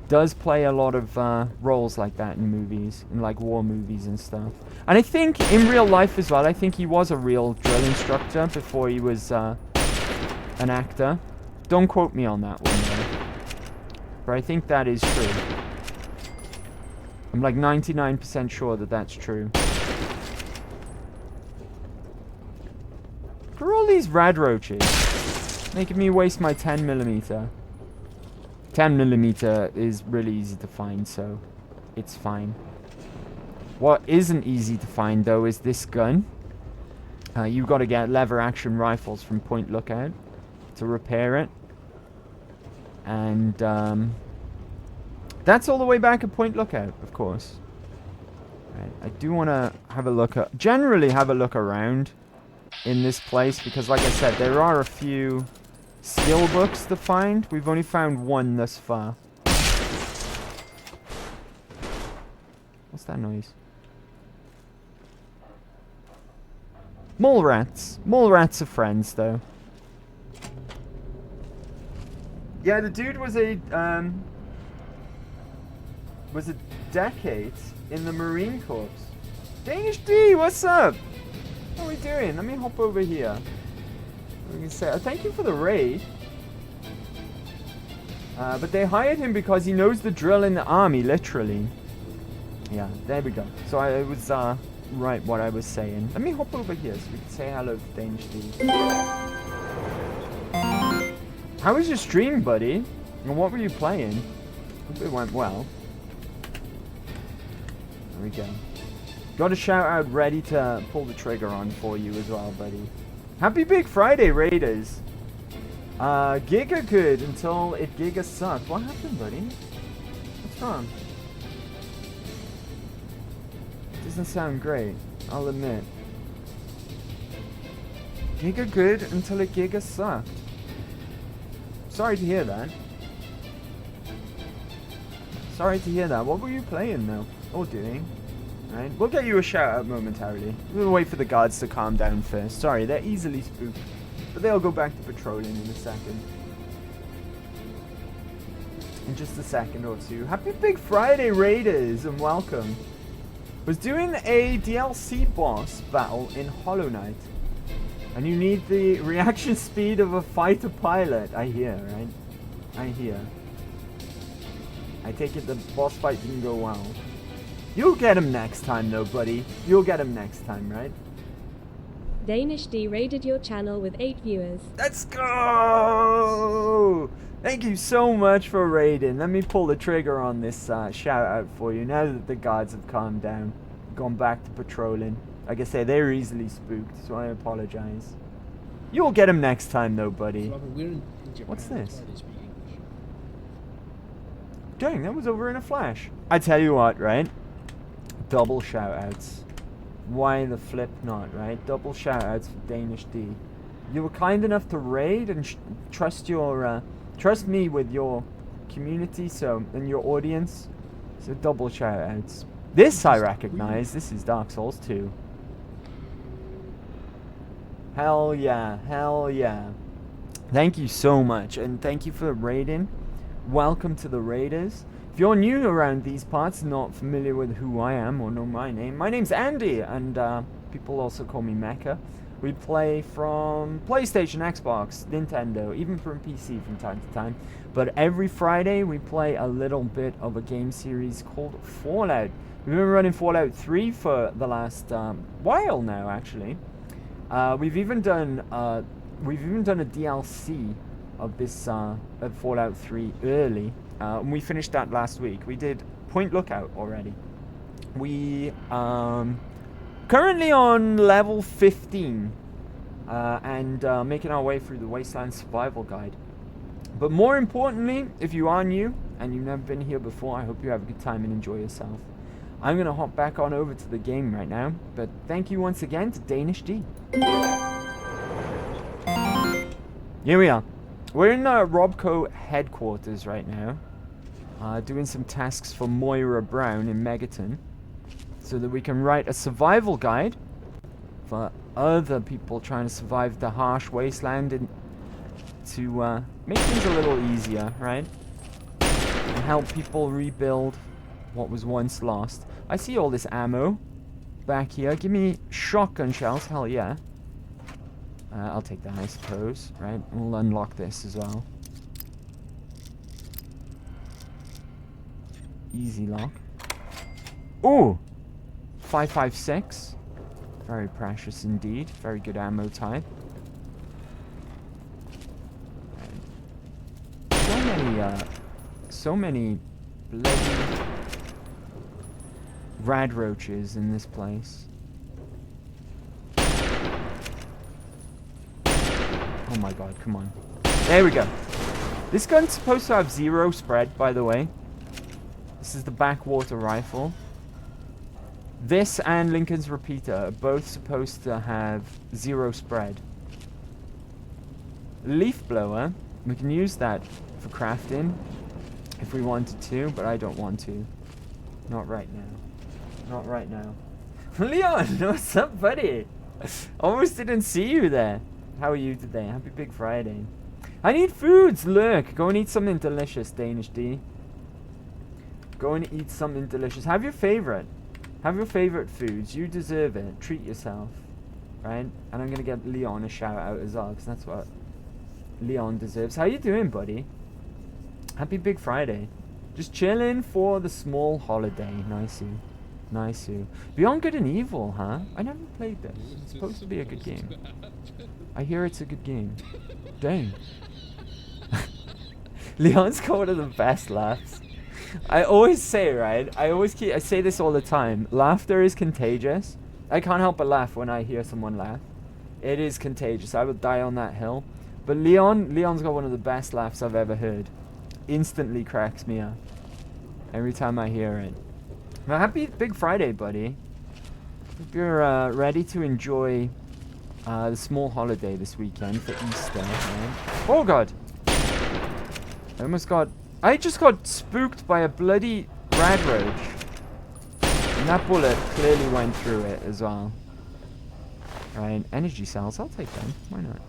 does play a lot of roles like that in movies, in like war movies and stuff. And I think in real life as well, I think he was a real drill instructor before he was an actor. Don't quote me on that one though. But I think that is true. I'm like 99% sure that that's true. For all these rad roaches, making me waste my 10mm. 10mm is really easy to find, so it's fine. What isn't easy to find, though, is this gun. You've got to get lever action rifles from Point Lookout to repair it. And that's all the way back at Point Lookout, of course. Right, I do want to have a look at... Generally have a look around in this place, because like I said, there are a few skill books to find. We've only found one thus far. What's that noise? Mole rats. Mole rats are friends, though. Yeah, the dude was a decade in the Marine Corps. Danish D, what's up? How are we doing? Let me hop over here. We can say thank you for the raid. But they hired him because he knows the drill in the army, literally. Yeah, there we go. So I was right what I was saying. Let me hop over here so we can say hello to Danish D. How was your stream, buddy? And what were you playing? Hope it went well. There we go. Got a shout out ready to pull the trigger on for you as well, buddy. Happy Big Friday, Raiders. Giga good until it Giga sucked. What happened, buddy? What's wrong? Doesn't sound great, I'll admit. Giga good until it Giga sucked. Sorry to hear that. Sorry to hear that. What were you playing though? Or doing? Right? We'll get you a shout out momentarily. We'll wait for the guards to calm down first. Sorry, they're easily spooked. But they'll go back to patrolling in a second. In just a second or two. Happy Big Friday, Raiders, and welcome. Was doing a DLC boss battle in Hollow Knight. And you need the reaction speed of a fighter pilot. I hear, right? I hear. I take it the boss fight didn't go well. You'll get him next time though, buddy. You'll get him next time, right? Danish D raided your channel with 8 viewers. Let's go! Thank you so much for raiding. Let me pull the trigger on this shout out for you now that the guards have calmed down. Gone back to patrolling. Like I say, they're easily spooked, so I apologize. You'll get him next time though, buddy. What's this? Dang, that was over in a flash. I tell you what, right? Double shout outs. Why the flip not, right? Double shout outs for Danish D. You were kind enough to raid and trust your trust me with your community, so, and your audience. So double shout outs. This I recognize. This is Dark Souls 2. Hell yeah, hell yeah. Thank you so much, and thank you for raiding. Welcome to the Raiders. If you're new around these parts, not familiar with who I am or know my name's Andy, and people also call me Mecha. We play from PlayStation, Xbox, Nintendo, even from PC from time to time. But every Friday we play a little bit of a game series called Fallout. We've been running Fallout 3 for the last while now, actually. We've even done a DLC of this of Fallout 3 early. And we finished that last week. We did Point Lookout already. We currently on level 15 and making our way through the Wasteland Survival Guide. But more importantly, if you are new and you've never been here before, I hope you have a good time and enjoy yourself. I'm going to hop back on over to the game right now. But thank you once again to Danish D. Here we are. We're in Robco headquarters right now. Doing some tasks for Moira Brown in Megaton. So that we can write a survival guide for other people trying to survive the harsh wasteland and to make things a little easier, right? And help people rebuild what was once lost. I see all this ammo back here. Give me shotgun shells, hell yeah. I'll take that, I suppose, right? We'll unlock this as well. Easy lock. Ooh! 5.56. Very precious indeed. Very good ammo type. So many bloody rad roaches in this place. Oh my god, come on. There we go. This gun's supposed to have 0 spread, by the way. This is the backwater rifle. This and Lincoln's repeater are both supposed to have 0 spread. Leaf blower, we can use that for crafting if we wanted to, but I don't want to. Not right now. Not right now. Leon, what's up, buddy? Almost didn't see you there. How are you today? Happy Big Friday. I need foods, look. Go and eat something delicious, Danish D. Go and eat something delicious. Have your favorite. Have your favorite foods. You deserve it. Treat yourself. Right? And I'm going to get Leon a shout out as well, because that's what Leon deserves. How you doing, buddy? Happy Big Friday. Just chilling for the small holiday. Nicey. Nicey. Beyond Good and Evil, huh? I never played this. It's supposed to be a good game. I hear it's a good game. Dang. Leon's got one of the best laughs. I always say, right? I say this all the time. Laughter is contagious. I can't help but laugh when I hear someone laugh. It is contagious. I would die on that hill. But Leon's got one of the best laughs I've ever heard. Instantly cracks me up every time I hear it. Well, happy Big Friday, buddy. Hope you're ready to enjoy the small holiday this weekend for Easter. Right? Oh god! I just got spooked by a bloody rad roach. And that bullet clearly went through it as well. Right, energy cells, I'll take them. Why not?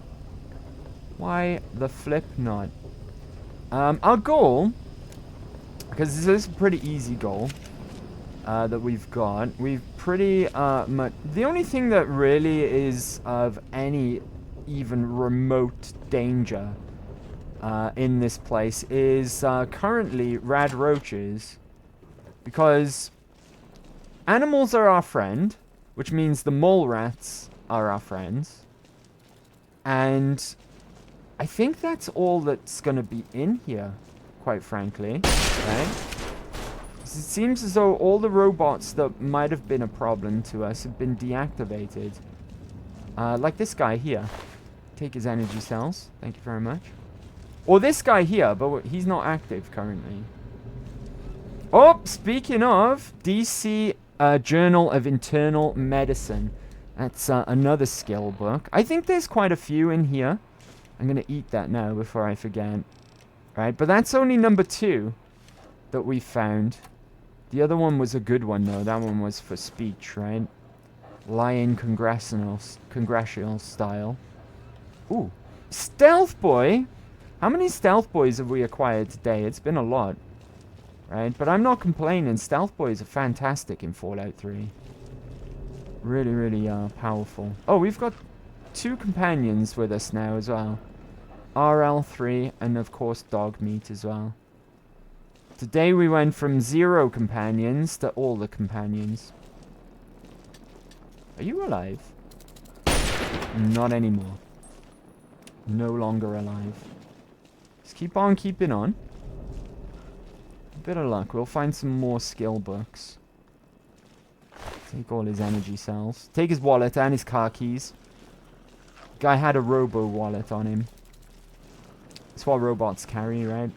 Why the flip not? Our goal, because this is a pretty easy goal that we've got. We've pretty much... The only thing that really is of any even remote danger in this place is currently rad roaches, because animals are our friend, which means the mole rats are our friends, and I think that's all that's gonna be in here, quite frankly, right? It seems as though all the robots that might have been a problem to us have been deactivated, like this guy here. Take his energy cells, thank you very much. Or this guy here, but he's not active currently. Oh, speaking of, DC Journal of Internal Medicine. That's another skill book. I think there's quite a few in here. I'm going to eat that now before I forget. Right, but that's only number 2 that we found. The other one was a good one, though. That one was for speech, right? Lion congressional style. Ooh, Stealth Boy! How many Stealth Boys have we acquired today? It's been a lot. Right? But I'm not complaining. Stealth Boys are fantastic in Fallout 3. Really, really powerful. Oh, we've got 2 companions with us now as well. RL3 and, of course, Dog Meat as well. Today we went from 0 companions to all the companions. Are you alive? Not anymore. No longer alive. Just keep on keeping on. A bit of luck. We'll find some more skill books. Take all his energy cells. Take his wallet and his car keys. Guy had a robo wallet on him. That's what robots carry, right?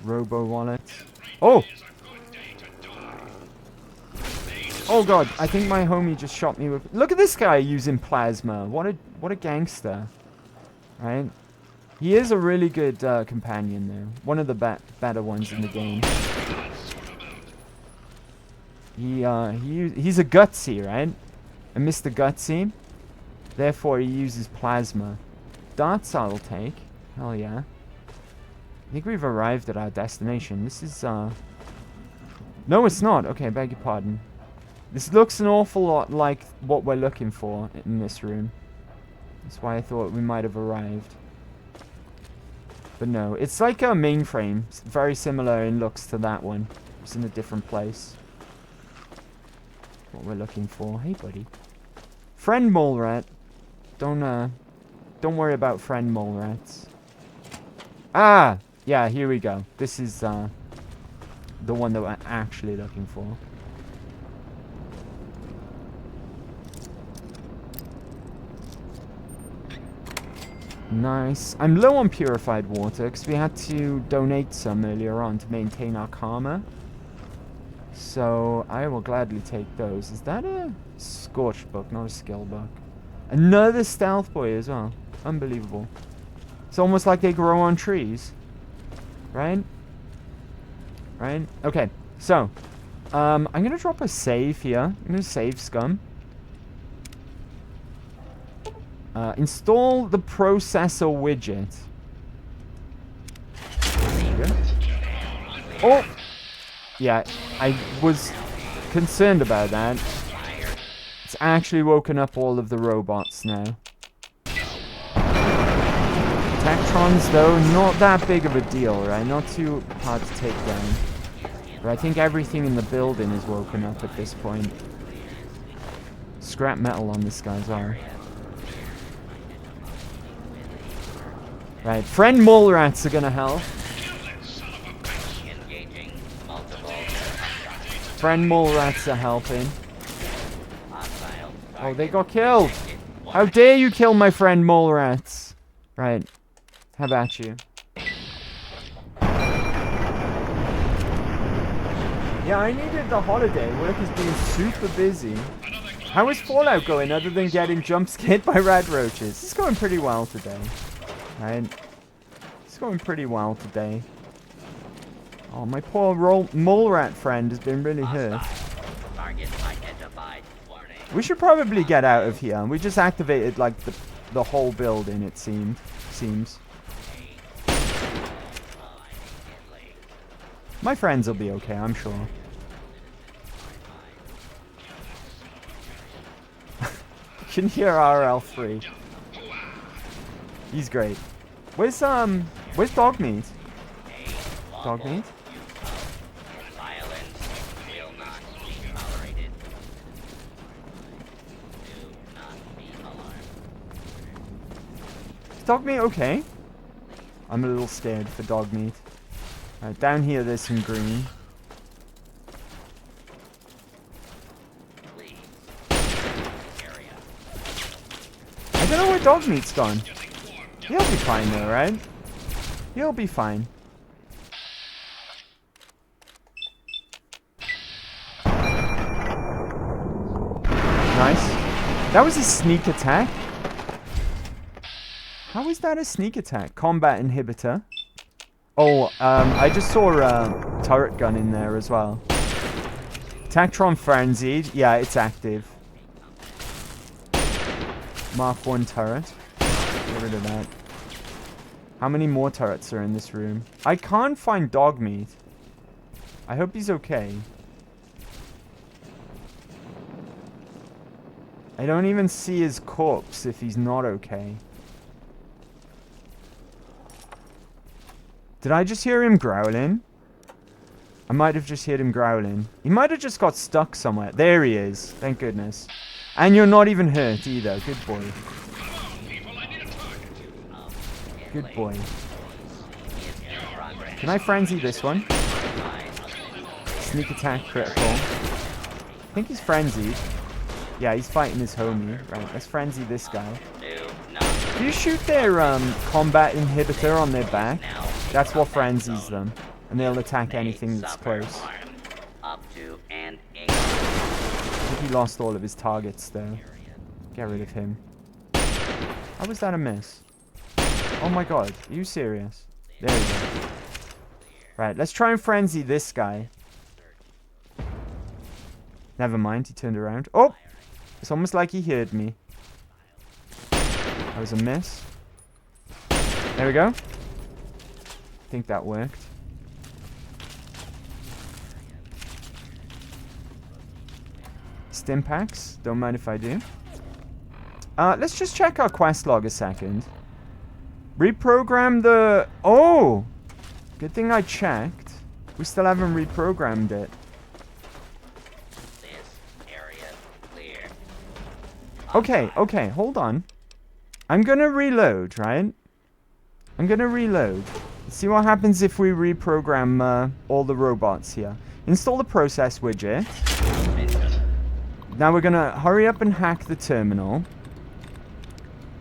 Robo wallet. Oh! Oh god, I think my homie just shot me with... Look at this guy using plasma. What a gangster. Right? He is a really good companion, though. One of the better ones in the game. He's a gutsy, right? A Mr. Gutsy. Therefore, he uses plasma. Darts I'll take. Hell yeah. I think we've arrived at our destination. This is, No, it's not. Okay, beg your pardon. This looks an awful lot like what we're looking for in this room. That's why I thought we might have arrived. But no, it's like a mainframe. It's very similar in looks to that one. It's in a different place. What we're looking for. Hey, buddy. Friend mole rat. Don't worry about friend mole rats. Ah! Yeah, here we go. This is, the one that we're actually looking for. Nice. I'm low on purified water because we had to donate some earlier on to maintain our karma. So I will gladly take those. Is that a scorched book, not a skill book? Another Stealth Boy as well. Unbelievable. It's almost like they grow on trees. Right? Right? Okay. So, I'm going to drop a save here. I'm going to save scum. Install the processor widget. Oh! Yeah, I was concerned about that. It's actually woken up all of the robots now. Tectrons, though, not that big of a deal, right? Not too hard to take down. But I think everything in the building is woken up at this point. Scrap metal on this guy's arm. Right, friend mole rats are gonna help. Friend mole rats are helping. Oh, they got killed! How dare you kill my friend mole rats! Right, how about you? Yeah, I needed the holiday. Work has been super busy. How is Fallout going other than getting jump scared by rat roaches? It's going pretty well today. Right? It's going pretty well today. Oh, my poor mole rat friend has been really hurt. We should probably get out of here. We just activated like the whole building, it seems. My friends will be okay, I'm sure. You can hear RL3. He's great. Where's dog meat? Dog meat? Is dog meat okay? I'm a little scared for dog meat. Alright, down here there's some green. I don't know where dog meat's gone. He'll be fine though, right? He'll be fine. Nice. That was a sneak attack. How is that a sneak attack? Combat inhibitor. Oh, I just saw a turret gun in there as well. Tactron frenzied. Yeah, it's active. Mark 1 turret. Get rid of that. How many more turrets are in this room? I can't find dog meat. I hope he's okay. I don't even see his corpse if he's not okay. Did I just hear him growling? I might have just heard him growling. He might have just got stuck somewhere. There he is. Thank goodness. And you're not even hurt either. Good boy. Good boy. Can I frenzy this one? Sneak attack critical. I think he's frenzied. Yeah, he's fighting his homie. Right, let's frenzy this guy. Do you shoot their combat inhibitor on their back? That's what frenzies them. And they'll attack anything that's close. I think he lost all of his targets though. Get rid of him. How was that a miss? Oh my god, are you serious? There we go. Right, let's try and frenzy this guy. Never mind, he turned around. Oh! It's almost like he heard me. That was a miss. There we go. I think that worked. Stim packs. Don't mind if I do. Let's just check our quest log a second. Reprogram the... Oh! Good thing I checked. We still haven't reprogrammed it. Okay, okay, hold on. I'm gonna reload, right? I'm gonna reload. Let's see what happens if we reprogram all the robots here. Install the process widget. Now we're gonna hurry up and hack the terminal.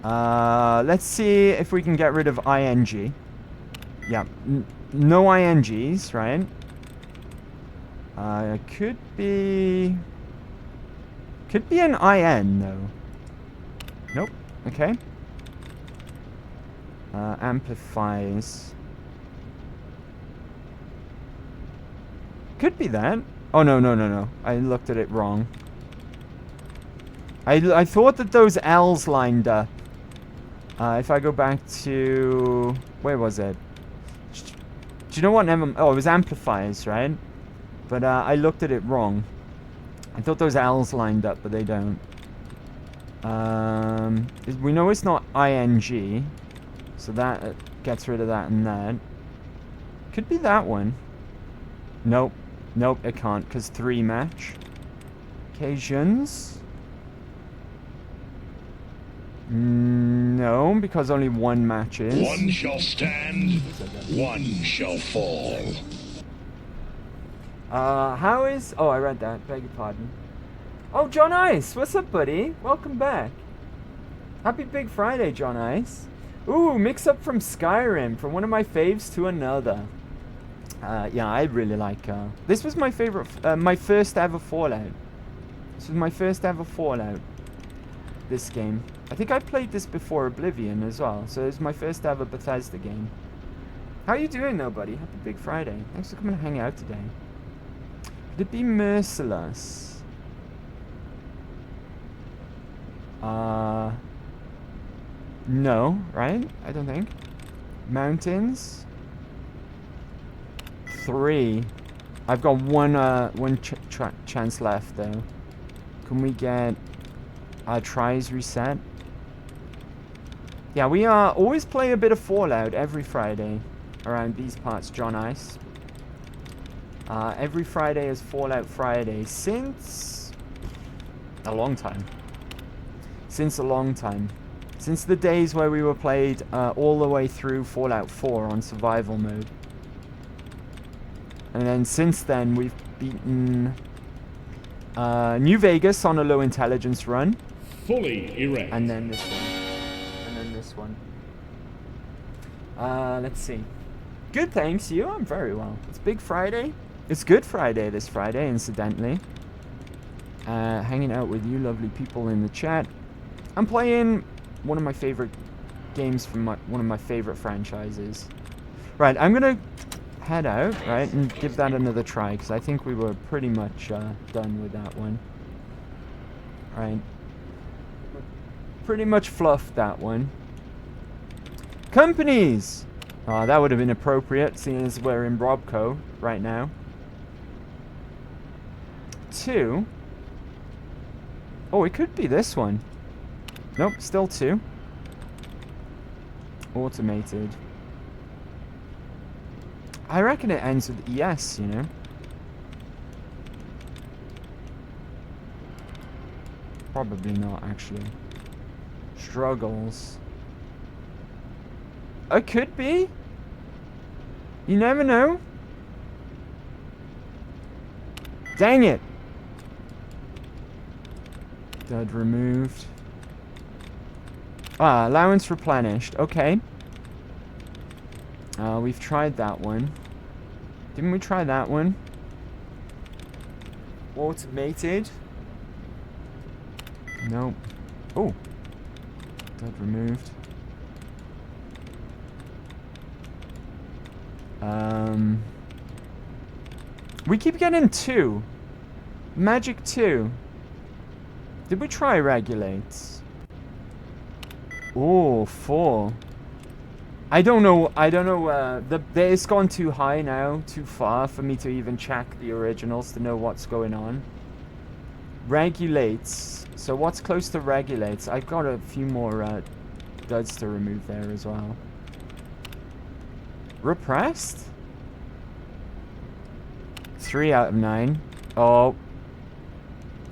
Let's see if we can get rid of ING. Yeah, no INGs, right? Could be an IN though. Nope. Okay. Amplifies. Could be that. Oh no no no no! I looked at it wrong. I thought that those L's lined up. If I go back to... Where was it? Do you know what? Oh, it was amplifiers, right? But I looked at it wrong. I thought those L's lined up, but they don't. We know it's not ING. So that gets rid of that and that. Could be that one. Nope. Nope, it can't, because 3 match. Occasions. No, because only 1 matches. One shall stand, one shall fall. How is... Oh, I read that. Beg your pardon. Oh, John Ice! What's up, buddy? Welcome back. Happy Big Friday, John Ice. Ooh, mix up from Skyrim, from one of my faves to another. Yeah, I really like... This was my favorite... my first ever Fallout. This was my first ever Fallout. This game. I think I played this before Oblivion as well, so it's my first ever Bethesda game. How you doing though, buddy? Happy Big Friday. Thanks for coming to hang out today. Could it be Merciless? No, right? I don't think. Mountains? 3. I've got one chance left though. Can we get tries reset? Yeah, we always play a bit of Fallout every Friday around these parts, John Ice. Every Friday is Fallout Friday since a long time. Since a long time. Since the days where we were played all the way through Fallout 4 on survival mode. And then since then we've beaten New Vegas on a low intelligence run. Fully erect. And then this one. And then this one. Let's see. Good, thanks. You? I'm very well. It's Big Friday. It's Good Friday this Friday, incidentally. Hanging out with you lovely people in the chat. I'm playing one of my favorite games from one of my favorite franchises. Right, I'm gonna head out, right, and give that another try, because I think we were pretty much done with that one. Right. Pretty much fluffed that one. Companies! That would have been appropriate, seeing as we're in Robco right now. 2. Oh, it could be this one. Nope, still 2. Automated. I reckon it ends with ES, you know? Probably not, actually. Struggles. It could be. You never know. Dang it. Dud removed. Allowance replenished. Okay. We've tried that one. Didn't we try that one? Automated. Nope. Oh. Dud removed. We keep getting 2. Magic 2. Did we try regulates? Oh, 4. I don't know. It's gone too high now, too far for me to even check the originals to know what's going on. Regulates. So what's close to regulates? I've got a few more duds to remove there as well. Repressed? 3 out of 9. Oh.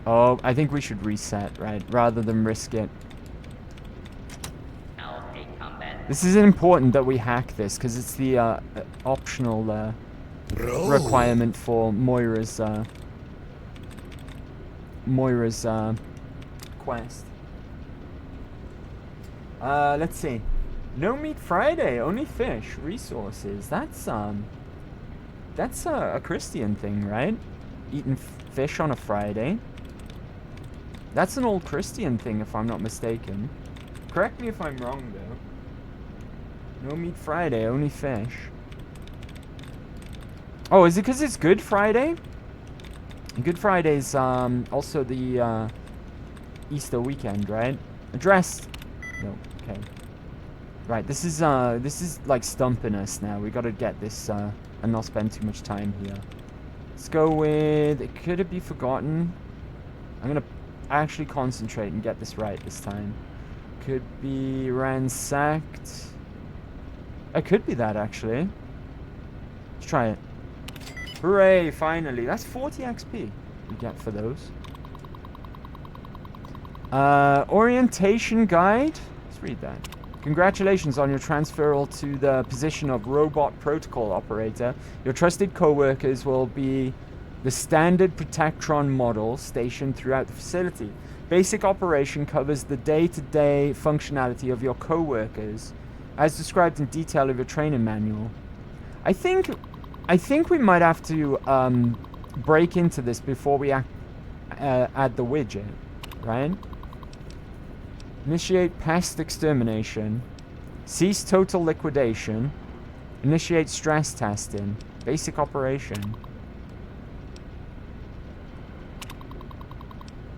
Oh, I think we should reset, right? Rather than risk it. This is important that we hack this, because it's the optional requirement for Moira's quest. Let's see. No meat Friday, only fish. Resources. That's a Christian thing, right? Eating fish on a Friday. That's an old Christian thing, if I'm not mistaken. Correct me if I'm wrong, though. No meat Friday, only fish. Oh, is it because it's Good Friday? Good Friday's also the Easter weekend, right? Addressed. No, okay. Right, this is like stumping us now. We gotta get this and not spend too much time here. Let's go with. Could it be forgotten? I'm gonna actually concentrate and get this right this time. Could be ransacked. It could be that, actually. Let's try it. Hooray, finally. That's 40 XP we get for those. Orientation guide. Let's read that. Congratulations on your transferal to the position of robot protocol operator. Your trusted co-workers will be the standard Protectron model stationed throughout the facility. Basic operation covers the day-to-day functionality of your co-workers, as described in detail of your training manual. I think we might have to break into this before we add the widget, right? Initiate pest extermination. Cease total liquidation. Initiate stress testing. Basic operation.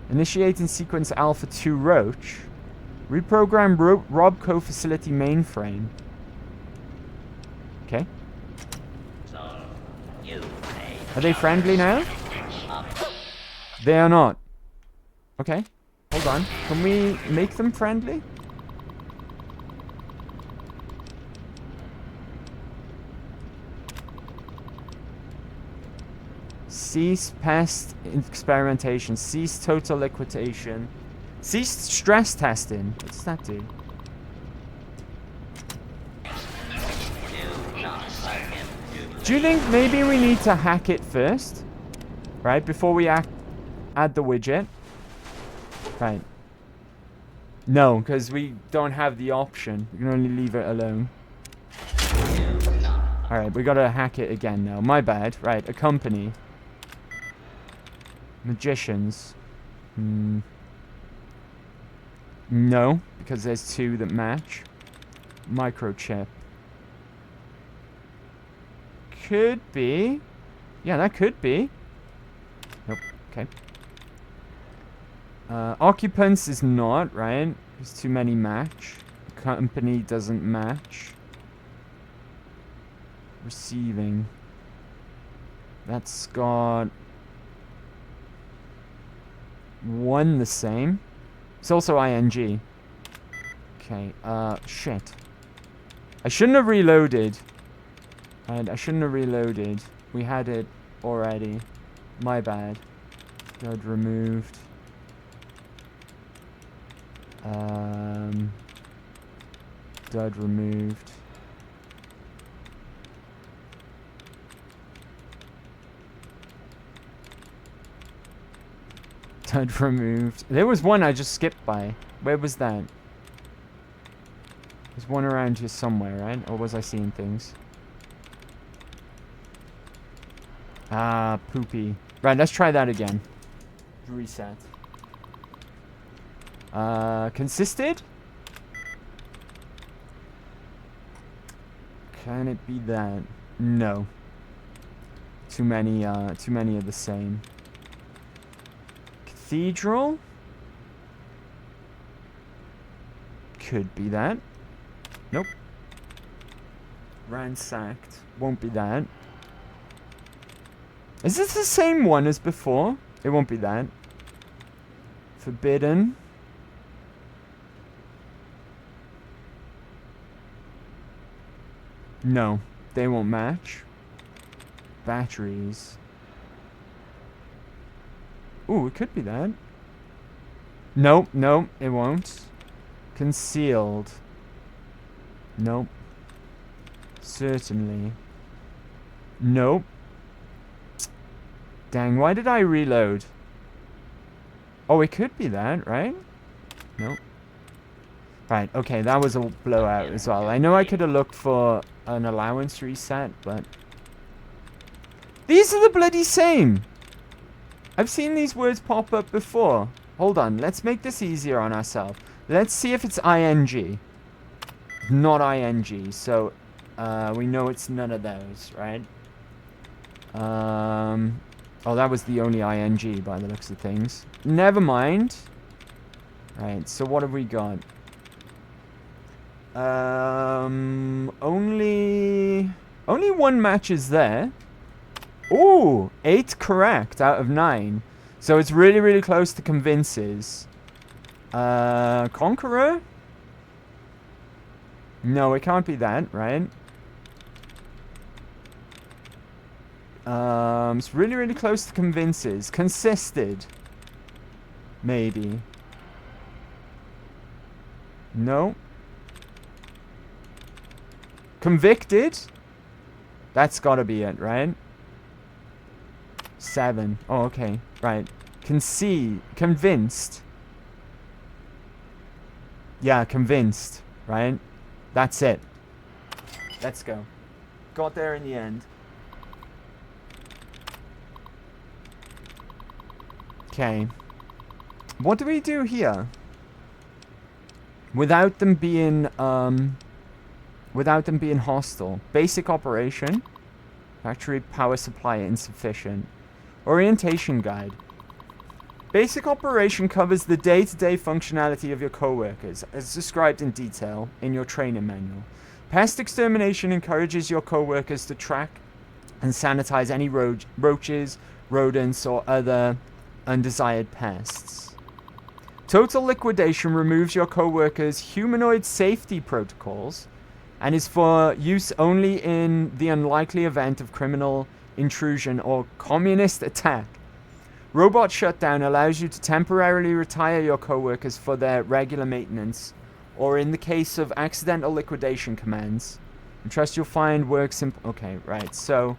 Initiating sequence Alpha 2 Roach. Reprogram Robco facility mainframe. Okay. Are they friendly now? They are not. Okay. Hold on. Can we make them friendly? Cease pest experimentation. Cease total liquidation. Cease stress testing. What's that do? Do you think maybe we need to hack it first? Right? Before we add the widget? Right. No, because we don't have the option. We can only leave it alone. Alright, we gotta hack it again now. My bad. Right, accompany. Magicians. No, because there's two that match. Microchip. Could be. Yeah, that could be. Nope. Okay. Occupants is not, right? There's too many match. Company doesn't match. Receiving. That's got one the same. It's also ing. Okay, shit. I shouldn't have reloaded. And I shouldn't have reloaded. We had it already. My bad. Dud removed. Dud removed. Dud removed. There was one I just skipped by. Where was that? There's one around here somewhere, right? Or was I seeing things? Ah, poopy. Right, let's try that again. Reset. Consisted? Can it be that? No. Too many are the same. Cathedral? Could be that. Nope. Ransacked. Won't be that. Is this the same one as before? It won't be that. Forbidden. No, they won't match. Batteries. Ooh, it could be that. Nope, nope, it won't. Concealed. Nope. Certainly. Nope. Dang, why did I reload? Oh, it could be that, right? Nope. Right, okay, that was a blowout as well. I know I could have looked for an allowance reset, but... These are the bloody same! I've seen these words pop up before. Hold on, let's make this easier on ourselves. Let's see if it's ing. Not ing, so we know it's none of those, right? Oh, that was the only ing by the looks of things. Never mind. Right, so what have we got? Only one match is there. Ooh, 8 correct out of 9. So it's really, really close to convinces. Conqueror? No, it can't be that, right? It's really, really close to convinces. Consisted. Maybe. No. Convicted? That's gotta be it, right? 7. Oh, okay. Right. Convinced. Yeah, convinced. Right? That's it. Let's go. Got there in the end. Okay. What do we do here? Without them being hostile. Basic operation. Factory power supply insufficient. Orientation guide. Basic operation covers the day-to-day functionality of your co-workers, as described in detail in your training manual. Pest extermination encourages your co-workers to track and sanitize any roaches, rodents, or other undesired pests. Total liquidation removes your co-workers' humanoid safety protocols and is for use only in the unlikely event of criminal intrusion or communist attack. Robot shutdown allows you to temporarily retire your co-workers for their regular maintenance, or in the case of accidental liquidation commands. I trust you'll find work simple. Okay, right. So,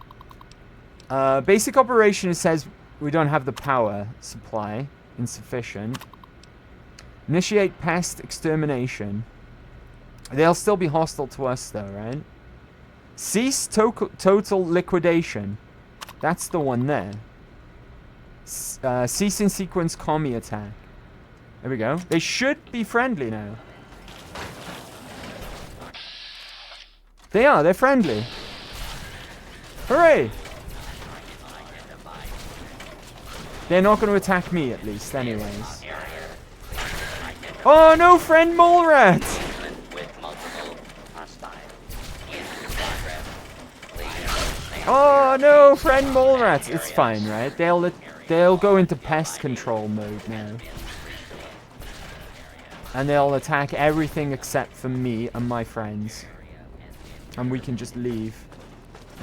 basic operation, it says we don't have the power supply. Insufficient. Initiate pest extermination. They'll still be hostile to us though, right? Cease total liquidation. That's the one there. Cease in sequence commie attack. There we go. They should be friendly now. They are. They're friendly. Hooray! They're not going to attack me, at least, anyways. Oh, no, friend mole rat! Oh, no, friend mole rats! It's fine, right? They'll go into pest control mode now. And they'll attack everything except for me and my friends. And we can just leave.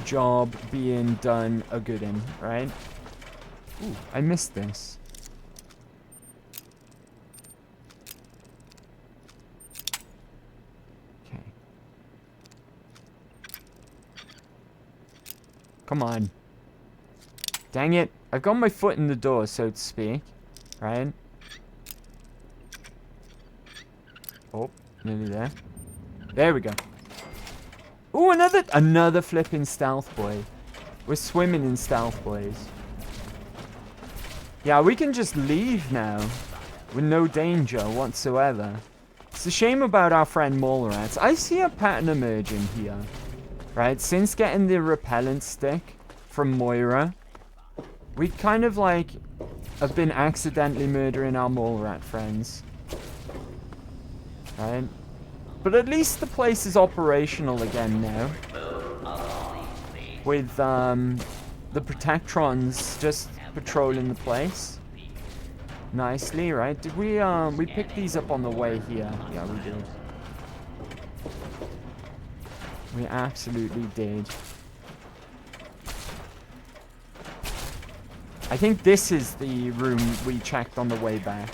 Job being done a good in, right? Ooh, I missed this. Okay. Come on. Dang it. I've got my foot in the door, so to speak. Right? Oh, nearly there. There we go. Ooh, another flipping stealth boy. We're swimming in stealth boys. Yeah, we can just leave now. With no danger whatsoever. It's a shame about our friend mole rats. I see a pattern emerging here. Right? Since getting the repellent stick from Moira, we kind of like have been accidentally murdering our mole rat friends. Right? But at least the place is operational again now. With the Protectrons just patrolling the place. Nicely, right? Did we picked these up on the way here? Yeah, we did. We absolutely did. I think this is the room we checked on the way back.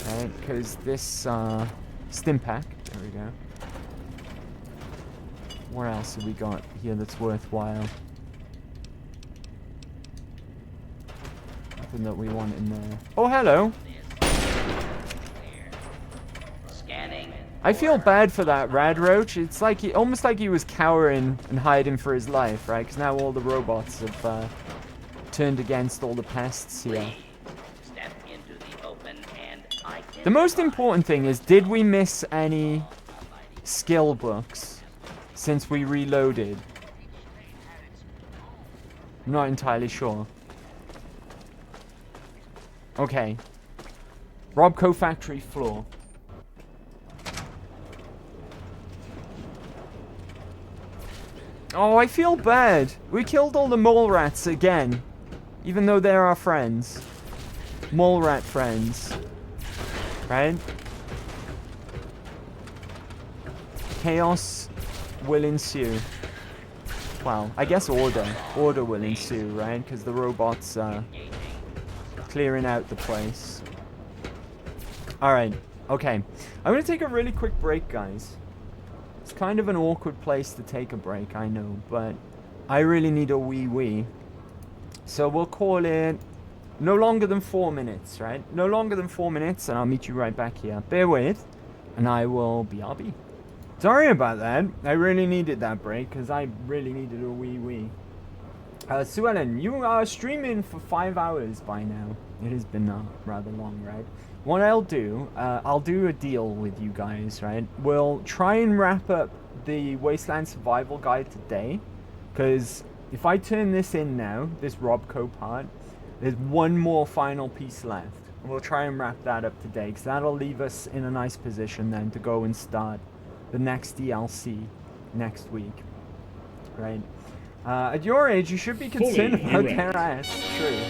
Right, because this stim pack, there we go. What else have we got here that's worthwhile? Nothing that we want in there. Oh, hello. I feel bad for that rad roach. It's like almost like he was cowering and hiding for his life, right? Because now all the robots have turned against all the pests here. The most important thing is, did we miss any skill books since we reloaded? I'm not entirely sure. Okay. Robco factory floor. Oh, I feel bad. We killed all the mole rats again. Even though they're our friends. Mole rat friends. Right? Chaos will ensue. well, I guess order will ensue, right? Because the robots are clearing out the place. Alright, okay. I'm going to take a really quick break, guys. It's kind of an awkward place to take a break, I know, but I really need a wee. So we'll call it no longer than 4 minutes, right? No longer than 4 minutes, and I'll meet you right back here. Bear with, and I will BRB. Sorry about that. I really needed that break, because I really needed a wee. Sue Ellen, you are streaming for 5 hours by now. It has been rather long, right? What I'll do a deal with you guys, right? We'll try and wrap up the Wasteland Survival Guide today, because if I turn this in now, this Robco part, there's one more final piece left. And we'll try and wrap that up today, because that'll leave us in a nice position then to go and start the next DLC next week, right? At your age, you should be concerned about their ass. True.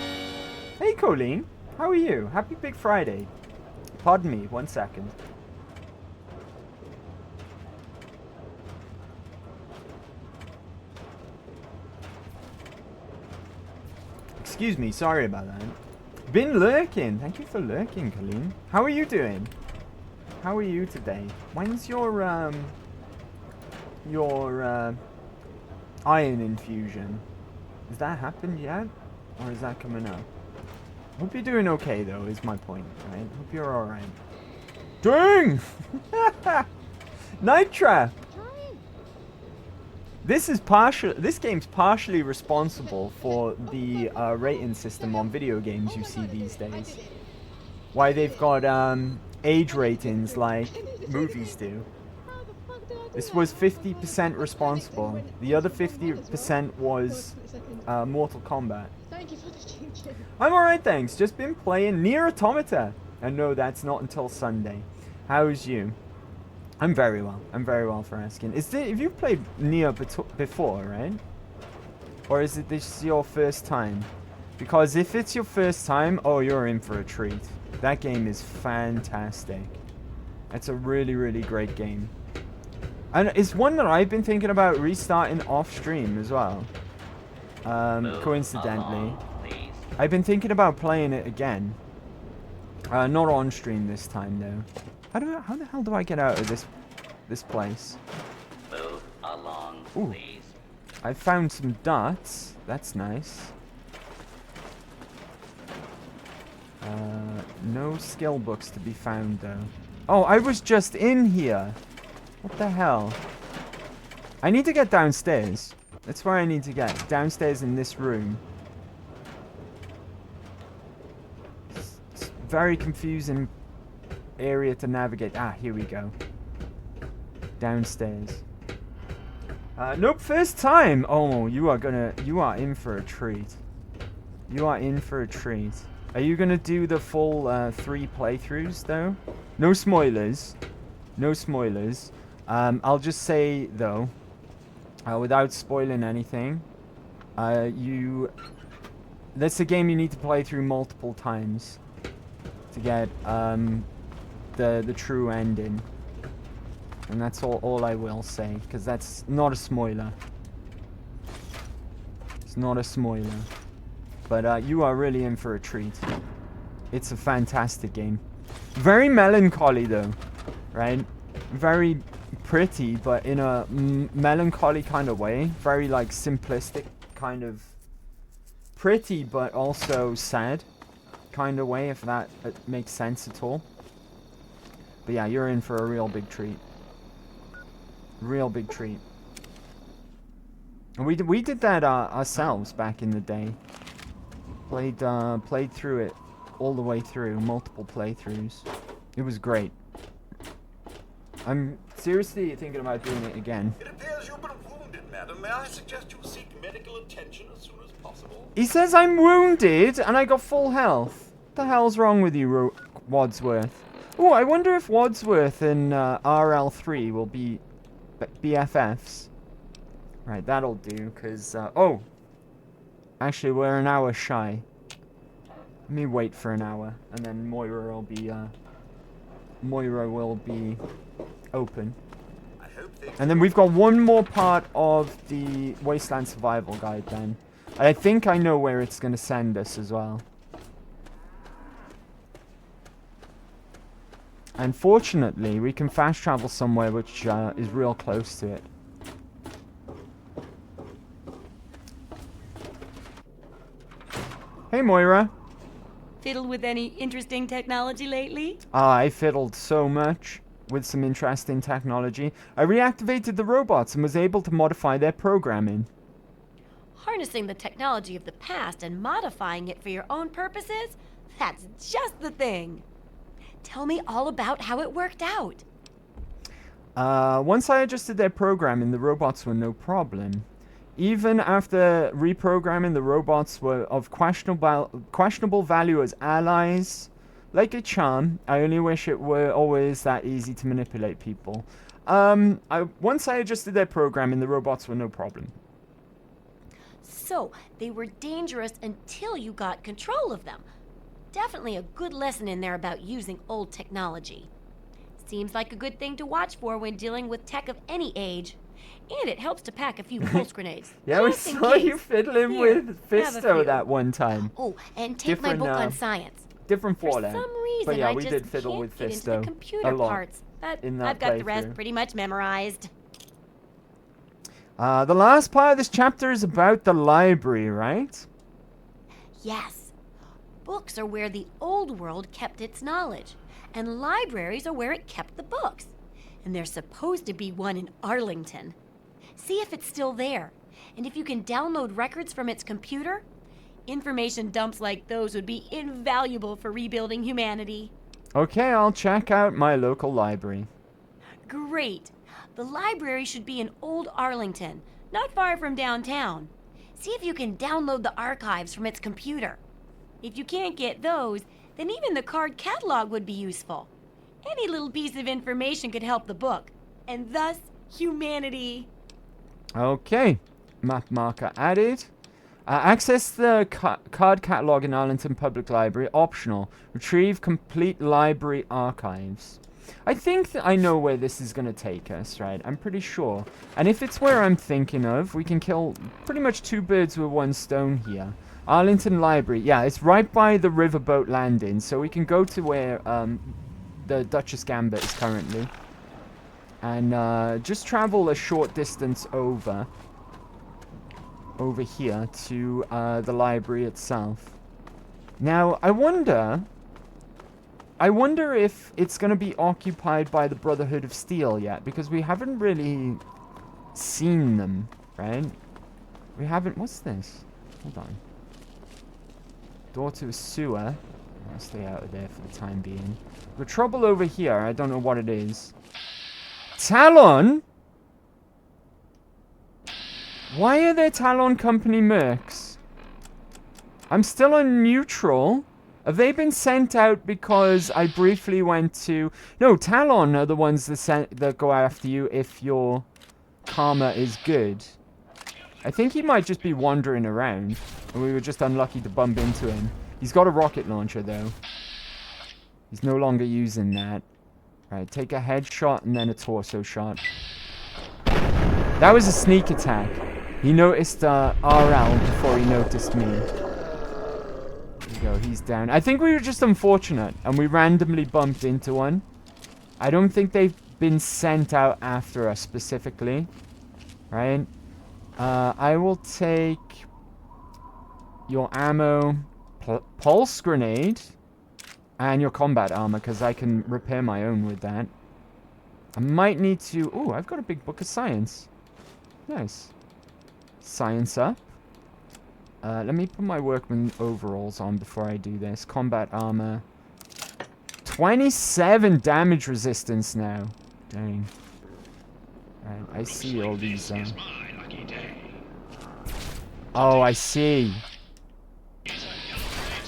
Hey, Colleen. How are you? Happy Big Friday. Pardon me, 1 second. Excuse me, sorry about that. Been lurking. Thank you for lurking, Colleen. How are you doing? How are you today? When's your iron infusion? Has that happened yet? Or is that coming up? Hope you're doing okay, though, is my point, right? Hope you're alright. Dang! Night Trap! This game's partially responsible for the rating system on video games you see these days. Why they've got age ratings like movies do. This was 50% responsible. The other 50% was Mortal Kombat. I'm alright, thanks. Just been playing Nier Automata. And no, that's not until Sunday. How's you? I'm very well. I'm very well for asking. Have you played Nier before, right? Or is it this your first time? Because if it's your first time, oh, you're in for a treat. That game is fantastic. It's a really, really great game. And it's one that I've been thinking about restarting off stream as well. Coincidentally. I've been thinking about playing it again. Not on stream this time though. How the hell do I get out of this place? Move along, Ooh. please. I found some darts. That's nice. No skill books to be found though. Oh, I was just in here. What the hell? I need to get downstairs. That's where I need to get. Downstairs in this room. It's very confusing area to navigate. Ah, here we go. Downstairs. Nope, first time. Oh, you are in for a treat. You are in for a treat. Are you gonna do the full 3 playthroughs though? No spoilers. No spoilers. I'll just say though, without spoiling anything, that's a game you need to play through multiple times to get the true ending. And that's all I will say, because that's not a spoiler. It's not a spoiler. But you are really in for a treat. It's a fantastic game. Very melancholy though, right? Very pretty, but in a melancholy kind of way. Very like simplistic kind of pretty, but also sad kind of way, if that makes sense at all. But yeah, you're in for a real big treat. Real big treat. And we did that ourselves back in the day. Played through it all the way through, multiple playthroughs. It was great. I'm seriously thinking about doing it again. It appears you've been wounded, madam. May I suggest you seek medical attention as soon as possible? He says I'm wounded and I got full health. What the hell's wrong with you, Wadsworth? Oh, I wonder if Wadsworth and RL3 will be BFFs. Right, that'll do, because... oh! Actually, we're an hour shy. Let me wait for an hour, and then Moira will be open. I hope things And then we've got one more part of the Wasteland Survival Guide then. I think I know where it's going to send us as well. Unfortunately, we can fast travel somewhere which is real close to it. Hey, Moira. Fiddled with any interesting technology lately? I fiddled so much with some interesting technology. I reactivated the robots and was able to modify their programming. Harnessing the technology of the past and modifying it for your own purposes? That's just the thing. Tell me all about how it worked out. Once I adjusted their programming, the robots were no problem. Even after reprogramming, the robots were of questionable value as allies. Like a charm, I only wish it were always that easy to manipulate people. Once I adjusted their programming, the robots were no problem. So, they were dangerous until you got control of them. Definitely a good lesson in there about using old technology. Seems like a good thing to watch for when dealing with tech of any age. And it helps to pack a few pulse grenades. Yeah, we just in saw case. you fiddling Here, with have a Fisto few. that one time. Oh, and take my book on science. Different For Fallout. some reason, But yeah, I we just did fiddle can't with get into the Fisto computer a lot parts. But in that I've got the rest playthrough. pretty much memorized. The last part of this chapter is about the library, right? Yes. Books are where the old world kept its knowledge, and libraries are where it kept the books. And there's supposed to be one in Arlington. See if it's still there. And if you can download records from its computer, information dumps like those would be invaluable for rebuilding humanity. Okay, I'll check out my local library. Great. The library should be in Old Arlington, not far from downtown. See if you can download the archives from its computer. If you can't get those, then even the card catalog would be useful. Any little piece of information could help the book, and thus humanity. Okay, map marker added. Access the card catalog in Arlington Public Library, optional. Retrieve complete library archives. I think that I know where this is going to take us, right? I'm pretty sure. And if it's where I'm thinking of, we can kill pretty much two birds with one stone here. Arlington Library. Yeah, it's right by the riverboat landing, so we can go to where the Duchess Gambit is currently. And just travel a short distance over here to the library itself. Now, I wonder if it's going to be occupied by the Brotherhood of Steel yet, because we haven't really seen them, right? We haven't... What's this? Hold on. Door to a sewer. I'll stay out of there for the time being. The trouble over here, I don't know what it is. Talon? Why are there Talon Company mercs? I'm still on neutral. Have they been sent out because I briefly went to... No, Talon are the ones that go after you if your karma is good. I think he might just be wandering around, and we were just unlucky to bump into him. He's got a rocket launcher, though. He's no longer using that. Right, take a headshot and then a torso shot. That was a sneak attack. He noticed RL before he noticed me. There we go, he's down. I think we were just unfortunate, and we randomly bumped into one. I don't think they've been sent out after us specifically. Right? I will take your ammo, pulse grenade, and your combat armor, because I can repair my own with that. I might need to... Oh, I've got a big book of science. Nice. Science up. Let me put my workman overalls on before I do this. Combat armor. 27 damage resistance now. Dang. Right, I see all these... Oh, I see.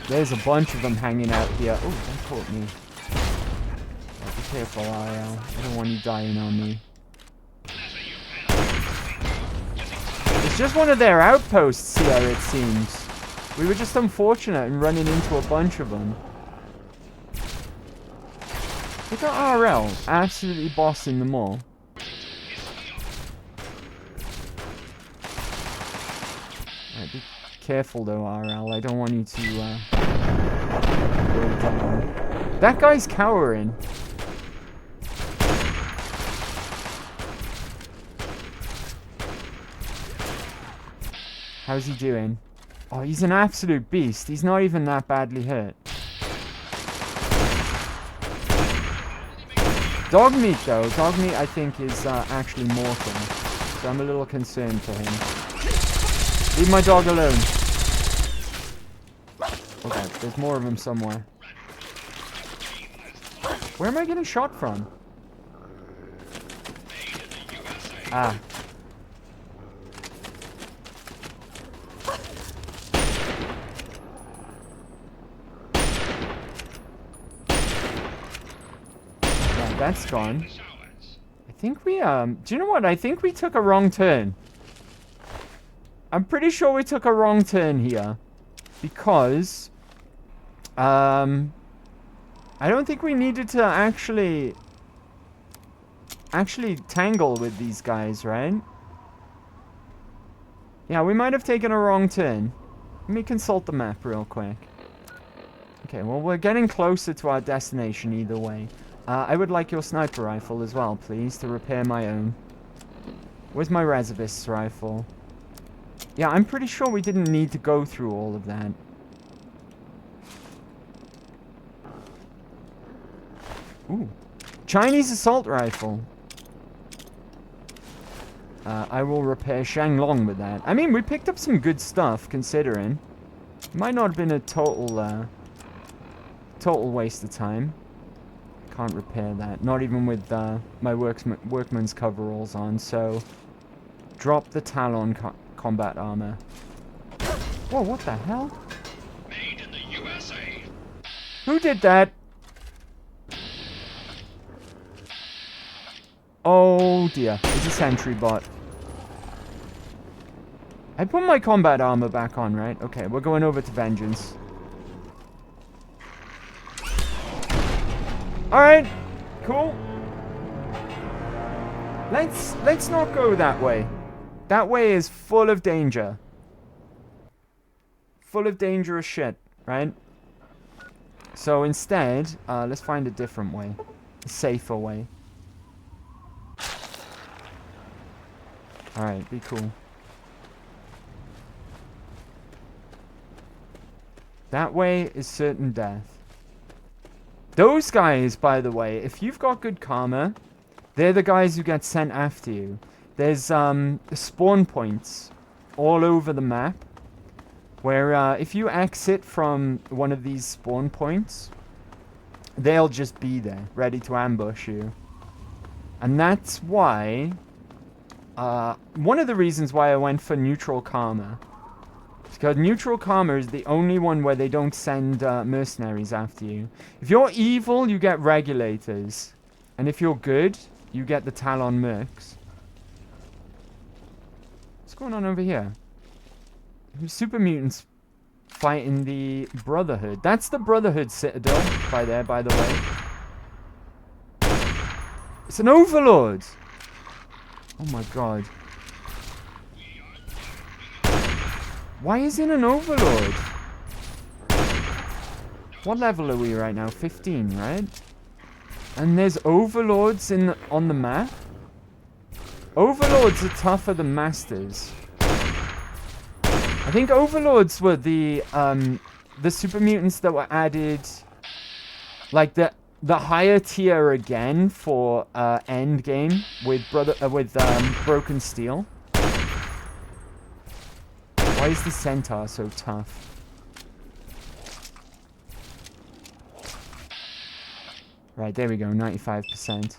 There's a bunch of them hanging out here. Oh, that caught me. Oh, be careful, RL. I don't want you dying on me. It's just one of their outposts here, it seems. We were just unfortunate in running into a bunch of them. Look at RL, absolutely bossing them all. Alright, be careful though, RL. I don't want you to go down. That guy's cowering. How's he doing? Oh, he's an absolute beast. He's not even that badly hurt. Dog meat, though. Dog meat, I think, is actually mortal. So I'm a little concerned for him. Leave my dog alone. Okay, there's more of them somewhere. Where am I getting shot from? Ah. That's gone. I think we, do you know what? I think we took a wrong turn. I'm pretty sure we took a wrong turn here. Because, I don't think we needed to actually tangle with these guys, right? Yeah, we might have taken a wrong turn. Let me consult the map real quick. Okay, well, we're getting closer to our destination either way. I would like your sniper rifle as well, please, to repair my own. Where's my reservist's rifle? Yeah, I'm pretty sure we didn't need to go through all of that. Ooh. Chinese assault rifle. I will repair Shanglong with that. I mean, we picked up some good stuff, considering. Might not have been a total waste of time. Can't repair that. Not even with my workman's coveralls on, so... Drop the Talon combat armor. Whoa, what the hell? Made in the USA. Who did that? Oh dear, it's a sentry bot. I put my combat armor back on, right? Okay, we're going over to Vengeance. Alright, cool. Let's not go that way. That way is full of danger. Full of dangerous shit, right? So instead, let's find a different way. A safer way. Alright, be cool. That way is certain death. Those guys, by the way, if you've got good karma, they're the guys who get sent after you. There's spawn points all over the map where if you exit from one of these spawn points, they'll just be there, ready to ambush you. And that's why, one of the reasons why I went for neutral karma. Because neutral karma is the only one where they don't send mercenaries after you. If you're evil, you get regulators. And if you're good, you get the Talon mercs. What's going on over here? Super mutants fighting the Brotherhood. That's the Brotherhood Citadel by there, by the way. It's an Overlord! Oh my god. Why is it an Overlord? What level are we right now? 15, right? And there's Overlords on the map? Overlords are tougher than Masters. I think Overlords were the super mutants that were added, like the higher tier again for end game with Broken Steel. Why is the Centaur so tough? Right, there we go, 95%.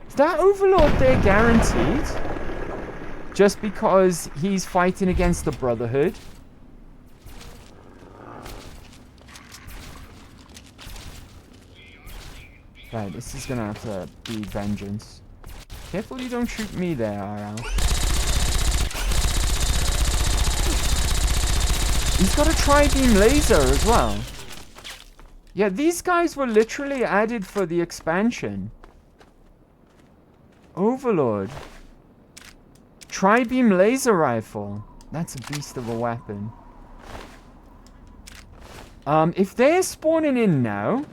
Is that Overlord there guaranteed? Just because he's fighting against the Brotherhood? Right, this is gonna have to be Vengeance. Careful you don't shoot me there, RL. He's got a tri-beam laser as well. Yeah, these guys were literally added for the expansion. Overlord. Tri-beam laser rifle. That's a beast of a weapon. If they're spawning in now,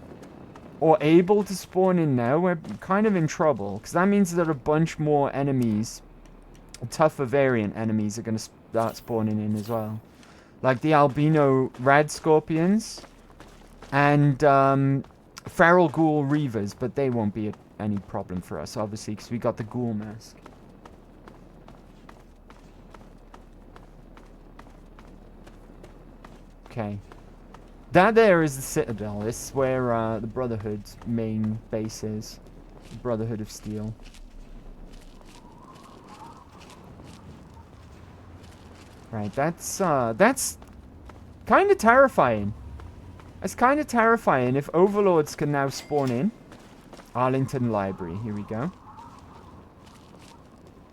or able to spawn in now, we're kind of in trouble. Because that means that a bunch more enemies, tougher variant enemies, are going to start spawning in as well. Like the albino rad scorpions and feral ghoul reavers, but they won't be any problem for us, obviously, because we got the ghoul mask. Okay. That there is the Citadel. This is where the Brotherhood's main base is. The Brotherhood of Steel. Right, that's kind of terrifying. It's kind of terrifying if Overlords can now spawn in. Arlington Library, here we go.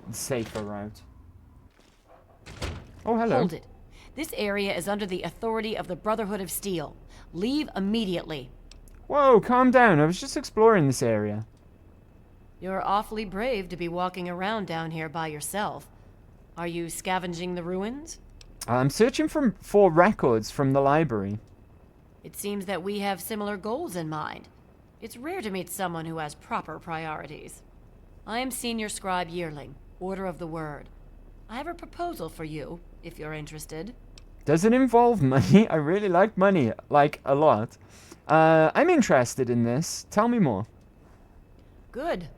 The safer route. Oh, hello. Hold it. This area is under the authority of the Brotherhood of Steel. Leave immediately. Whoa, calm down. I was just exploring this area. You're awfully brave to be walking around down here by yourself. Are you scavenging the ruins? I'm searching for records from the library. It seems that we have similar goals in mind. It's rare to meet someone who has proper priorities. I am Senior Scribe Yearling, Order of the Word. I have a proposal for you, if you're interested. Does it involve money? I really like money, like a lot. I'm interested in this. Tell me more. Good.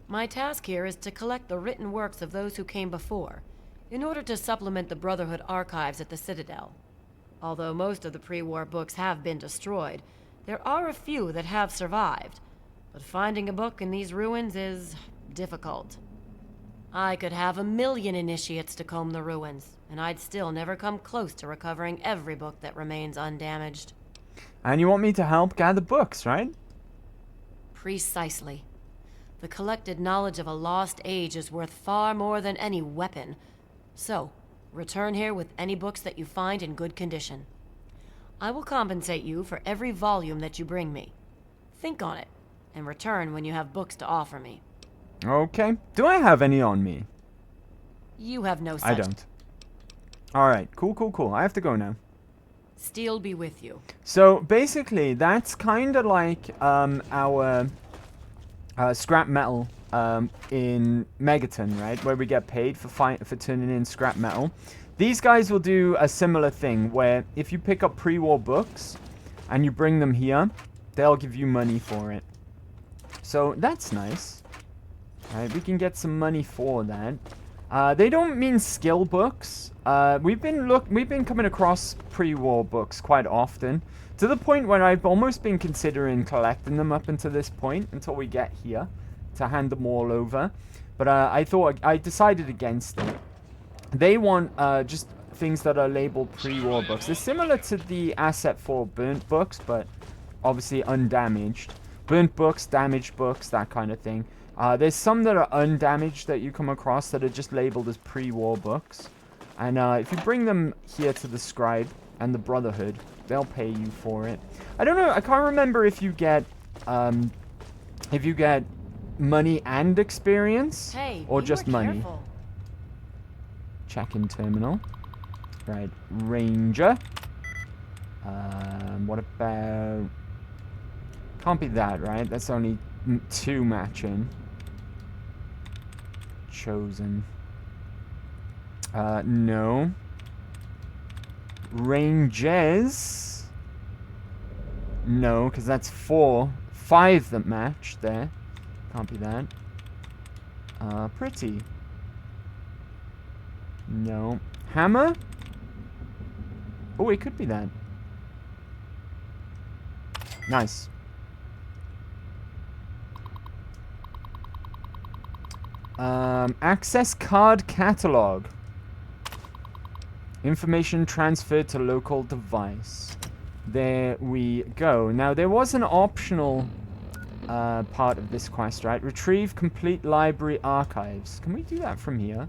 My task here is to collect the written works of those who came before, in order to supplement the Brotherhood archives at the Citadel. Although most of the pre-war books have been destroyed, there are a few that have survived. But finding a book in these ruins is difficult. I could have 1,000,000 initiates to comb the ruins, and I'd still never come close to recovering every book that remains undamaged. And you want me to help gather books, right? Precisely. The collected knowledge of a lost age is worth far more than any weapon. So, return here with any books that you find in good condition. I will compensate you for every volume that you bring me. Think on it, and return when you have books to offer me. Okay. Do I have any on me? You have no such... I don't. Alright, cool. I have to go now. Steel be with you. So, basically, that's kind of like our scrap metal in Megaton, right? Where we get paid for turning in scrap metal. These guys will do a similar thing, where if you pick up pre-war books and you bring them here, they'll give you money for it. So, that's nice. Alright, we can get some money for that. They don't mean skill books. We've been coming across pre-war books quite often, to the point where I've almost been considering collecting them up until this point, until we get here to hand them all over. But I decided against it. They want just things that are labeled pre-war books. They're similar to the asset for burnt books, but obviously undamaged. Burnt books, damaged books, that kind of thing. There's some that are undamaged that you come across that are just labeled as pre-war books. And if you bring them here to the Scribe and the Brotherhood, they'll pay you for it. I don't know, I can't remember if you get money and experience, or just money. Careful. Check-in terminal. Right, Ranger. What about... Can't be that, right? That's only 2 matching. Chosen. No. Ranges. No, because that's 4. 5 that match there. Can't be that. Pretty. No. Hammer? Oh, it could be that. Nice. Access card catalog. Information transferred to local device. There we go. Now, there was an optional part of this quest, right? Retrieve complete library archives. Can we do that from here?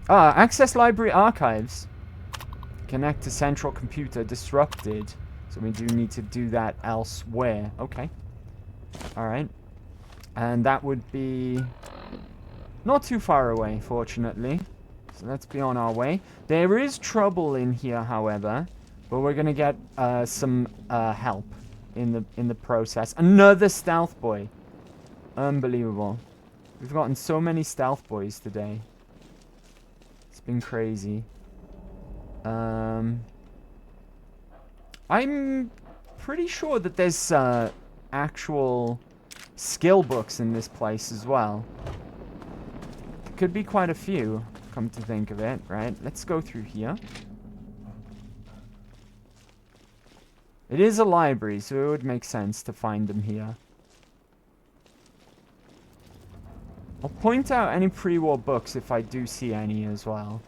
Access library archives. Connect to central computer. Disrupted. So we do need to do that elsewhere. Okay. Alright. And that would be not too far away, fortunately. So let's be on our way. There is trouble in here, however. But we're gonna get some help in the process. Another stealth boy. Unbelievable. We've gotten so many stealth boys today. It's been crazy. I'm pretty sure that there's actual skill books in this place as well. Could be quite a few, come to think of it, right? Let's go through here. It is a library, so it would make sense to find them here. I'll point out any pre-war books if I do see any as well.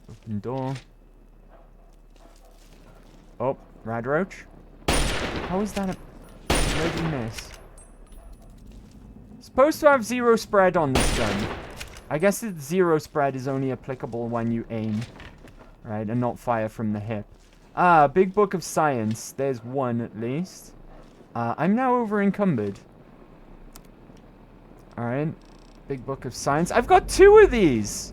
Open door. Oh, rad roach. How is that a bloody miss? Supposed to have 0 spread on this gun. I guess the 0 spread is only applicable when you aim. Right, and not fire from the hip. Ah, big book of science. There's one at least. I'm now over encumbered. Alright. Big book of science. I've got 2 of these!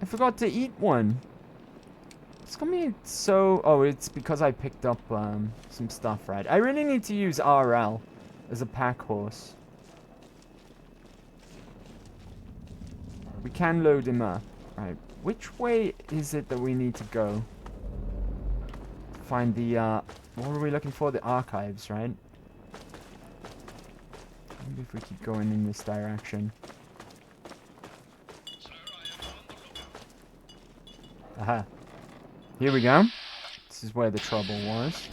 I forgot to eat one. It's gonna be so... Oh, it's because I picked up some stuff, right? I really need to use RL as a pack horse. We can load him up. Right. Which way is it that we need to go? Find the, what were we looking for? The archives, right? Maybe if we keep going in this direction. Aha. Here we go. This is where the trouble was.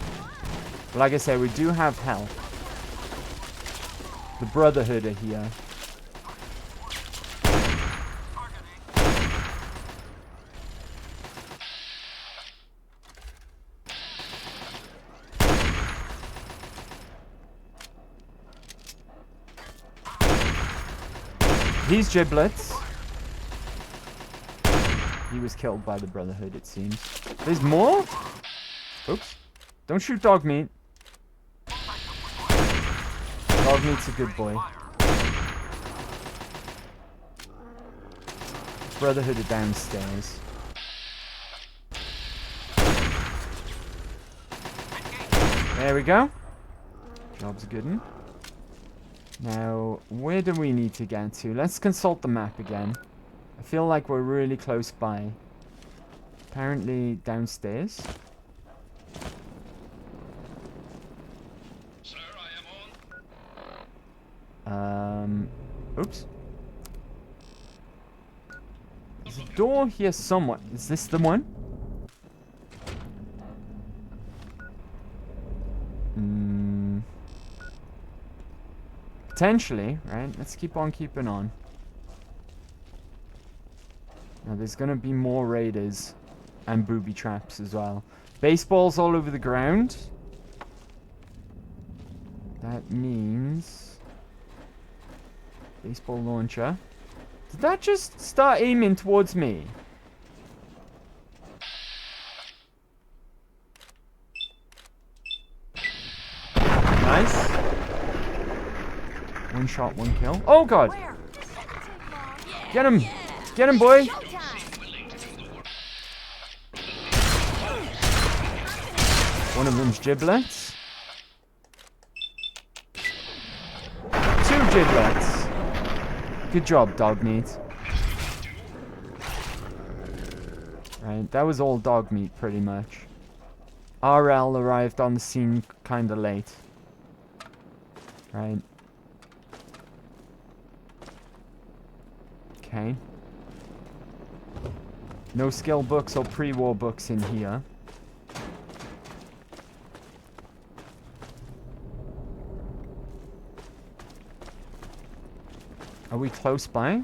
But like I said, we do have help. The Brotherhood are here. These giblets. He was killed by the Brotherhood, it seems. There's more? Oops. Don't shoot dog meat. Dog meat's a good boy. Brotherhood are downstairs. There we go. Job's a good one. Now, where do we need to get to? Let's consult the map again. I feel like we're really close by. Apparently downstairs. Sir, I am on. Oops. There's a door here somewhat. Is this the one? Potentially, right? Let's keep on keeping on. Now, there's gonna be more raiders and booby traps as well. Baseballs all over the ground. That means... baseball launcher. Did that just start aiming towards me? Nice. One shot, one kill. Oh god! Get him! Get him, boy! One of them's giblets. 2 giblets. Good job, dog meat. Right, that was all dog meat, pretty much. RL arrived on the scene kinda late. Right. Okay. No skill books or pre-war books in here. Are we close by?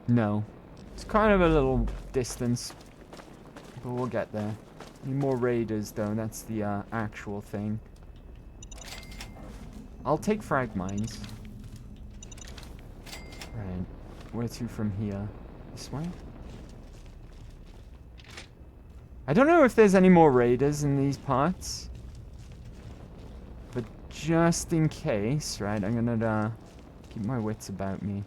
No. It's kind of a little distance. But we'll get there. Need more raiders though, that's the actual thing. I'll take frag mines. Right. Where to from here? This way? I don't know if there's any more raiders in these parts. But just in case, right, I'm gonna keep my wits about me.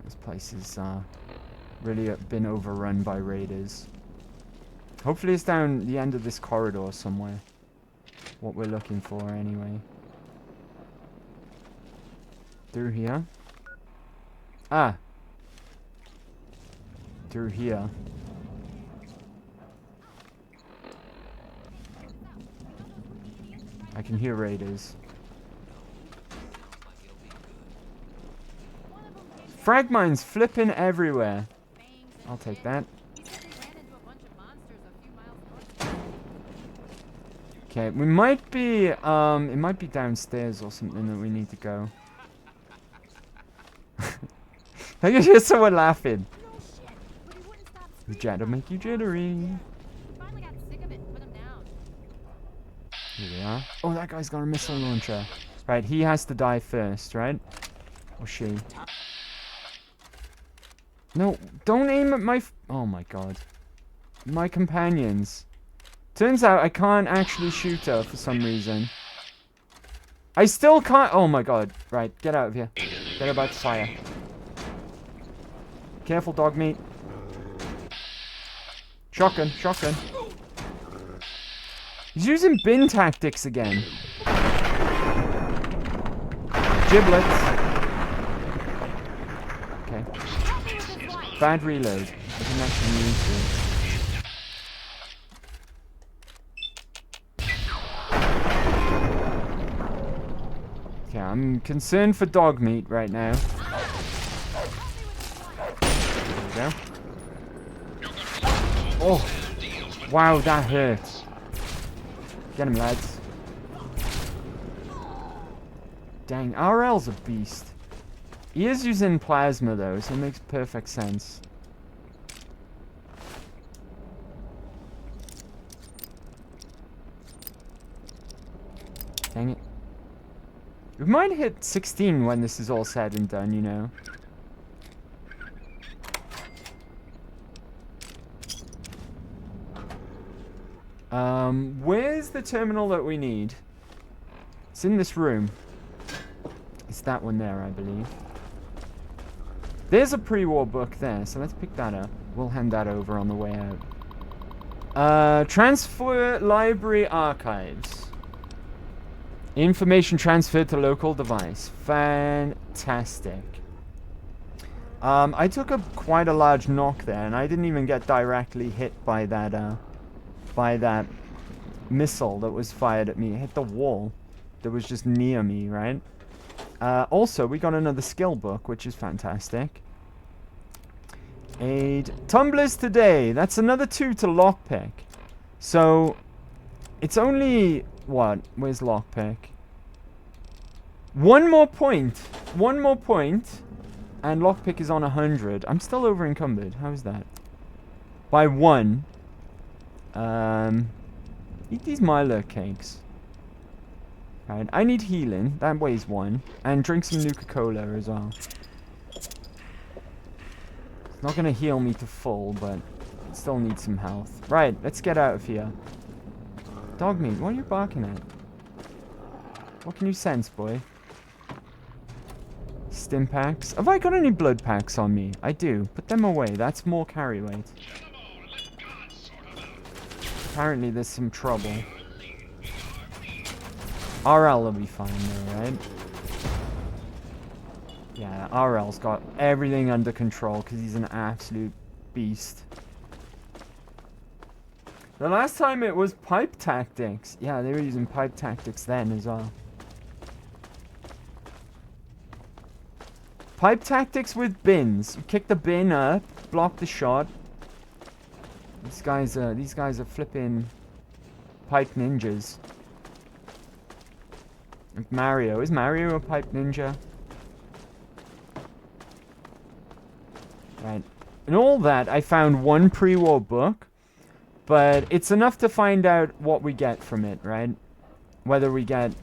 This place is really been overrun by raiders. Hopefully it's down the end of this corridor somewhere. What we're looking for anyway. Through here. Ah. Through here. I can hear raiders. Frag mines flipping everywhere. I'll take that. Okay, we might be, it might be downstairs or something that we need to go. I can hear someone laughing. The jet will make you jittery. Here we are. Oh, that guy's got a missile launcher. Right, he has to die first, right? Or she. No, don't aim at my... oh my god. My companions. Turns out I can't actually shoot her for some reason. I still can't... oh my god. Right, get out of here. They're about to fire. Careful, dog meat. Shotgun, shotgun. He's using bin tactics again. Giblets. Okay. Bad reload. I didn't actually need to. Okay, I'm concerned for dog meat right now. There we go. Oh, wow, that hurt. Get him, lads. Dang, RL's a beast. He is using plasma, though, so it makes perfect sense. Dang it. We might hit 16 when this is all said and done, you know. Where's the terminal that we need? It's in this room. It's that one there, I believe. There's a pre-war book there, so let's pick that up. We'll hand that over on the way out. Transfer library archives. Information transferred to local device. Fantastic. I took quite a large knock there, and I didn't even get directly hit by that missile that was fired at me. It hit the wall that was just near me, right? Also, we got another skill book, which is fantastic. Aid. Tumblers today. That's another 2 to lockpick. So, it's only... what? Where's lockpick? One more point. One more point. And lockpick is on 100. I'm still over encumbered. How's that? By 1. Eat these Milo cakes. Right, I need healing. That weighs 1. And drink some Nuka-Cola as well. It's not gonna heal me to full, but it still needs some health. Right, let's get out of here. Dog meat, what are you barking at? What can you sense, boy? Stim packs. Have I got any blood packs on me? I do. Put them away. That's more carry weight. Apparently there's some trouble. RL will be fine though, right? Yeah, RL's got everything under control because he's an absolute beast. The last time it was pipe tactics. Yeah, they were using pipe tactics then as well. Pipe tactics with bins. You kick the bin up, block the shot. These guys are flipping pipe ninjas. Like Mario. Is Mario a pipe ninja? Right. And all that, I found one pre-war book. But it's enough to find out what we get from it, right? Whether we get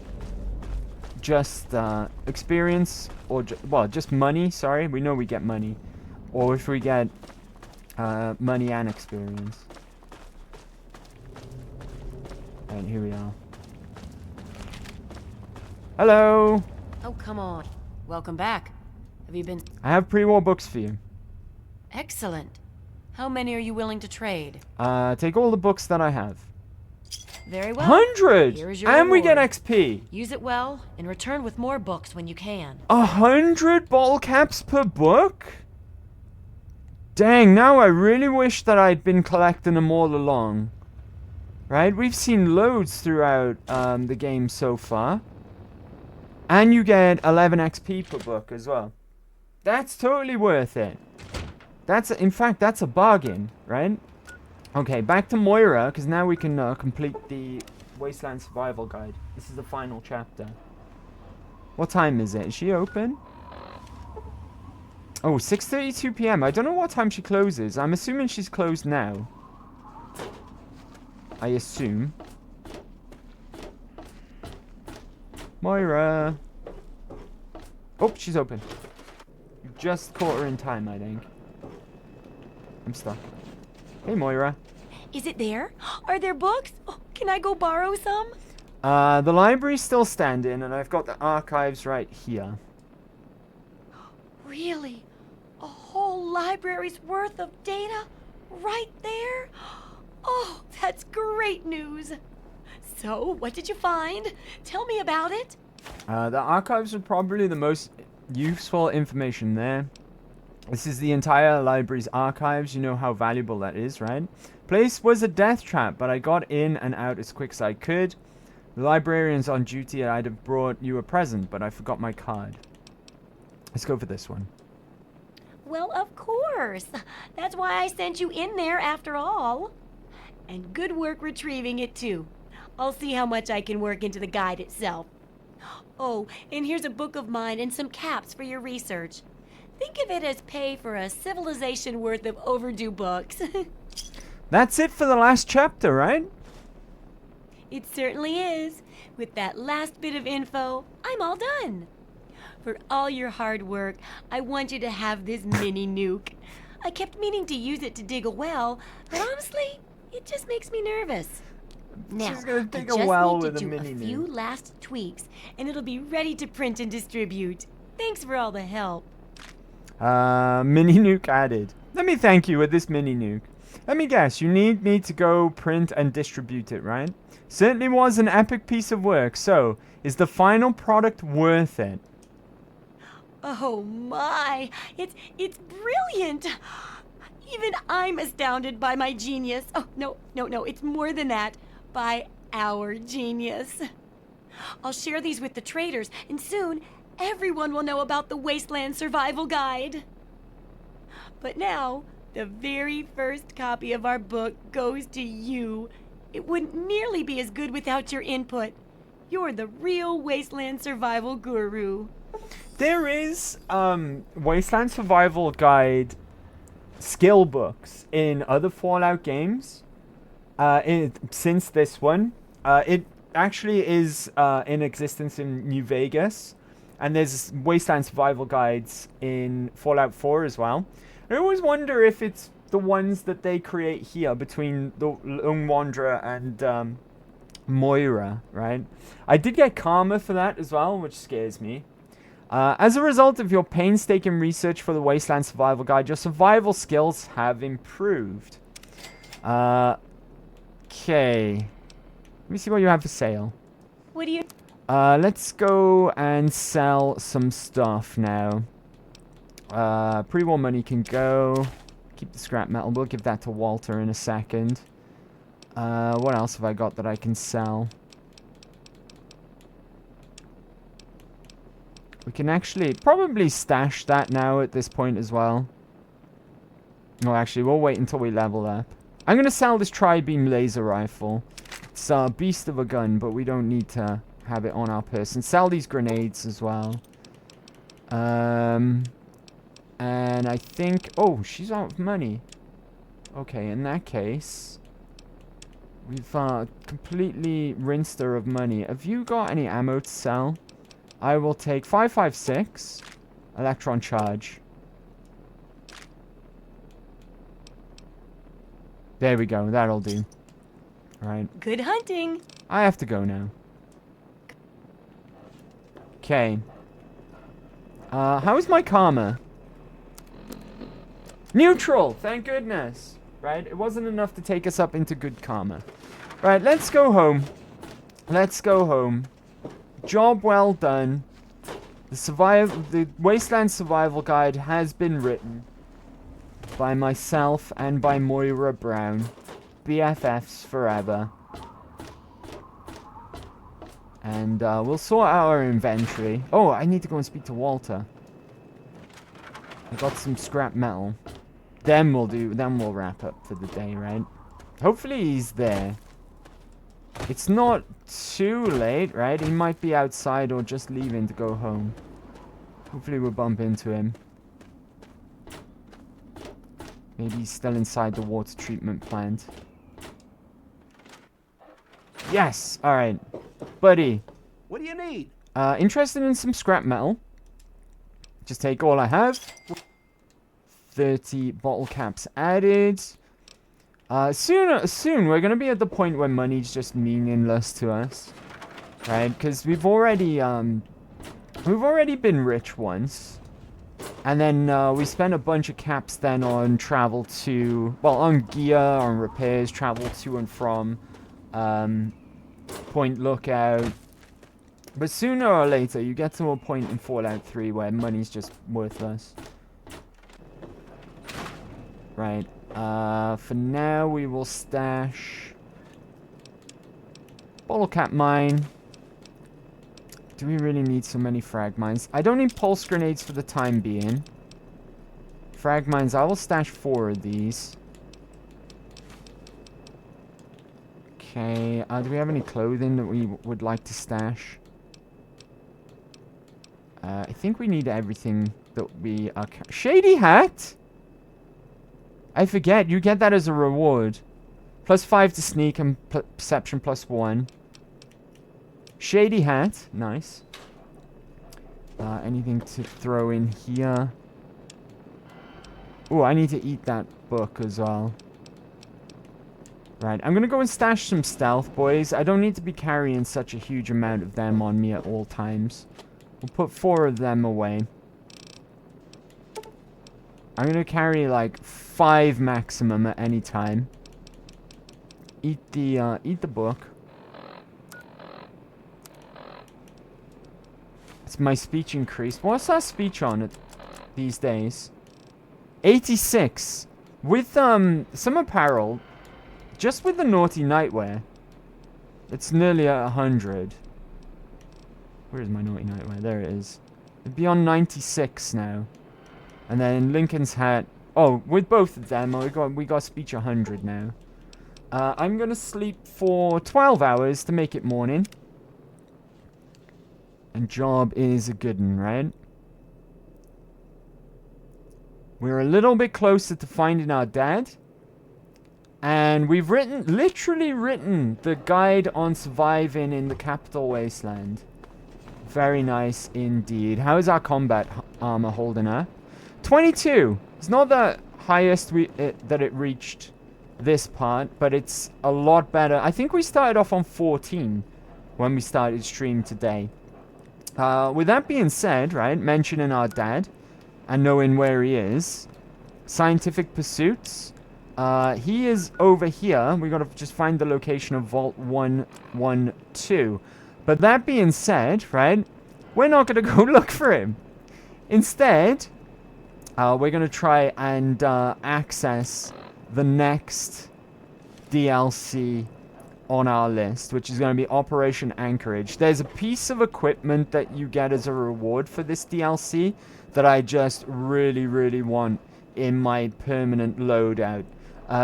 just experience, or well, just money, sorry. We know we get money. Or if we get money and experience. And here we are. Hello! Oh, come on. Welcome back. Have you been... I have pre-war books for you. Excellent. How many are you willing to trade? Take all the books that I have. Very well. 100! Here is your And we get reward. XP. Use it well, and return with more books when you can. 100 bottle caps per book? Dang, now I really wish that I'd been collecting them all along. Right? We've seen loads throughout the game so far. And you get 11 XP per book as well. That's totally worth it. In fact, that's a bargain, right? Okay, back to Moira, because now we can complete the Wasteland Survival Guide. This is the final chapter. What time is it? Is she open? Oh, 6:32 p.m. I don't know what time she closes. I'm assuming she's closed now. I assume. Moira. Oh, she's open. You just caught her in time, I think. I'm stuck. Hey, Moira. Is it there? Are there books? Oh, can I go borrow some? The library's still standing, and I've got the archives right here. Really? A whole library's worth of data? Right there? Oh, that's great news. So, what did you find? Tell me about it. The archives are probably the most useful information there. This is the entire library's archives. You know how valuable that is, right? Place was a death trap, but I got in and out as quick as I could. The librarian's on duty, and I'd have brought you a present, but I forgot my card. Let's go for this one. Well, of course. That's why I sent you in there after all. And good work retrieving it, too. I'll see how much I can work into the guide itself. Oh, and here's a book of mine and some caps for your research. Think of it as pay for a civilization worth of overdue books. That's it for the last chapter, right? It certainly is. With that last bit of info, I'm all done. For all your hard work, I want you to have this mini nuke. I kept meaning to use it to dig a well, but honestly, it just makes me nervous. Now, She's gonna dig I a just well need to with a do mini a few nuke. last tweaks, and it'll be ready to print and distribute. Thanks for all the help. Mini nuke added. Let me thank you with this mini nuke. Let me guess, you need me to go print and distribute it, right? Certainly was an epic piece of work, so is the final product worth it? Oh my, it's brilliant. Even I'm astounded by my genius. Oh, no, it's more than that. By our genius. I'll share these with the traders, and soon everyone will know about the Wasteland Survival Guide. But now, the very first copy of our book goes to you. It wouldn't nearly be as good without your input. You're the real Wasteland Survival Guru. There is Wasteland Survival Guide skill books in other Fallout games. Since this one, it actually is in existence in New Vegas, and there's Wasteland Survival Guides in Fallout 4 as well. I always wonder if it's the ones that they create here between the Lone Wanderer and Moira, right? I did get karma for that as well, which scares me. As a result of your painstaking research for the Wasteland Survival Guide, your survival skills have improved. Okay. Let me see what you have for sale. What do you... Let's go and sell some stuff now. Pre-war money can go. Keep the scrap metal. We'll give that to Walter in a second. What else have I got that I can sell? We can actually probably stash that now at this point as well. No, actually, we'll wait until we level up. I'm going to sell this tri-beam laser rifle. It's a beast of a gun, but we don't need to have it on our person. Sell these grenades as well. And I think... Oh, she's out of money. Okay, in that case... We've completely rinsed her of money. Have you got any ammo to sell? I will take 556 electron charge. There we go. That'll do. All right. Good hunting. I have to go now. Okay. How is my karma? Neutral, thank goodness. Right? It wasn't enough to take us up into good karma. Right, let's go home. Let's go home. Job well done. The Wasteland Survival Guide has been written by myself and by Moira Brown. BFFs forever. And we'll sort out our inventory. Oh, I need to go and speak to Walter. I got some scrap metal. Then we'll wrap up for the day, right? Hopefully he's there. It's not too late, right? He might be outside or just leaving to go home. Hopefully we'll bump into him. Maybe he's still inside the water treatment plant. Yes! Alright. Buddy. What do you need? Interested in some scrap metal. Just take all I have. 30 bottle caps added. Soon we're gonna be at the point where money's just meaningless to us, right? Because we've already been rich once, and then we spent a bunch of caps then on travel to, well, on gear, on repairs, travel to and from Point Lookout. But sooner or later, you get to a point in Fallout 3 where money's just worthless. Right. For now, we will stash bottle cap mine. Do we really need so many frag mines? I don't need pulse grenades for the time being. Frag mines, I will stash 4 of these. Okay. Do we have any clothing that we would like to stash? I think we need everything that we are... Shady hat? I forget, you get that as a reward. +5 to sneak and perception +1. Shady hat, nice. Anything to throw in here? Oh, I need to eat that book as well. Right, I'm gonna go and stash some stealth, boys. I don't need to be carrying such a huge amount of them on me at all times. We'll put 4 of them away. I'm gonna carry like 5 maximum at any time. Eat the book. It's my speech increased. What's our speech on it these days? 86. With some apparel, just with the naughty nightwear, it's nearly at 100. Where is my naughty nightwear? There it is. It'd be on 96 now. And then Lincoln's hat. Oh, with both of them, we got speech 100 now. I'm gonna sleep for 12 hours to make it morning. And job is a good one, right? We're a little bit closer to finding our dad. And we've literally written the guide on surviving in the capital wasteland. Very nice indeed. How is our combat armor holding up? 22. It's not the highest that it reached this part, but it's a lot better. I think we started off on 14 when we started stream today. With that being said, right, mentioning our dad and knowing where he is, scientific pursuits. He is over here. We gotta just find the location of Vault 112. But that being said, right, we're not gonna go look for him. Instead, we're gonna try and access the next DLC on our list, which is going to be Operation Anchorage. There's a piece of equipment that you get as a reward for this DLC that I just really, really want in my permanent loadout.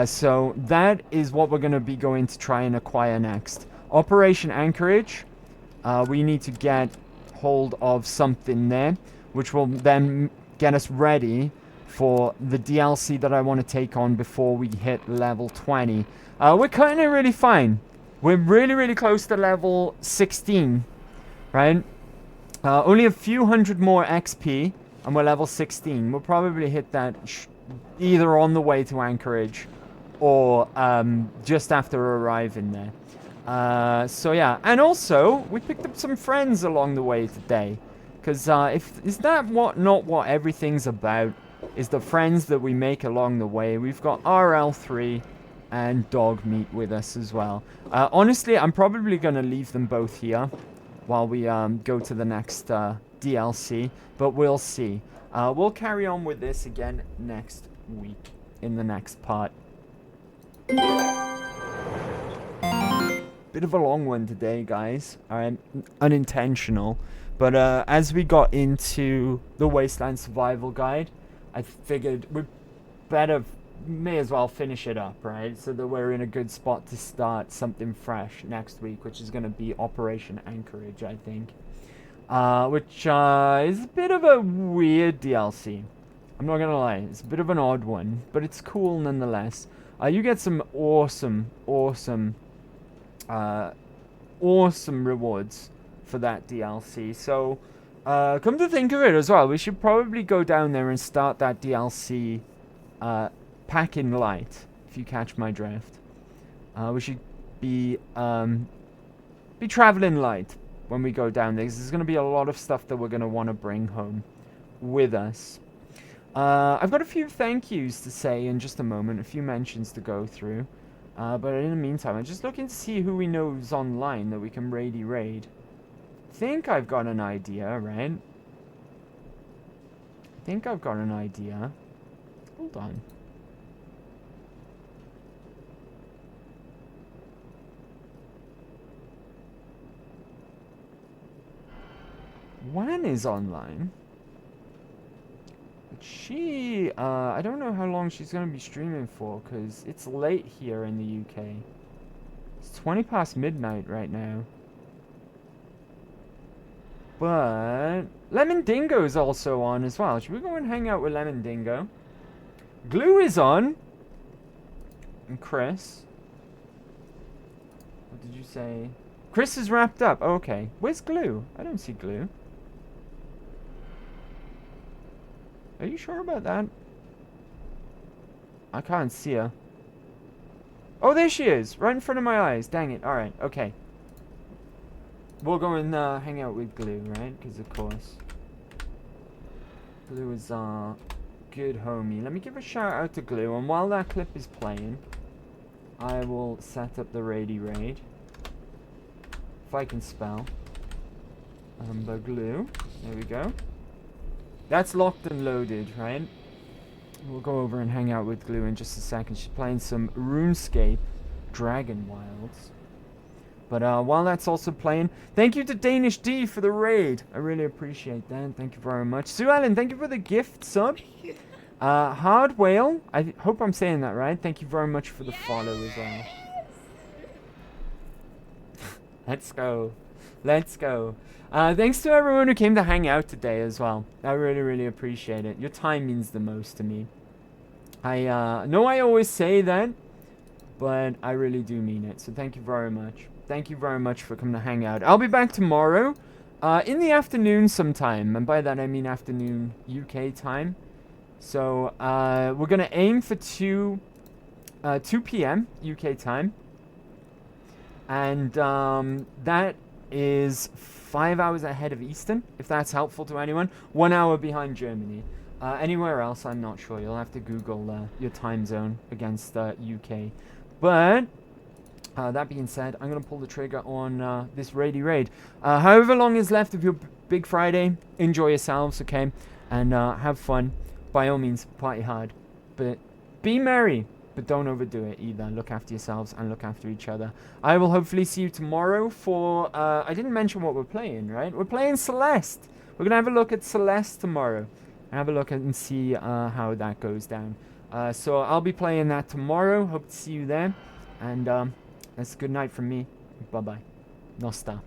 So that is what we're going to be going to try and acquire next. Operation Anchorage, we need to get hold of something there, which will then get us ready for the DLC that I want to take on before we hit level 20. We're cutting it really fine. We're really, really close to level 16, right? Only a few hundred more XP, and we're level 16. We'll probably hit that either on the way to Anchorage or just after arriving there. So yeah, and also we picked up some friends along the way today, because is that not what everything's about? Is the friends that we make along the way. We've got RL3 and Dog Meat with us as well. Honestly, I'm probably gonna leave them both here while we go to the next DLC, but we'll see. We'll carry on with this again next week in the next part. Bit of a long one today, guys. Unintentional, but as we got into the Wasteland Survival Guide, I figured we may as well finish it up, right? So that we're in a good spot to start something fresh next week, which is going to be Operation Anchorage, I think. Which is a bit of a weird DLC. I'm not going to lie. It's a bit of an odd one, but it's cool nonetheless. You get some awesome rewards for that DLC. So, come to think of it as well, we should probably go down there and start that DLC packing light, if you catch my drift. We should be traveling light when we go down there, because there's going to be a lot of stuff that we're going to want to bring home with us. I've got a few thank yous to say in just a moment, a few mentions to go through. But in the meantime, I'm just looking to see who we know is online that we can raid. I think I've got an idea, right? Hold on. Wan is online. But she, I don't know how long she's going to be streaming for, because it's late here in the UK. It's 20 past midnight right now. But Lemon Dingo is also on as well. Should we go and hang out with Lemon Dingo? Glue is on. And Chris. What did you say? Chris is wrapped up. Oh, okay. Where's Glue? I don't see Glue. Are you sure about that? I can't see her. Oh, there she is. Right in front of my eyes. Dang it. Alright, okay. We'll go and hang out with Glue, right? Because, of course. Glue is our good homie. Let me give a shout out to Glue. And while that clip is playing, I will set up the raid. If I can spell. The Glue. There we go. That's locked and loaded, right? We'll go over and hang out with Glue in just a second. She's playing some RuneScape Dragon Wilds. But while that's also playing, thank you to Danish D for the raid. I really appreciate that. Thank you very much. Sue Ellen, thank you for the gift sub. Hard Whale, I hope I'm saying that right. Thank you very much for the follow as well. Let's go. Let's go. Thanks to everyone who came to hang out today as well. I really, really appreciate it. Your time means the most to me. I know I always say that, but I really do mean it. So thank you very much. Thank you very much for coming to hang out. I'll be back tomorrow in the afternoon sometime. And by that, I mean afternoon UK time. So we're going to aim for 2 p.m. UK time. And that is 5 hours ahead of Eastern, if that's helpful to anyone. 1 hour behind Germany. Anywhere else, I'm not sure. You'll have to Google your time zone against UK. But that being said, I'm going to pull the trigger on this raid. However long is left of your Big Friday, enjoy yourselves, okay? And have fun. By all means, party hard. But be merry. But don't overdo it either. Look after yourselves and look after each other. I will hopefully see you tomorrow for... I didn't mention what we're playing, right? We're playing Celeste. We're going to have a look at Celeste tomorrow. And have a look and see how that goes down. So I'll be playing that tomorrow. Hope to see you there. And that's a good night from me. Bye-bye. Nosta.